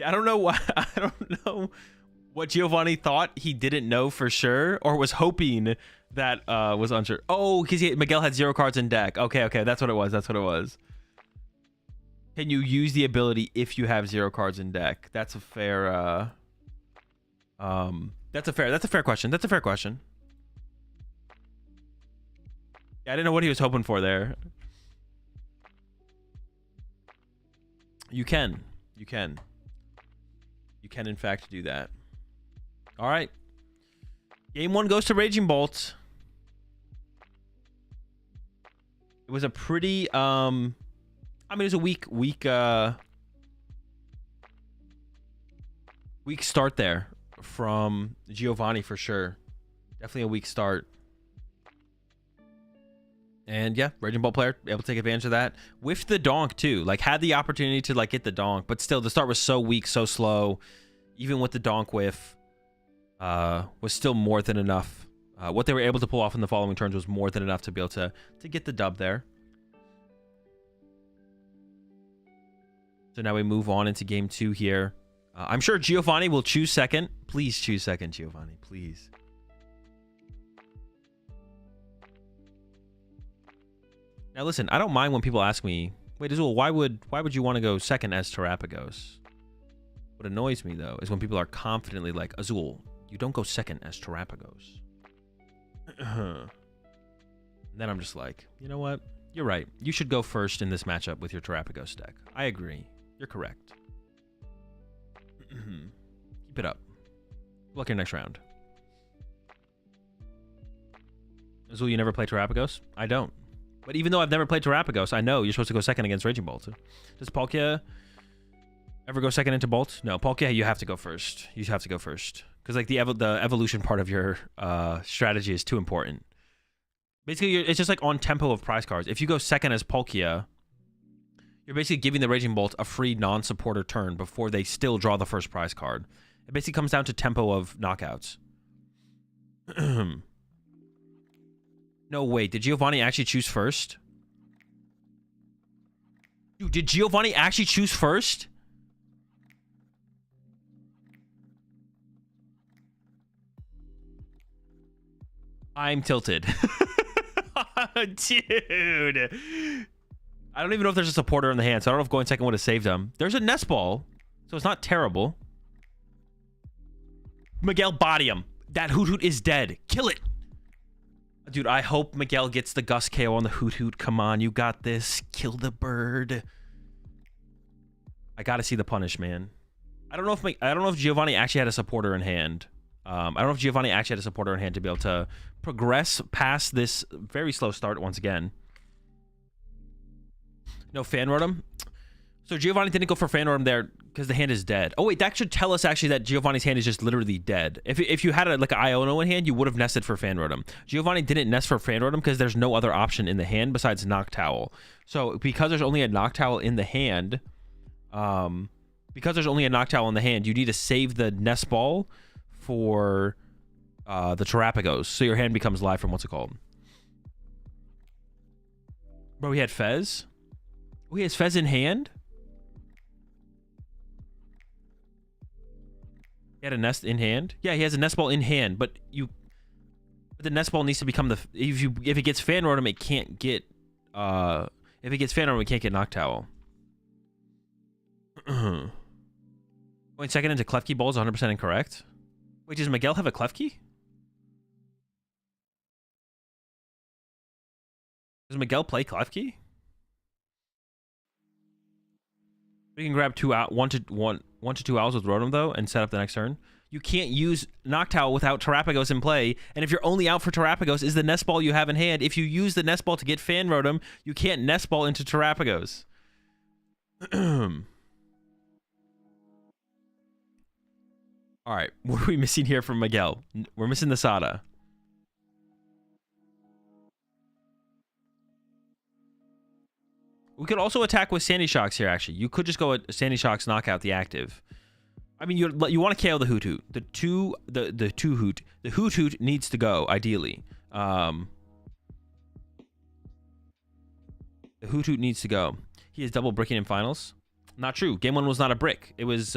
I don't know why. I don't know what Giovanni thought he didn't know for sure, or was hoping that was unsure. Oh, because Miguel had 0 cards in deck. Okay, okay, that's what it was. That's what it was. Can you use the ability if you have 0 cards in deck? That's a fair. That's a fair question. That's a fair question. Yeah, I didn't know what he was hoping for there. You can in fact do that. All right. Game 1 goes to Raging Bolt. It was a pretty I mean, it was a weak start there from Giovanni for sure. Definitely a weak start. And yeah, Raging Bolt player able to take advantage of that. Whiffed the donk too. Like had the opportunity to like get the donk, but still the start was so weak, so slow. Even with the donk whiff, was still more than enough. What they were able to pull off in the following turns was more than enough to be able to get the dub there. So now we move on into game 2 here. I'm sure Giovanni will choose second. Please choose second, Giovanni, please. Now listen, I don't mind when people ask me, wait, Azul, why would you want to go second as Terrapagos? What annoys me though is when people are confidently like, Azul, you don't go second as Terrapagos. And then I'm just like, you know what? You're right. You should go first in this matchup with your Terrapagos deck. I agree. You're correct. Keep it up. Good luck your next round. Azul, you never play Terrapagos? I don't. But even though I've never played Terrapagos, I know you're supposed to go second against Raging Bolt. Does Palkia ever go second into Bolt? No, Palkia, you have to go first. You have to go first. Because like the evolution part of your strategy is too important. Basically, it's just like on tempo of prize cards. If you go second as Palkia, you're basically giving the Raging Bolt a free non-supporter turn before they still draw the first prize card. It basically comes down to tempo of knockouts. No, wait. Did Giovanni actually choose first? Dude, did Giovanni actually choose first? I'm tilted. Dude. I don't even know if there's a supporter in the hand, so I don't know if going second would have saved him. There's a nest ball, so it's not terrible. Miguel, body him. That Hoot Hoot is dead. Kill it. Dude, I hope Miguel gets the Gus KO on the Hoot Hoot. Come on, you got this. Kill the bird. I gotta see the punish, man. I don't know if Giovanni actually had a supporter in hand. I don't know if Giovanni actually had a supporter in hand to be able to progress past this very slow start once again. No fan rotom. So Giovanni didn't go for fan rotom there because the hand is dead. Oh wait, that should tell us actually that Giovanni's hand is just literally dead. If you had like an Iono in hand, you would have nested for fan rotom. Giovanni didn't nest for fan rotom because there's no other option in the hand besides Noctowl. So because there's only a Noctowl in the hand, you need to save the nest ball for the Terrapagos, so your hand becomes live from what's it called? Bro, he had Fez. Oh, he has Fez in hand. He had a nest in hand. Yeah, he has a nest ball in hand, but the nest ball needs to become the if it gets fan rotom, it can't get if it gets fan rotom, it can't get Noctowl. Going second into Klefki Bowl is 100% incorrect. Wait, does Miguel have a Klefki? Does Miguel play Klefki? We can grab one to two owls with Rotom though and set up the next turn. You can't use Noctowl without Terrapagos in play, and if you're only out for Terrapagos is the nest ball you have in hand. If you use the nest ball to get fan Rotom, you can't nest ball into Terrapagos. All right, what are we missing here from Miguel? We're missing the Sada. We could also attack with Sandy Shocks here, actually. You could just go at Sandy Shocks, knock out the active. I mean, you want to KO the Hoot Hoot. The Hoot Hoot needs to go, ideally. The Hoot Hoot needs to go. He is double bricking in finals. Not true. Game 1 was not a brick. It was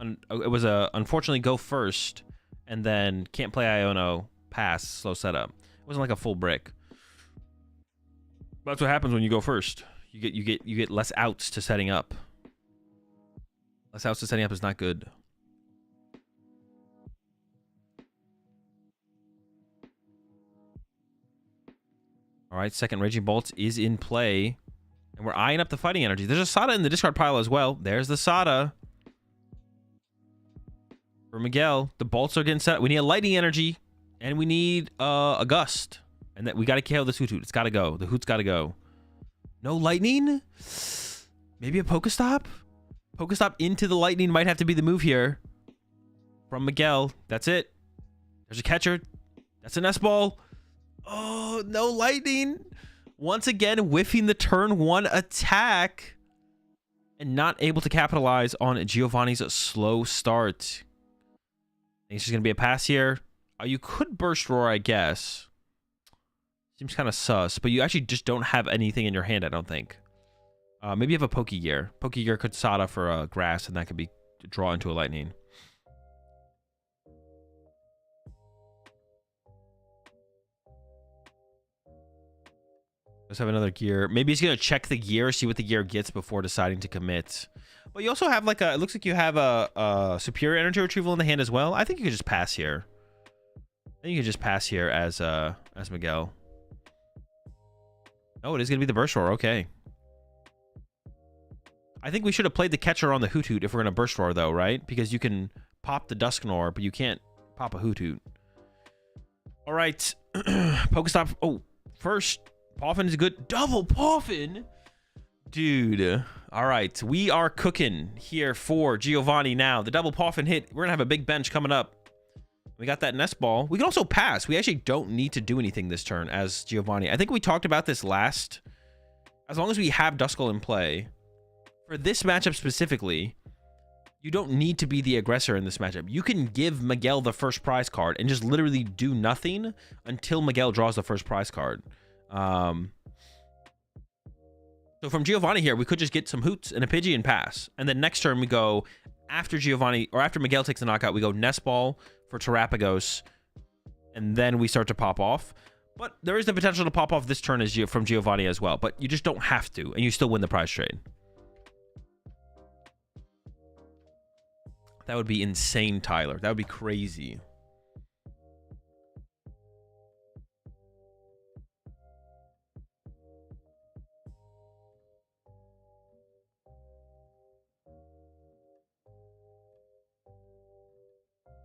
unfortunately go first and then can't play Iono, pass, slow setup. It wasn't like a full brick. That's what happens when you go first. You get less outs to setting up. Less outs to setting up is not good. All right, second Raging Bolt is in play, and we're eyeing up the fighting energy. There's a Sada in the discard pile as well. There's the Sada for Miguel. The bolts are getting set. We need a lightning energy, and we need a gust. And that we got to KO this Hoot Hoot. It's got to go. The Hoot's got to go. No lightning? Maybe a Pokestop? Pokestop into the lightning might have to be the move here. From Miguel. That's it. There's a catcher. That's a nest ball. Oh, no lightning. Once again, whiffing the turn 1 attack. And not able to capitalize on Giovanni's slow start. I think it's just going to be a pass here. You could Burst Roar, I guess. Seems kind of sus, but you actually just don't have anything in your hand, I don't think. Maybe you have a Pokegear. Pokegear could Sada for a grass, and that could be draw into a lightning. Let's have another gear. Maybe he's going to check the gear, see what the gear gets before deciding to commit. But you also have like a... It looks like you have a Superior Energy Retrieval in the hand as well. I think you could just pass here. I think you could just pass here as Miguel. Oh, it is going to be the Burst Roar. Okay. I think we should have played the catcher on the Hoot Hoot if we're going to Burst Roar, though, right? Because you can pop the Dusknoir, but you can't pop a Hoot Hoot. All right. Pokestop. Oh, first, Poffin is good. Double Poffin? Dude. All right. We are cooking here for Giovanni now. The double Poffin hit. We're going to have a big bench coming up. We got that nest ball. We can also pass. We actually don't need to do anything this turn as Giovanni. I think we talked about this last. As long as we have Duskull in play. For this matchup specifically, you don't need to be the aggressor in this matchup. You can give Miguel the first prize card and just literally do nothing until Miguel draws the first prize card. So from Giovanni here, we could just get some Hoots and a Pidgey and pass. And then next turn we go, after Giovanni, or after Miguel takes the knockout, we go Nest Ball for Terrapagos, and then we start to pop off. But there is the potential to pop off this turn as from Giovanni as well, but you just don't have to, and you still win the prize trade. That would be insane, Tyler. That would be crazy.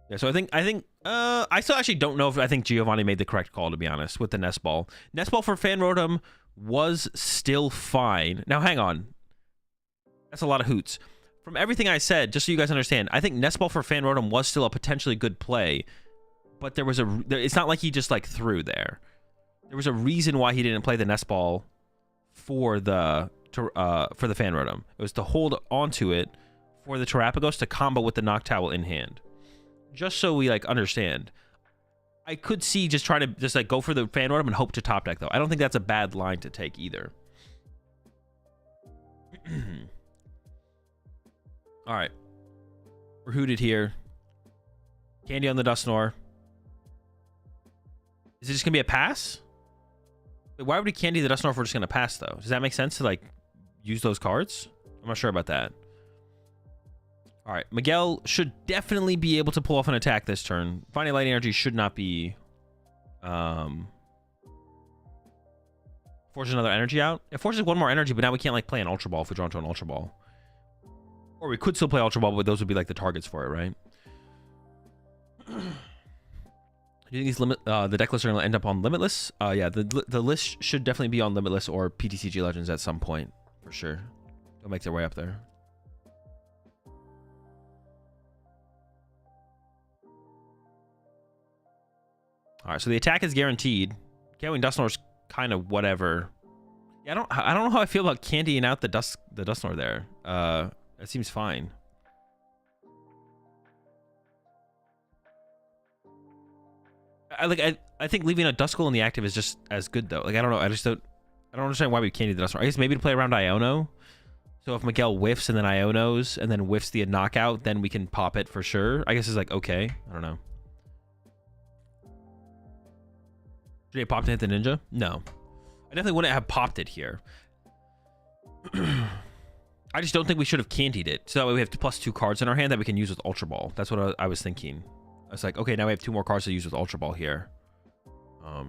Yeah, so I still actually don't know if I think Giovanni made the correct call, to be honest, with the Nest Ball. Nest Ball for Fan Rotom was still fine. Now, hang on. That's a lot of Hoots. From everything I said, just so you guys understand, I think Nest Ball for Fan Rotom was still a potentially good play, but there was it's not like he just like threw there. There was a reason why he didn't play the Nest Ball for the Fan Rotom. It was to hold onto it for the Terrapagos to combo with the Noctowl in hand. Just so we like understand. I could see just trying to just like go for the Fan Rotom and hope to top deck though. I don't think that's a bad line to take either. All right. We're hooted here. Candy on the Dusknoir. Is it just going to be a pass? Wait, why would we candy the Dusknoir if we're just going to pass, though? Does that make sense to, like, use those cards? I'm not sure about that. All right. Miguel should definitely be able to pull off an attack this turn. Finding Light Energy should not be... forces another energy out. It forces one more energy, but now we can't, like, play an Ultra Ball if we draw into an Ultra Ball. Or we could still play Ultra Ball, but those would be, like, the targets for it, right? Do you think these the deck lists are going to end up on Limitless? Yeah, the list should definitely be on Limitless or PTCG Legends at some point, for sure. They'll make their way up there. All right, so the attack is guaranteed. Gathering Dusknoir's kind of whatever. Yeah, I don't know how I feel about candying out the Dusknoir there. That seems fine. I think leaving a Duskull in the active is just as good though. Like I don't know. I don't understand why we candy the Dusknoir. I guess maybe to play around Iono. So if Miguel whiffs and then Ionos and then whiffs the knockout, then we can pop it for sure. I guess it's like okay. I don't know. Should I pop to hit the ninja? No. I definitely wouldn't have popped it here. I just don't think we should have candied it. So that way we have +2 cards in our hand that we can use with Ultra Ball. That's what I was thinking. I was like, okay, now we have 2 more cards to use with Ultra Ball here. All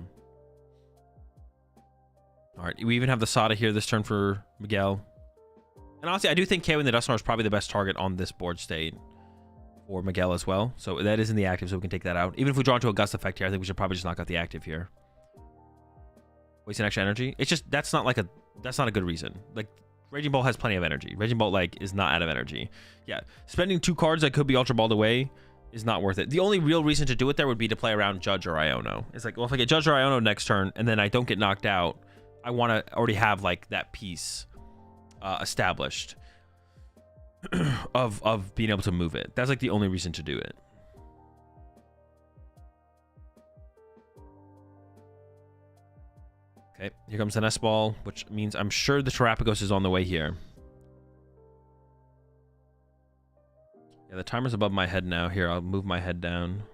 right, we even have the Sada here this turn for Miguel. And honestly, I do think KOing the Dusknoir is probably the best target on this board state for Miguel as well. So that is in the active, so we can take that out. Even if we draw into a Gust effect here, I think we should probably just knock out the active here. Wasting extra energy. It's just that's not a good reason. Like Raging Bolt has plenty of energy. Raging Bolt like is not out of energy. Yeah, spending 2 cards that could be Ultra Balled away is not worth it. The only real reason to do it there would be to play around Judge or Iono. It's like, well, if I get Judge or Iono next turn and then I don't get knocked out, I want to already have like that piece established of being able to move it. That's like the only reason to do it. Okay, here comes the Nest Ball, which means I'm sure the Terrapagos is on the way here. Yeah, the timer's above my head now. Here, I'll move my head down.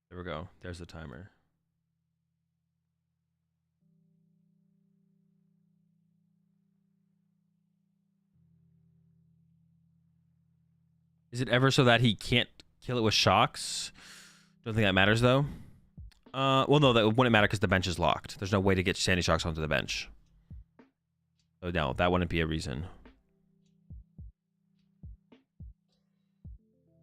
There we go. There's the timer. Is it ever so that he can't kill it with shocks? Don't think that matters though. Well, no, that wouldn't matter because the bench is locked. There's no way to get Sandy Shocks onto the bench. So no, that wouldn't be a reason.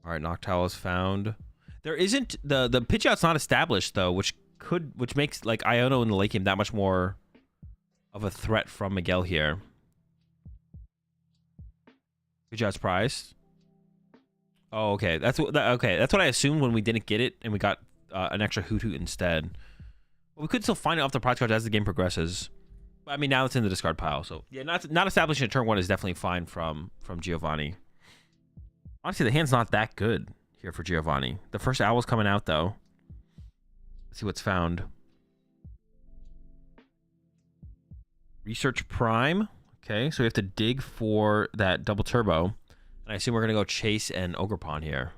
All right, Noctowl is found. There isn't the pitch out's not established though, which makes like Iono and the late game that much more of a threat from Miguel here. Pitch out's prized. Oh, okay. That's what I assumed when we didn't get it and we got an extra Hoot Hoot instead. We could still find it off the prize cards as the game progresses. But I mean, now it's in the discard pile. So yeah, not establishing a turn 1 is definitely fine from Giovanni. Honestly, the hand's not that good here for Giovanni. The first owl's coming out though. Let's see what's found. Research Prime. Okay, so we have to dig for that double turbo. And I assume we're going to go Chase and Ogre Pawn here.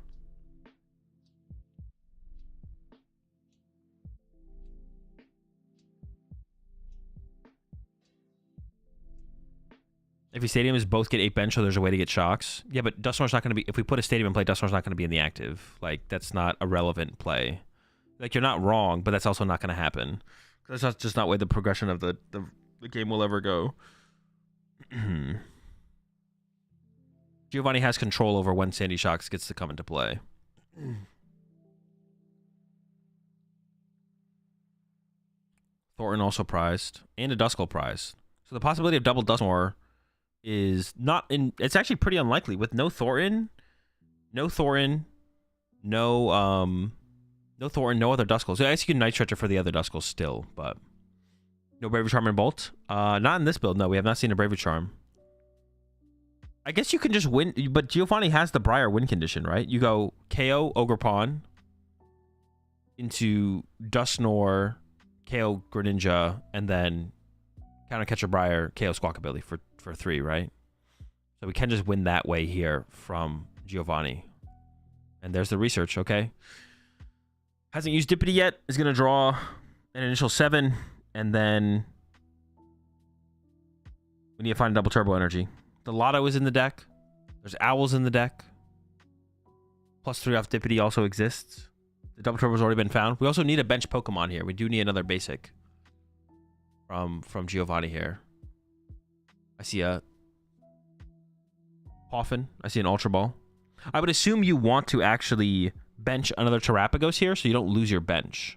If your stadium is both get 8 bench, so there's a way to get shocks. Yeah, but Duststorm's not going to be... If we put a stadium in play, Duststorm's not going to be in the active. Like, that's not a relevant play. Like, you're not wrong, but that's also not going to happen. That's just not the way the progression of the game will ever go. Giovanni has control over when Sandy Shocks gets to come into play. Thornton also prized. And a Duskull prized. So the possibility of double Dustmore is not in... It's actually pretty unlikely. With no Thornton, no Thornton, no other Duskulls. So I guess you can Night Stretcher for the other Duskulls still, but... No Bravery Charm and Bolt? Not in this build, no. We have not seen a Bravery Charm. I guess you can just win, but Giovanni has the Briar win condition, right? You go KO Ogre Pawn into Dustnor, KO Greninja, and then Counter Catcher Briar, KO Squawkabilly for 3, right? So we can just win that way here from Giovanni. And there's the research, okay? Hasn't used Dippity yet. Is going to draw an initial 7, and then we need to find double turbo energy. The Lotto is in the deck. There's Owls in the deck. +3 off Dippity also exists. The double turbo has already been found. We also need a bench Pokemon here. We do need another basic from Giovanni here. I see a Poffin. I see an Ultra Ball. I would assume you want to actually bench another Terrapagos here so you don't lose your bench.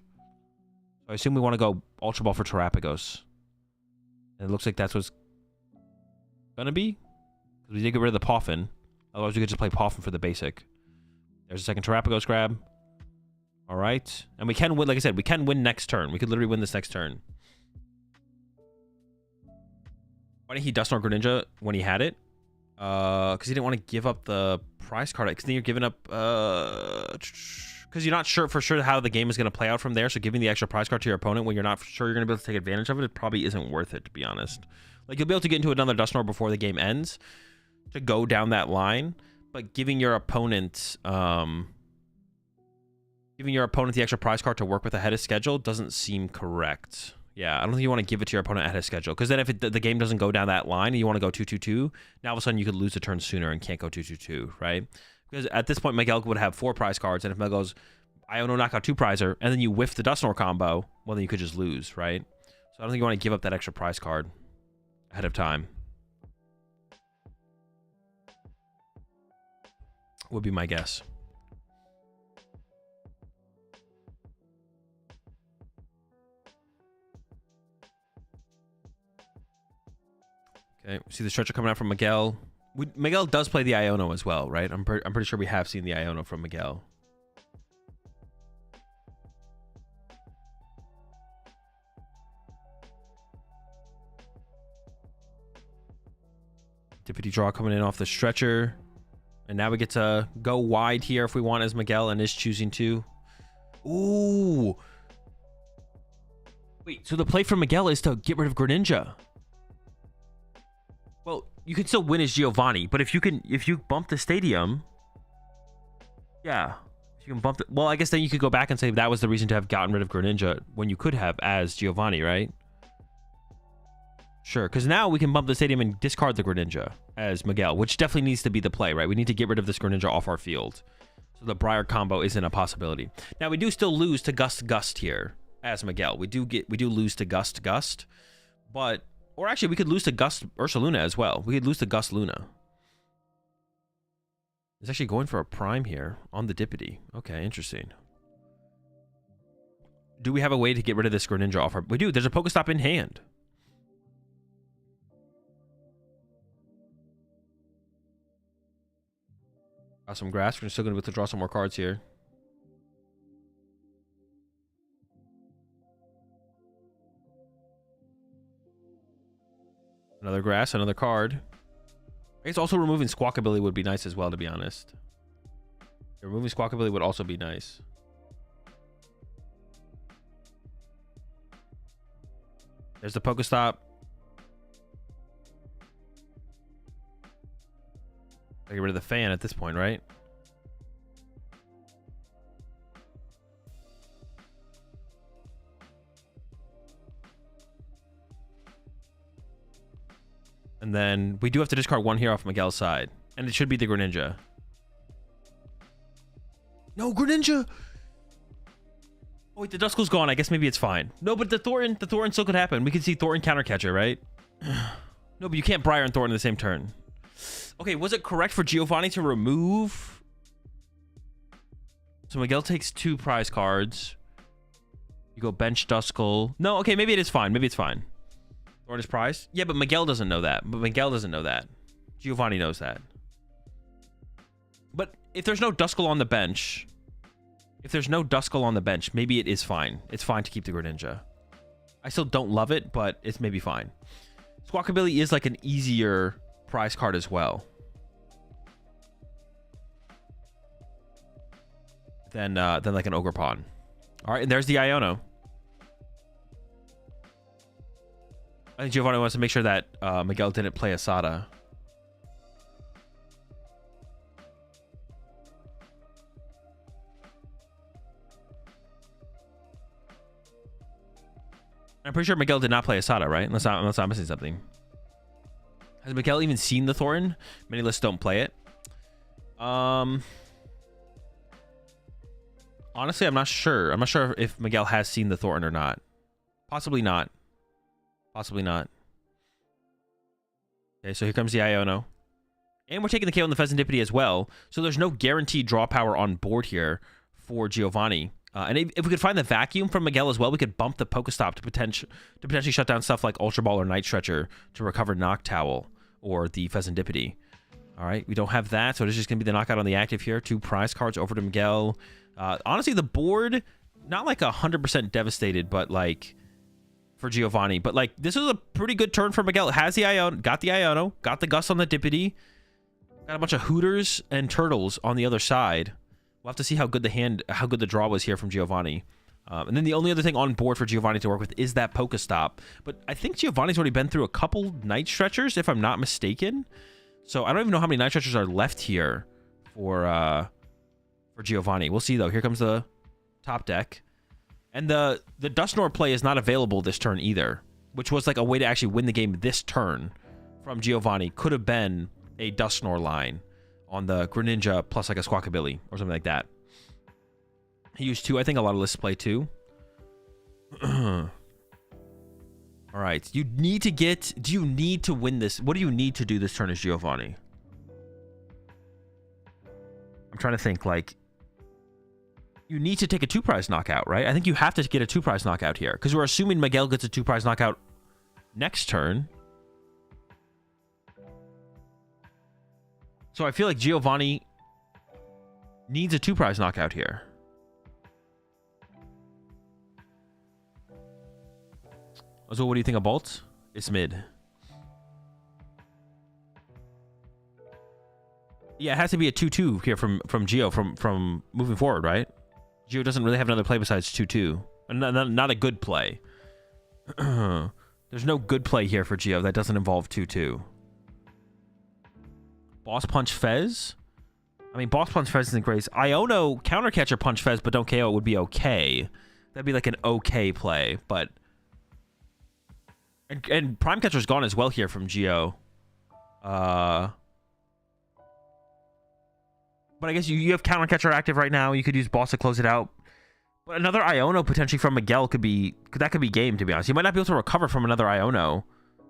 So I assume we want to go Ultra Ball for Terrapagos. And it looks like that's what's gonna be. We did get rid of the Poffin. Otherwise, we could just play Poffin for the basic. There's a second Terrapagos grab. All right. And we can win, like I said, we can win next turn. We could literally win this next turn. Why didn't he Dustnor Greninja when he had it? Because he didn't want to give up the prize card. Because then you're giving up... Because you're not sure for sure how the game is going to play out from there. So giving the extra prize card to your opponent when you're not sure you're going to be able to take advantage of it, it probably isn't worth it, to be honest. Like, you'll be able to get into another Dustnor before the game ends to go down that line, but giving your opponent the extra prize card to work with ahead of schedule doesn't seem correct. Yeah, I don't think you want to give it to your opponent ahead of schedule, because then if the game doesn't go down that line and you want to go 2-2-2, now all of a sudden you could lose a turn sooner and can't go 2-2-2, right? Because at this point, Miguel would have 4 prize cards, and if Miguel goes, Iono knockout 2 prizer, and then you whiff the Dustnor combo, well, then you could just lose, right? So I don't think you want to give up that extra prize card ahead of time. Would be my guess. Okay, see the stretcher coming out from Miguel. Miguel does play the Iono as well, right? I'm pretty sure we have seen the Iono from Miguel. Dippity draw coming in off the stretcher. And now we get to go wide here if we want as Miguel and is choosing to. Ooh. Wait, so the play from Miguel is to get rid of Greninja. Well, you can still win as Giovanni, but if you bump the stadium, yeah. If you can bump well, I guess then you could go back and say that was the reason to have gotten rid of Greninja when you could have as Giovanni, right? Sure, because now we can bump the stadium and discard the Greninja as Miguel, which definitely needs to be the play, right? We need to get rid of this Greninja off our field. So the Briar combo isn't a possibility. Now, we do still lose to Gust here as Miguel. We do lose to Gust, but... Or actually, we could lose to Gust Ursaluna as well. We could lose to Gust Luna. He's actually going for a prime here on the Dippity. Okay, interesting. Do we have a way to get rid of this Greninja off our... We do. There's a Pokestop in hand. Got some grass. We're still going to be able to draw some more cards here. Another grass, another card. I guess also removing Squawkabilly would be nice as well, to be honest. Removing Squawkabilly would also be nice. There's the Pokestop. Get rid of the fan at this point, right? And then we do have to discard one here off Miguel's side. And it should be the Greninja. No, Greninja! Oh, wait, the Duskull's gone. I guess maybe it's fine. No, but the Thornton still could happen. We could see Thornton countercatcher, right? No, but you can't Briar and Thornton in the same turn. Okay, was it correct for Giovanni to remove? So Miguel takes 2 prize cards. You go bench Duskull. No, okay, maybe it is fine. Maybe it's fine. Thorn is prized? Yeah, but Miguel doesn't know that. Giovanni knows that. But if there's no Duskull on the bench... maybe it is fine. It's fine to keep the Greninja. I still don't love it, but it's maybe fine. Squawkabilly is like an easier prize card as well. Than like an Ogerpon. Alright, and there's the Iono. I think Giovanni wants to make sure that Miguel didn't play Asada. I'm pretty sure Miguel did not play Asada, right? Unless I'm missing something. Has Miguel even seen the Thornton? Many lists don't play it. Honestly, I'm not sure. I'm not sure if Miguel has seen the Thornton or not. Possibly not. Possibly not. Okay, so here comes the Iono. And we're taking the KO on the Pheasantipity as well. So there's no guaranteed draw power on board here for Giovanni. And if we could find the Vacuum from Miguel as well, we could bump the Pokestop to potentially shut down stuff like Ultra Ball or Night Stretcher to recover Noctowl or the Pheasantipity. All right, we don't have that, so it's just going to be the knockout on the active here. 2 prize cards over to Miguel. Honestly, the board, not like 100% devastated, but like for Giovanni. But like, this is a pretty good turn for Miguel. It has the Iono, got the Gus on the Dippity. Got a bunch of Hooters and Turtles on the other side. We'll have to see how good the draw was here from Giovanni. And then the only other thing on board for Giovanni to work with is that Pokestop. But I think Giovanni's already been through a couple Night Stretchers, if I'm not mistaken. So I don't even know how many Night Stretchers are left here for Giovanni. We'll see, though. Here comes the top deck. And the Dusknoir play is not available this turn either, which was like a way to actually win the game this turn from Giovanni. Could have been a Dusknoir line on the Greninja plus like a Squawkabilly or something like that. He used 2. I think a lot of lists play 2. All right. Do you need to win this? What do you need to do this turn as Giovanni? I'm trying to think, like, you need to take a 2-prize knockout, right? I think you have to get a 2-prize knockout here because we're assuming Miguel gets a 2-prize knockout next turn. So I feel like Giovanni needs a 2-prize knockout here. So what do you think of Bolt? It's mid. Yeah, it has to be a 2-2 here from Gio from moving forward, right? Gio doesn't really have another play besides 2-2. Not a good play. There's no good play here for Gio that doesn't involve 2-2. Boss Punch Fez? I mean, Boss Punch Fez isn't great. Iono Countercatcher Punch Fez, but don't KO it would be okay. That'd be like an okay play, but... And Prime Catcher's gone as well here from Gio. But I guess you have Countercatcher active right now. You could use Boss to close it out. But another Iono potentially from Miguel could be game, to be honest. You might not be able to recover from another Iono.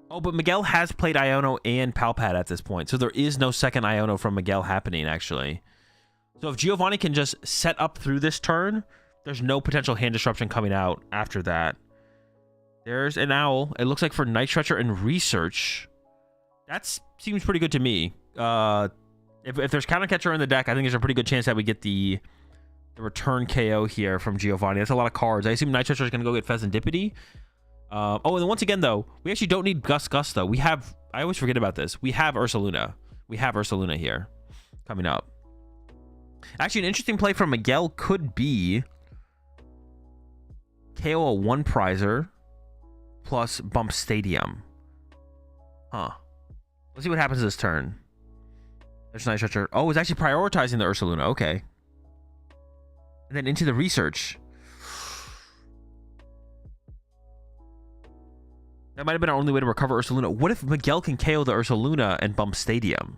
Oh, but Miguel has played Iono and Palpad at this point. So there is no second Iono from Miguel happening, actually. So if Giovanni can just set up through this turn, there's no potential hand disruption coming out after that. There's an Owl. It looks like for Night Stretcher and Research. That seems pretty good to me. If there's Countercatcher in the deck, I think there's a pretty good chance that we get the return KO here from Giovanni. That's a lot of cards. I assume Night Stretcher is going to go get Pheasantipity. Oh, and then once again, though, we actually don't need Gus though. We have... I always forget about this. We have Ursaluna. We have Ursaluna here coming up. Actually, an interesting play from Miguel could be KO a 1 prizer plus bump Stadium. Huh. Let's see what happens this turn. There's Night Stretcher. Oh, it's actually prioritizing the Ursaluna. Okay. And then into the research. That might have been our only way to recover Ursaluna. What if Miguel can KO the Ursaluna and bump Stadium?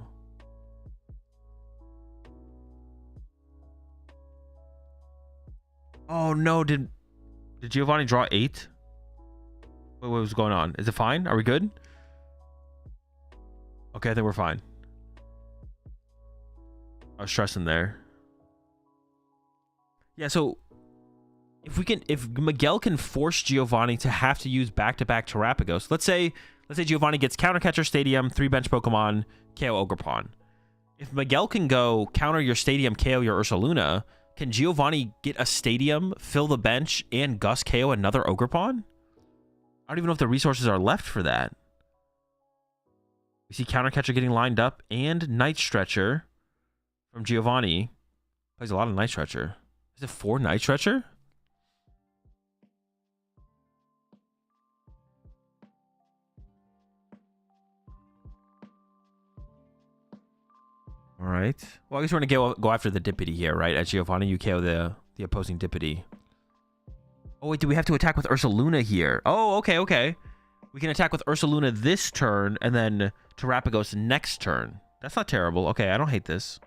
Oh no, did Giovanni draw 8? What was going on? Is it fine? Are we good? Okay, I think we're fine. I was stressing there. Yeah, so if Miguel can force Giovanni to have to use back-to-back Terrapagos, let's say Giovanni gets Counter Catcher Stadium, 3 bench Pokemon, KO Ogerpon. If Miguel can go counter your Stadium, KO your Ursaluna, can Giovanni get a Stadium, fill the bench, and Gus KO another Ogerpon? I don't even know if the resources are left for that. We see Counter Catcher getting lined up, and Night Stretcher from Giovanni. Plays a lot of Night Stretcher. Is it 4 Night Stretcher? All right. Well, I guess we're going to go after the Dippity here, right? At Giovanni, you KO the opposing Dippity. Oh, wait, do we have to attack with Ursaluna here? Oh, okay, okay. We can attack with Ursaluna this turn, and then Terrapagos next turn. That's not terrible. Okay, I don't hate this.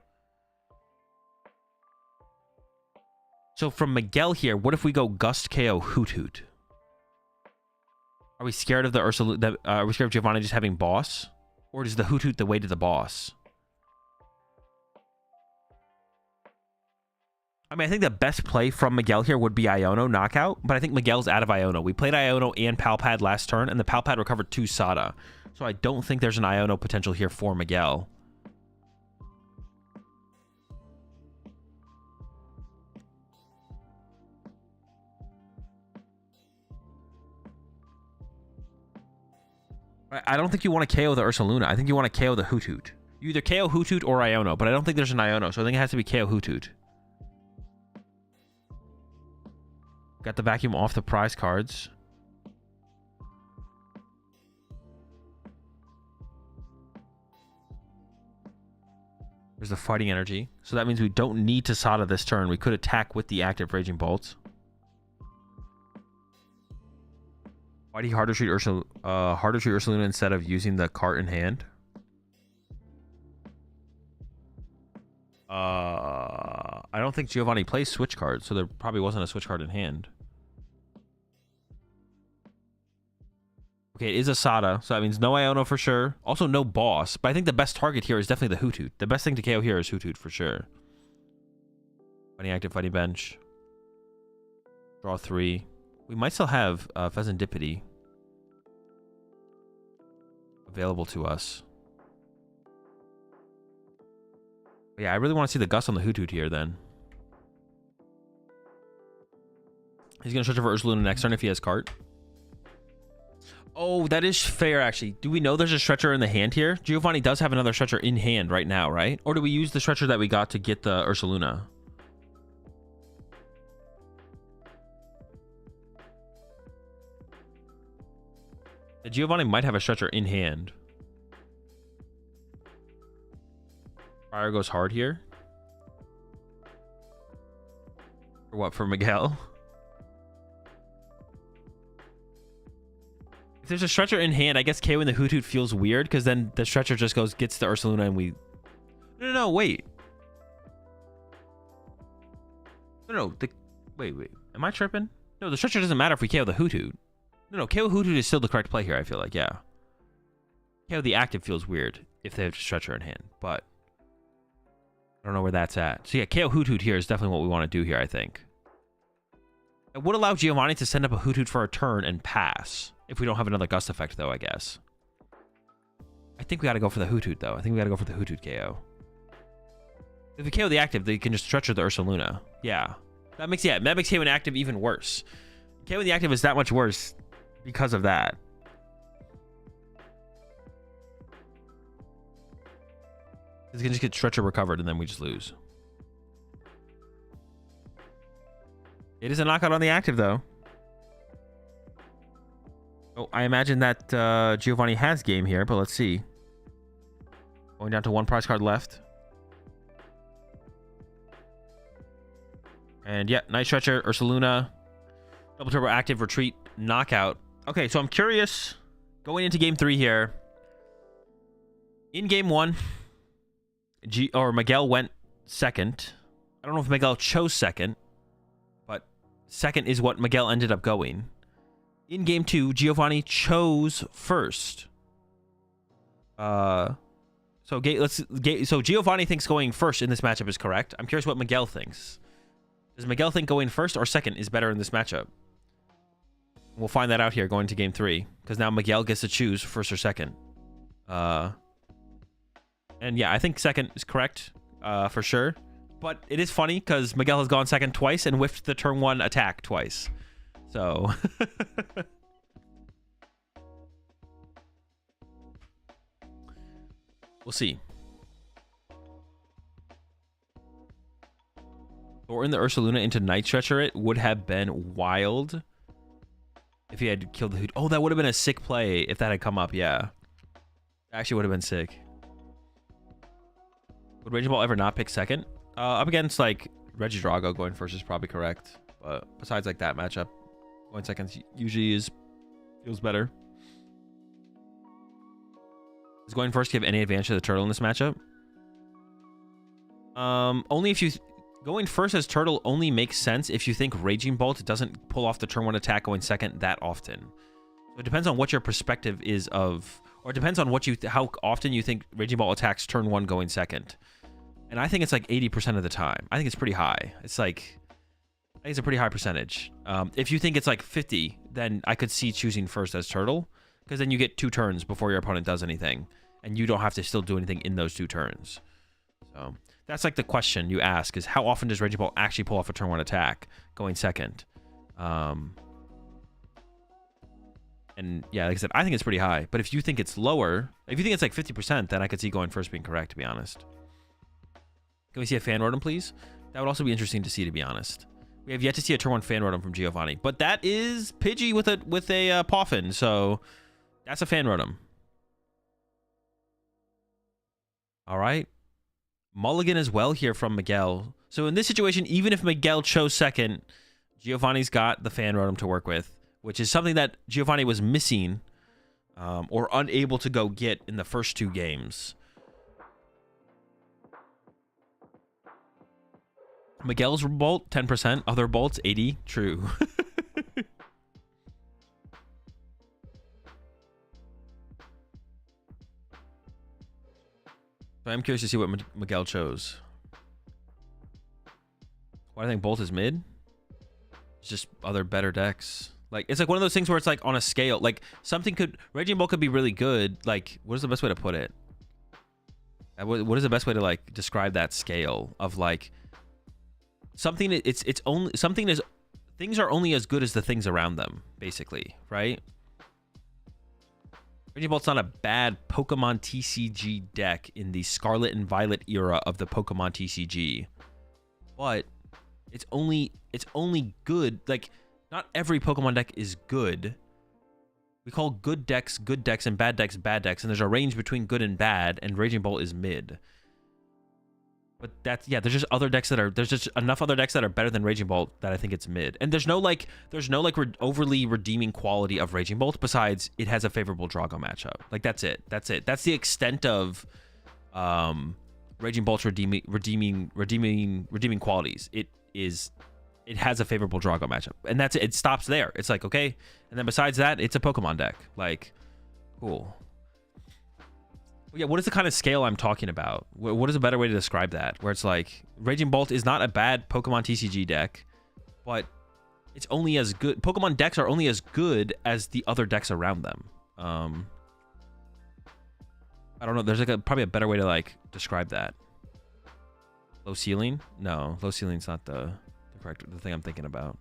So from Miguel here, what if we go Gust KO Hoot Hoot? Are we scared of the Ursaluna? Are we scared of Giovanni just having boss? Or is the Hoot Hoot the way to the boss? I mean, I think the best play from Miguel here would be Iono knockout, but I think Miguel's out of Iono. We played Iono and Palpad last turn, and the Palpad recovered 2 Sada. So I don't think there's an Iono potential here for Miguel. I don't think you want to KO the Ursaluna. I think you want to KO the Hoot Hoot. You either KO Hoot Hoot or Iono, but I don't think there's an Iono, so I think it has to be KO Hoot Hoot. Got the vacuum off the prize cards. There's the fighting energy. So that means we don't need to Sada this turn. We could attack with the active Raging Bolt. Why do you harder treat Ursaluna instead of using the cart in hand? I don't think Giovanni plays switch cards, so there probably wasn't a switch card in hand. Okay, it is a Sada, so that means no Iono for sure. Also no boss, but I think the best target here is definitely the Hoot Hoot. The best thing to KO here is Hoot Hoot for sure. Fighting active, fighting bench. Draw 3. We might still have Pheasantipity available to us. But yeah, I really want to see the Gus on the Hoot Hoot here then. He's going to search for Ursaluna next turn if he has cart. Oh, that is fair, actually. Do we know there's a Stretcher in the hand here? Giovanni does have another Stretcher in hand right now, right? Or do we use the Stretcher that we got to get the Ursaluna? Giovanni might have a Stretcher in hand. Fire goes hard here. For what, for Miguel? If there's a Stretcher in hand, I guess KOing the Hoot Hoot feels weird, because then the Stretcher just gets the Ursaluna and we... No, wait. No, wait. Am I tripping? No, the Stretcher doesn't matter if we KO the Hoot Hoot. No, KO Hoot Hoot is still the correct play here, I feel like, yeah. KO the active feels weird if they have a Stretcher in hand, but I don't know where that's at. So yeah, KO Hoot Hoot here is definitely what we want to do here, I think. It would allow Giovanni to send up a Hoot Hoot for a turn and pass. If we don't have another Gust effect, though, I guess. I think we got to go for the Hoot Hoot, though. I think we got to go for the Hoot Hoot KO. If we KO the active, they can just Stretcher the Ursaluna. Yeah. That makes KO an active even worse. KO the active is that much worse. because of that. Because you can just get Stretcher recovered and then we just lose. It is a knockout on the active, though. Oh, I imagine that Giovanni has game here, but let's see. Going down to 1 prize card left. And yeah, Night Stretcher, Ursaluna, Double Turbo active, retreat, knockout. Okay, so I'm curious, going into game 3 here. In game 1, Miguel went second. I don't know if Miguel chose second, but second is what Miguel ended up going. In game 2, Giovanni chose first. So Giovanni thinks going first in this matchup is correct. I'm curious what Miguel thinks. Does Miguel think going first or second is better in this matchup? We'll find that out here going to game 3, because now Miguel gets to choose first or second. And yeah, I think second is correct, for sure. But it is funny because Miguel has gone second twice and whiffed the turn 1 attack twice. So we'll see. Or in the Ursaluna into Night Stretcher, it would have been wild if he had killed the Hoot. Oh, that would have been a sick play if that had come up. Yeah, actually would have been sick. Would Raging Ball ever not pick second? Up against like Regidrago, going first is probably correct. But besides like that matchup, going second usually feels better. Does going first give any advantage to the turtle in this matchup? Only if you going first as turtle only makes sense if you think Raging Bolt doesn't pull off the turn 1 attack going second that often. So it depends on what your perspective is of, or it depends on what how often you think Raging Bolt attacks turn 1 going second. And I think it's like 80% of the time. I think it's pretty high. It's like, I think it's a pretty high percentage. If you think it's like 50, then I could see choosing first as turtle, because then you get 2 turns before your opponent does anything, and you don't have to still do anything in those 2 turns. So that's like the question you ask, is how often does Raging Ball actually pull off a turn 1 attack going second? And yeah, like I said, I think it's pretty high. But if you think it's lower, if you think it's like 50%, then I could see going first being correct, to be honest. Can we see a fan rotom, please? That would also be interesting to see, to be honest. We have yet to see a turn 1 fan rotom from Giovanni, but that is Pidgey with a Poffin, so that's a fan rotom. All right. Mulligan as well here from Miguel. So in this situation, even if Miguel chose second, Giovanni's got the fan rotom to work with, which is something that Giovanni was missing or unable to go get in the first 2 games. Miguel's bolt 10%, other bolts 80. True. I'm curious to see what Miguel chose. Why do I think Bolt is mid? It's just other better decks. Like, it's like one of those things where it's like on a scale. Like, something could... Raging Bolt could be really good. Like, what is the best way to put it? What is the best way to, like, describe that scale of, like... Something... It's only... Something is... Things are only as good as the things around them, basically. Right? Raging Bolt's not a bad PokemonTCG deck in the Scarlet and Violet era of the PokemonTCG. But it's only good. Like, not every Pokemon deck is good. We call good decks and bad decks, and there's a range between good and bad, and Raging Bolt is mid. But that's, yeah, there's just other decks that are, there's just enough other decks that are better than Raging Bolt that I think it's mid. And there's no overly redeeming quality of Raging Bolt besides it has a favorable Drago matchup. Like, that's it. That's the extent of Raging Bolt's redeeming qualities. It has a favorable Drago matchup. And that's it. It stops there. It's like, okay. And then besides that, it's a Pokemon deck. Like, cool. Yeah, what is the kind of scale I'm talking about? What is a better way to describe that? Where it's like, Raging Bolt is not a bad Pokemon TCG deck, but it's only as good. Pokemon decks are only as good as the other decks around them. I don't know. There's like probably a better way to like describe that. Low ceiling? No, low ceiling's not the thing I'm thinking about.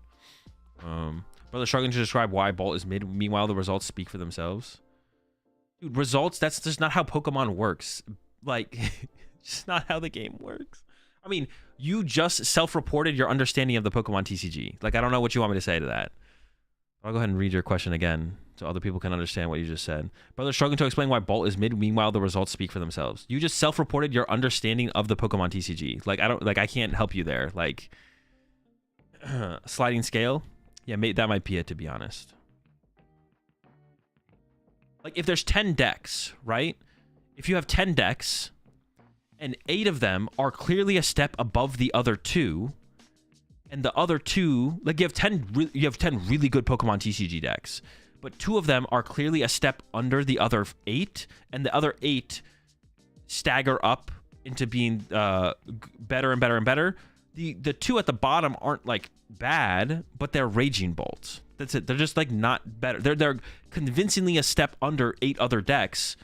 Brother struggling to describe why Bolt is mid. Meanwhile, the results speak for themselves. Dude, results, that's just not how Pokemon works. Like, just not how the game works. I mean, you just self-reported your understanding of the Pokemon TCG. Like, I don't know what you want me to say to that. I'll go ahead and read your question again so other people can understand what you just said. Brother struggling to explain why Bolt is mid. Meanwhile, the results speak for themselves. You just self-reported your understanding of the Pokemon TCG. Like, I can't help you there. Like, sliding scale. Yeah, that might be it, to be honest. Like, if there's 10 decks, right? If you have 10 decks, and 8 of them are clearly a step above the other 2, and the other 2, like, you have 10 really good Pokemon TCG decks, but 2 of them are clearly a step under the other 8, and the other 8 stagger up into being better and better and better. The 2 at the bottom aren't, like, bad, but they're Raging Bolts. That's it. They're just, like, not better. They're convincingly a step under 8 other decks.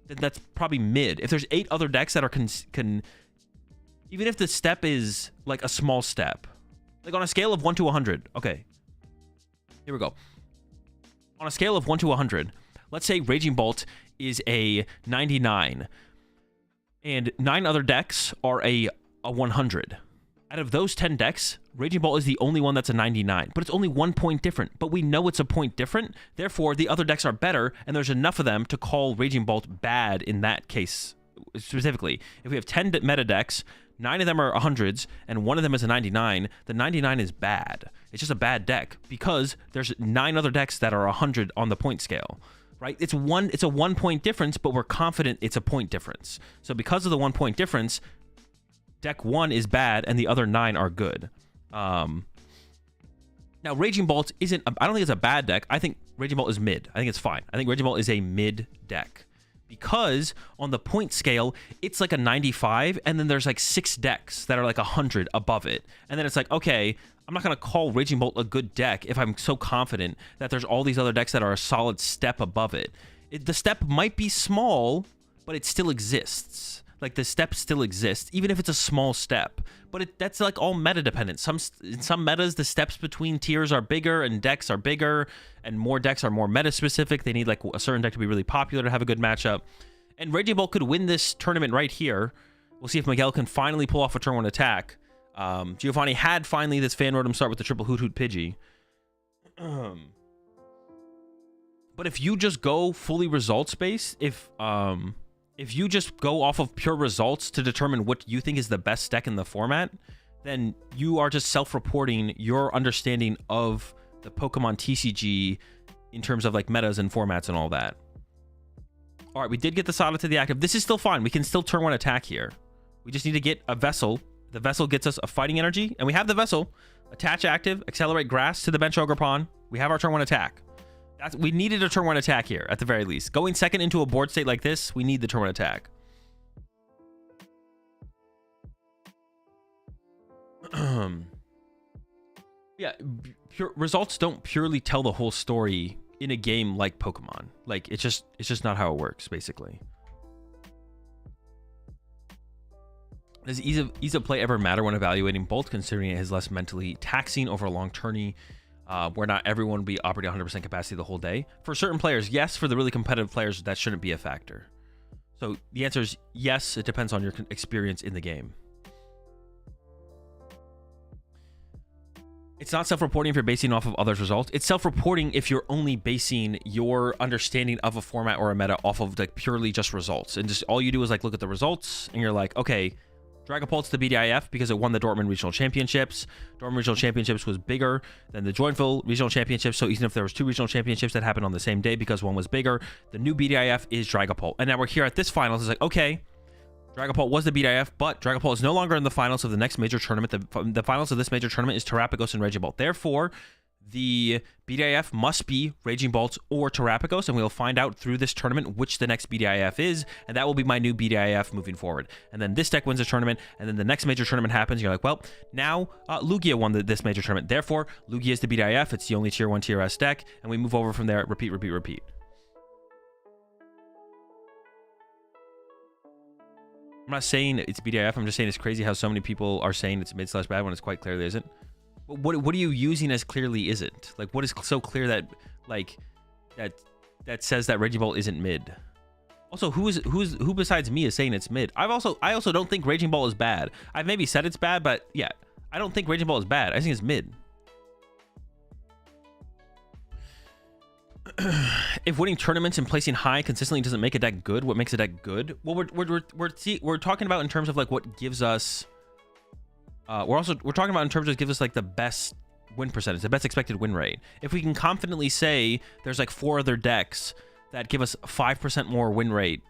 Then that's probably mid. If there's 8 other decks that are even if the step is, like, a small step, like, on a scale of 1 to 100. Okay, here we go. On a scale of 1 to 100, let's say Raging Bolt is a 99, and 9 other decks are a 100. Out of those 10 decks, Raging Bolt is the only one that's a 99, but it's only 1 point different. But we know it's a point different, therefore the other decks are better, and there's enough of them to call Raging Bolt bad in that case specifically. If we have 10 meta decks, 9 of them are 100s, and 1 of them is a 99, the 99 is bad. It's just a bad deck, because there's 9 other decks that are 100 on the point scale. Right? It's a 1 point difference, but we're confident it's a point difference. So because of the 1 point difference, deck 1 is bad and the other 9 are good. Now, Raging Bolt isn't... I don't think it's a bad deck. I think Raging Bolt is mid. I think it's fine. I think Raging Bolt is a mid deck. Because on the point scale, it's like a 95, and then there's like 6 decks that are like 100 above it. And then it's like, okay, I'm not going to call Raging Bolt a good deck if I'm so confident that there's all these other decks that are a solid step above it. The step might be small, but it still exists. Like, the step still exists, even if it's a small step. But that's, like, all meta dependent. In some metas, the steps between tiers are bigger and decks are bigger, and more decks are more meta specific. They need, like, a certain deck to be really popular to have a good matchup. And Raging Bolt could win this tournament right here. We'll see if Miguel can finally pull off a turn 1 attack. Giovanni had finally this fan rotom start with the triple Hoot Hoot Pidgey. But if you just go fully results based, if you just go off of pure results to determine what you think is the best deck in the format, then you are just self-reporting your understanding of the Pokemon TCG in terms of, like, metas and formats and all that. All right, we did get the Sada to the active. This is still fine. We can still turn 1 attack here. We just need to get a Vessel. The Vessel gets us a Fighting Energy, and we have the Vessel. Attach active, accelerate Grass to the bench Ogerpon. We have our turn 1 attack. We needed a turn 1 attack here, at the very least. Going second into a board state like this, we need the turn 1 attack. Yeah, results don't purely tell the whole story in a game like Pokemon. Like, it's just not how it works, basically. Does ease of play ever matter when evaluating Bolt, considering it is less mentally taxing over a long tourney? Where not everyone will be operating 100% capacity the whole day. For certain players, yes. For the really competitive players, that shouldn't be a factor. So the answer is yes. It depends on your experience in the game. It's not self-reporting if you're basing off of others' results. It's self-reporting if you're only basing your understanding of a format or a meta off of, like, purely just results. And just all you do is, like, look at the results and you're like, okay, Dragapult's the BDIF because it won the Dortmund Regional Championships. Dortmund Regional Championships was bigger than the Joinville Regional Championships, so even if there was 2 regional championships that happened on the same day because one was bigger, the new BDIF is Dragapult. And now we're here at this finals. It's like, okay, Dragapult was the BDIF, but Dragapult is no longer in the finals of the next major tournament. The finals of this major tournament is Terrapagos and Reggie Bolt. Therefore, the BDIF must be Raging Bolt or Terrapagos, and we'll find out through this tournament which the next BDIF is, and that will be my new BDIF moving forward. And then this deck wins the tournament, and then the next major tournament happens, and you're like, well, now Lugia won this major tournament. Therefore, Lugia is the BDIF. It's the only Tier 1, Tier S deck, and we move over from there. Repeat, repeat, repeat. I'm not saying it's BDIF. I'm just saying it's crazy how so many people are saying it's mid/bad when it's quite clearly isn't. What are you using as clearly isn't? Like, what is so clear that like that says that Raging Bolt isn't mid? Also, who besides me is saying it's mid? I also don't think Raging Bolt is bad. I've maybe said it's bad, but yeah, I don't think Raging Bolt is bad. I think it's mid. If winning tournaments and placing high consistently doesn't make a deck good, what makes a deck good? Well, we're talking about in terms of like what gives us. We're talking about in terms of gives us like the best win percentage, the best expected win rate. If we can confidently say there's like 4 other decks that give us 5% more win rate,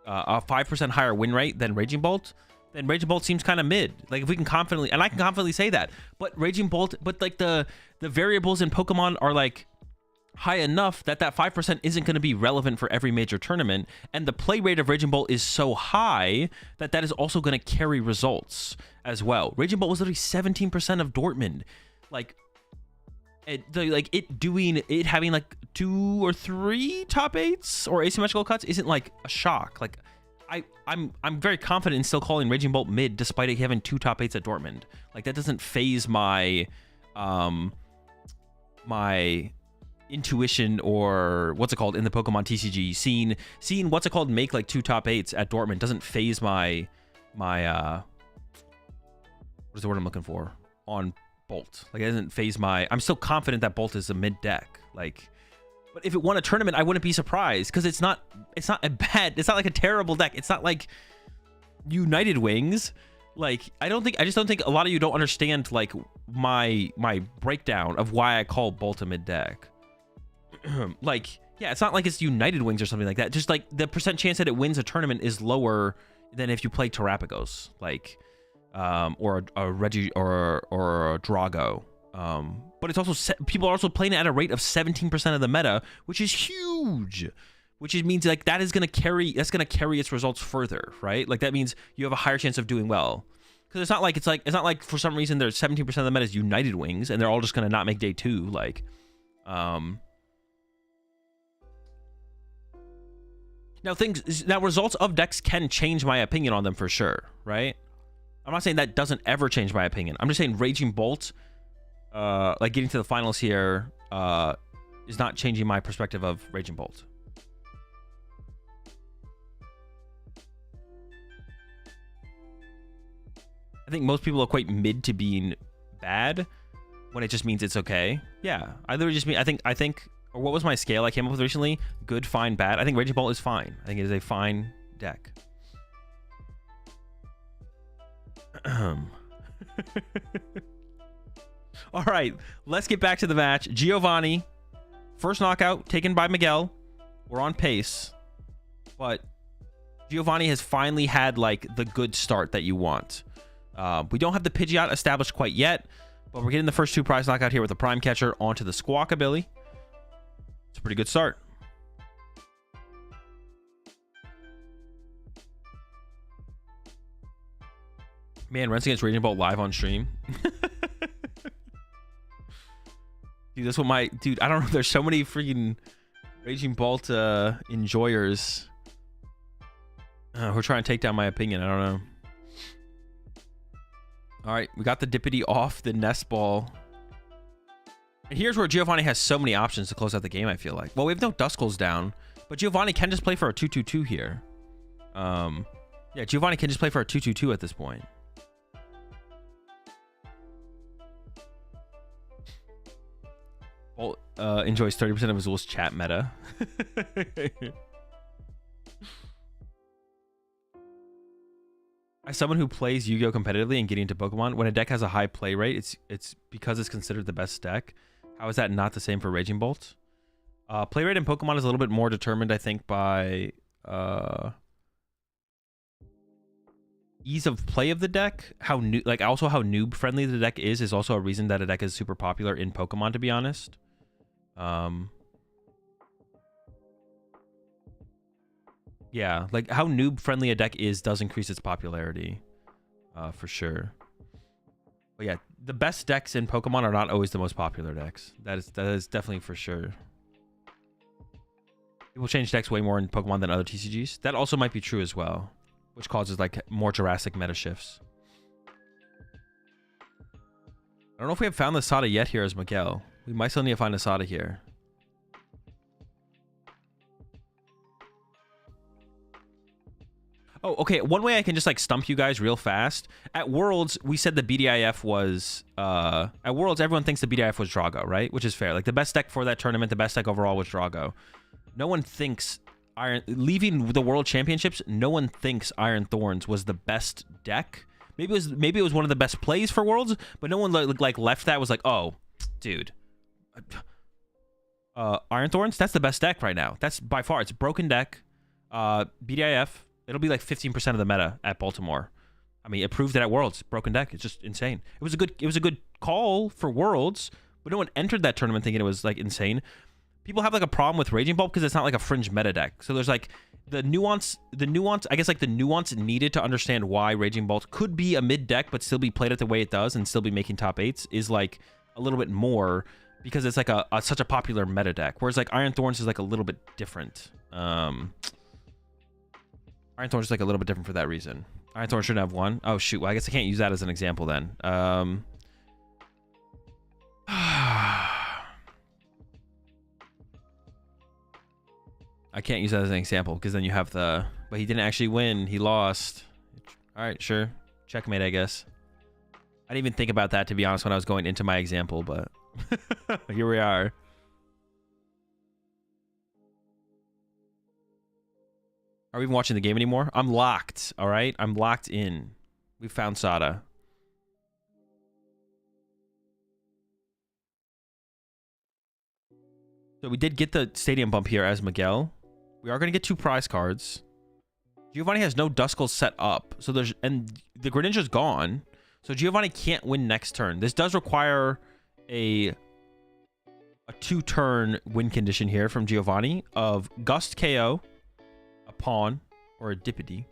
a 5% higher win rate than Raging Bolt, then Raging Bolt seems kind of mid. Like if we can confidently, and I can confidently say that, but Raging Bolt, but like the variables in Pokemon are like high enough that 5% isn't going to be relevant for every major tournament, and the play rate of Raging Bolt is so high that is also going to carry results as well. Raging Bolt was literally 17% of Dortmund. Like it having like 2 or 3 top 8s or asymmetrical cuts isn't like a shock. Like I'm very confident in still calling Raging Bolt mid despite it having 2 top 8s at Dortmund. Like that doesn't phase my my intuition, or what's it called in the Pokemon TCG, seeing what's it called make like 2 top 8s at Dortmund doesn't phase my what is the word I'm looking for on Bolt. Like it doesn't phase my, I'm still confident that Bolt is a mid deck. Like, but if it won a tournament, I wouldn't be surprised because it's not a bad, it's not like a terrible deck. It's not like United Wings. Like I just don't think a lot of you don't understand like my breakdown of why I call Bolt a mid deck. Like, yeah, it's not like it's United Wings or something like that. Just like the percent chance that it wins a tournament is lower than if you play Terrapagos, like, or a Reggie or a Drago. But it's also people are also playing it at a rate of 17% of the meta, which is huge. Which means like that's gonna carry its results further, right? Like that means you have a higher chance of doing well. Because it's not like for some reason there's 17% of the meta is United Wings and they're all just gonna not make day 2. Like, Now results of decks can change my opinion on them for sure, right? I'm not saying that doesn't ever change my opinion. I'm just saying Raging Bolt, like getting to the finals here, is not changing my perspective of Raging Bolt. I think most people equate mid to being bad when it just means it's okay. Yeah, I literally just mean, I think, or what was my scale I came up with recently? Good, fine, bad. I think Raging Bolt is fine. I think it is a fine deck. All right, let's get back to the match. Giovanni, first knockout taken by Miguel. We're on pace, but Giovanni has finally had like the good start that you want. We don't have the Pidgeot established quite yet, but we're getting the first 2 prize knockout here with the Prime Catcher onto the Squawkabilly. It's a pretty good start. Man, Rents against Raging Bolt live on stream. Dude, that's what dude, I don't know. There's so many freaking Raging Bolt enjoyers who are trying to take down my opinion. I don't know. All right, we got the Dippity off the Nest Ball. And here's where Giovanni has so many options to close out the game, I feel like. Well, we have no Duskulls down, but Giovanni can just play for a 2/2/2 here. Yeah, Giovanni can just play for a 2/2/2 at this point. Well, enjoys 30% of Azul's chat meta. As someone who plays Yu-Gi-Oh competitively and getting into Pokemon, when a deck has a high play rate, it's because it's considered the best deck. How is that not the same for Raging Bolt? Play rate in Pokemon is a little bit more determined, I think, by ease of play of the deck. How new, like also how noob friendly the deck is also a reason that a deck is super popular in Pokemon, to be honest. Yeah, like how noob friendly a deck does increase its popularity, for sure. But yeah, the best decks in Pokemon are not always the most popular decks. That is definitely for sure. People change decks way more in Pokemon than other TCGs. That also might be true as well, which causes like more Jurassic meta shifts. I don't know if we have found the Sada yet here as Miguel. We might still need to find a Sada here. Oh, okay. One way I can just like stump you guys real fast. At Worlds, we said the BDIF was at Worlds, everyone thinks the BDIF was Drago, right? Which is fair. Like the best deck for that tournament, the best deck overall was Drago. No one thinks leaving the World Championships, no one thinks Iron Thorns was the best deck. Maybe it was one of the best plays for Worlds, but no one like left that was like, "Oh, dude. Iron Thorns, that's the best deck right now. That's by far it's a broken deck. BDIF, it'll be like 15% of the meta at Baltimore. I mean, it proved it at Worlds. Broken deck. It's just insane. It was a good call for Worlds, but no one entered that tournament thinking it was like insane. People have like a problem with Raging Bolt because it's not like a fringe meta deck. So there's like the nuance, I guess like the nuance needed to understand why Raging Bolt could be a mid deck but still be played it the way it does and still be making top 8s is like a little bit more because it's like such a popular meta deck. Whereas like Iron Thorns is like a little bit different. Iron Thorns is like a little bit different for that reason. Iron Thorns shouldn't have one. Oh shoot, well I guess I can't use that as an example then. I can't use that as an example because then you have the... But he didn't actually win. He lost. All right, sure. Checkmate, I guess. I didn't even think about that, to be honest, when I was going into my example, but here we are. Are we even watching the game anymore? I'm locked, all right? I'm locked in. We found Sada. So we did get the stadium bump here as Miguel. We are going to get 2 prize cards. Giovanni has no Duskull set up. So there's... And the Greninja's gone. So Giovanni can't win next turn. This does require a 2-turn win condition here from Giovanni of Gust KO, a Pawn, or a Dippity,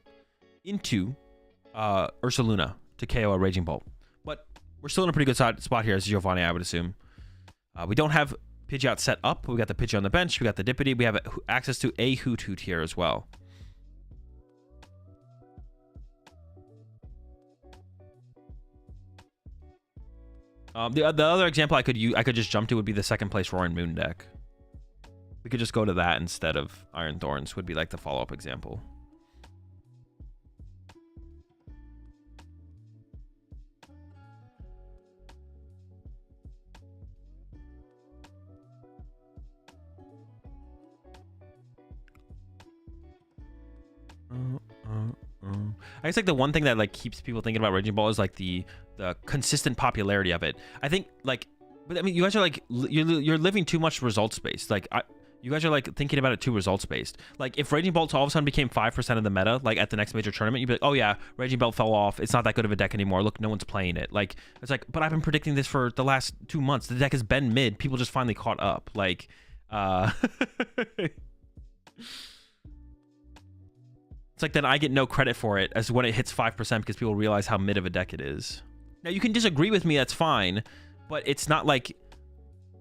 into Ursaluna to KO a Raging Bolt. But we're still in a pretty good spot here as Giovanni, I would assume. We don't have Pidgeot set up. We got the Pidgeot on the bench. We got the Dippity. We have access to a Hoot Hoot here as well. The other example I could use, I could just jump to would be the second place Roaring Moon deck. We could just go to that instead of Iron Thorns would be like the follow-up example. I guess like the one thing that like keeps people thinking about Raging Ball is like the consistent popularity of it. I think like, but I mean, you guys are like you're living too much results based. Like you guys are like thinking about it too results based. Like if Raging Bolt all of a sudden became 5% of the meta, like at the next major tournament, you'd be like, oh yeah, Raging Bolt fell off. It's not that good of a deck anymore. Look, no one's playing it. Like it's like, but I've been predicting this for the last 2 months. The deck has been mid. People just finally caught up. Like, it's like then I get no credit for it as when it hits 5% because people realize how mid of a deck it is. Now you can disagree with me, that's fine, but it's not like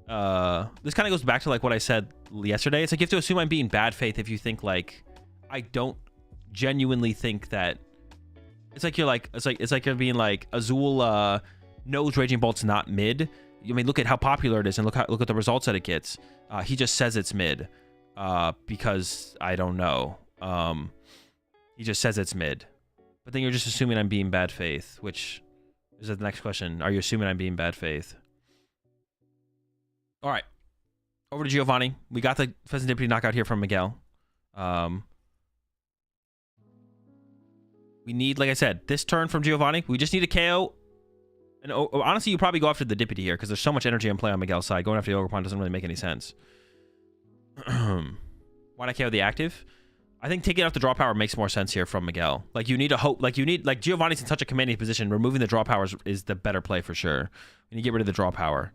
this kind of goes back to like what I said yesterday. It's like you have to assume I'm being bad faith if you think like I don't genuinely think that it's like you're like it's like you're being like Azul knows Raging Bolt's not mid. I mean, look at how popular it is and look at the results that it gets. He just says it's mid because I don't know. He just says it's mid. But then you're just assuming I'm being bad faith, which is the next question. Are you assuming I'm being bad faith? All right. Over to Giovanni. We got the Pheasant Dippity knockout here from Miguel. We need, like I said, this turn from Giovanni. We just need a KO. And honestly, you probably go after the Dippity here because there's so much energy in play on Miguel's side. Going after the Ogerpon doesn't really make any sense. Why not KO the active? I think taking out the draw power makes more sense here from Miguel. Like you need a hope. Like you need like Giovanni's in such a commanding position. Removing the draw power is the better play for sure. You need to get rid of the draw power.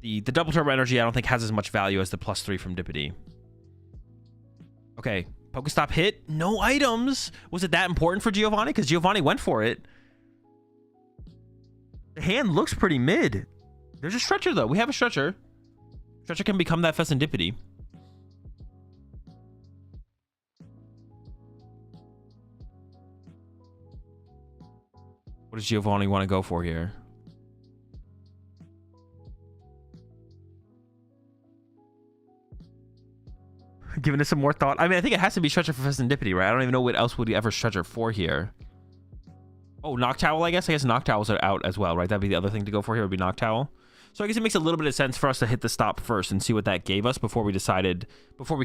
The double turbo energy I don't think has as much value as the +3 from Dippity. Okay, Pokestop hit. No items. Was it that important for Giovanni? Because Giovanni went for it. The hand looks pretty mid. There's a stretcher though. We have a stretcher. Stretcher can become that Pheasant Dippity. What does Giovanni want to go for here? Giving it some more thought. I mean, I think it has to be Stretcher for Serendipity, right? I don't even know what else would you ever Stretcher for here. Oh, Noctowl, I guess. I guess Noctowls are out as well, right? That'd be the other thing to go for here would be Noctowl. So I guess it makes a little bit of sense for us to hit the stop first and see what that gave us before we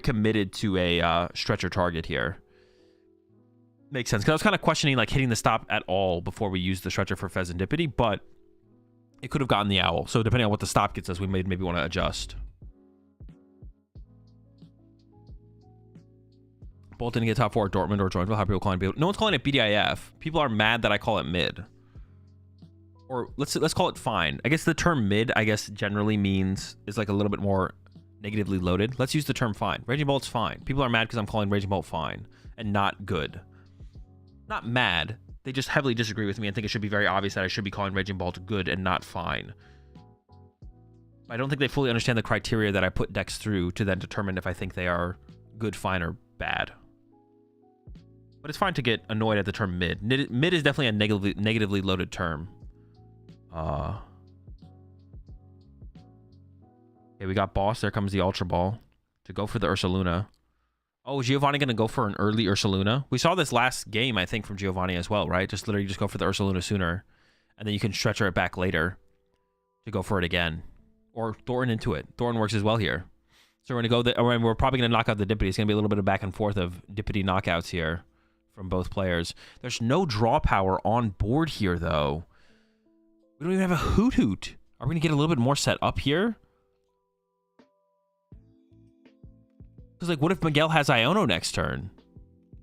committed to a Stretcher target here. Makes sense. Because I was kind of questioning like hitting the stop at all before we used the Stretcher for Serendipity, but it could have gotten the Owl. So depending on what the stop gets us, we maybe want to adjust. Bolt didn't get top 4 at Dortmund or Joinville. How people calling it? No one's calling it BDIF. People are mad that I call it mid. Or let's call it fine. I guess the term mid, I guess, generally means is like a little bit more negatively loaded. Let's use the term fine. Raging Bolt's fine. People are mad because I'm calling Raging Bolt fine and not good. Not mad. They just heavily disagree with me and think it should be very obvious that I should be calling Raging Bolt good and not fine. I don't think they fully understand the criteria that I put decks through to then determine if I think they are good, fine, or bad. But it's fine to get annoyed at the term mid. Mid is definitely a negatively loaded term. Okay, we got Boss. There comes the Ultra Ball to go for the Ursaluna. Oh, is Giovanni going to go for an early Ursaluna? We saw this last game, I think, from Giovanni as well, right? Just literally just go for the Ursaluna sooner, and then you can Stretcher it back later to go for it again. Or Thornton into it. Thornton works as well here. So we're going to go, we're probably going to knock out the Dippity. It's going to be a little bit of back and forth of Dippity knockouts here from both players. There's no draw power on board here, though. We don't even have a Hoot Hoot. Are we going to get a little bit more set up here? Because, like, what if Miguel has Iono next turn?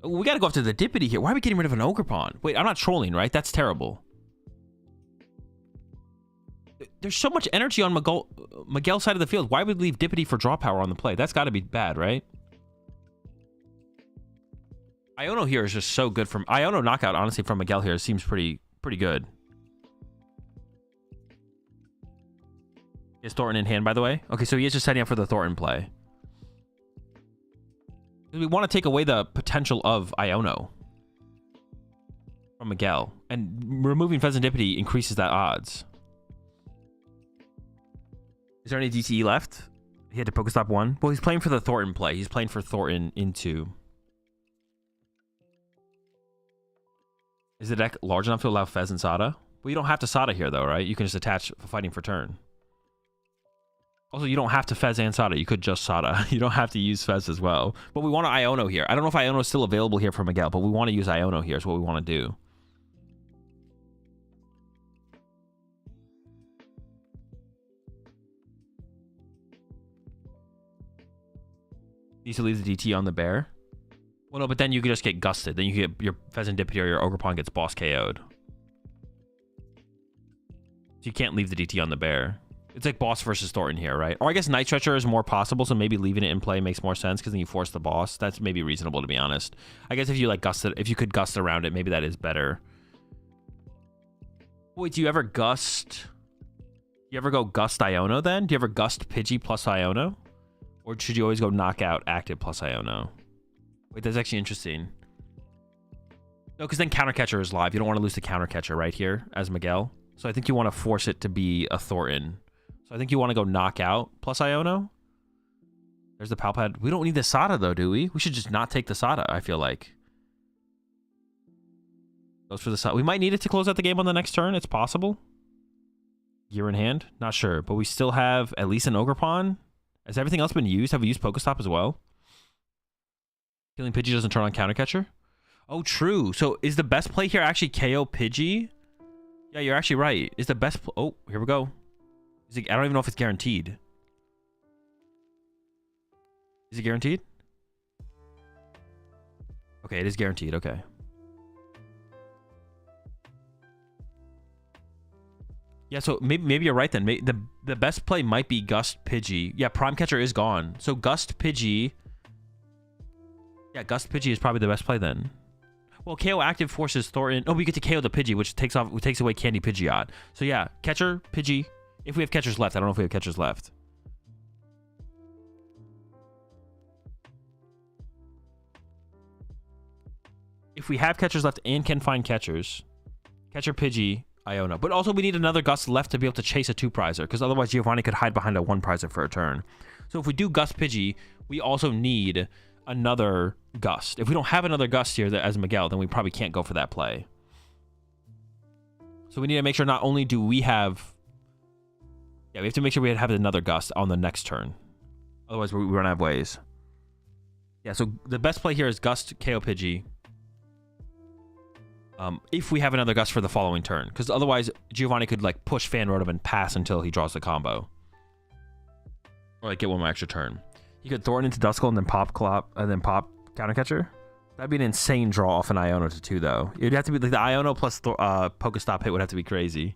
We got to go after the Dippity here. Why are we getting rid of an Ogerpon? Wait, I'm not trolling, right? That's terrible. There's so much energy on Miguel's side of the field. Why would we leave Dippity for draw power on the play? That's got to be bad, right? Iono here is just so good from... Iono knockout, honestly, from Miguel here seems pretty good. Is Thornton in hand, by the way? Okay, so he is just setting up for the Thornton play. We want to take away the potential of Iono from Miguel. And removing Serendipity increases that odds. Is there any DTE left? He had to Pokestop 1. Well, he's playing for the Thornton play. He's playing for Thornton into... Is the deck large enough to allow Fez and Sada? Well, you don't have to Sada here, though, right? You can just attach Fighting for turn. Also, you don't have to Fez and Sada. You could just Sada. You don't have to use Fez as well. But we want to Iono here. I don't know if Iono is still available here for Miguel, but we want to use Iono here is what we want to do. Needs to leave the DT on the bear. Well, no, but then you could just get gusted. Then you get your Serendipity or your Ogerpon gets boss KO'd. So you can't leave the DT on the bear. It's like boss versus Thornton here, right? Or I guess Night Stretcher is more possible, so maybe leaving it in play makes more sense because then you force the boss. That's maybe reasonable, to be honest. I guess if you like gust it, if you could gust around it, maybe that is better. Wait, do you ever gust? You ever go gust Iono then? Do you ever gust Pidgey plus Iono? Or should you always go knockout active plus Iono? Wait, that's actually interesting. No, because then Counter Catcher is live. You don't want to lose the Counter Catcher right here as Miguel. So I think you want to force it to be a Thornton. So I think you want to go knockout plus Iono. There's the Palpad. We don't need the Sada, though, do we? We should just not take the Sada, I feel like. Goes for the Sada. We might need it to close out the game on the next turn. It's possible. Gear in hand? Not sure. But we still have at least an Ogerpon. Has everything else been used? Have we used Pokestop as well? Killing Pidgey doesn't turn on Counter Catcher? Oh, true. So is the best play here actually KO Pidgey? Yeah, you're actually right. Is the best... Oh, here we go. Is it, I don't even know if it's guaranteed. Is it guaranteed? Okay, it is guaranteed. Okay. Yeah, so maybe you're right then. The best play might be Gust Pidgey. Yeah, Prime Catcher is gone. So Gust Pidgey... Yeah, Gust Pidgey is probably the best play then. Well, KO active forces Thornton. Oh, we get to KO the Pidgey, which takes away Candy Pidgeot. So yeah, Catcher, Pidgey. If we have catchers left. I don't know if we have catchers left. If we have catchers left and can find catchers, Catcher, Pidgey, Iono. But also we need another Gust left to be able to chase a 2-prizer, because otherwise Giovanni could hide behind a 1-prizer for a turn. So if we do Gust Pidgey, we also need another Gust. If we don't have another Gust here as Miguel, then we probably can't go for that play. So we need to make sure not only do we have... Yeah, we have to make sure we have another Gust on the next turn. Otherwise, we run out of ways. Yeah, so the best play here is Gust, KO Pidgey. If we have another Gust for the following turn. Because otherwise, Giovanni could like push Fan Rotom and pass until he draws the combo. Or like get one more extra turn. He could Thorn into Duskull and then pop Clop and then pop Countercatcher. That'd be an insane draw off an Iono to 2 though. It'd have to be like the Iono plus Pokestop hit would have to be crazy.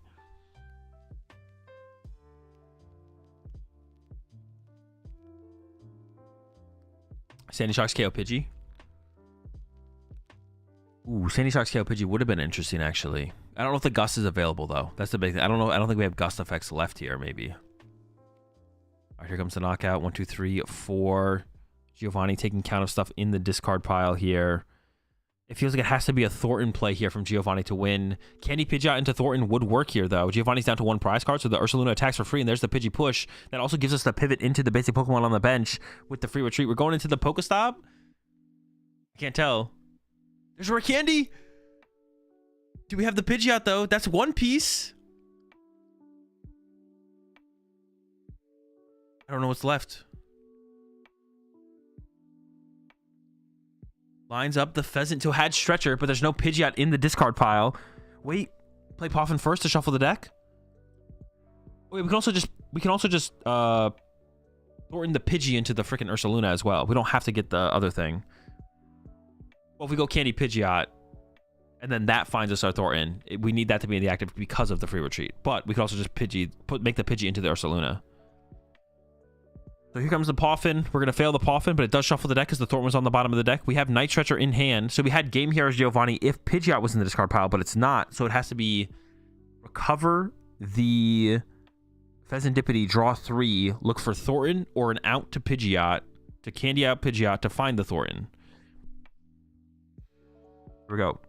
Sandy Shock's KO Pidgey. Ooh, Sandy Shock's KO Pidgey would have been interesting, actually. I don't know if the Gust is available, though. That's the big thing. I don't know. I don't think we have Gust effects left here, maybe. All right, here comes the knockout. 1, 2, 3, 4. Giovanni taking count of stuff in the discard pile here. It feels like it has to be a Thornton play here from Giovanni to win. Candy Pidgeot into Thornton would work here, though. Giovanni's down to 1 prize card, so the Ursaluna attacks for free, and there's the Pidgey push. That also gives us the pivot into the basic Pokemon on the bench with the free retreat. We're going into the Pokestop. I can't tell. There's Rare Candy. Do we have the Pidgeot, though? That's 1 piece. I don't know what's left. Lines up the Pheasant to had Stretcher, but there's no Pidgeot in the discard pile. Wait, play Poffin first to shuffle the deck. Wait, we can also just Thornton the Pidgey into the freaking Ursaluna as well. We don't have to get the other thing. Well, if we go Candy Pidgeot, and then that finds us our Thornton, we need that to be in the active because of the free retreat. But we could also just make the Pidgey into the Ursaluna. So here comes the Poffin. We're going to fail the Poffin, but it does shuffle the deck because the Thornton was on the bottom of the deck. We have Night Stretcher in hand. So we had Game Heroes Giovanni if Pidgeot was in the discard pile, but it's not. So it has to be recover the Pheasantipity, draw 3, look for Thornton or an out to Pidgeot, to candy out Pidgeot to find the Thornton. Here we go.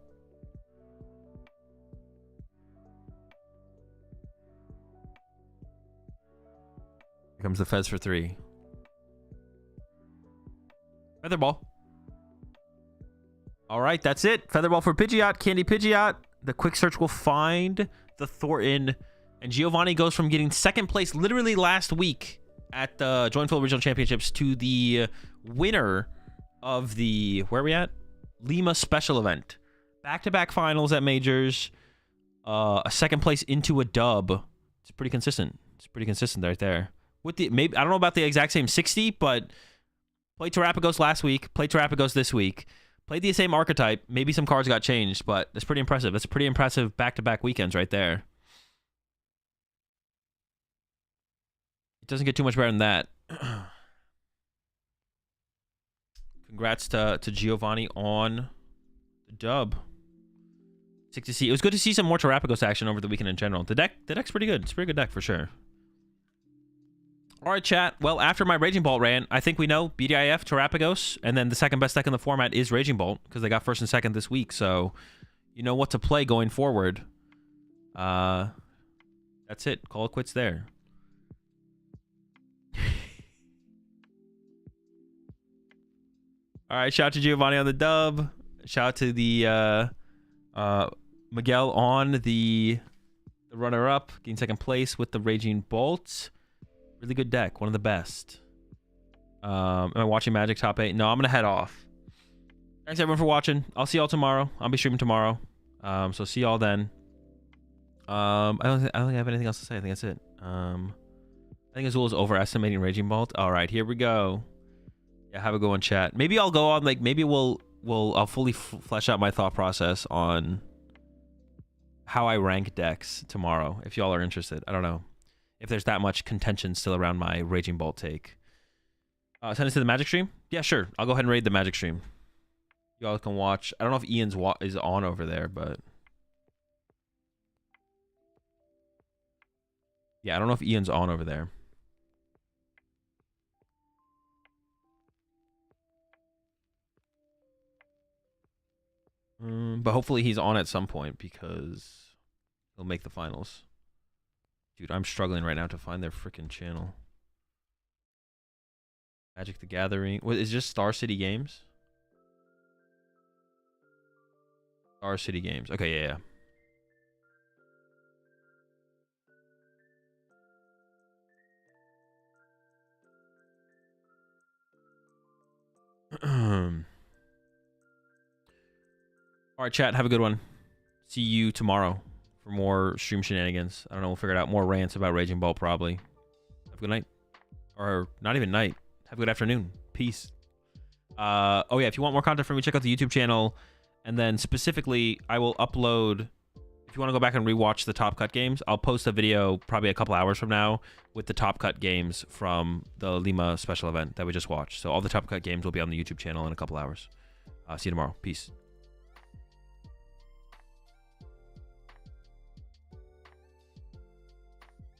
Here comes the Fez for 3. Featherball. All right, that's it. Featherball for Pidgeot, Candy Pidgeot. The quick search will find the Thornton. And Giovanni goes from getting 2nd place literally last week at the Joinville Regional Championships to the winner of the, where are we at? Lima special event. Back-to-back finals at majors. A 2nd place into a dub. It's pretty consistent. It's pretty consistent right there. With the maybe I don't know about the exact same 60, but played Terrapagos last week, played Terrapagos this week, played the same archetype. Maybe some cards got changed, but that's pretty impressive. That's pretty impressive back-to-back weekends right there. It doesn't get too much better than that. Congrats to Giovanni on the dub. Sick to see. It was good to see some more Terrapagos action over the weekend in general. The deck's pretty good. It's a pretty good deck for sure. All right, chat. Well, after my Raging Bolt ran, I think we know BDIF, Terrapagos, and then the 2nd best deck in the format is Raging Bolt because they got 1st and 2nd this week. So you know what to play going forward. That's it. Call it quits there. All right, shout out to Giovanni on the dub. Shout out to the Miguel on the runner-up, getting 2nd place with the Raging Bolt. Really good deck, one of the best. Am I watching Magic Top 8? No, I'm gonna head off. Thanks everyone for watching. I'll see y'all tomorrow. I'll be streaming tomorrow. So see y'all then. I don't think I have anything else to say. I think that's it. I think Azul is overestimating Raging Bolt. All right, here we go. Yeah, have a good one, chat. Maybe I'll go on, like, maybe I'll fully flesh out my thought process on how I rank decks tomorrow, if y'all are interested. I don't know if there's that much contention still around my Raging Bolt take. Send us to the Magic stream? Yeah, sure. I'll go ahead and raid the Magic stream. Y'all can watch. I don't know if Ian's is on over there, but... yeah, I don't know if Ian's on over there. But hopefully he's on at some point because he'll make the finals. Dude, I'm struggling right now to find their freaking channel. Magic the Gathering. What is just Star City Games? Star City Games. Okay, yeah. All right, chat. Have a good one. See you tomorrow for more stream shenanigans. I don't know. We'll figure it out. More rants about Raging Ball, probably. Have a good night. Or not even night. Have a good afternoon. Peace. Oh, yeah. If you want more content from me, check out the YouTube channel. And then specifically, I will upload... If you want to go back and rewatch the Top Cut games, I'll post a video probably a couple hours from now with the Top Cut games from the Lima special event that we just watched. So all the Top Cut games will be on the YouTube channel in a couple hours. See you tomorrow. Peace.